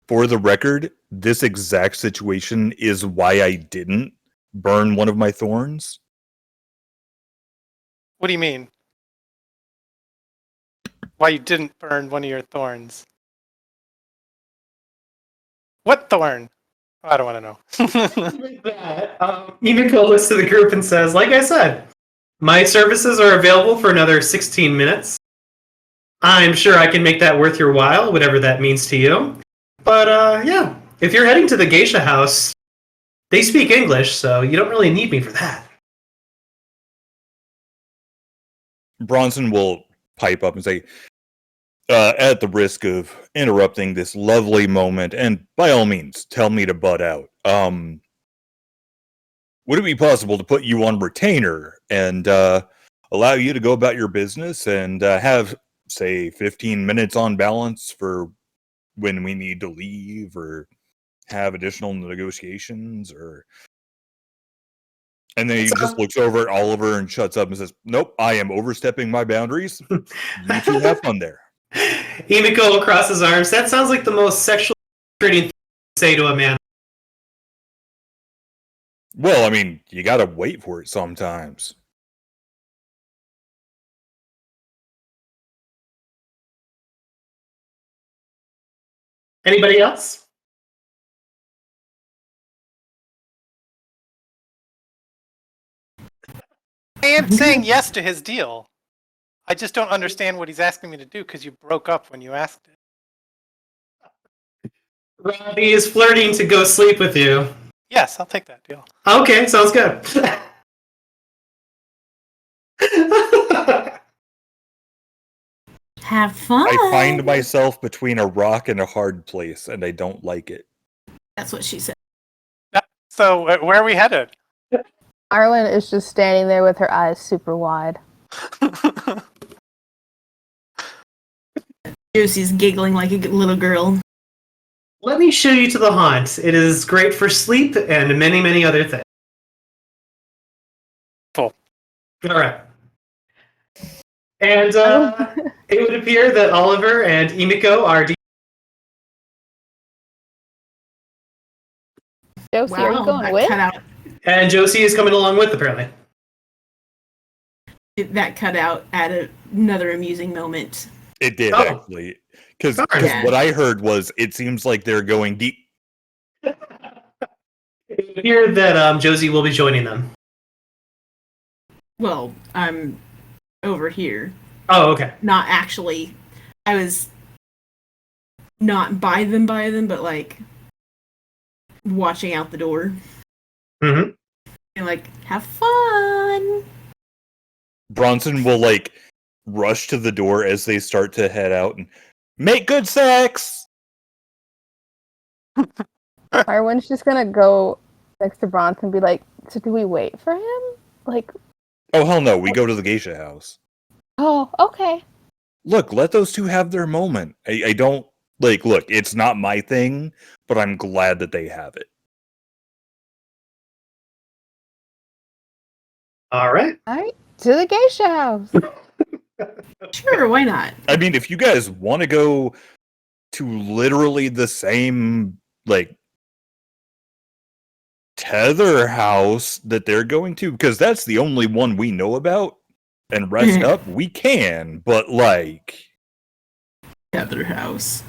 For the record, this exact situation is why I didn't burn one of my thorns. What do you mean? Why you didn't burn one of your thorns? What thorn? I don't want to know. With that, Emiko looks to the group and says, like I said, my services are available for another 16 minutes. I'm sure I can make that worth your while, whatever that means to you. But, yeah, if you're heading to the geisha house, they speak English, so you don't really need me for that. Bronson will pipe up and say, at the risk of interrupting this lovely moment, and by all means, tell me to butt out. Would it be possible to put you on retainer and allow you to go about your business and have, say, 15 minutes on balance for when we need to leave or have additional negotiations? Or and then he just looks over at Oliver and shuts up and says, "Nope, I am overstepping my boundaries. You two have fun there." Emiko across his arms. That sounds like the most sexually frustrating thing to say to a man. Well, I mean, you gotta wait for it sometimes. Anybody else? I am saying yes to his deal. I just don't understand what he's asking me to do because you broke up when you asked it. Robbie is flirting to go sleep with you. Yes, I'll take that deal. Okay, sounds good. Have fun. I find myself between a rock and a hard place, and I don't like it. That's what she said. So, where are we headed? Arwen is just standing there with her eyes super wide. Josie's giggling like a little girl. Let me show you to the haunt. It is great for sleep and many, many other things. Cool. All right. And it would appear that Oliver and Emiko are... Josie, are you going that with? cut out. And Josie is coming along with, apparently. That cut out at another amusing moment. It did, Oh. actually. Because Yeah. what I heard was, it seems like they're going deep. It would appear that Josie will be joining them. Well, I'm over here. Oh, okay. Not actually. I was not by them, but like watching out the door. Mm-hmm. And like, have fun. Bronson will, like, rush to the door as they start to head out and make good sex! Arwen's just gonna go next to Bronson and be like, so do we wait for him? Like, Oh, hell no, we go to the geisha house. oh, okay. Look, let those two have their moment. I don't, like, look, it's not my thing, but I'm glad that they have it. All right. Alright, to the geisha house. Sure, why not? I mean, if you guys want to go to literally the same, like, tether house that they're going to, because that's the only one we know about, and rest up, we can, but, like... Tether house.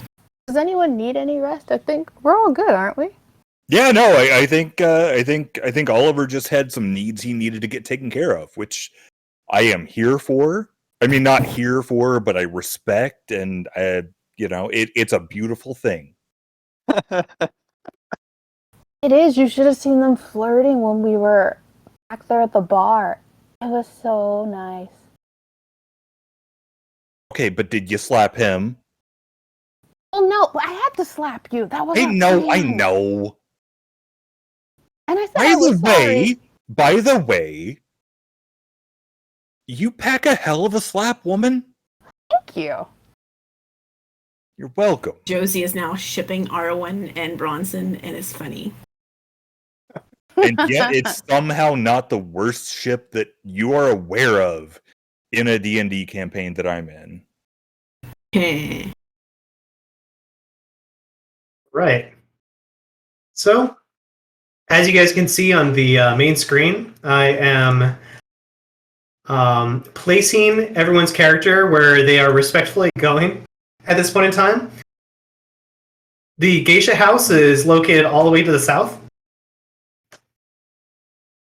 Does anyone need any rest? I think we're all good, aren't we? Yeah, no, I think Oliver just had some needs he needed to get taken care of, which I am here for. I mean, not here for, but I respect, and it's a beautiful thing. It is. You should have seen them flirting when we were back there at the bar. It was so nice. Okay, but did you slap him? Oh no, I had to slap you. That was I know. And I said I was sorry. By the way, you pack a hell of a slap, woman. Thank you. You're welcome. Josie is now shipping Arwen and Bronson, and it's funny. And yet it's somehow not the worst ship that you are aware of in a D&D campaign that I'm in. Heh. Right. So, as you guys can see on the main screen, I am placing everyone's character where they are respectfully going at this point in time. The Geisha House is located all the way to the south.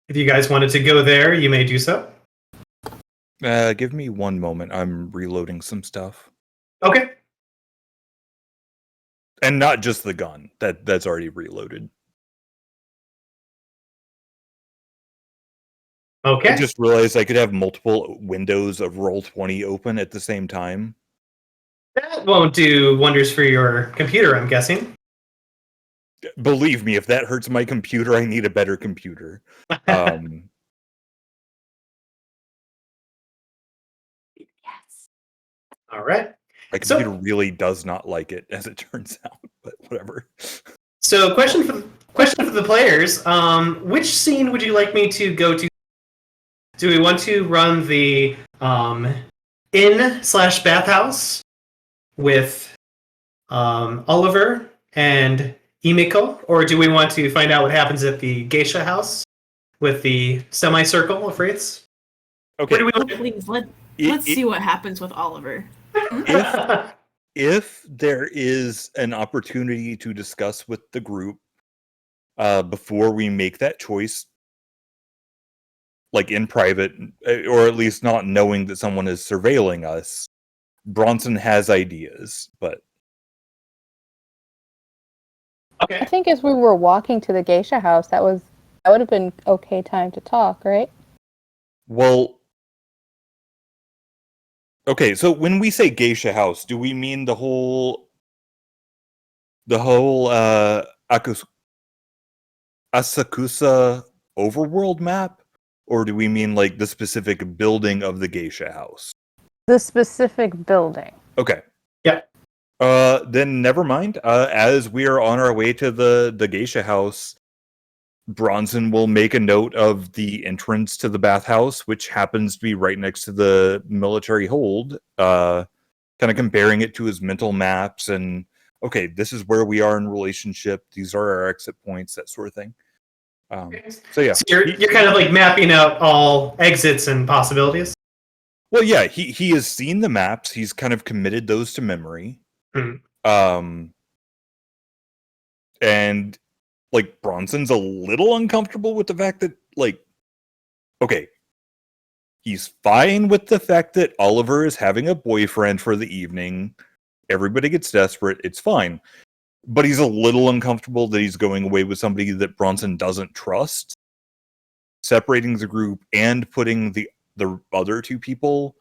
If you guys wanted to go there, you may do so. Give me one moment. I'm reloading some stuff. Okay. And not just the gun. That's already reloaded. Okay. I just realized I could have multiple windows of Roll20 open at the same time. That won't do wonders for your computer, I'm guessing. Believe me, if that hurts my computer, I need a better computer. Yes. All right. My computer really does not like it, as it turns out, but whatever. So, question for the players: which scene would you like me to go to? Do we want to run the inn/bathhouse with Oliver and Emiko, or do we want to find out what happens at the Geisha house with the semicircle of wraiths? Okay. Where do we Oh, want to... please, let's see what happens with Oliver. If there is an opportunity to discuss with the group before we make that choice, like in private, or at least not knowing that someone is surveilling us, Bronson has ideas, but... Okay. I think as we were walking to the geisha house, that would have been okay time to talk, right? Well, okay, so when we say geisha house, do we mean the whole Asakusa overworld map, or do we mean like the specific building of the geisha house? The specific building. Okay. Yeah. Then never mind. As we are on our way to the geisha house, Bronson will make a note of the entrance to the bathhouse, which happens to be right next to the military hold, kind of comparing it to his mental maps and, okay, this is where we are in relationship, these are our exit points, that sort of thing. So yeah. So you're kind of like mapping out all exits and possibilities? Well, yeah, he has seen the maps, he's kind of committed those to memory. Mm-hmm. And like Bronson's a little uncomfortable with the fact that, like, okay, he's fine with the fact that Oliver is having a boyfriend for the evening. Everybody gets desperate. It's fine. But he's a little uncomfortable that he's going away with somebody that Bronson doesn't trust, separating the group and putting the other two people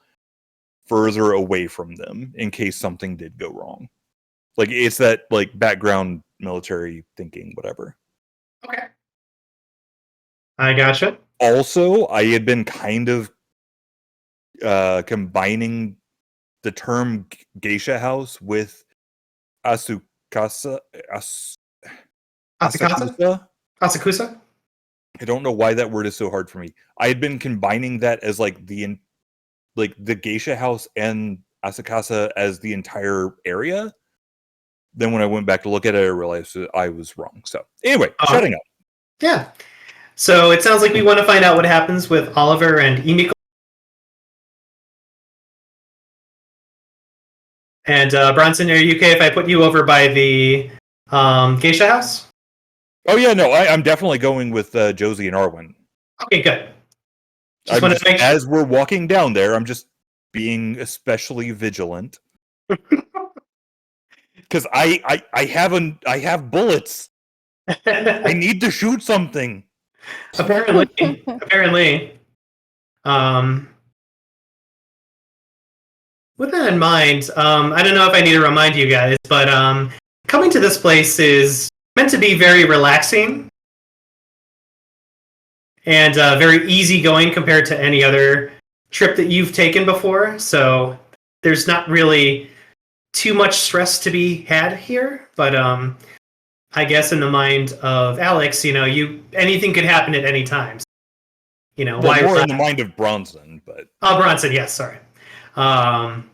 further away from them in case something did go wrong. Like, it's that, like, background military thinking, whatever. Okay. I gotcha. Also, I had been kind of combining the term geisha house with Asakusa. Asakusa? I don't know why that word is so hard for me. I had been combining that as like the geisha house and Asakasa as the entire area. Then when I went back to look at it, I realized that I was wrong. So anyway, shutting up. Yeah. So it sounds like we want to find out what happens with Oliver and Emiko. And Bronson, are you okay if I put you over by the geisha house? Oh yeah, no, I'm definitely going with Josie and Arwen. Okay, good. Just want to make sure. As we're walking down there, I'm just being especially vigilant. Because I have bullets. I need to shoot something. Apparently. With that in mind, I don't know if I need to remind you guys, but coming to this place is meant to be very relaxing and very easygoing compared to any other trip that you've taken before. So there's not really too much stress to be had here, but I guess in the mind of Alex, anything could happen at any time. Well, more in the mind of Bronson, but Bronson, yes, sorry.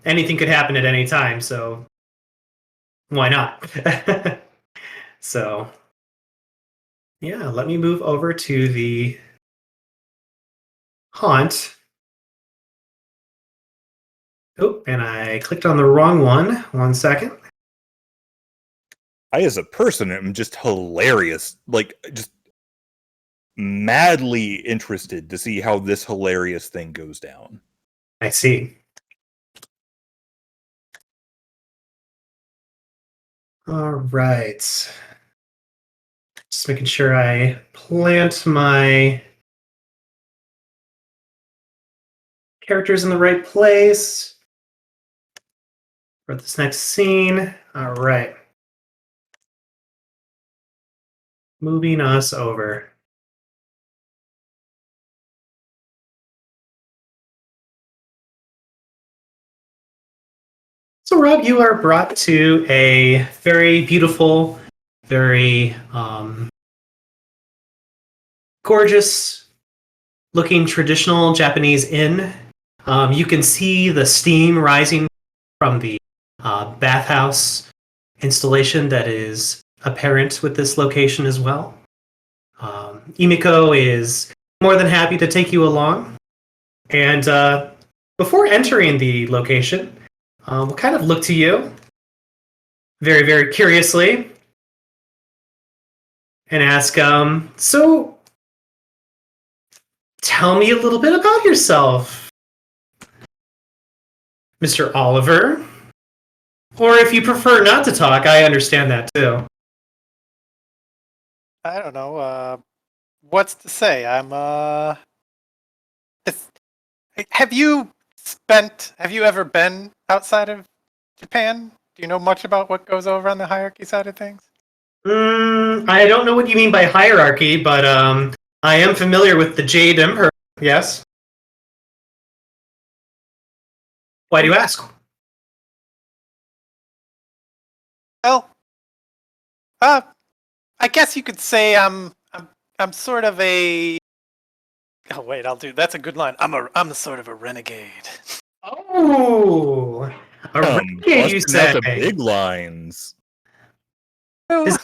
Anything could happen at any time, so why not? So yeah, let me move over to the haunt. Oh, and I clicked on the wrong one. 1 second. I, as a person, am just hilarious. Like, just madly interested to see how this hilarious thing goes down. I see. All right. Just making sure I plant my characters in the right place for this next scene. All right. Moving us over. So, Rob, you are brought to a very beautiful, very gorgeous looking traditional Japanese inn. You can see the steam rising from the bathhouse installation that is apparent with this location as well. Imiko is more than happy to take you along. And before entering the location, we'll kind of look to you very, very curiously and ask, so tell me a little bit about yourself, Mr. Oliver. Or if you prefer not to talk, I understand that too. I don't know. What's to say? Have you ever been outside of Japan? Do you know much about what goes over on the hierarchy side of things? I don't know what you mean by hierarchy, but I am familiar with the Jade Emperor, yes. Why do you ask? Well, I guess you could say I'm sort of a. Oh wait, that's a good line. I'm sort of a renegade. Oh, a renegade, you Busting out say? the big lines. Does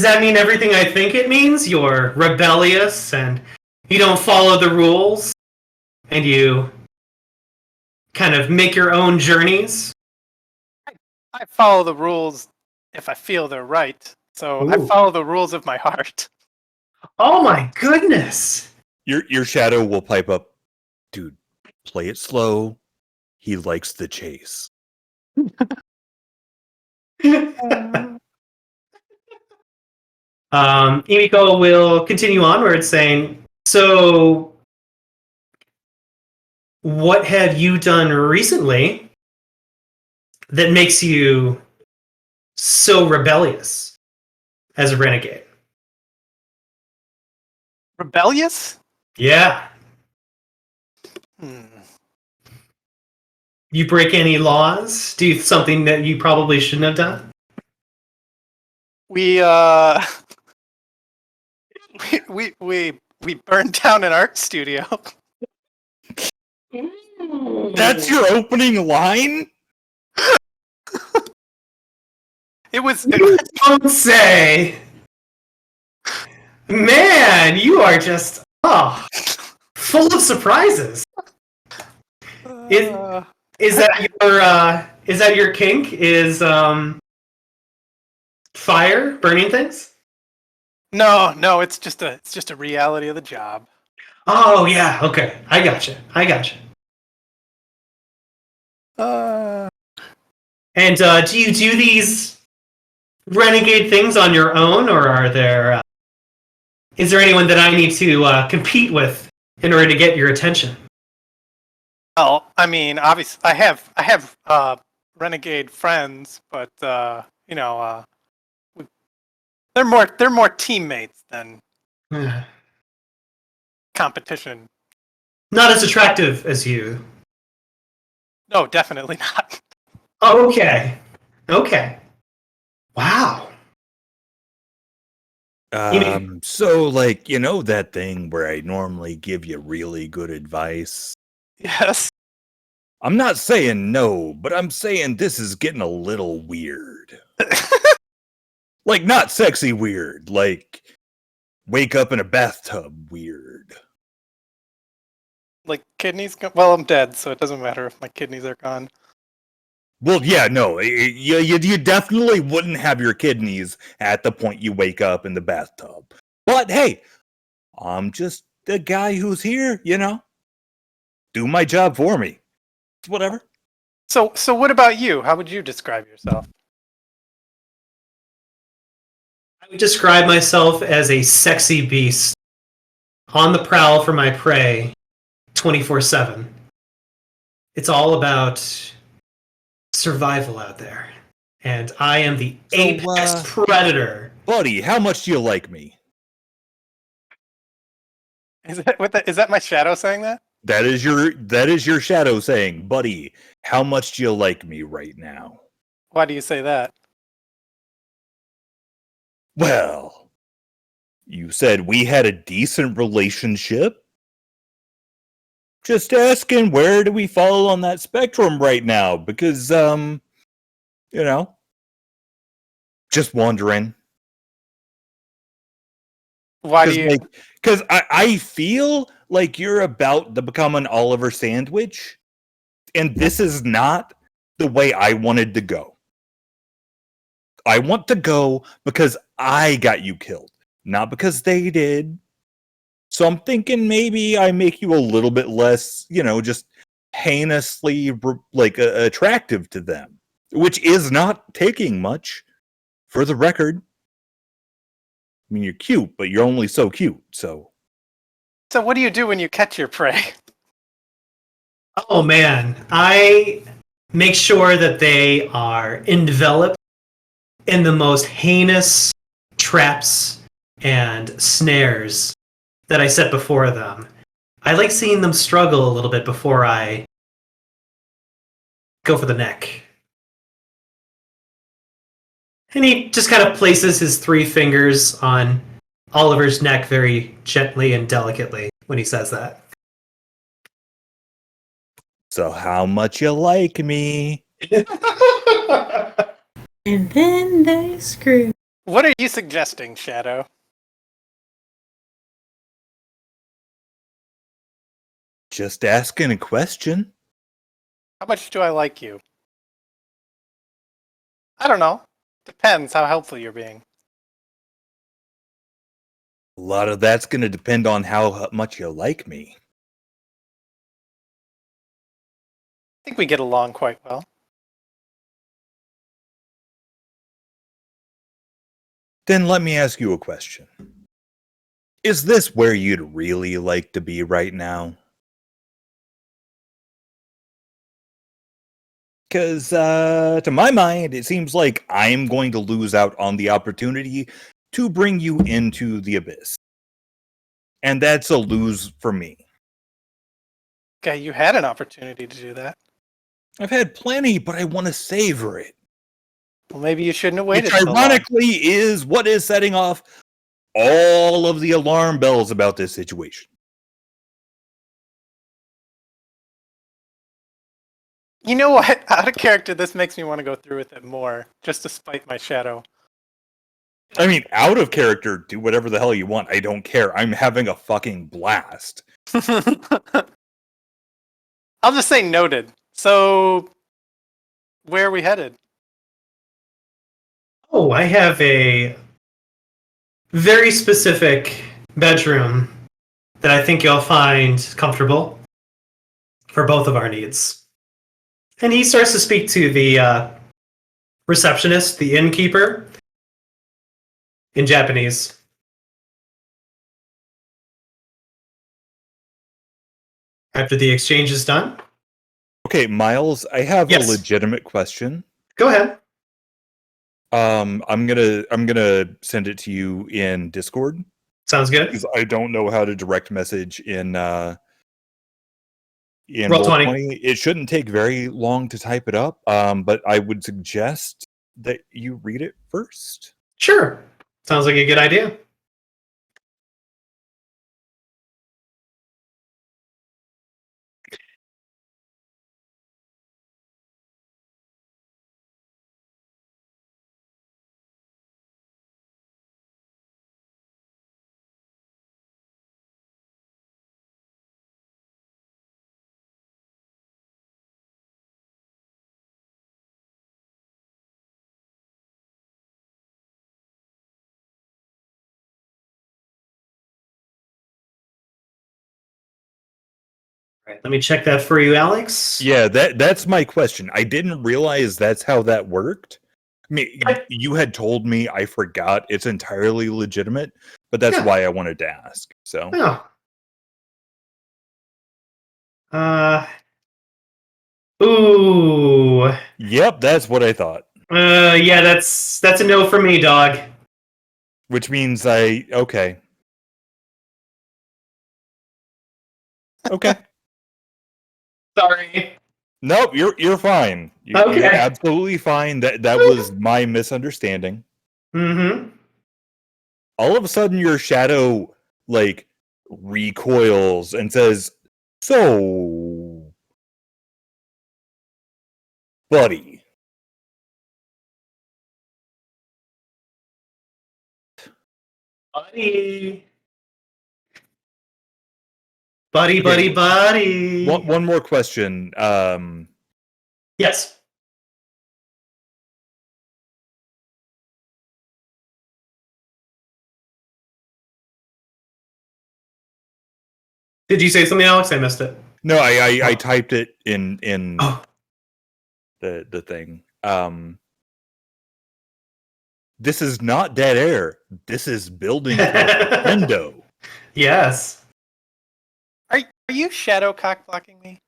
that mean everything I think it means? You're rebellious and you don't follow the rules and you kind of make your own journeys? I follow the rules if I feel they're right. So I Ooh. follow the rules of my heart. Oh my goodness! Your shadow will pipe up, dude. Play it slow. He likes the chase. Imiko will continue onward saying, so what have you done recently that makes you so rebellious as a renegade? Rebellious? Yeah. You break any laws? Do something that you probably shouldn't have done? We burned down an art studio. That's your opening line? It was You don't say. Man, you are just full of surprises. Is that your kink? Is fire burning things? No, it's just a reality of the job. Oh yeah, okay. I gotcha. And do you do these renegade things on your own, or are there? Is there anyone that I need to compete with in order to get your attention? Well, I mean, obviously, I have renegade friends, but they're more teammates than competition. Not as attractive as you. No, definitely not. Oh, okay. Wow. So like, you know that thing where I normally give you really good advice? Yes. I'm not saying no, but I'm saying this is getting a little weird. Like, not sexy weird, like wake up in a bathtub weird. Like kidneys? Well, I'm dead, so it doesn't matter if my kidneys are gone. Well, yeah, no, you definitely wouldn't have your kidneys at the point you wake up in the bathtub. But hey, I'm just the guy who's here, do my job for me. It's whatever. So what about you? How would you describe yourself? I would describe myself as a sexy beast on the prowl for my prey 24/7. It's all about survival out there. And I am the apex predator. Buddy, how much do you like me? Is that my shadow saying that? That is your shadow saying, buddy, how much do you like me right now? Why do you say that? Well, you said we had a decent relationship. Just asking, where do we fall on that spectrum right now? Because, just wondering. Why do you? Because I feel like you're about to become an Oliver sandwich, and this is not the way I wanted to go. I want to go because I got you killed, not because they did. So I'm thinking maybe I make you a little bit less, just heinously attractive to them, which is not taking much, for the record. I mean, you're cute, but you're only so cute, so. So what do you do when you catch your prey? Oh man, I make sure that they are enveloped in the most heinous traps and snares that I set before them. I like seeing them struggle a little bit before I go for the neck. And he just kind of places his 3 fingers on Oliver's neck very gently and delicately when he says that. So how much you like me? And then they screw. What are you suggesting, Shadow? Just asking a question. How much do I like you? I don't know. Depends how helpful you're being. A lot of that's going to depend on how much you like me. I think we get along quite well. Then let me ask you a question. Is this where you'd really like to be right now? Because to my mind, it seems like I'm going to lose out on the opportunity to bring you into the abyss. And that's a lose for me. Okay, you had an opportunity to do that. I've had plenty, but I want to savor it. Well, maybe you shouldn't have waited Which so long. ironically is what is setting off all of the alarm bells about this situation. You know what? Out of character, this makes me want to go through with it more, just to spite my shadow. I mean, out of character, do whatever the hell you want. I don't care. I'm having a fucking blast. I'll just say noted. So, where are we headed? Oh, I have a very specific bedroom that I think you'll find comfortable for both of our needs. And he starts to speak to the receptionist, the innkeeper, in Japanese. After the exchange is done. Okay, Myles, I have Yes. a legitimate question. Go ahead. I'm gonna send it to you in Discord. Sounds good. Because I don't know how to direct message in Roll20. Roll20. It shouldn't take very long to type it up, but I would suggest that you read it first. Sure. Sounds like a good idea. Let me check that for you, Alex. Yeah, that's my question. I didn't realize that's how that worked. I mean, you had told me, I forgot. It's entirely legitimate, but that's why I wanted to ask. So. Oh. Ooh. Yep, that's what I thought. Yeah, that's a no for me, dog. Which means okay. Okay. Sorry. Nope, you're fine. You're absolutely fine. That was my misunderstanding. Mm-hmm. All of a sudden, your shadow like recoils and says, "So, buddy." Buddy. One more question. Yes. Did you say something, Alex? I missed it. No, I typed it in the thing. This is not dead air. This is building for Nintendo. Yes. Are you shadow cock blocking me?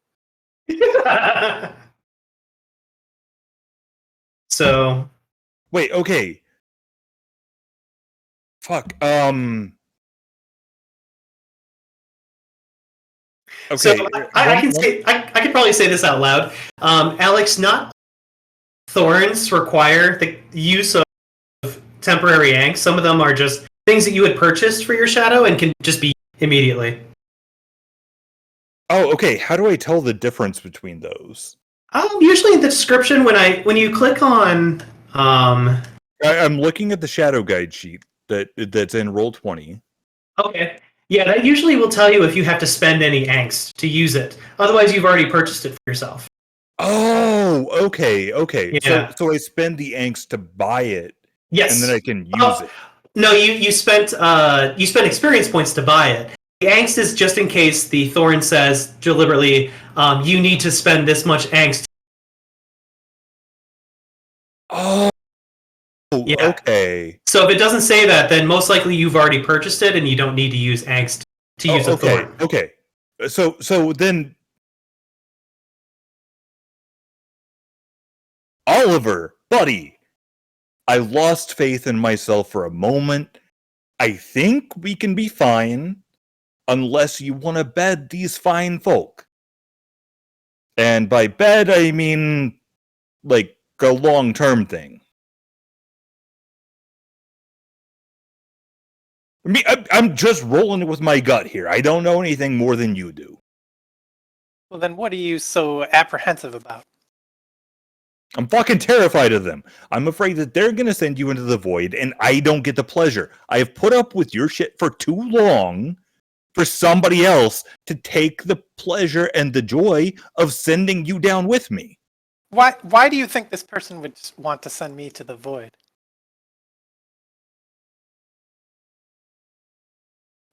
So. Wait. Okay. Fuck. Okay. So I could probably say this out loud. Alex, not thorns require the use of temporary angst. Some of them are just things that you had purchased for your shadow and can just be immediately. Oh, okay. How do I tell the difference between those? Usually in the description when you click on. I'm looking at the shadow guide sheet that's in Roll20. Okay. Yeah, that usually will tell you if you have to spend any angst to use it. Otherwise, you've already purchased it for yourself. Oh, okay. Yeah. So I spend the angst to buy it. Yes. And then I can use it. No, you spent experience points to buy it. The angst is just in case the thorn says deliberately, you need to spend this much angst. Oh, yeah. Okay. So if it doesn't say that, then most likely you've already purchased it and you don't need to use angst to use a thorn. Okay. So then, Oliver, buddy, I lost faith in myself for a moment. I think we can be fine unless you want to bed these fine folk. And by bed, I mean like a long-term thing. I mean, I'm just rolling it with my gut here. I don't know anything more than you do. Well, then what are you so apprehensive about? I'm fucking terrified of them. I'm afraid that they're going to send you into the void, and I don't get the pleasure. I have put up with your shit for too long for somebody else to take the pleasure and the joy of sending you down with me. Why do you think this person would want to send me to the void?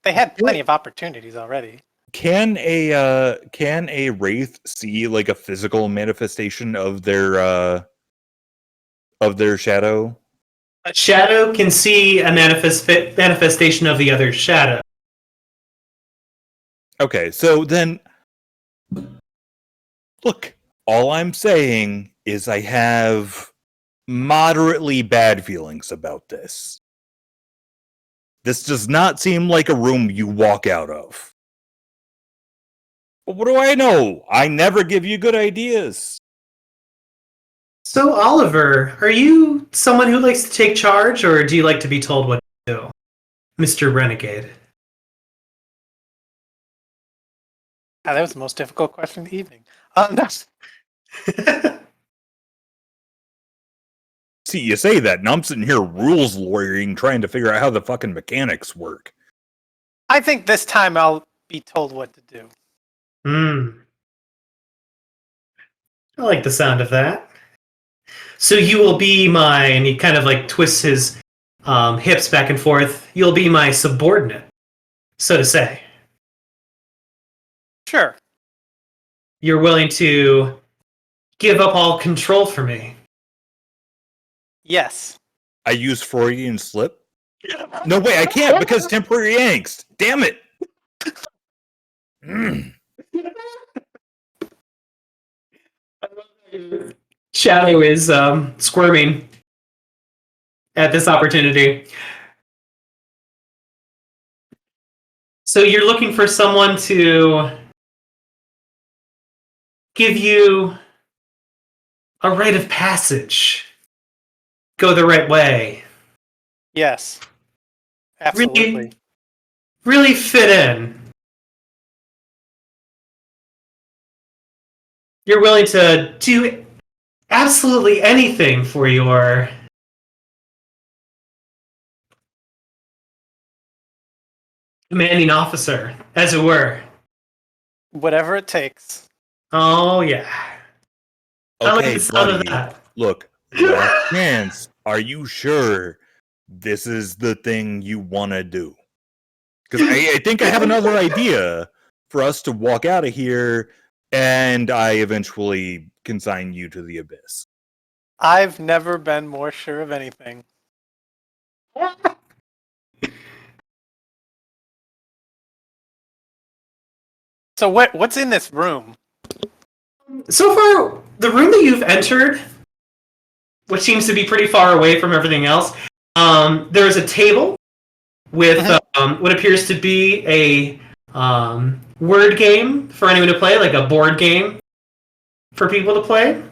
They had plenty of opportunities already. Can a wraith see like a physical manifestation of their shadow? A shadow can see a manifestation of the other shadow. Okay, so then look, all I'm saying is I have moderately bad feelings about this. This does not seem like a room you walk out of. But what do I know? I never give you good ideas. So, Oliver, are you someone who likes to take charge, or do you like to be told what to do? Mr. Renegade. That was the most difficult question of the evening. See, you say that, and I'm sitting here rules lawyering, trying to figure out how the fucking mechanics work. I think this time I'll be told what to do. I like the sound of that. So you will be my, and he kind of like twists his hips back and forth, you'll be my subordinate, so to say. Sure. you're willing to give up all control for me. Yes. I use Freudian slip. No way, I can't because temporary angst. Damn it. Shadow is squirming at this opportunity. So you're looking for someone to give you a rite of passage. Go the right way. Yes. Absolutely. Really fit in. You're willing to do absolutely anything for your commanding officer, as it were. Whatever it takes. Oh, yeah. I like Okay, the sound of buddy. that. Look, last chance. Are you sure this is the thing you want to do? Because I think I have another idea for us to walk out of here, and I eventually consign you to the abyss. I've never been more sure of anything. So what's in this room? So far, the room that you've entered, which seems to be pretty far away from everything else, there is a table with what appears to be a word game for anyone to play, like a board game for people to play.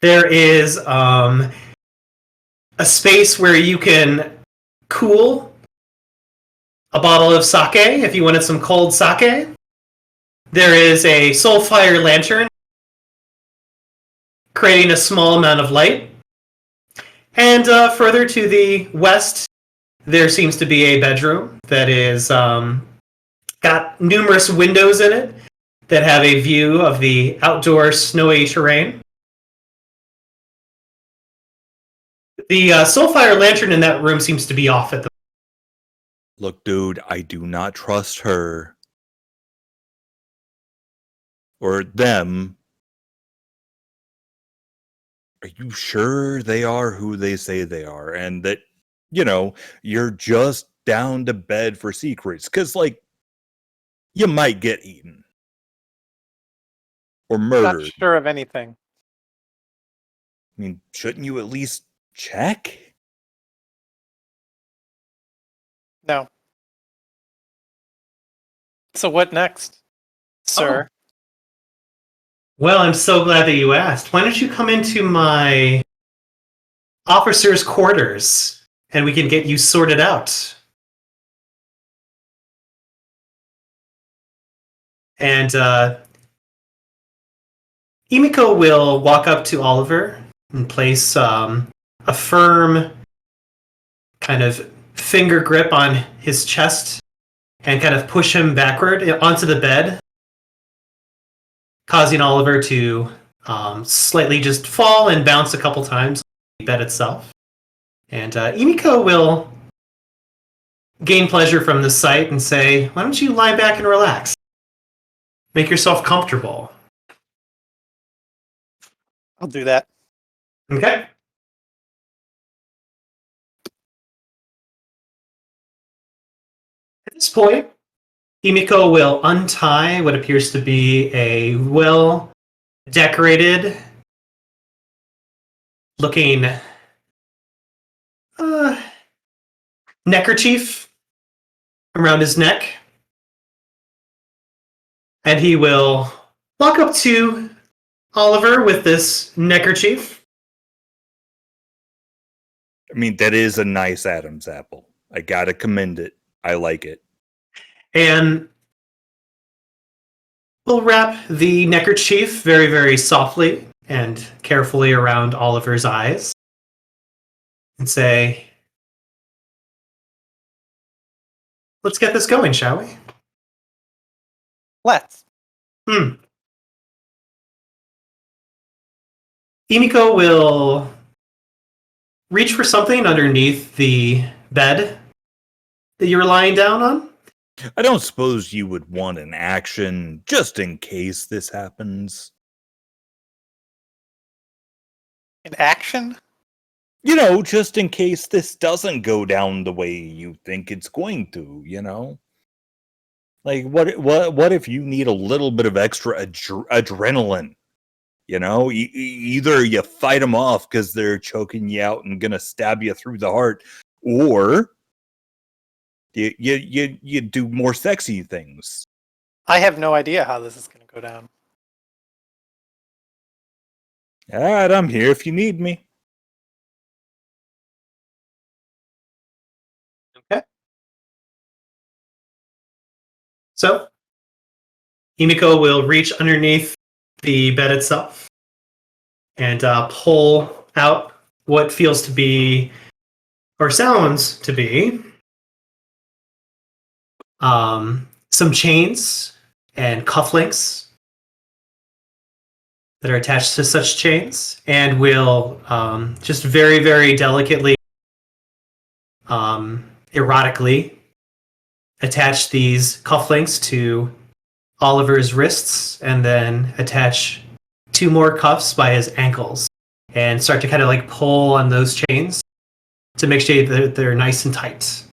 There is a space where you can cool a bottle of sake if you wanted some cold sake. There is a soulfire lantern creating a small amount of light. And further to the west, there seems to be a bedroom that is got numerous windows in it that have a view of the outdoor snowy terrain. The soulfire lantern in that room seems to be off at the Look, dude, I do not trust her. Or them. Are you sure they are who they say they are? And that, you're just down to bed for secrets? Because, you might get eaten. Or murdered. Not sure of anything. I mean, shouldn't you at least check? No. So what next, sir? Well, I'm so glad that you asked. Why don't you come into my officer's quarters and we can get you sorted out? And Emiko will walk up to Oliver and place a firm kind of finger grip on his chest and kind of push him backward onto the bed, causing Oliver to slightly just fall and bounce a couple times on the bed itself. And Emiko will gain pleasure from this sight and say, why don't you lie back and relax? Make yourself comfortable. I'll do that. Okay. At this point, Emiko will untie what appears to be a well-decorated looking neckerchief around his neck. And he will walk up to Oliver with this neckerchief. I mean, that is a nice Adam's apple. I gotta commend it. I like it. And we'll wrap the neckerchief very, very softly and carefully around Oliver's eyes and say, let's get this going, shall we? Let's. Emiko will reach for something underneath the bed that you were lying down on I don't suppose you would want an action just in case this happens. An action? You know, just in case this doesn't go down the way you think it's going to, you know? Like, what if you need a little bit of extra adrenaline? You know, either you fight them off because they're choking you out and gonna stab you through the heart, or you do more sexy things. I have no idea how this is going to go down. All right, I'm here if you need me. Okay. So, Himiko will reach underneath the bed itself and pull out what feels to be, or sounds to be, some chains and cufflinks that are attached to such chains, and will just very, very delicately, erotically attach these cufflinks to Oliver's wrists, and then attach 2 more cuffs by his ankles, and start to kind of like pull on those chains to make sure that they're nice and tight,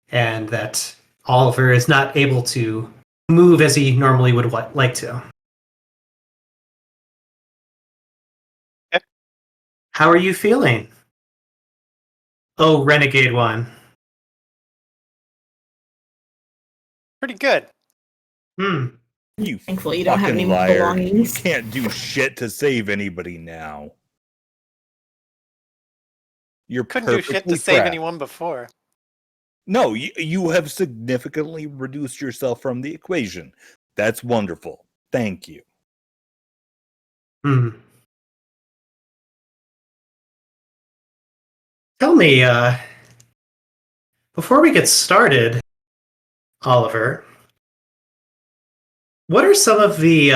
and that Oliver is not able to move as he normally would like to. Okay. How are you feeling? Oh, Renegade One. Pretty good. You Thankfully, you don't have fucking any liar. You belongings. can't do shit to save anybody now. You're Couldn't do shit to perfectly save trapped. anyone before. No, you have significantly reduced yourself from the equation. That's wonderful. Thank you. Tell me, before we get started, Oliver, what are some of the,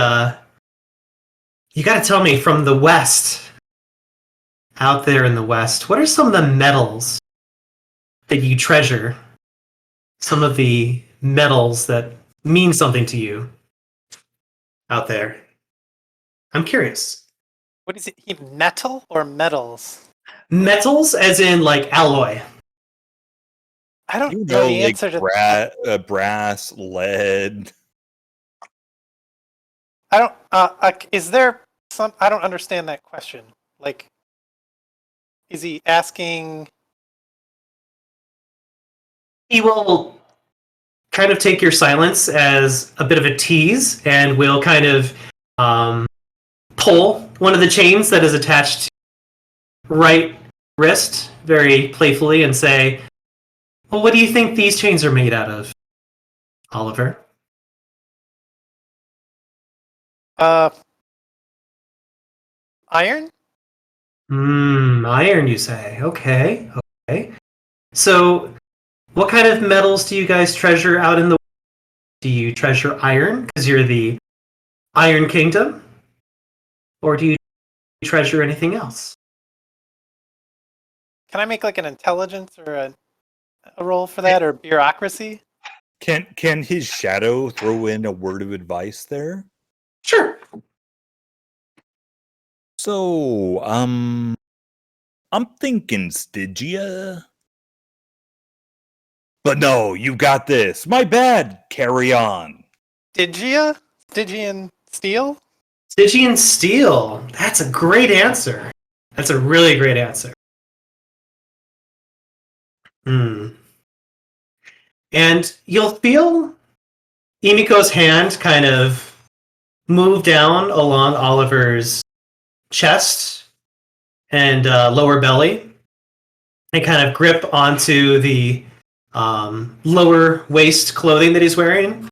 you gotta tell me, from the West, out there in the West, what are some of the metals that you treasure? Some of the metals that mean something to you out there? I'm curious. What is it? Metal or metals? Metals, as in like alloy. I don't You know know, the like answer to brass, lead. I don't. Is there some? I don't understand that question. Like, is he asking? He will kind of take your silence as a bit of a tease, and will kind of pull one of the chains that is attached to right wrist very playfully and say, well, what do you think these chains are made out of, Oliver? Iron? Iron, you say. Okay. So, what kind of metals do you guys treasure out in the... Do you treasure iron because you're the Iron Kingdom? Or do you treasure anything else? Can I make like an intelligence or a roll for that, or bureaucracy? Can his shadow throw in a word of advice there? Sure. So, I'm thinking Stygia. But no, you got this. My bad. Carry on. Stygian steel? Stygian steel. That's a great answer. That's a really great answer. And you'll feel Emiko's hand kind of move down along Oliver's chest and lower belly, and kind of grip onto the lower waist clothing that he's wearing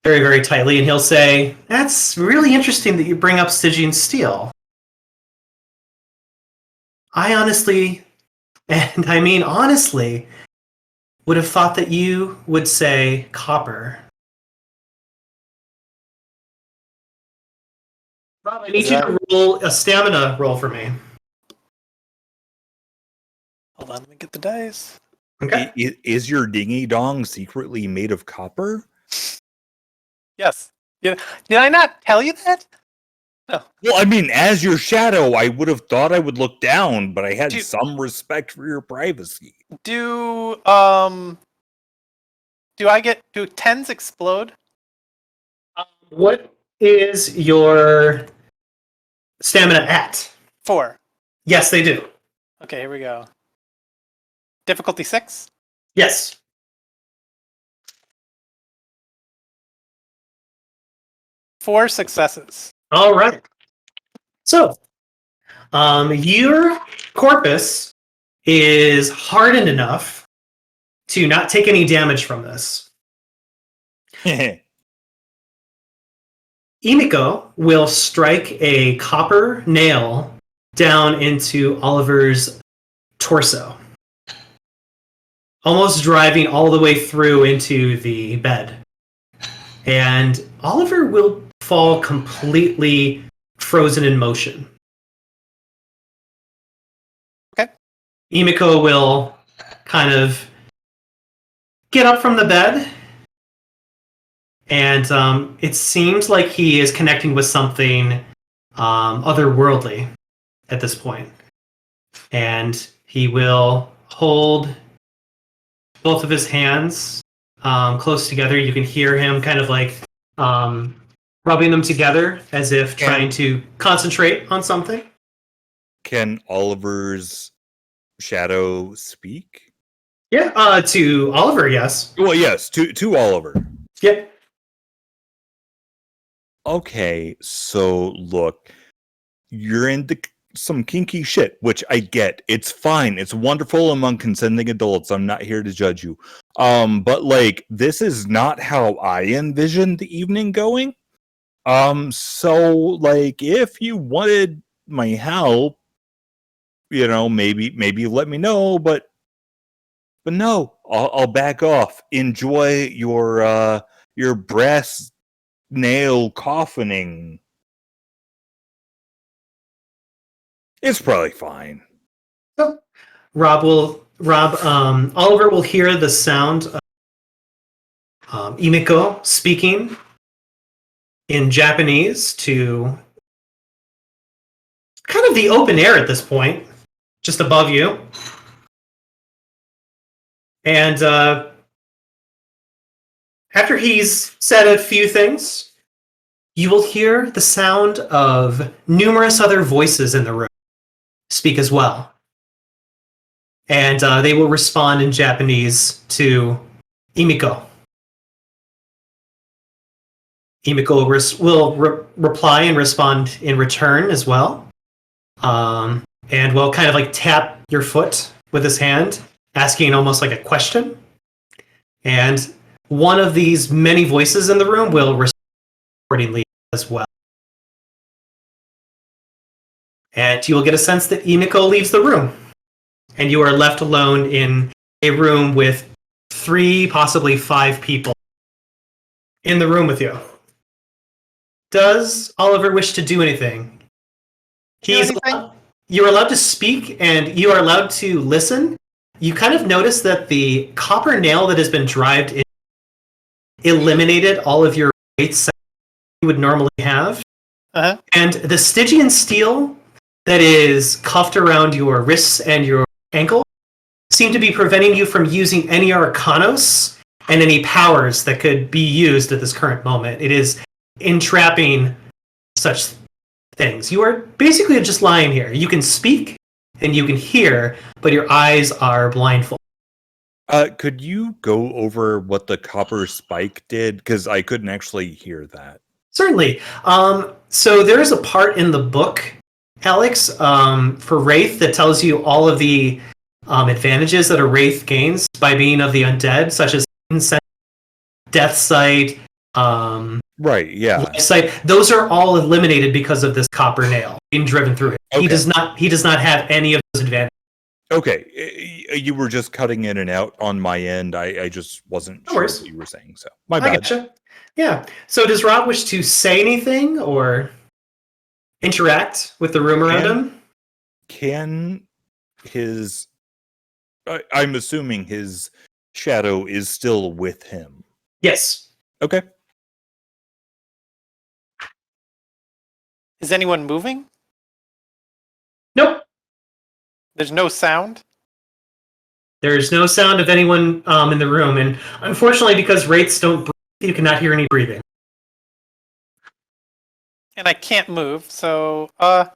very, very tightly, and he'll say, that's really interesting that you bring up Stygian steel. I honestly, and I mean honestly, would have thought that you would say copper. Rob, I need you to roll a stamina roll for me. Hold on, let me get the dice. Okay. Is your dingy dong secretly made of copper? Yes. Yeah. Did I not tell you that? No. Well, I mean, as your shadow, I would have thought I would look down, but I had Do- some respect for your privacy. Do tens explode? What is your stamina at? 4. Yes, they do. Okay, here we go. Difficulty 6? Yes. Four successes. All right. So, your corpus is hardened enough to not take any damage from this. Emiko will strike a copper nail down into Oliver's torso, almost driving all the way through into the bed. And Oliver will fall completely frozen in motion. Okay. Emiko will kind of get up from the bed, and it seems like he is connecting with something otherworldly at this point. And he will hold both of his hands close together. You can hear him kind of like rubbing them together as if trying to concentrate on something. Can Oliver's shadow speak? Yeah, to Oliver, yes. Well, yes, to Oliver. Yep. Okay, so look, you're into some kinky shit, which I get. It's fine. It's wonderful among consenting adults. I'm not here to judge you. But like, this is not how I envisioned the evening going. So like, if you wanted my help, you know, maybe let me know, but no, I'll back off. Enjoy your brass nail coffining. It's probably fine. So, Oliver will hear the sound of Emiko speaking in Japanese to kind of the open air at this point, just above you. And after he's said a few things, you will hear the sound of numerous other voices in the room speak as well. And they will respond in Japanese to Emiko. Emiko will reply and respond in return as well. And will kind of like tap your foot with his hand, asking almost like a question. And one of these many voices in the room will respond accordingly as well. And you will get a sense that Emiko leaves the room. And you are left alone in a room with 3, possibly 5 people in the room with you. Does Oliver wish to do anything? You are allowed to speak and you are allowed to listen. You kind of notice that the copper nail that has been drived in eliminated all of your weights you would normally have. Uh-huh. And the Stygian steel that is cuffed around your wrists and your ankle seem to be preventing you from using any arcanos and any powers that could be used at this current moment. It is entrapping such things. You are basically just lying here. You can speak and you can hear, but your eyes are blindfolded. Could you go over what the copper spike did? Because I couldn't actually hear that. Certainly. So there is a part in the book, Alex, for Wraith that tells you all of the advantages that a Wraith gains by being of the undead, such as death sight, right, yeah. life sight. Those are all eliminated because of this copper nail being driven through it. Okay. He does not have any of those advantages. Okay, you were just cutting in and out on my end. I just wasn't sure what you were saying, so my I bad. Gotcha. Yeah. So does Rob wish to say anything or interact with the room around him? Can his I'm assuming his shadow is still with him. Yes. Okay. Is anyone moving? Nope. There's no sound? There's no sound of anyone in the room, and unfortunately, because wraiths don't breathe, you cannot hear any breathing. And I can't move, so I'm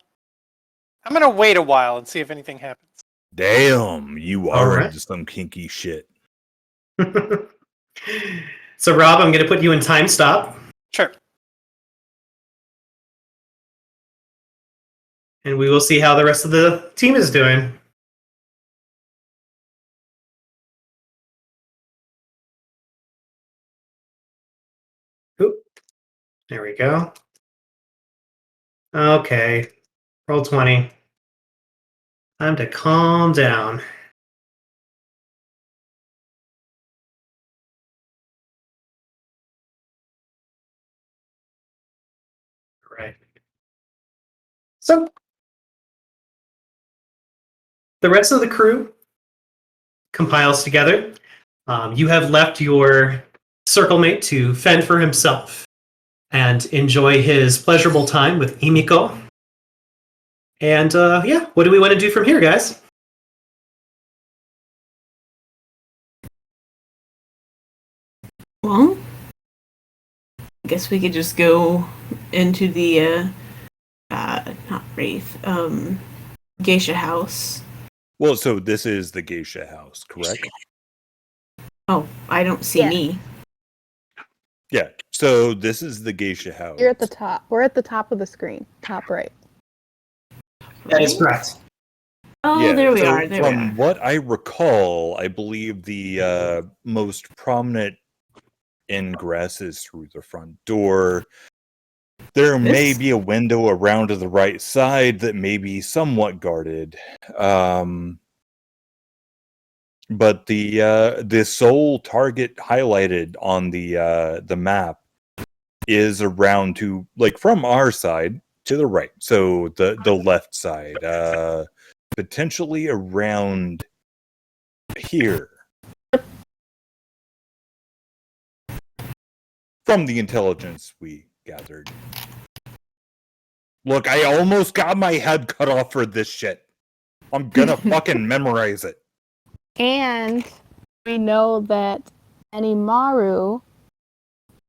gonna wait a while and see if anything happens. Damn, you All are right. into some kinky shit. So, Rob, I'm going to put you in time stop, Sure. and we will see how the rest of the team is doing. Oop. There we go. Okay. Roll 20. Time to calm down. Right. So, the rest of the crew compiles together. You have left your circle mate to fend for himself and enjoy his pleasurable time with Emiko. And yeah, what do we want to do from here, guys? Well, I guess we could just go into the not Wraith, Geisha house. Well, so this is the geisha house, correct? Oh, I don't see Yeah. me. Yeah. So this is the geisha house. You're at the top. We're at the top of the screen. Top right. That is correct. Oh, Yeah, there we so are. There we from are. what I recall, I believe the most prominent ingress is through the front door. There may This- be a window around to the right side that may be somewhat guarded. But the sole target highlighted on the map is around to, like, from our side to the right. So the left side. Potentially around here. From the intelligence we gathered. Look, I almost got my head cut off for this shit. I'm gonna fucking memorize it. And we know that Animaru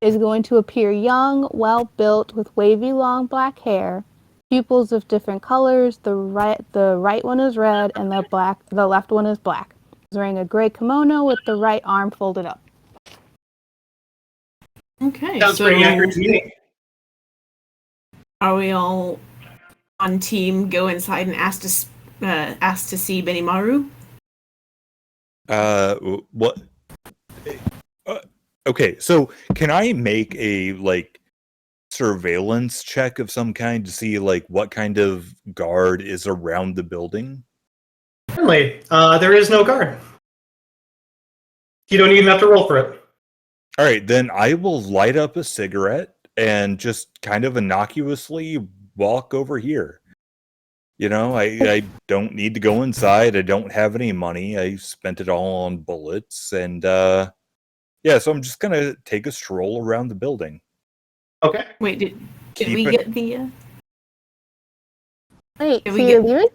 is going to appear young, well-built, with wavy long black hair, pupils of different colors. The right one is red, and the left one is black. He's wearing a gray kimono with the right arm folded up. Okay, Sounds so pretty accurate to me. are we all on team? Go inside and ask to see Benimaru. What? Okay, so can I make a, like, surveillance check of some kind to see, like, what kind of guard is around the building? Certainly. There is no guard. You don't even have to roll for it. All right, then I will light up a cigarette and just kind of innocuously walk over here. You know, I don't need to go inside. I don't have any money. I spent it all on bullets. And, yeah, so I'm just going to take a stroll around the building. Okay. Wait, did Keep we it- get the? Wait, Did so we you're get- leaving?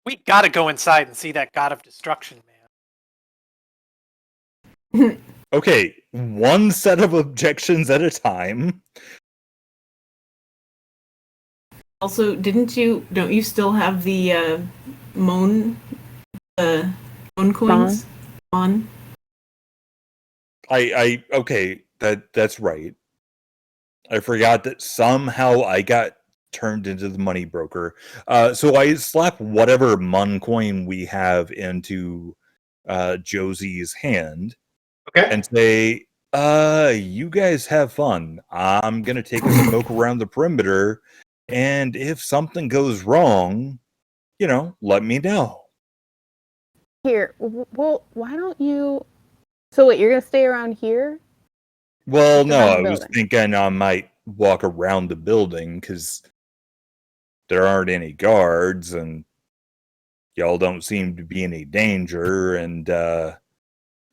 We gotta go inside and see that god of destruction, man. Okay, one set of objections at a time. Also, don't you still have the Moan coins on? Okay, that's right. I forgot that somehow I got turned into the money broker. So I slap whatever Mun coin we have into Josie's hand Okay. and say, you guys have fun. I'm gonna take a smoke around the perimeter, and if something goes wrong, you know, let me know. Here, well, why don't you... So wait, you're going to stay around here? Well, Just no, around I the was building. thinking I might walk around the building because there aren't any guards, and y'all don't seem to be in any danger, and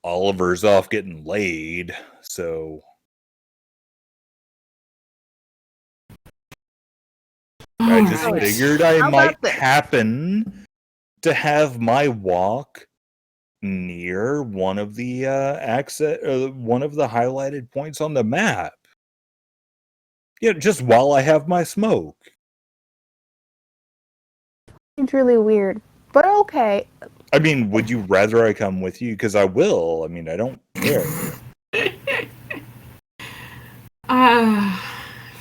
Oliver's off getting laid, so I just Alright. figured I How might about this? happen to have my walk near one of the one of the highlighted points on the map. Yeah, just while I have my smoke. It's really weird, but okay. I mean, would you rather I come with you? Because I will. I mean, I don't care.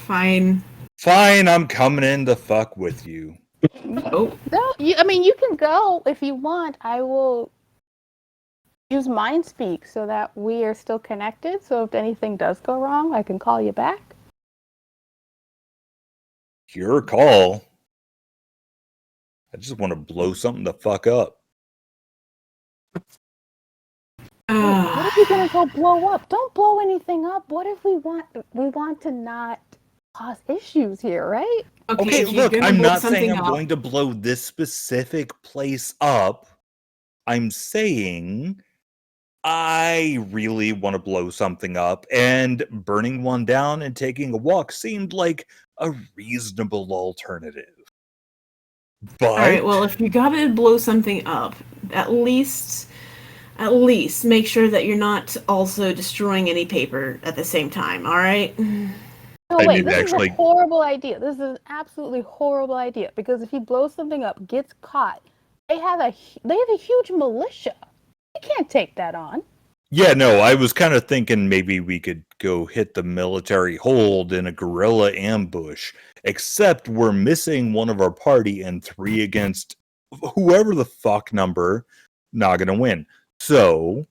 Fine. Fine, I'm coming in to fuck with you. Oh, No, I mean, you can go if you want. I will use Mind Speak so that we are still connected. So if anything does go wrong, I can call you back. Your call. I just want to blow something the fuck up. What if you're gonna go blow up? Don't blow anything up. What if we want to not cause issues here, right? Okay, if you're look, gonna I'm blow not saying something I'm up- going to blow this specific place up. I'm saying I really want to blow something up, and burning one down and taking a walk seemed like a reasonable alternative. But Alright, well, if you gotta blow something up, at least make sure that you're not also destroying any paper at the same time, alright? No, I wait, mean, this actually- is a horrible idea. This is an absolutely horrible idea because if he blows something up, gets caught, they have a huge militia. You can't take that on. yeah, no, I was kind of thinking maybe we could go hit the military hold in a guerrilla ambush, except we're missing one of our party and 3 against whoever the fuck number, not gonna win. So,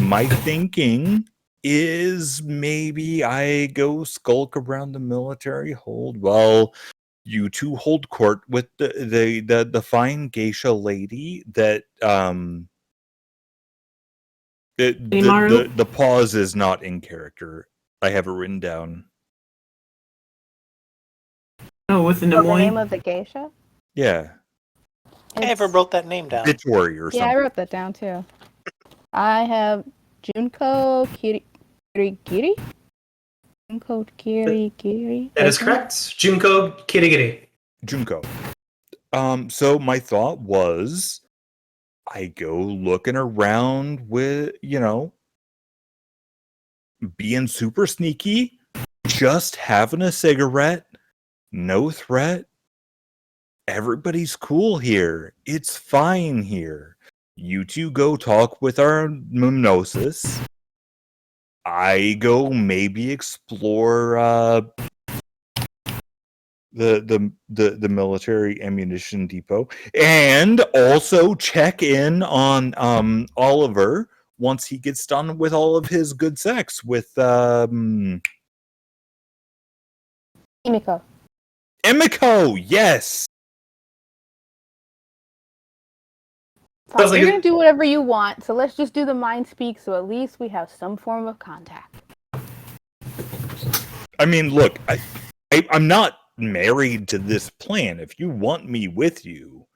my thinking is maybe I go skulk around the military hold while you two hold court with the fine geisha lady that the pause is not in character. I have it written down. Oh, with the Oh, the name Nemoy? of the geisha? Yeah, I never wrote that name down. Bitch Warrior or Yeah, I something. wrote that down too. I have Junko Kirigiri? Junko Kirigiri? That is correct. Junko Kirigiri. Junko. So my thought was I go looking around with, being super sneaky, just having a cigarette, no threat. Everybody's cool here. It's fine here. You two go talk with our Mnemos. I go maybe explore the military ammunition depot, and also check in on Oliver once he gets done with all of his good sex with Emiko. Yes. Fine, Sounds like you're it- gonna do whatever you want, so let's just do the mind speak so at least we have some form of contact. I mean, look, I'm not married to this plan. If you want me with you,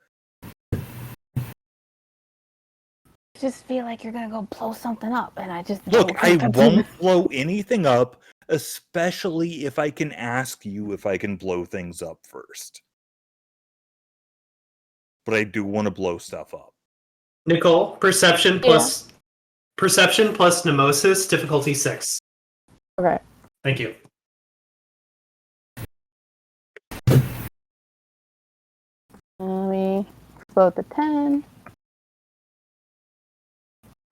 Just feel like you're gonna go blow something up, and I just look, don't I think that's won't blow anything up, especially if I can ask you if I can blow things up first. But I do want to blow stuff up. Nicole, perception plus mnemosis, difficulty 6. Okay. Thank you. Let me float the 10.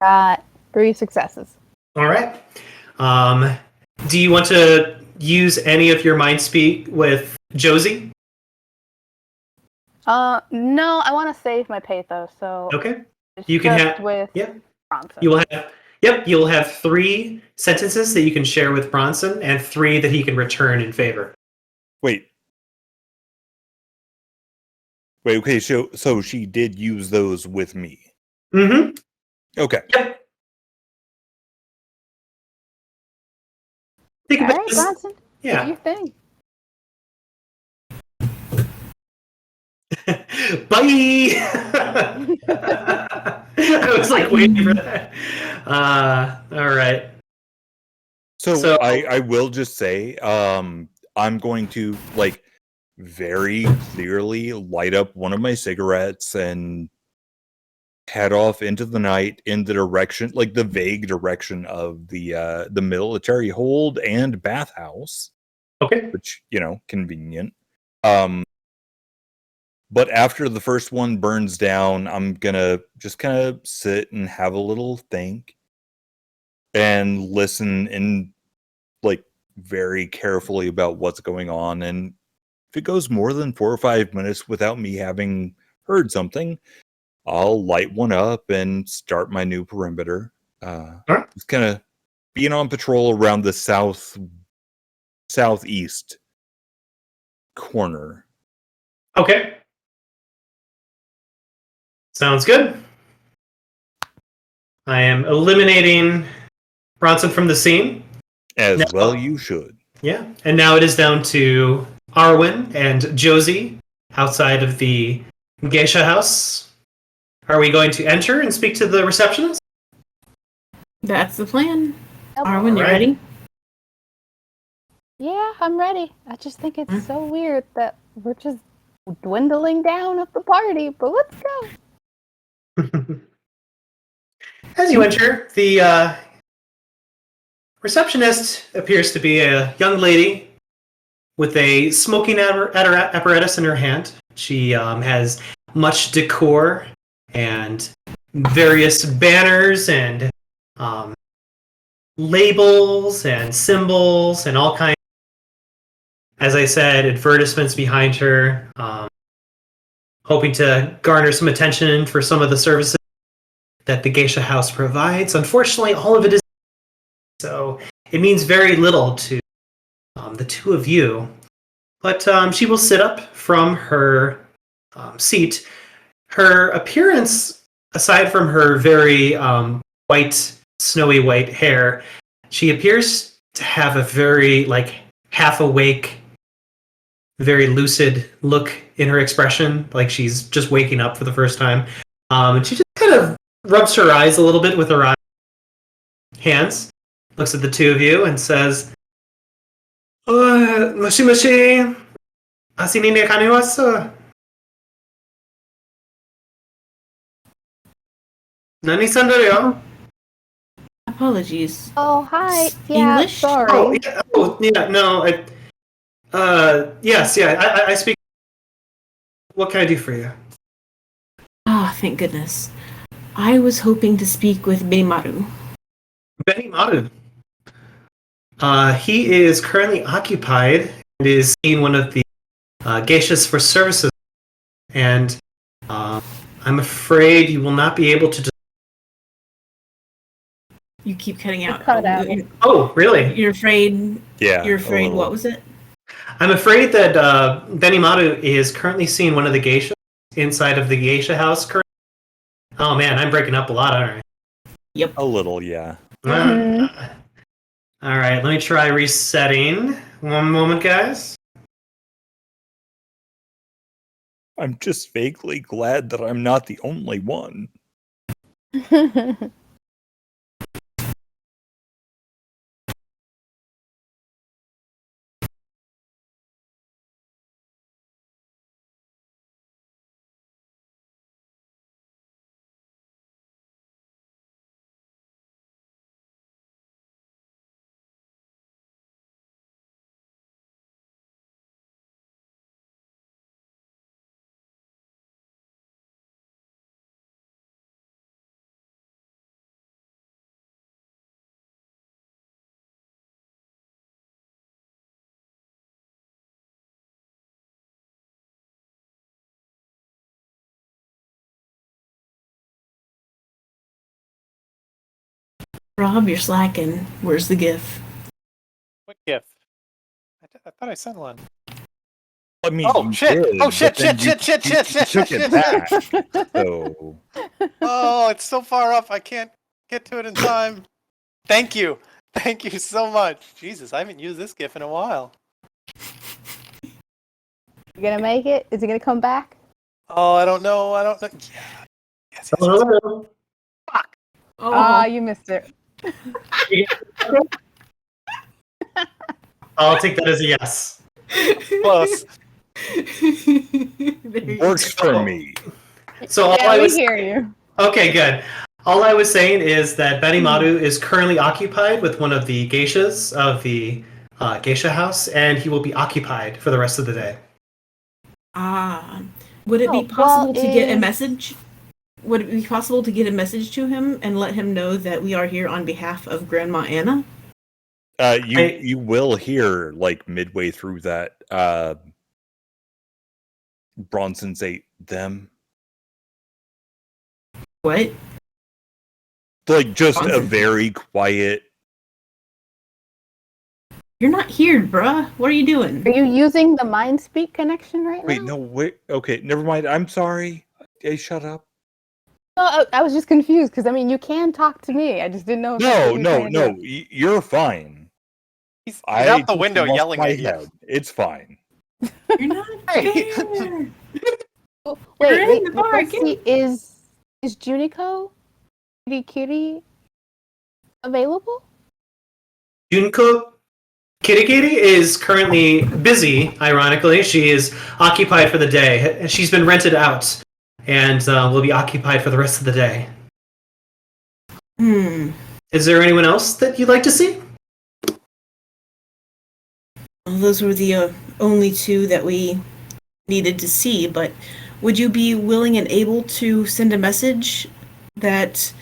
Got 3 successes. All right. Do you want to use any of your mind speak with Josie? No, I want to save my pathos, so Okay. it's You can just have- with yeah. Bronson. You'll have 3 sentences that you can share with Bronson and 3 that he can return in favor. Wait, okay, so she did use those with me. Mm-hmm. Okay. Yep. Think All about right, this. Bronson, do Yeah. your thing. Bye! I was like waiting for that. All right. So I will just say, I'm going to like very clearly light up one of my cigarettes and head off into the night in the direction, like the vague direction of the military hold and bathhouse. Okay. Which, convenient. But after the first one burns down, I'm gonna just kind of sit and have a little think and listen and like very carefully about what's going on. And if it goes more than 4 or 5 minutes without me having heard something, I'll light one up and start my new perimeter. Right. Just kind of being on patrol around the southeast corner. Okay. Sounds good. I am eliminating Bronson from the scene. As Now- well you should. Yeah. And now it is down to Arwen and Josie outside of the geisha house. Are we going to enter and speak to the receptionist? That's the plan. Arwen, you Alright. ready? Yeah, I'm ready. I just think it's so weird that we're just dwindling down of the party, but let's go. As you enter, the receptionist appears to be a young lady with a smoking apparatus in her hand. She has much decor and various banners and labels and symbols and all kinds. As I said, advertisements behind her, hoping to garner some attention for some of the services that the geisha house provides. Unfortunately, all of it is so it means very little to the two of you. But she will sit up from her seat. Her appearance, aside from her very white, snowy white hair, she appears to have a very half awake, very lucid look in her expression, like she's just waking up for the first time. And she just kind of rubs her eyes a little bit with her hands, looks at the two of you, and says, "Moshi moshi, asini ne kaniwasu. Nani sandaru?" Apologies. Oh, hi. Yeah, English? sorry. Yes, I speak. What can I do for you? Ah, thank goodness. I was hoping to speak with Benimaru. Benimaru. He is currently occupied and is seeing one of the geishas for services, and I'm afraid you will not be able to. You keep cutting out. Cut out. Oh, really? You're afraid? Yeah. You're afraid, a little. what was it? I'm afraid that Benimaru is currently seeing one of the geishas inside of the geisha house. Oh man, I'm breaking up a lot, aren't I? A little, yeah. Mhm. All right, let me try resetting. One moment, guys. I'm just vaguely glad that I'm not the only one. Rob, you're slacking. Where's the GIF? What gift? I thought I sent one. I mean, Oh you shit! did, Oh but shit! then Shit! Shit! you Shit! Shit! took Shit! it Shit! back. Shit! So Oh, it's so far up. I can't get to it in time. Thank you. Thank you so much. Jesus, I haven't used this GIF in a while. You gonna make it? Is it gonna come back? Oh, I don't know. Yeah. Yes. Hello? Fuck. Oh, You missed it. I'll take that as a yes. Close. There you Works go. for me. So all Yeah, I we was hear you. okay, good. All I was saying is that Benimaru is currently occupied with one of the geishas of the geisha house, and he will be occupied for the rest of the day. Would it be Oh, possible well, to get a message? Would it be possible to get a message to him and let him know that we are here on behalf of Grandma Anna? You will hear like midway through that Bronson say them. What? Like just a Bronson. very quiet. You're not here, bruh. What are you doing? Are you using the mind speak connection right Wait, now? no, wait. Okay, never mind. I'm sorry. Hey, shut up. No, I was just confused because I mean you can talk to me. I just didn't know. If that's what No, you were trying to do. You're fine. He's I out the just window lost yelling my at you. head. It's fine. You're not Hey. fair. Oh, You're in wait. the bar Let's again. see. Is Juniko, Kitty available? Junko Kirigiri is currently busy, ironically. She is occupied for the day. She's been rented out and will be occupied for the rest of the day. Is there anyone else that you'd like to see? Well, those were the only two that we needed to see, but would you be willing and able to send a message that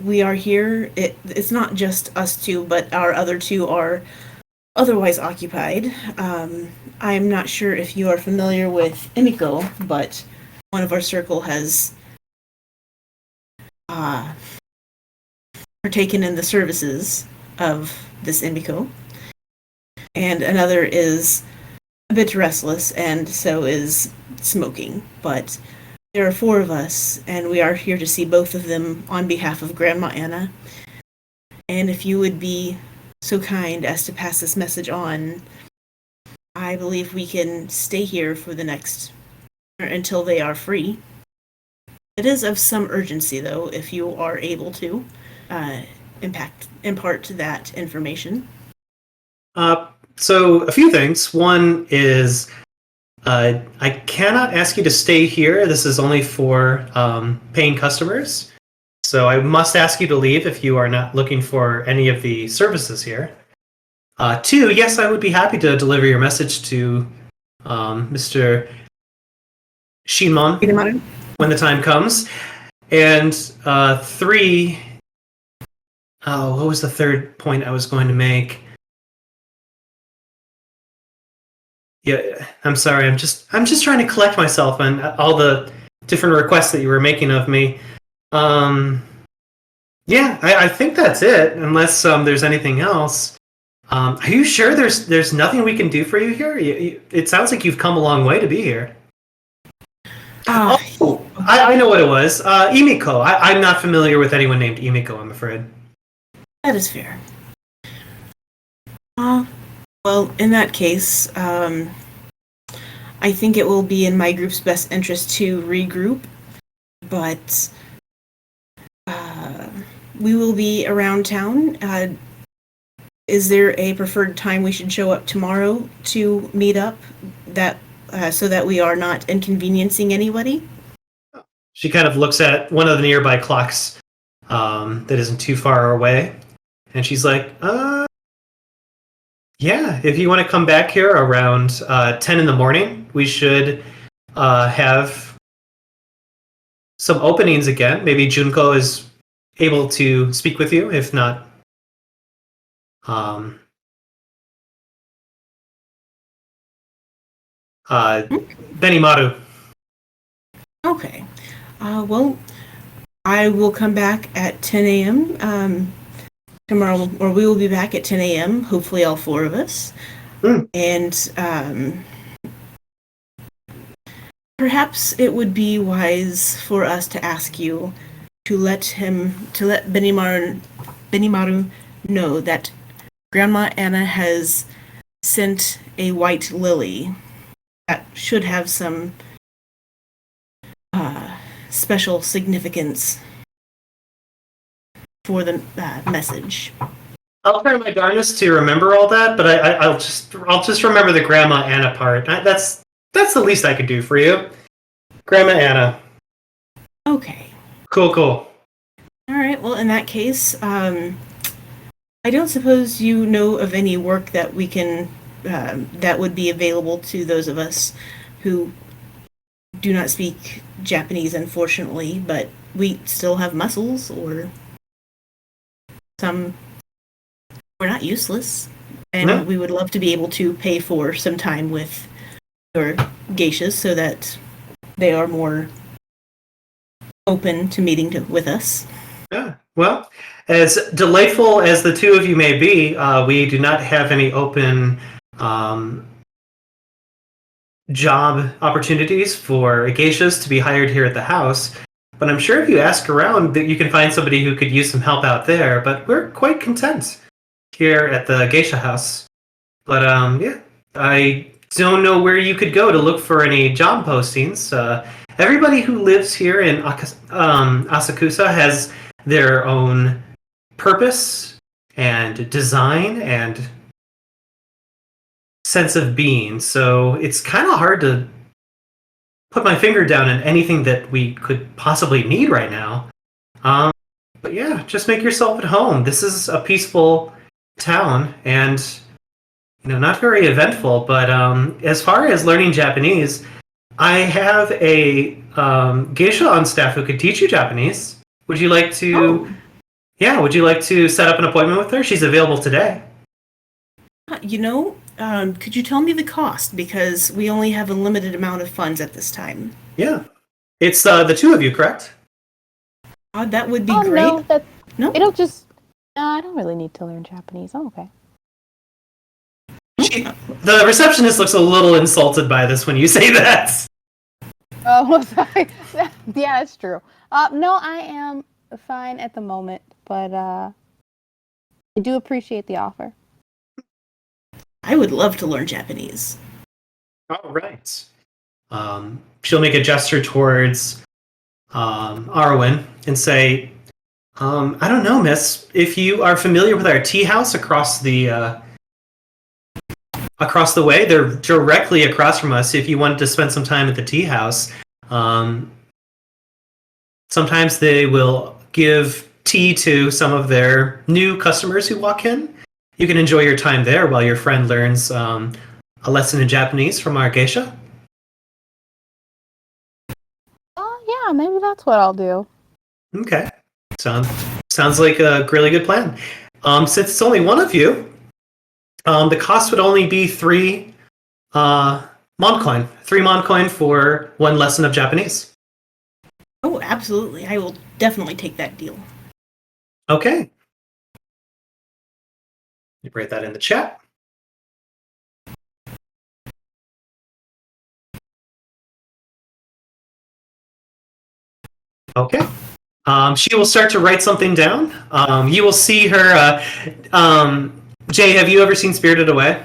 we are here? It's not just us two, but our other two are otherwise occupied. I'm not sure if you are familiar with Emiko, but one of our circle has partaken in the services of this Emiko. And another is a bit restless, and so is smoking. But there are 4 of us, and we are here to see both of them on behalf of Grandma Anna. And if you would be so kind as to pass this message on, I believe we can stay here for the next, or until they are free. It is of some urgency, though, if you are able to impart that information. So a few things. One is I cannot ask you to stay here. This is only for paying customers. So I must ask you to leave if you are not looking for any of the services here. 2, yes, I would be happy to deliver your message to Mr. Shinmon when the time comes. And 3, what was the third point I was going to make? Yeah, I'm sorry. I'm just trying to collect myself on all the different requests that you were making of me. Yeah, I think that's it. Unless there's anything else. Are you sure there's nothing we can do for you here? It sounds like you've come a long way to be here. I know what it was. Emiko. I'm not familiar with anyone named Emiko, I'm afraid. That is fair. Well, in that case, I think it will be in my group's best interest to regroup, but we will be around town. Is there a preferred time we should show up tomorrow to meet up, that so that we are not inconveniencing anybody? She kind of looks at one of the nearby clocks that isn't too far away, and she's like, yeah, if you want to come back here around 10 in the morning, we should have some openings again. Maybe Junko is able to speak with you, if not. Benimaru. Okay. Well, I will come back at 10 a.m. Tomorrow, or we will be back at 10 a.m., hopefully all 4 of us. And perhaps it would be wise for us to ask you to let Benimaru know that Grandma Anna has sent a white lily that should have some special significance for the message. I'll try my darndest to remember all that, but I'll just remember the Grandma Anna part. That's the least I could do for you. Grandma Anna. Okay. Cool. All right. Well, in that case, I don't suppose you know of any work that we can that would be available to those of us who do not speak Japanese, unfortunately, but we still have muscles, or some. We're not useless, and we would love to be able to pay for some time with your geishas so that they are more open to meeting with us. Yeah. Well, as delightful as the two of you may be, we do not have any open job opportunities for geishas to be hired here at the house. But I'm sure if you ask around that you can find somebody who could use some help out there. But we're quite content here at the geisha house. But yeah, I don't know where you could go to look for any job postings. Everybody who lives here in Asakusa has their own purpose and design and sense of being, so it's kind of hard to put my finger down on anything that we could possibly need right now. But yeah, just make yourself at home. This is a peaceful town, and not very eventful. But as far as learning Japanese, I have a geisha on staff who could teach you Japanese. Would you like to? Oh. Yeah, would you like to set up an appointment with her? She's available today. Could you tell me the cost? Because we only have a limited amount of funds at this time. Yeah. It's the two of you, correct? That would be great. No? It'll just... No, I don't really need to learn Japanese. I'm okay. The receptionist looks a little insulted by this when you say that. Oh, sorry. Yeah, that's true. No, I am fine at the moment, but I do appreciate the offer. I would love to learn Japanese. All right. She'll make a gesture towards Arwen and say, I don't know, miss, if you are familiar with our tea house across the way. They're directly across from us. If you wanted to spend some time at the tea house, sometimes they will give tea to some of their new customers who walk in. You can enjoy your time there while your friend learns a lesson in Japanese from our geisha. Yeah, maybe that's what I'll do. Okay. Sounds like a really good plan. Since it's only one of you, the cost would only be 3 mon coin. 3 mon coin for 1 lesson of Japanese. Oh, absolutely. I will definitely take that deal. Okay. You write that in the chat. Okay. She will start to write something down. You will see her. Jay, have you ever seen Spirited Away?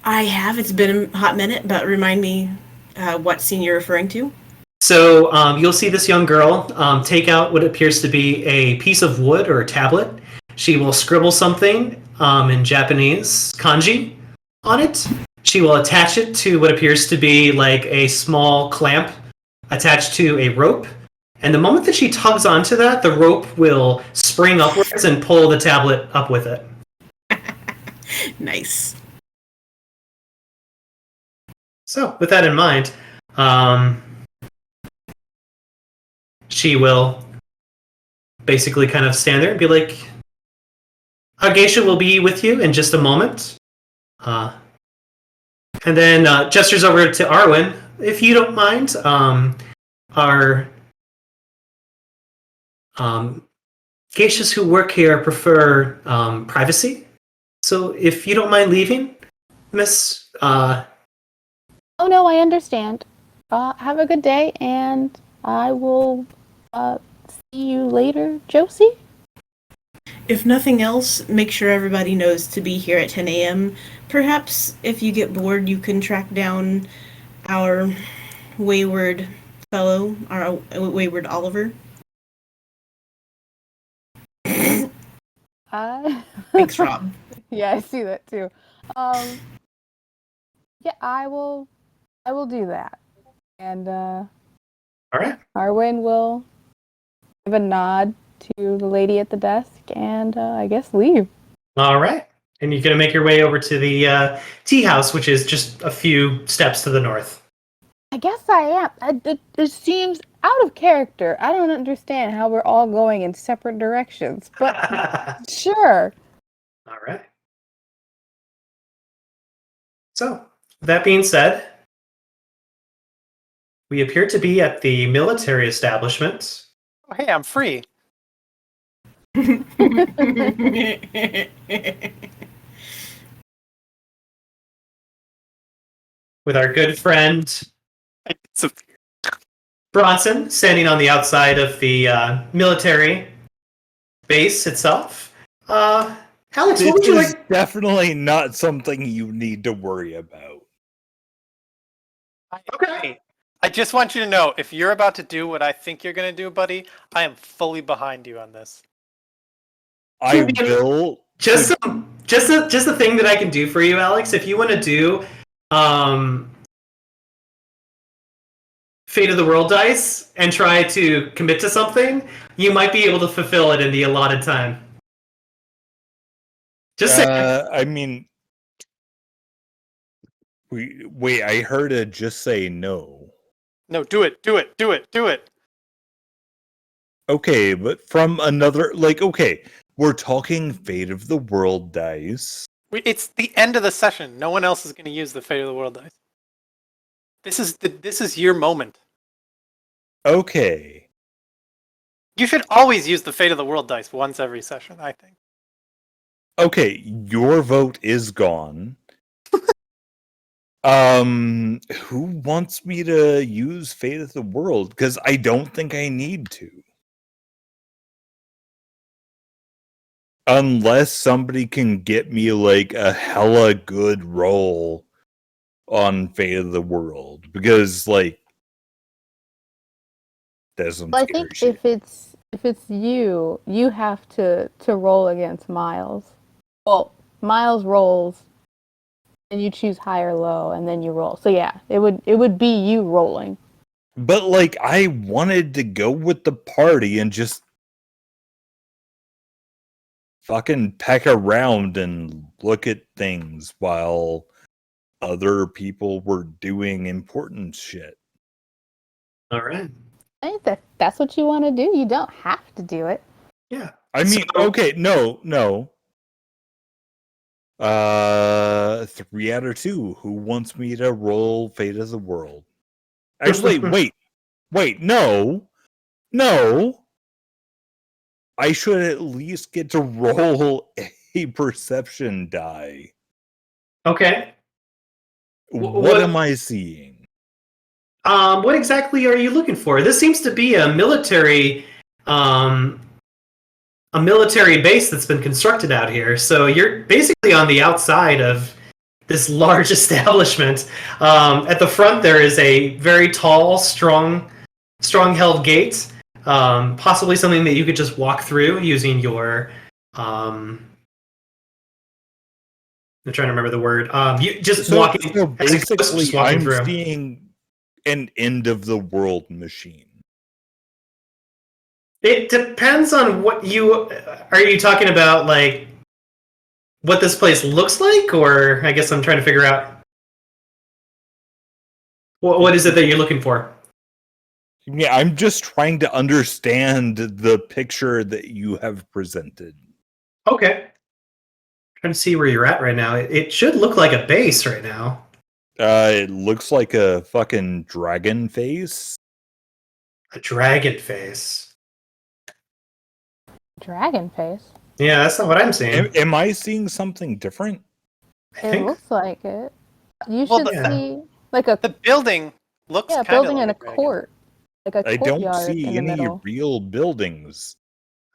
I have. It's been a hot minute, but remind me what scene you're referring to. So you'll see this young girl take out what appears to be a piece of wood or a tablet. She will scribble something in Japanese kanji on it. She will attach it to what appears to be like a small clamp attached to a rope. And the moment that she tugs onto that, the rope will spring upwards and pull the tablet up with it. Nice. So, with that in mind, she will basically kind of stand there and be like, our geisha will be with you in just a moment. And then gestures over to Arwen. If you don't mind, our geishas who work here prefer privacy. So if you don't mind leaving, Miss... Oh, no, I understand. Have a good day, and I will see you later, Josie? If nothing else, make sure everybody knows to be here at 10 a.m. Perhaps if you get bored, you can track down our wayward fellow, our wayward Oliver. Thanks, Rob. Yeah, I see that too. Yeah, I will do that. And All right. Arwen will give a nod to the lady at the desk and I guess leave. All right. And you're going to make your way over to the tea house, which is just a few steps to the north. I guess I am. It seems out of character. I don't understand how we're all going in separate directions, but sure. All right. So, that being said, we appear to be at the military establishment. Oh, hey, I'm free. With our good friend Bronson standing on the outside of the military base itself. Alex, what would you like? Definitely not something you need to worry about. Okay. I just want you to know, if you're about to do what I think you're going to do, buddy, I am fully behind you on this. I will. Just the thing that I can do for you, Alex. If you want to do Fate of the World dice and try to commit to something, you might be able to fulfill it in the allotted time. Just say. I mean, wait. I heard it just say no. No, do it. Okay, but from another, okay, we're talking Fate of the World dice. It's the end of the session. No one else is going to use the Fate of the World dice. This is your moment. Okay. You should always use the Fate of the World dice once every session, I think. Okay, your vote is gone. Who wants me to use Fate of the World? Because I don't think I need to. Unless somebody can get me a hella good roll on Fate of the World. Because there's some I think shit. if it's you have to roll against Myles. Well, Myles rolls and you choose high or low and then you roll. So yeah, it would be you rolling. But I wanted to go with the party and just fucking peck around and look at things while other people were doing important shit. All right. I think that's what you want to do. You don't have to do it. Yeah. I mean, okay, no. 3 out of 2. Who wants me to roll Fate of the World? Actually, wait, no. I should at least get to roll a perception die. Okay. What am I seeing? What exactly are you looking for? This seems to be a military base that's been constructed out here. So you're basically on the outside of this large establishment. At the front, there is a very tall, strong-held gate. Possibly something that you could just walk through using your. I'm trying to remember the word. You just walking. So basically, just walking I'm through. seeing an end of the world machine. It depends on what you are. You talking about, what this place looks like, or I guess I'm trying to figure out what is it that you're looking for. Yeah, I'm just trying to understand the picture that you have presented. Okay. Trying to see where you're at right now. It should look like a base right now. It looks like a fucking dragon face. A dragon face. Dragon face? Yeah, that's not what I'm seeing. Am I seeing something different? It looks like it. You Well, should see the building looks kind building of in like a court. Like a I don't courtyard see in the any middle. real buildings.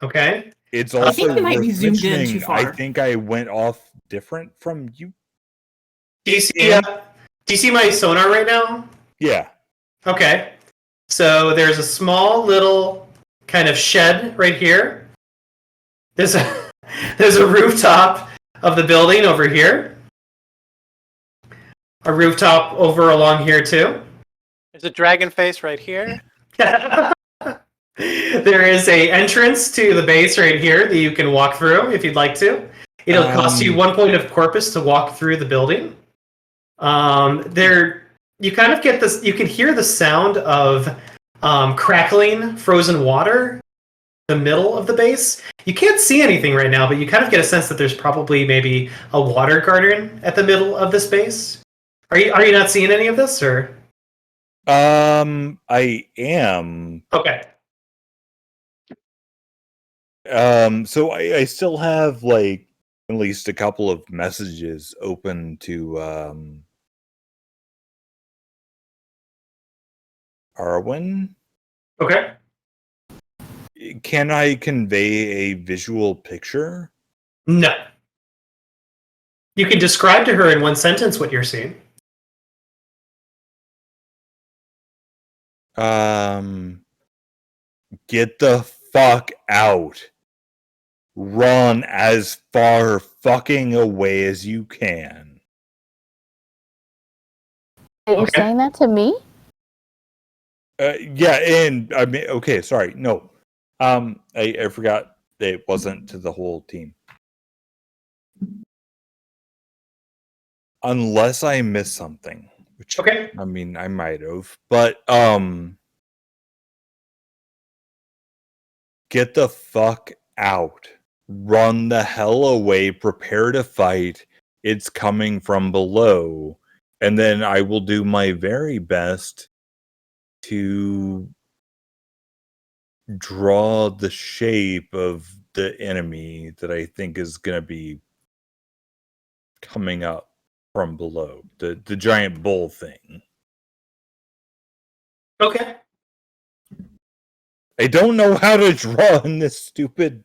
Okay. It's I also think you might be worth zoomed in mentioning, too far. I think I went off different from you. Do you see my sonar right now? Yeah. Okay. So there's a small little kind of shed right here. There's a rooftop of the building over here. A rooftop over along here too. There's a dragon face right here. There is a entrance to the base right here that you can walk through if you'd like to. It'll cost you 1 point of corpus to walk through the building. There, you kind of get this. You can hear the sound of crackling frozen water in the middle of the base. You can't see anything right now, but you kind of get a sense that there's probably maybe a water garden at the middle of this base. Are you not seeing any of this, or? I am. Okay. So I still have like at least a couple of messages open to Arwen. Okay. Can I convey a visual picture? No. You can describe to her in one sentence what you're seeing. Get the fuck out. Run as far fucking away as you can. You're saying that to me? Yeah, and I mean, okay, sorry, no. I forgot it wasn't to the whole team. Unless I missed something, which Okay. I mean, I might have, but get the fuck out. Run the hell away, prepare to fight. It's coming from below. And then I will do my very best to draw the shape of the enemy that I think is going to be coming up from below. The giant bull thing. Okay. I don't know how to draw in this stupid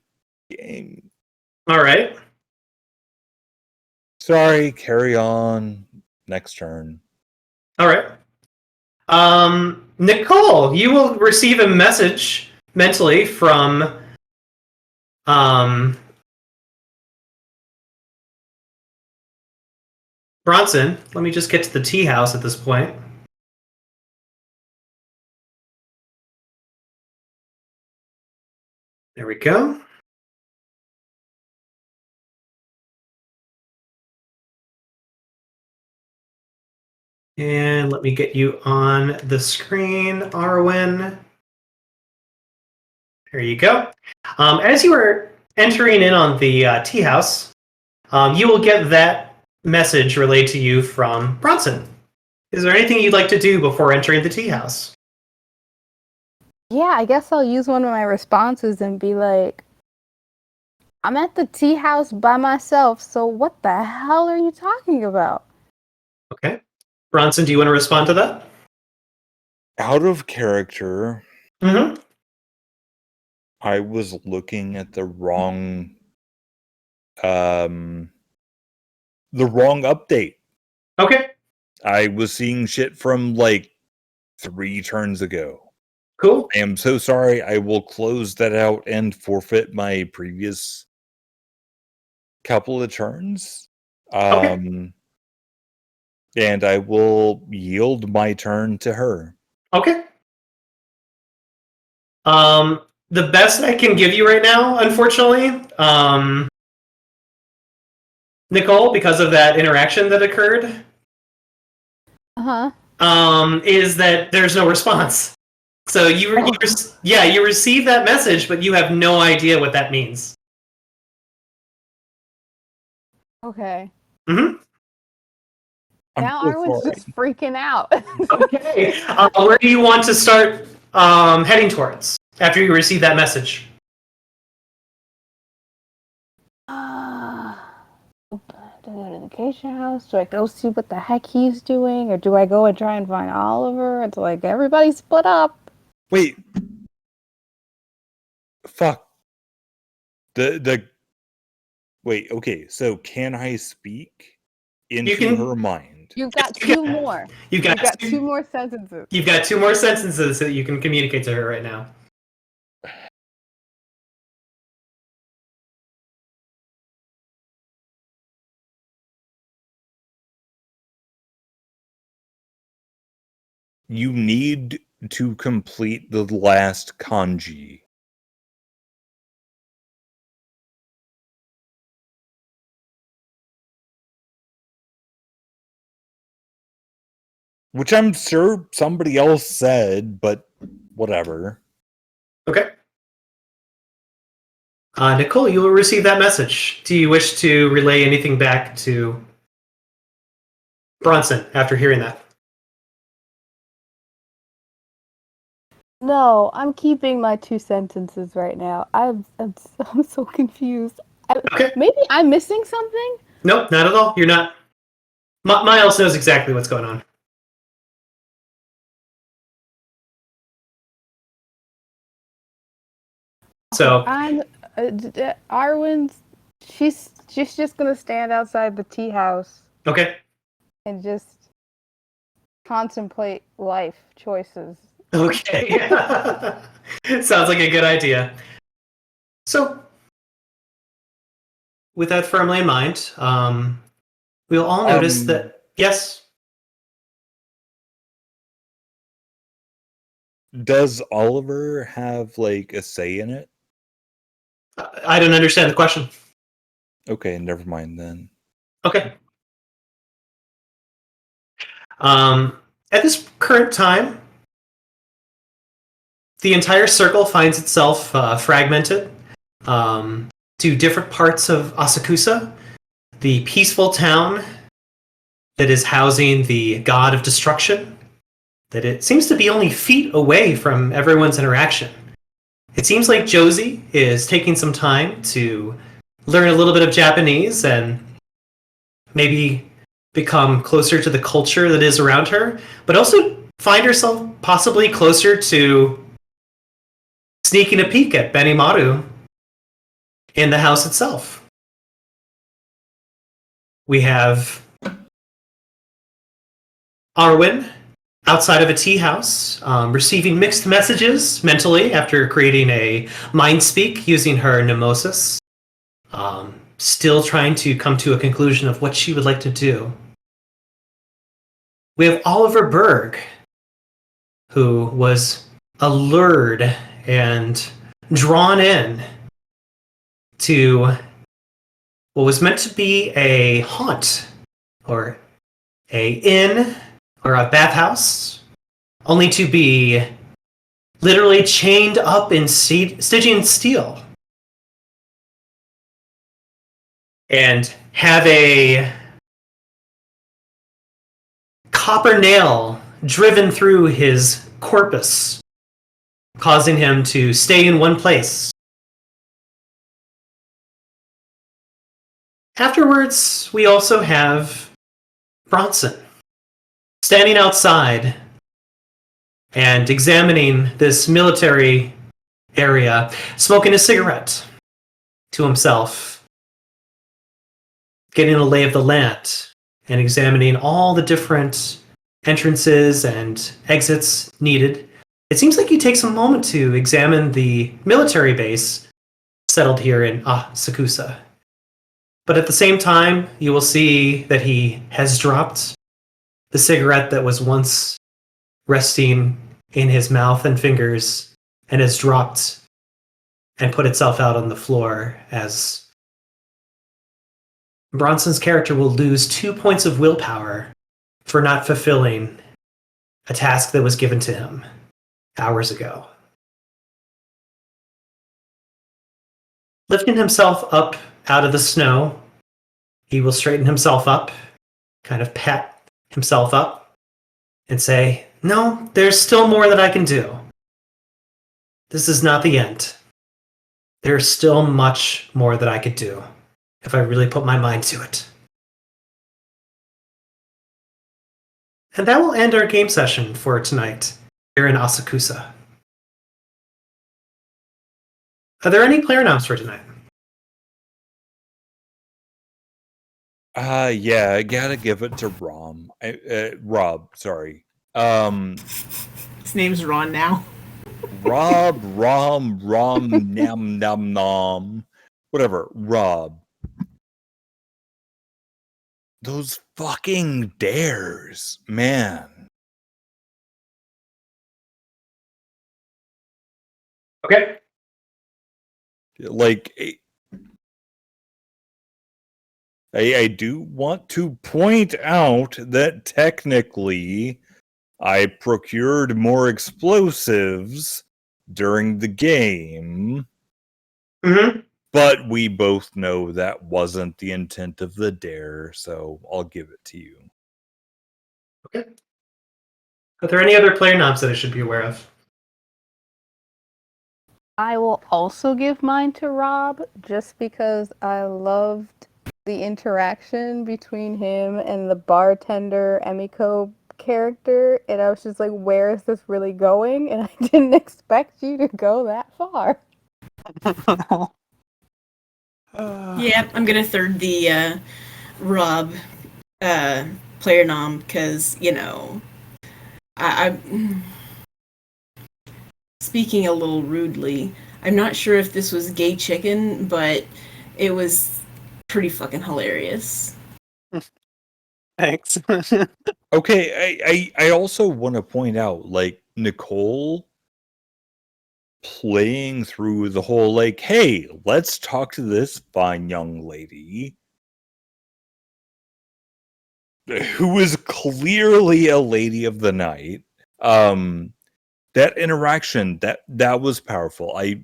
game. All right. Sorry, carry on. Next turn. All right. Nicole, you will receive a message mentally from Bronson. Let me just get to the tea house at this point. There we go. And let me get you on the screen, Arwen. There you go. As you are entering in on the tea house, you will get that message relayed to you from Bronson. Is there anything you'd like to do before entering the tea house? Yeah, I guess I'll use one of my responses and be like, I'm at the tea house by myself, so what the hell are you talking about? Okay. Bronson, do you want to respond to that? Out of character, Mm-hmm. I was looking at the wrong update. Okay. I was seeing shit from like 3 turns ago. Cool. I am so sorry. I will close that out and forfeit my previous couple of turns. Okay. And I will yield my turn to her. Okay. The best I can give you right now, unfortunately, Nicole, because of that interaction that occurred, is that there's no response. So you receive that message, but you have no idea what that means. Okay. Mm-hmm. Now Arwen's just freaking out. Okay. Where do you want to start heading towards after you receive that message? Do I go to the Geisha house? Do I go see what the heck he's doing? Or do I go and try and find Oliver? It's like, everybody split up. Wait. Fuck. Wait, okay, so can I speak into her mind? You've got two more. You've got two more sentences. You've got 2 more sentences that you can communicate to her right now. You need to complete the last kanji. Which I'm sure somebody else said, but whatever. Okay. Nicole, you will receive that message. Do you wish to relay anything back to Bronson after hearing that? No, I'm keeping my 2 sentences right now. I'm so confused. Okay. Maybe I'm missing something? Nope, not at all. You're not. Myles knows exactly what's going on. So I'm Arwen's. She's just gonna stand outside the tea house okay. and just contemplate life choices. Okay. Sounds like a good idea. So, with that firmly in mind, we'll all notice that. Yes. Does Oliver have like a say in it? I don't understand the question. Okay, never mind then. Okay. At this current time, the entire circle finds itself fragmented to different parts of Asakusa, the peaceful town that is housing the god of destruction, that it seems to be only feet away from everyone's interaction. It seems like Josie is taking some time to learn a little bit of Japanese and maybe become closer to the culture that is around her, but also find herself possibly closer to sneaking a peek at Benimaru in the house itself. We have Arwen outside of a tea house, receiving mixed messages mentally after creating a mind speak using her mnemosis. Still trying to come to a conclusion of what she would like to do. We have Oliver Berg, who was allured and drawn in to what was meant to be a haunt, or a inn, or a bathhouse, only to be literally chained up in Stygian steel. And have a copper nail driven through his corpus, causing him to stay in one place. Afterwards, we also have Bronson standing outside and examining this military area, smoking a cigarette to himself, getting a lay of the land and examining all the different entrances and exits needed. It seems like he takes a moment to examine the military base settled here in Asakusa. But at the same time, you will see that he has dropped the cigarette that was once resting in his mouth and fingers and has dropped and put itself out on the floor as Bronson's character will lose 2 points of willpower for not fulfilling a task that was given to him hours ago. Lifting himself up out of the snow, he will straighten himself up, kind of pat himself up, and say, "No, there's still more that I can do. This is not the end. There's still much more that I could do if I really put my mind to it." And that will end our game session for tonight here in Asakusa. Are there any player noms for tonight? Yeah, I gotta give it to Rob, sorry. His name's Ron now. Rob, Nam, Nam, Nom. Whatever, Rob. Those fucking dares, man. Okay. Like, I do want to point out that technically I procured more explosives during the game, but we both know that wasn't the intent of the dare, so I'll give it to you. Okay. Are there any other player knobs that I should be aware of? I will also give mine to Rob, just because I loved the interaction between him and the bartender Emiko character, and I was just like, where is this really going? And I didn't expect you to go that far. Yeah, I'm gonna third the Rob player nom because I speaking a little rudely. I'm not sure if this was gay chicken, but it was pretty fucking hilarious. Thanks. Okay, I also want to point out, like, Nicole playing through the whole, like, hey, let's talk to this fine young lady who is clearly a lady of the night. That interaction, that was powerful. I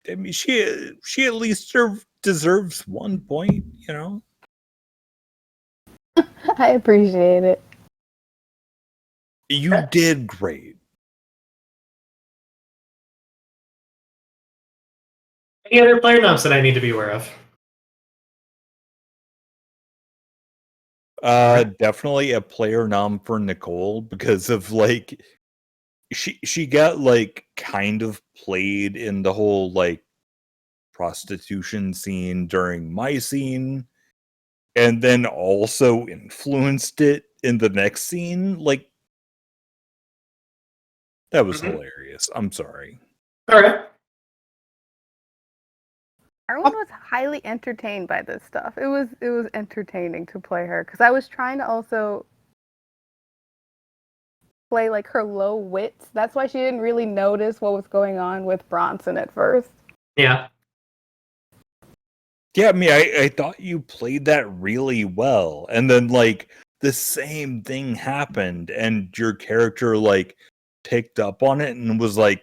mean, she at least deserves 1 point, you know? I appreciate it. You did great. Any other player knobs that I need to be aware of? Definitely a player nom for Nicole, because of, like, she got, like, kind of played in the whole, like, prostitution scene during my scene, and then also influenced it in the next scene. Like, that was hilarious. I'm sorry. All right. Everyone was highly entertained by this stuff. It was entertaining to play her, because I was trying to also play like her low wits. That's why she didn't really notice what was going on with Bronson at first. Yeah. Yeah, I mean, I thought you played that really well, and then, like, the same thing happened, and your character, like, picked up on it and was like,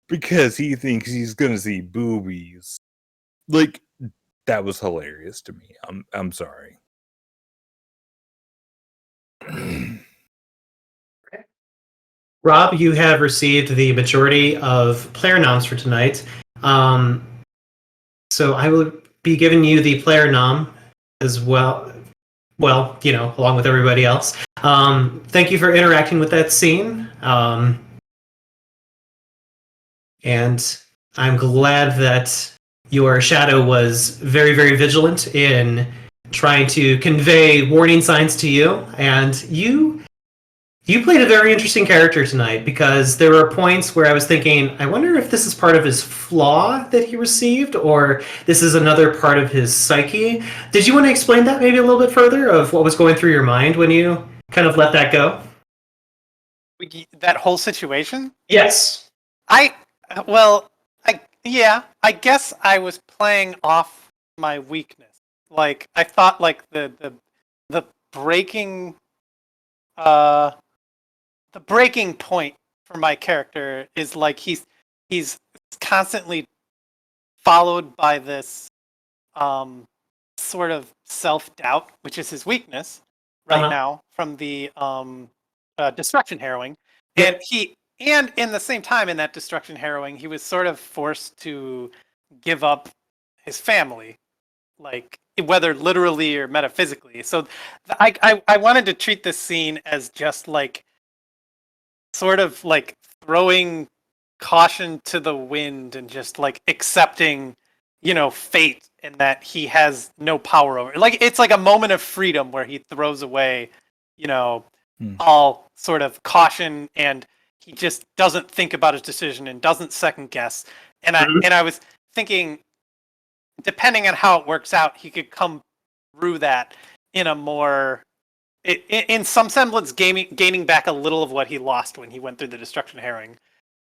because he thinks he's gonna see boobies. Like, that was hilarious to me. I'm sorry. Rob, you have received the majority of player noms for tonight. So I will be giving you the player nom as well. Well, along with everybody else. Thank you for interacting with that scene. And I'm glad that your shadow was very, very vigilant in trying to convey warning signs to you. And you played a very interesting character tonight, because there were points where I was thinking, I wonder if this is part of his flaw that he received, or this is another part of his psyche. Did you want to explain that maybe a little bit further, of what was going through your mind when you kind of let that go? That whole situation? Yes. I guess I was playing off my weakness. Like, I thought, like, the breaking the breaking point for my character is, like, he's constantly followed by this sort of self-doubt, which is his weakness right now, from the destruction harrowing. Yep. And in the same time, in that destruction harrowing, he was sort of forced to give up his family, like, whether literally or metaphysically. So I wanted to treat this scene as just, like, sort of like throwing caution to the wind and just, like, accepting, fate and that he has no power over. Like it's like a moment of freedom where he throws away, all sort of caution, and he just doesn't think about his decision and doesn't second guess. And I was thinking, depending on how it works out, he could come through that in a more, in some semblance, gaining back a little of what he lost when he went through the Destruction Herring.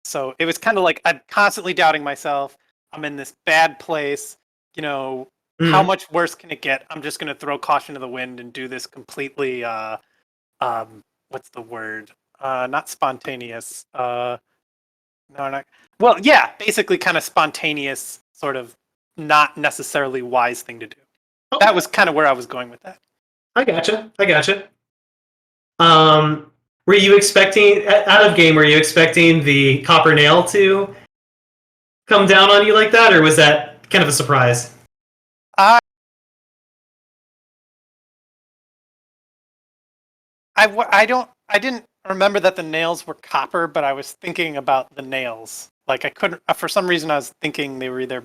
So it was kind of like I'm constantly doubting myself. I'm in this bad place. How much worse can it get? I'm just going to throw caution to the wind and do this completely, what's the word? Not spontaneous. No, not. Well, yeah, basically kind of spontaneous, sort of not necessarily wise thing to do. Okay. That was kind of where I was going with that. I gotcha. Were you expecting, out of game, were you expecting the copper nail to come down on you like that, or was that kind of a surprise? I didn't remember that the nails were copper, but I was thinking about the nails. Like I couldn't, for some reason I was thinking they were either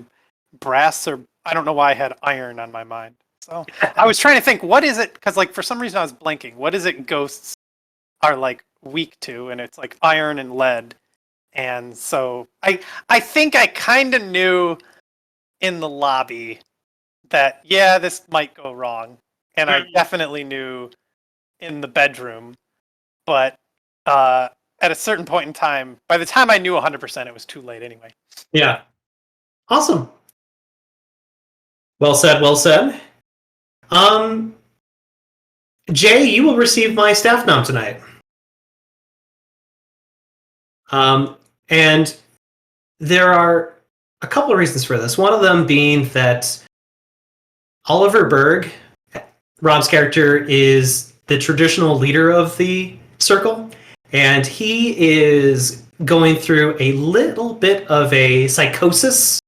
brass or, I don't know why I had iron on my mind. So I was trying to think, what is it? Because like for some reason I was blanking. What is it ghosts are like weak to? And it's like iron and lead. And so I think I kind of knew in the lobby that, yeah, this might go wrong. And I definitely knew in the bedroom. But at a certain point in time, by the time I knew 100%, it was too late anyway. Yeah. Awesome. Well said, well said. Jay, you will receive my staff nom tonight. And there are a couple of reasons for this. One of them being that Oliver Berg, Rob's character, is the traditional leader of the circle, and he is going through a little bit of a psychosis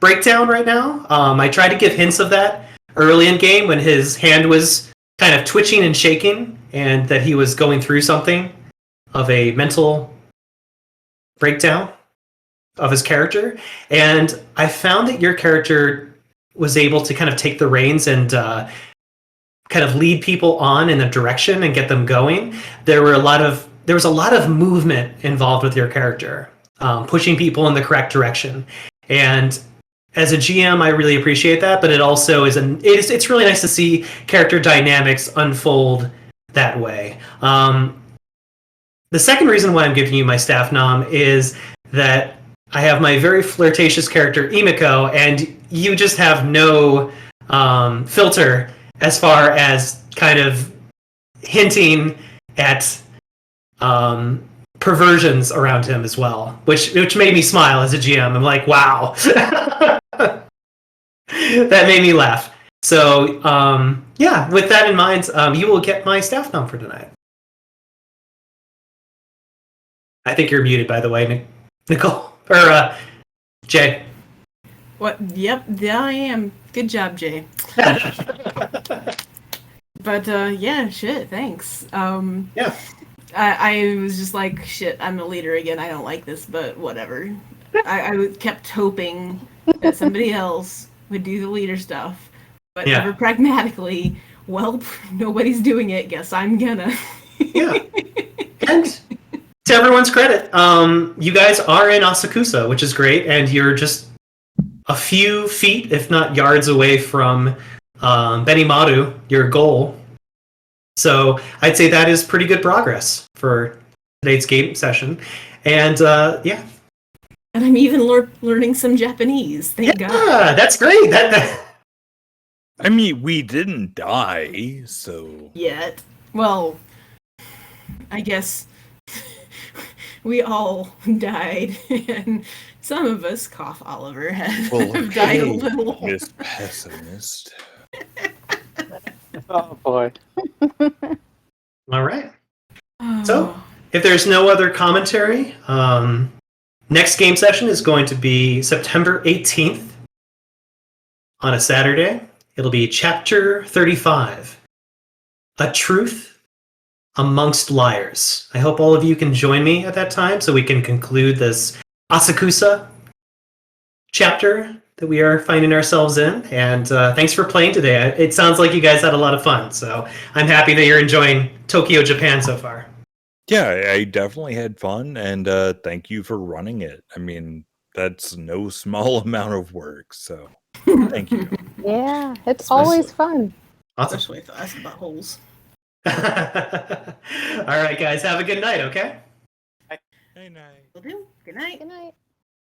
breakdown right now. I tried to give hints of that early in game when his hand was kind of twitching and shaking, and that he was going through something of a mental breakdown of his character. And I found that your character was able to kind of take the reins and kind of lead people on in a direction and get them going. There was a lot of movement involved with your character, pushing people in the correct direction. And as a GM, I really appreciate that, but it also it's really nice to see character dynamics unfold that way. The second reason why I'm giving you my staff nom is that I have my very flirtatious character, Emiko, and you just have no filter as far as kind of hinting at perversions around him as well, which made me smile as a GM. I'm like, wow. That made me laugh. So, yeah, with that in mind, you will get my staff nom for tonight. I think you're muted, by the way, Nicole. Or, Jay. What? Yep, yeah, I am. Good job, Jay. But, yeah, shit, thanks. Yeah. I was just like, shit, I'm the leader again. I don't like this, but whatever. I kept hoping that somebody else would do the leader stuff. But ever pragmatically, well, nobody's doing it. Guess I'm gonna. Yeah. And to everyone's credit, you guys are in Asakusa, which is great, and you're just a few feet, if not yards, away from Benimaru, your goal. So I'd say that is pretty good progress for today's game session. And yeah. And I'm even learning some Japanese. Thank God. Yeah, that's great. I mean, we didn't die, so... Yet. Well, I guess we all died, and some of us, cough Oliver, have died a little. Miss Pessimist. Oh, boy. All right. So, if there's no other commentary, next game session is going to be September 18th on a Saturday. It'll be Chapter 35, A Truth Amongst Liars. I hope all of you can join me at that time so we can conclude this Asakusa chapter that we are finding ourselves in. And thanks for playing today. It sounds like you guys had a lot of fun. So I'm happy that you're enjoying Tokyo, Japan so far. Yeah, I definitely had fun, and thank you for running it. I mean, that's no small amount of work, so thank you. Yeah, it's always fun. Awesome. Especially with us buttholes. All right, guys, have a good night, okay? Hey, night. Will do. Good night. Good night.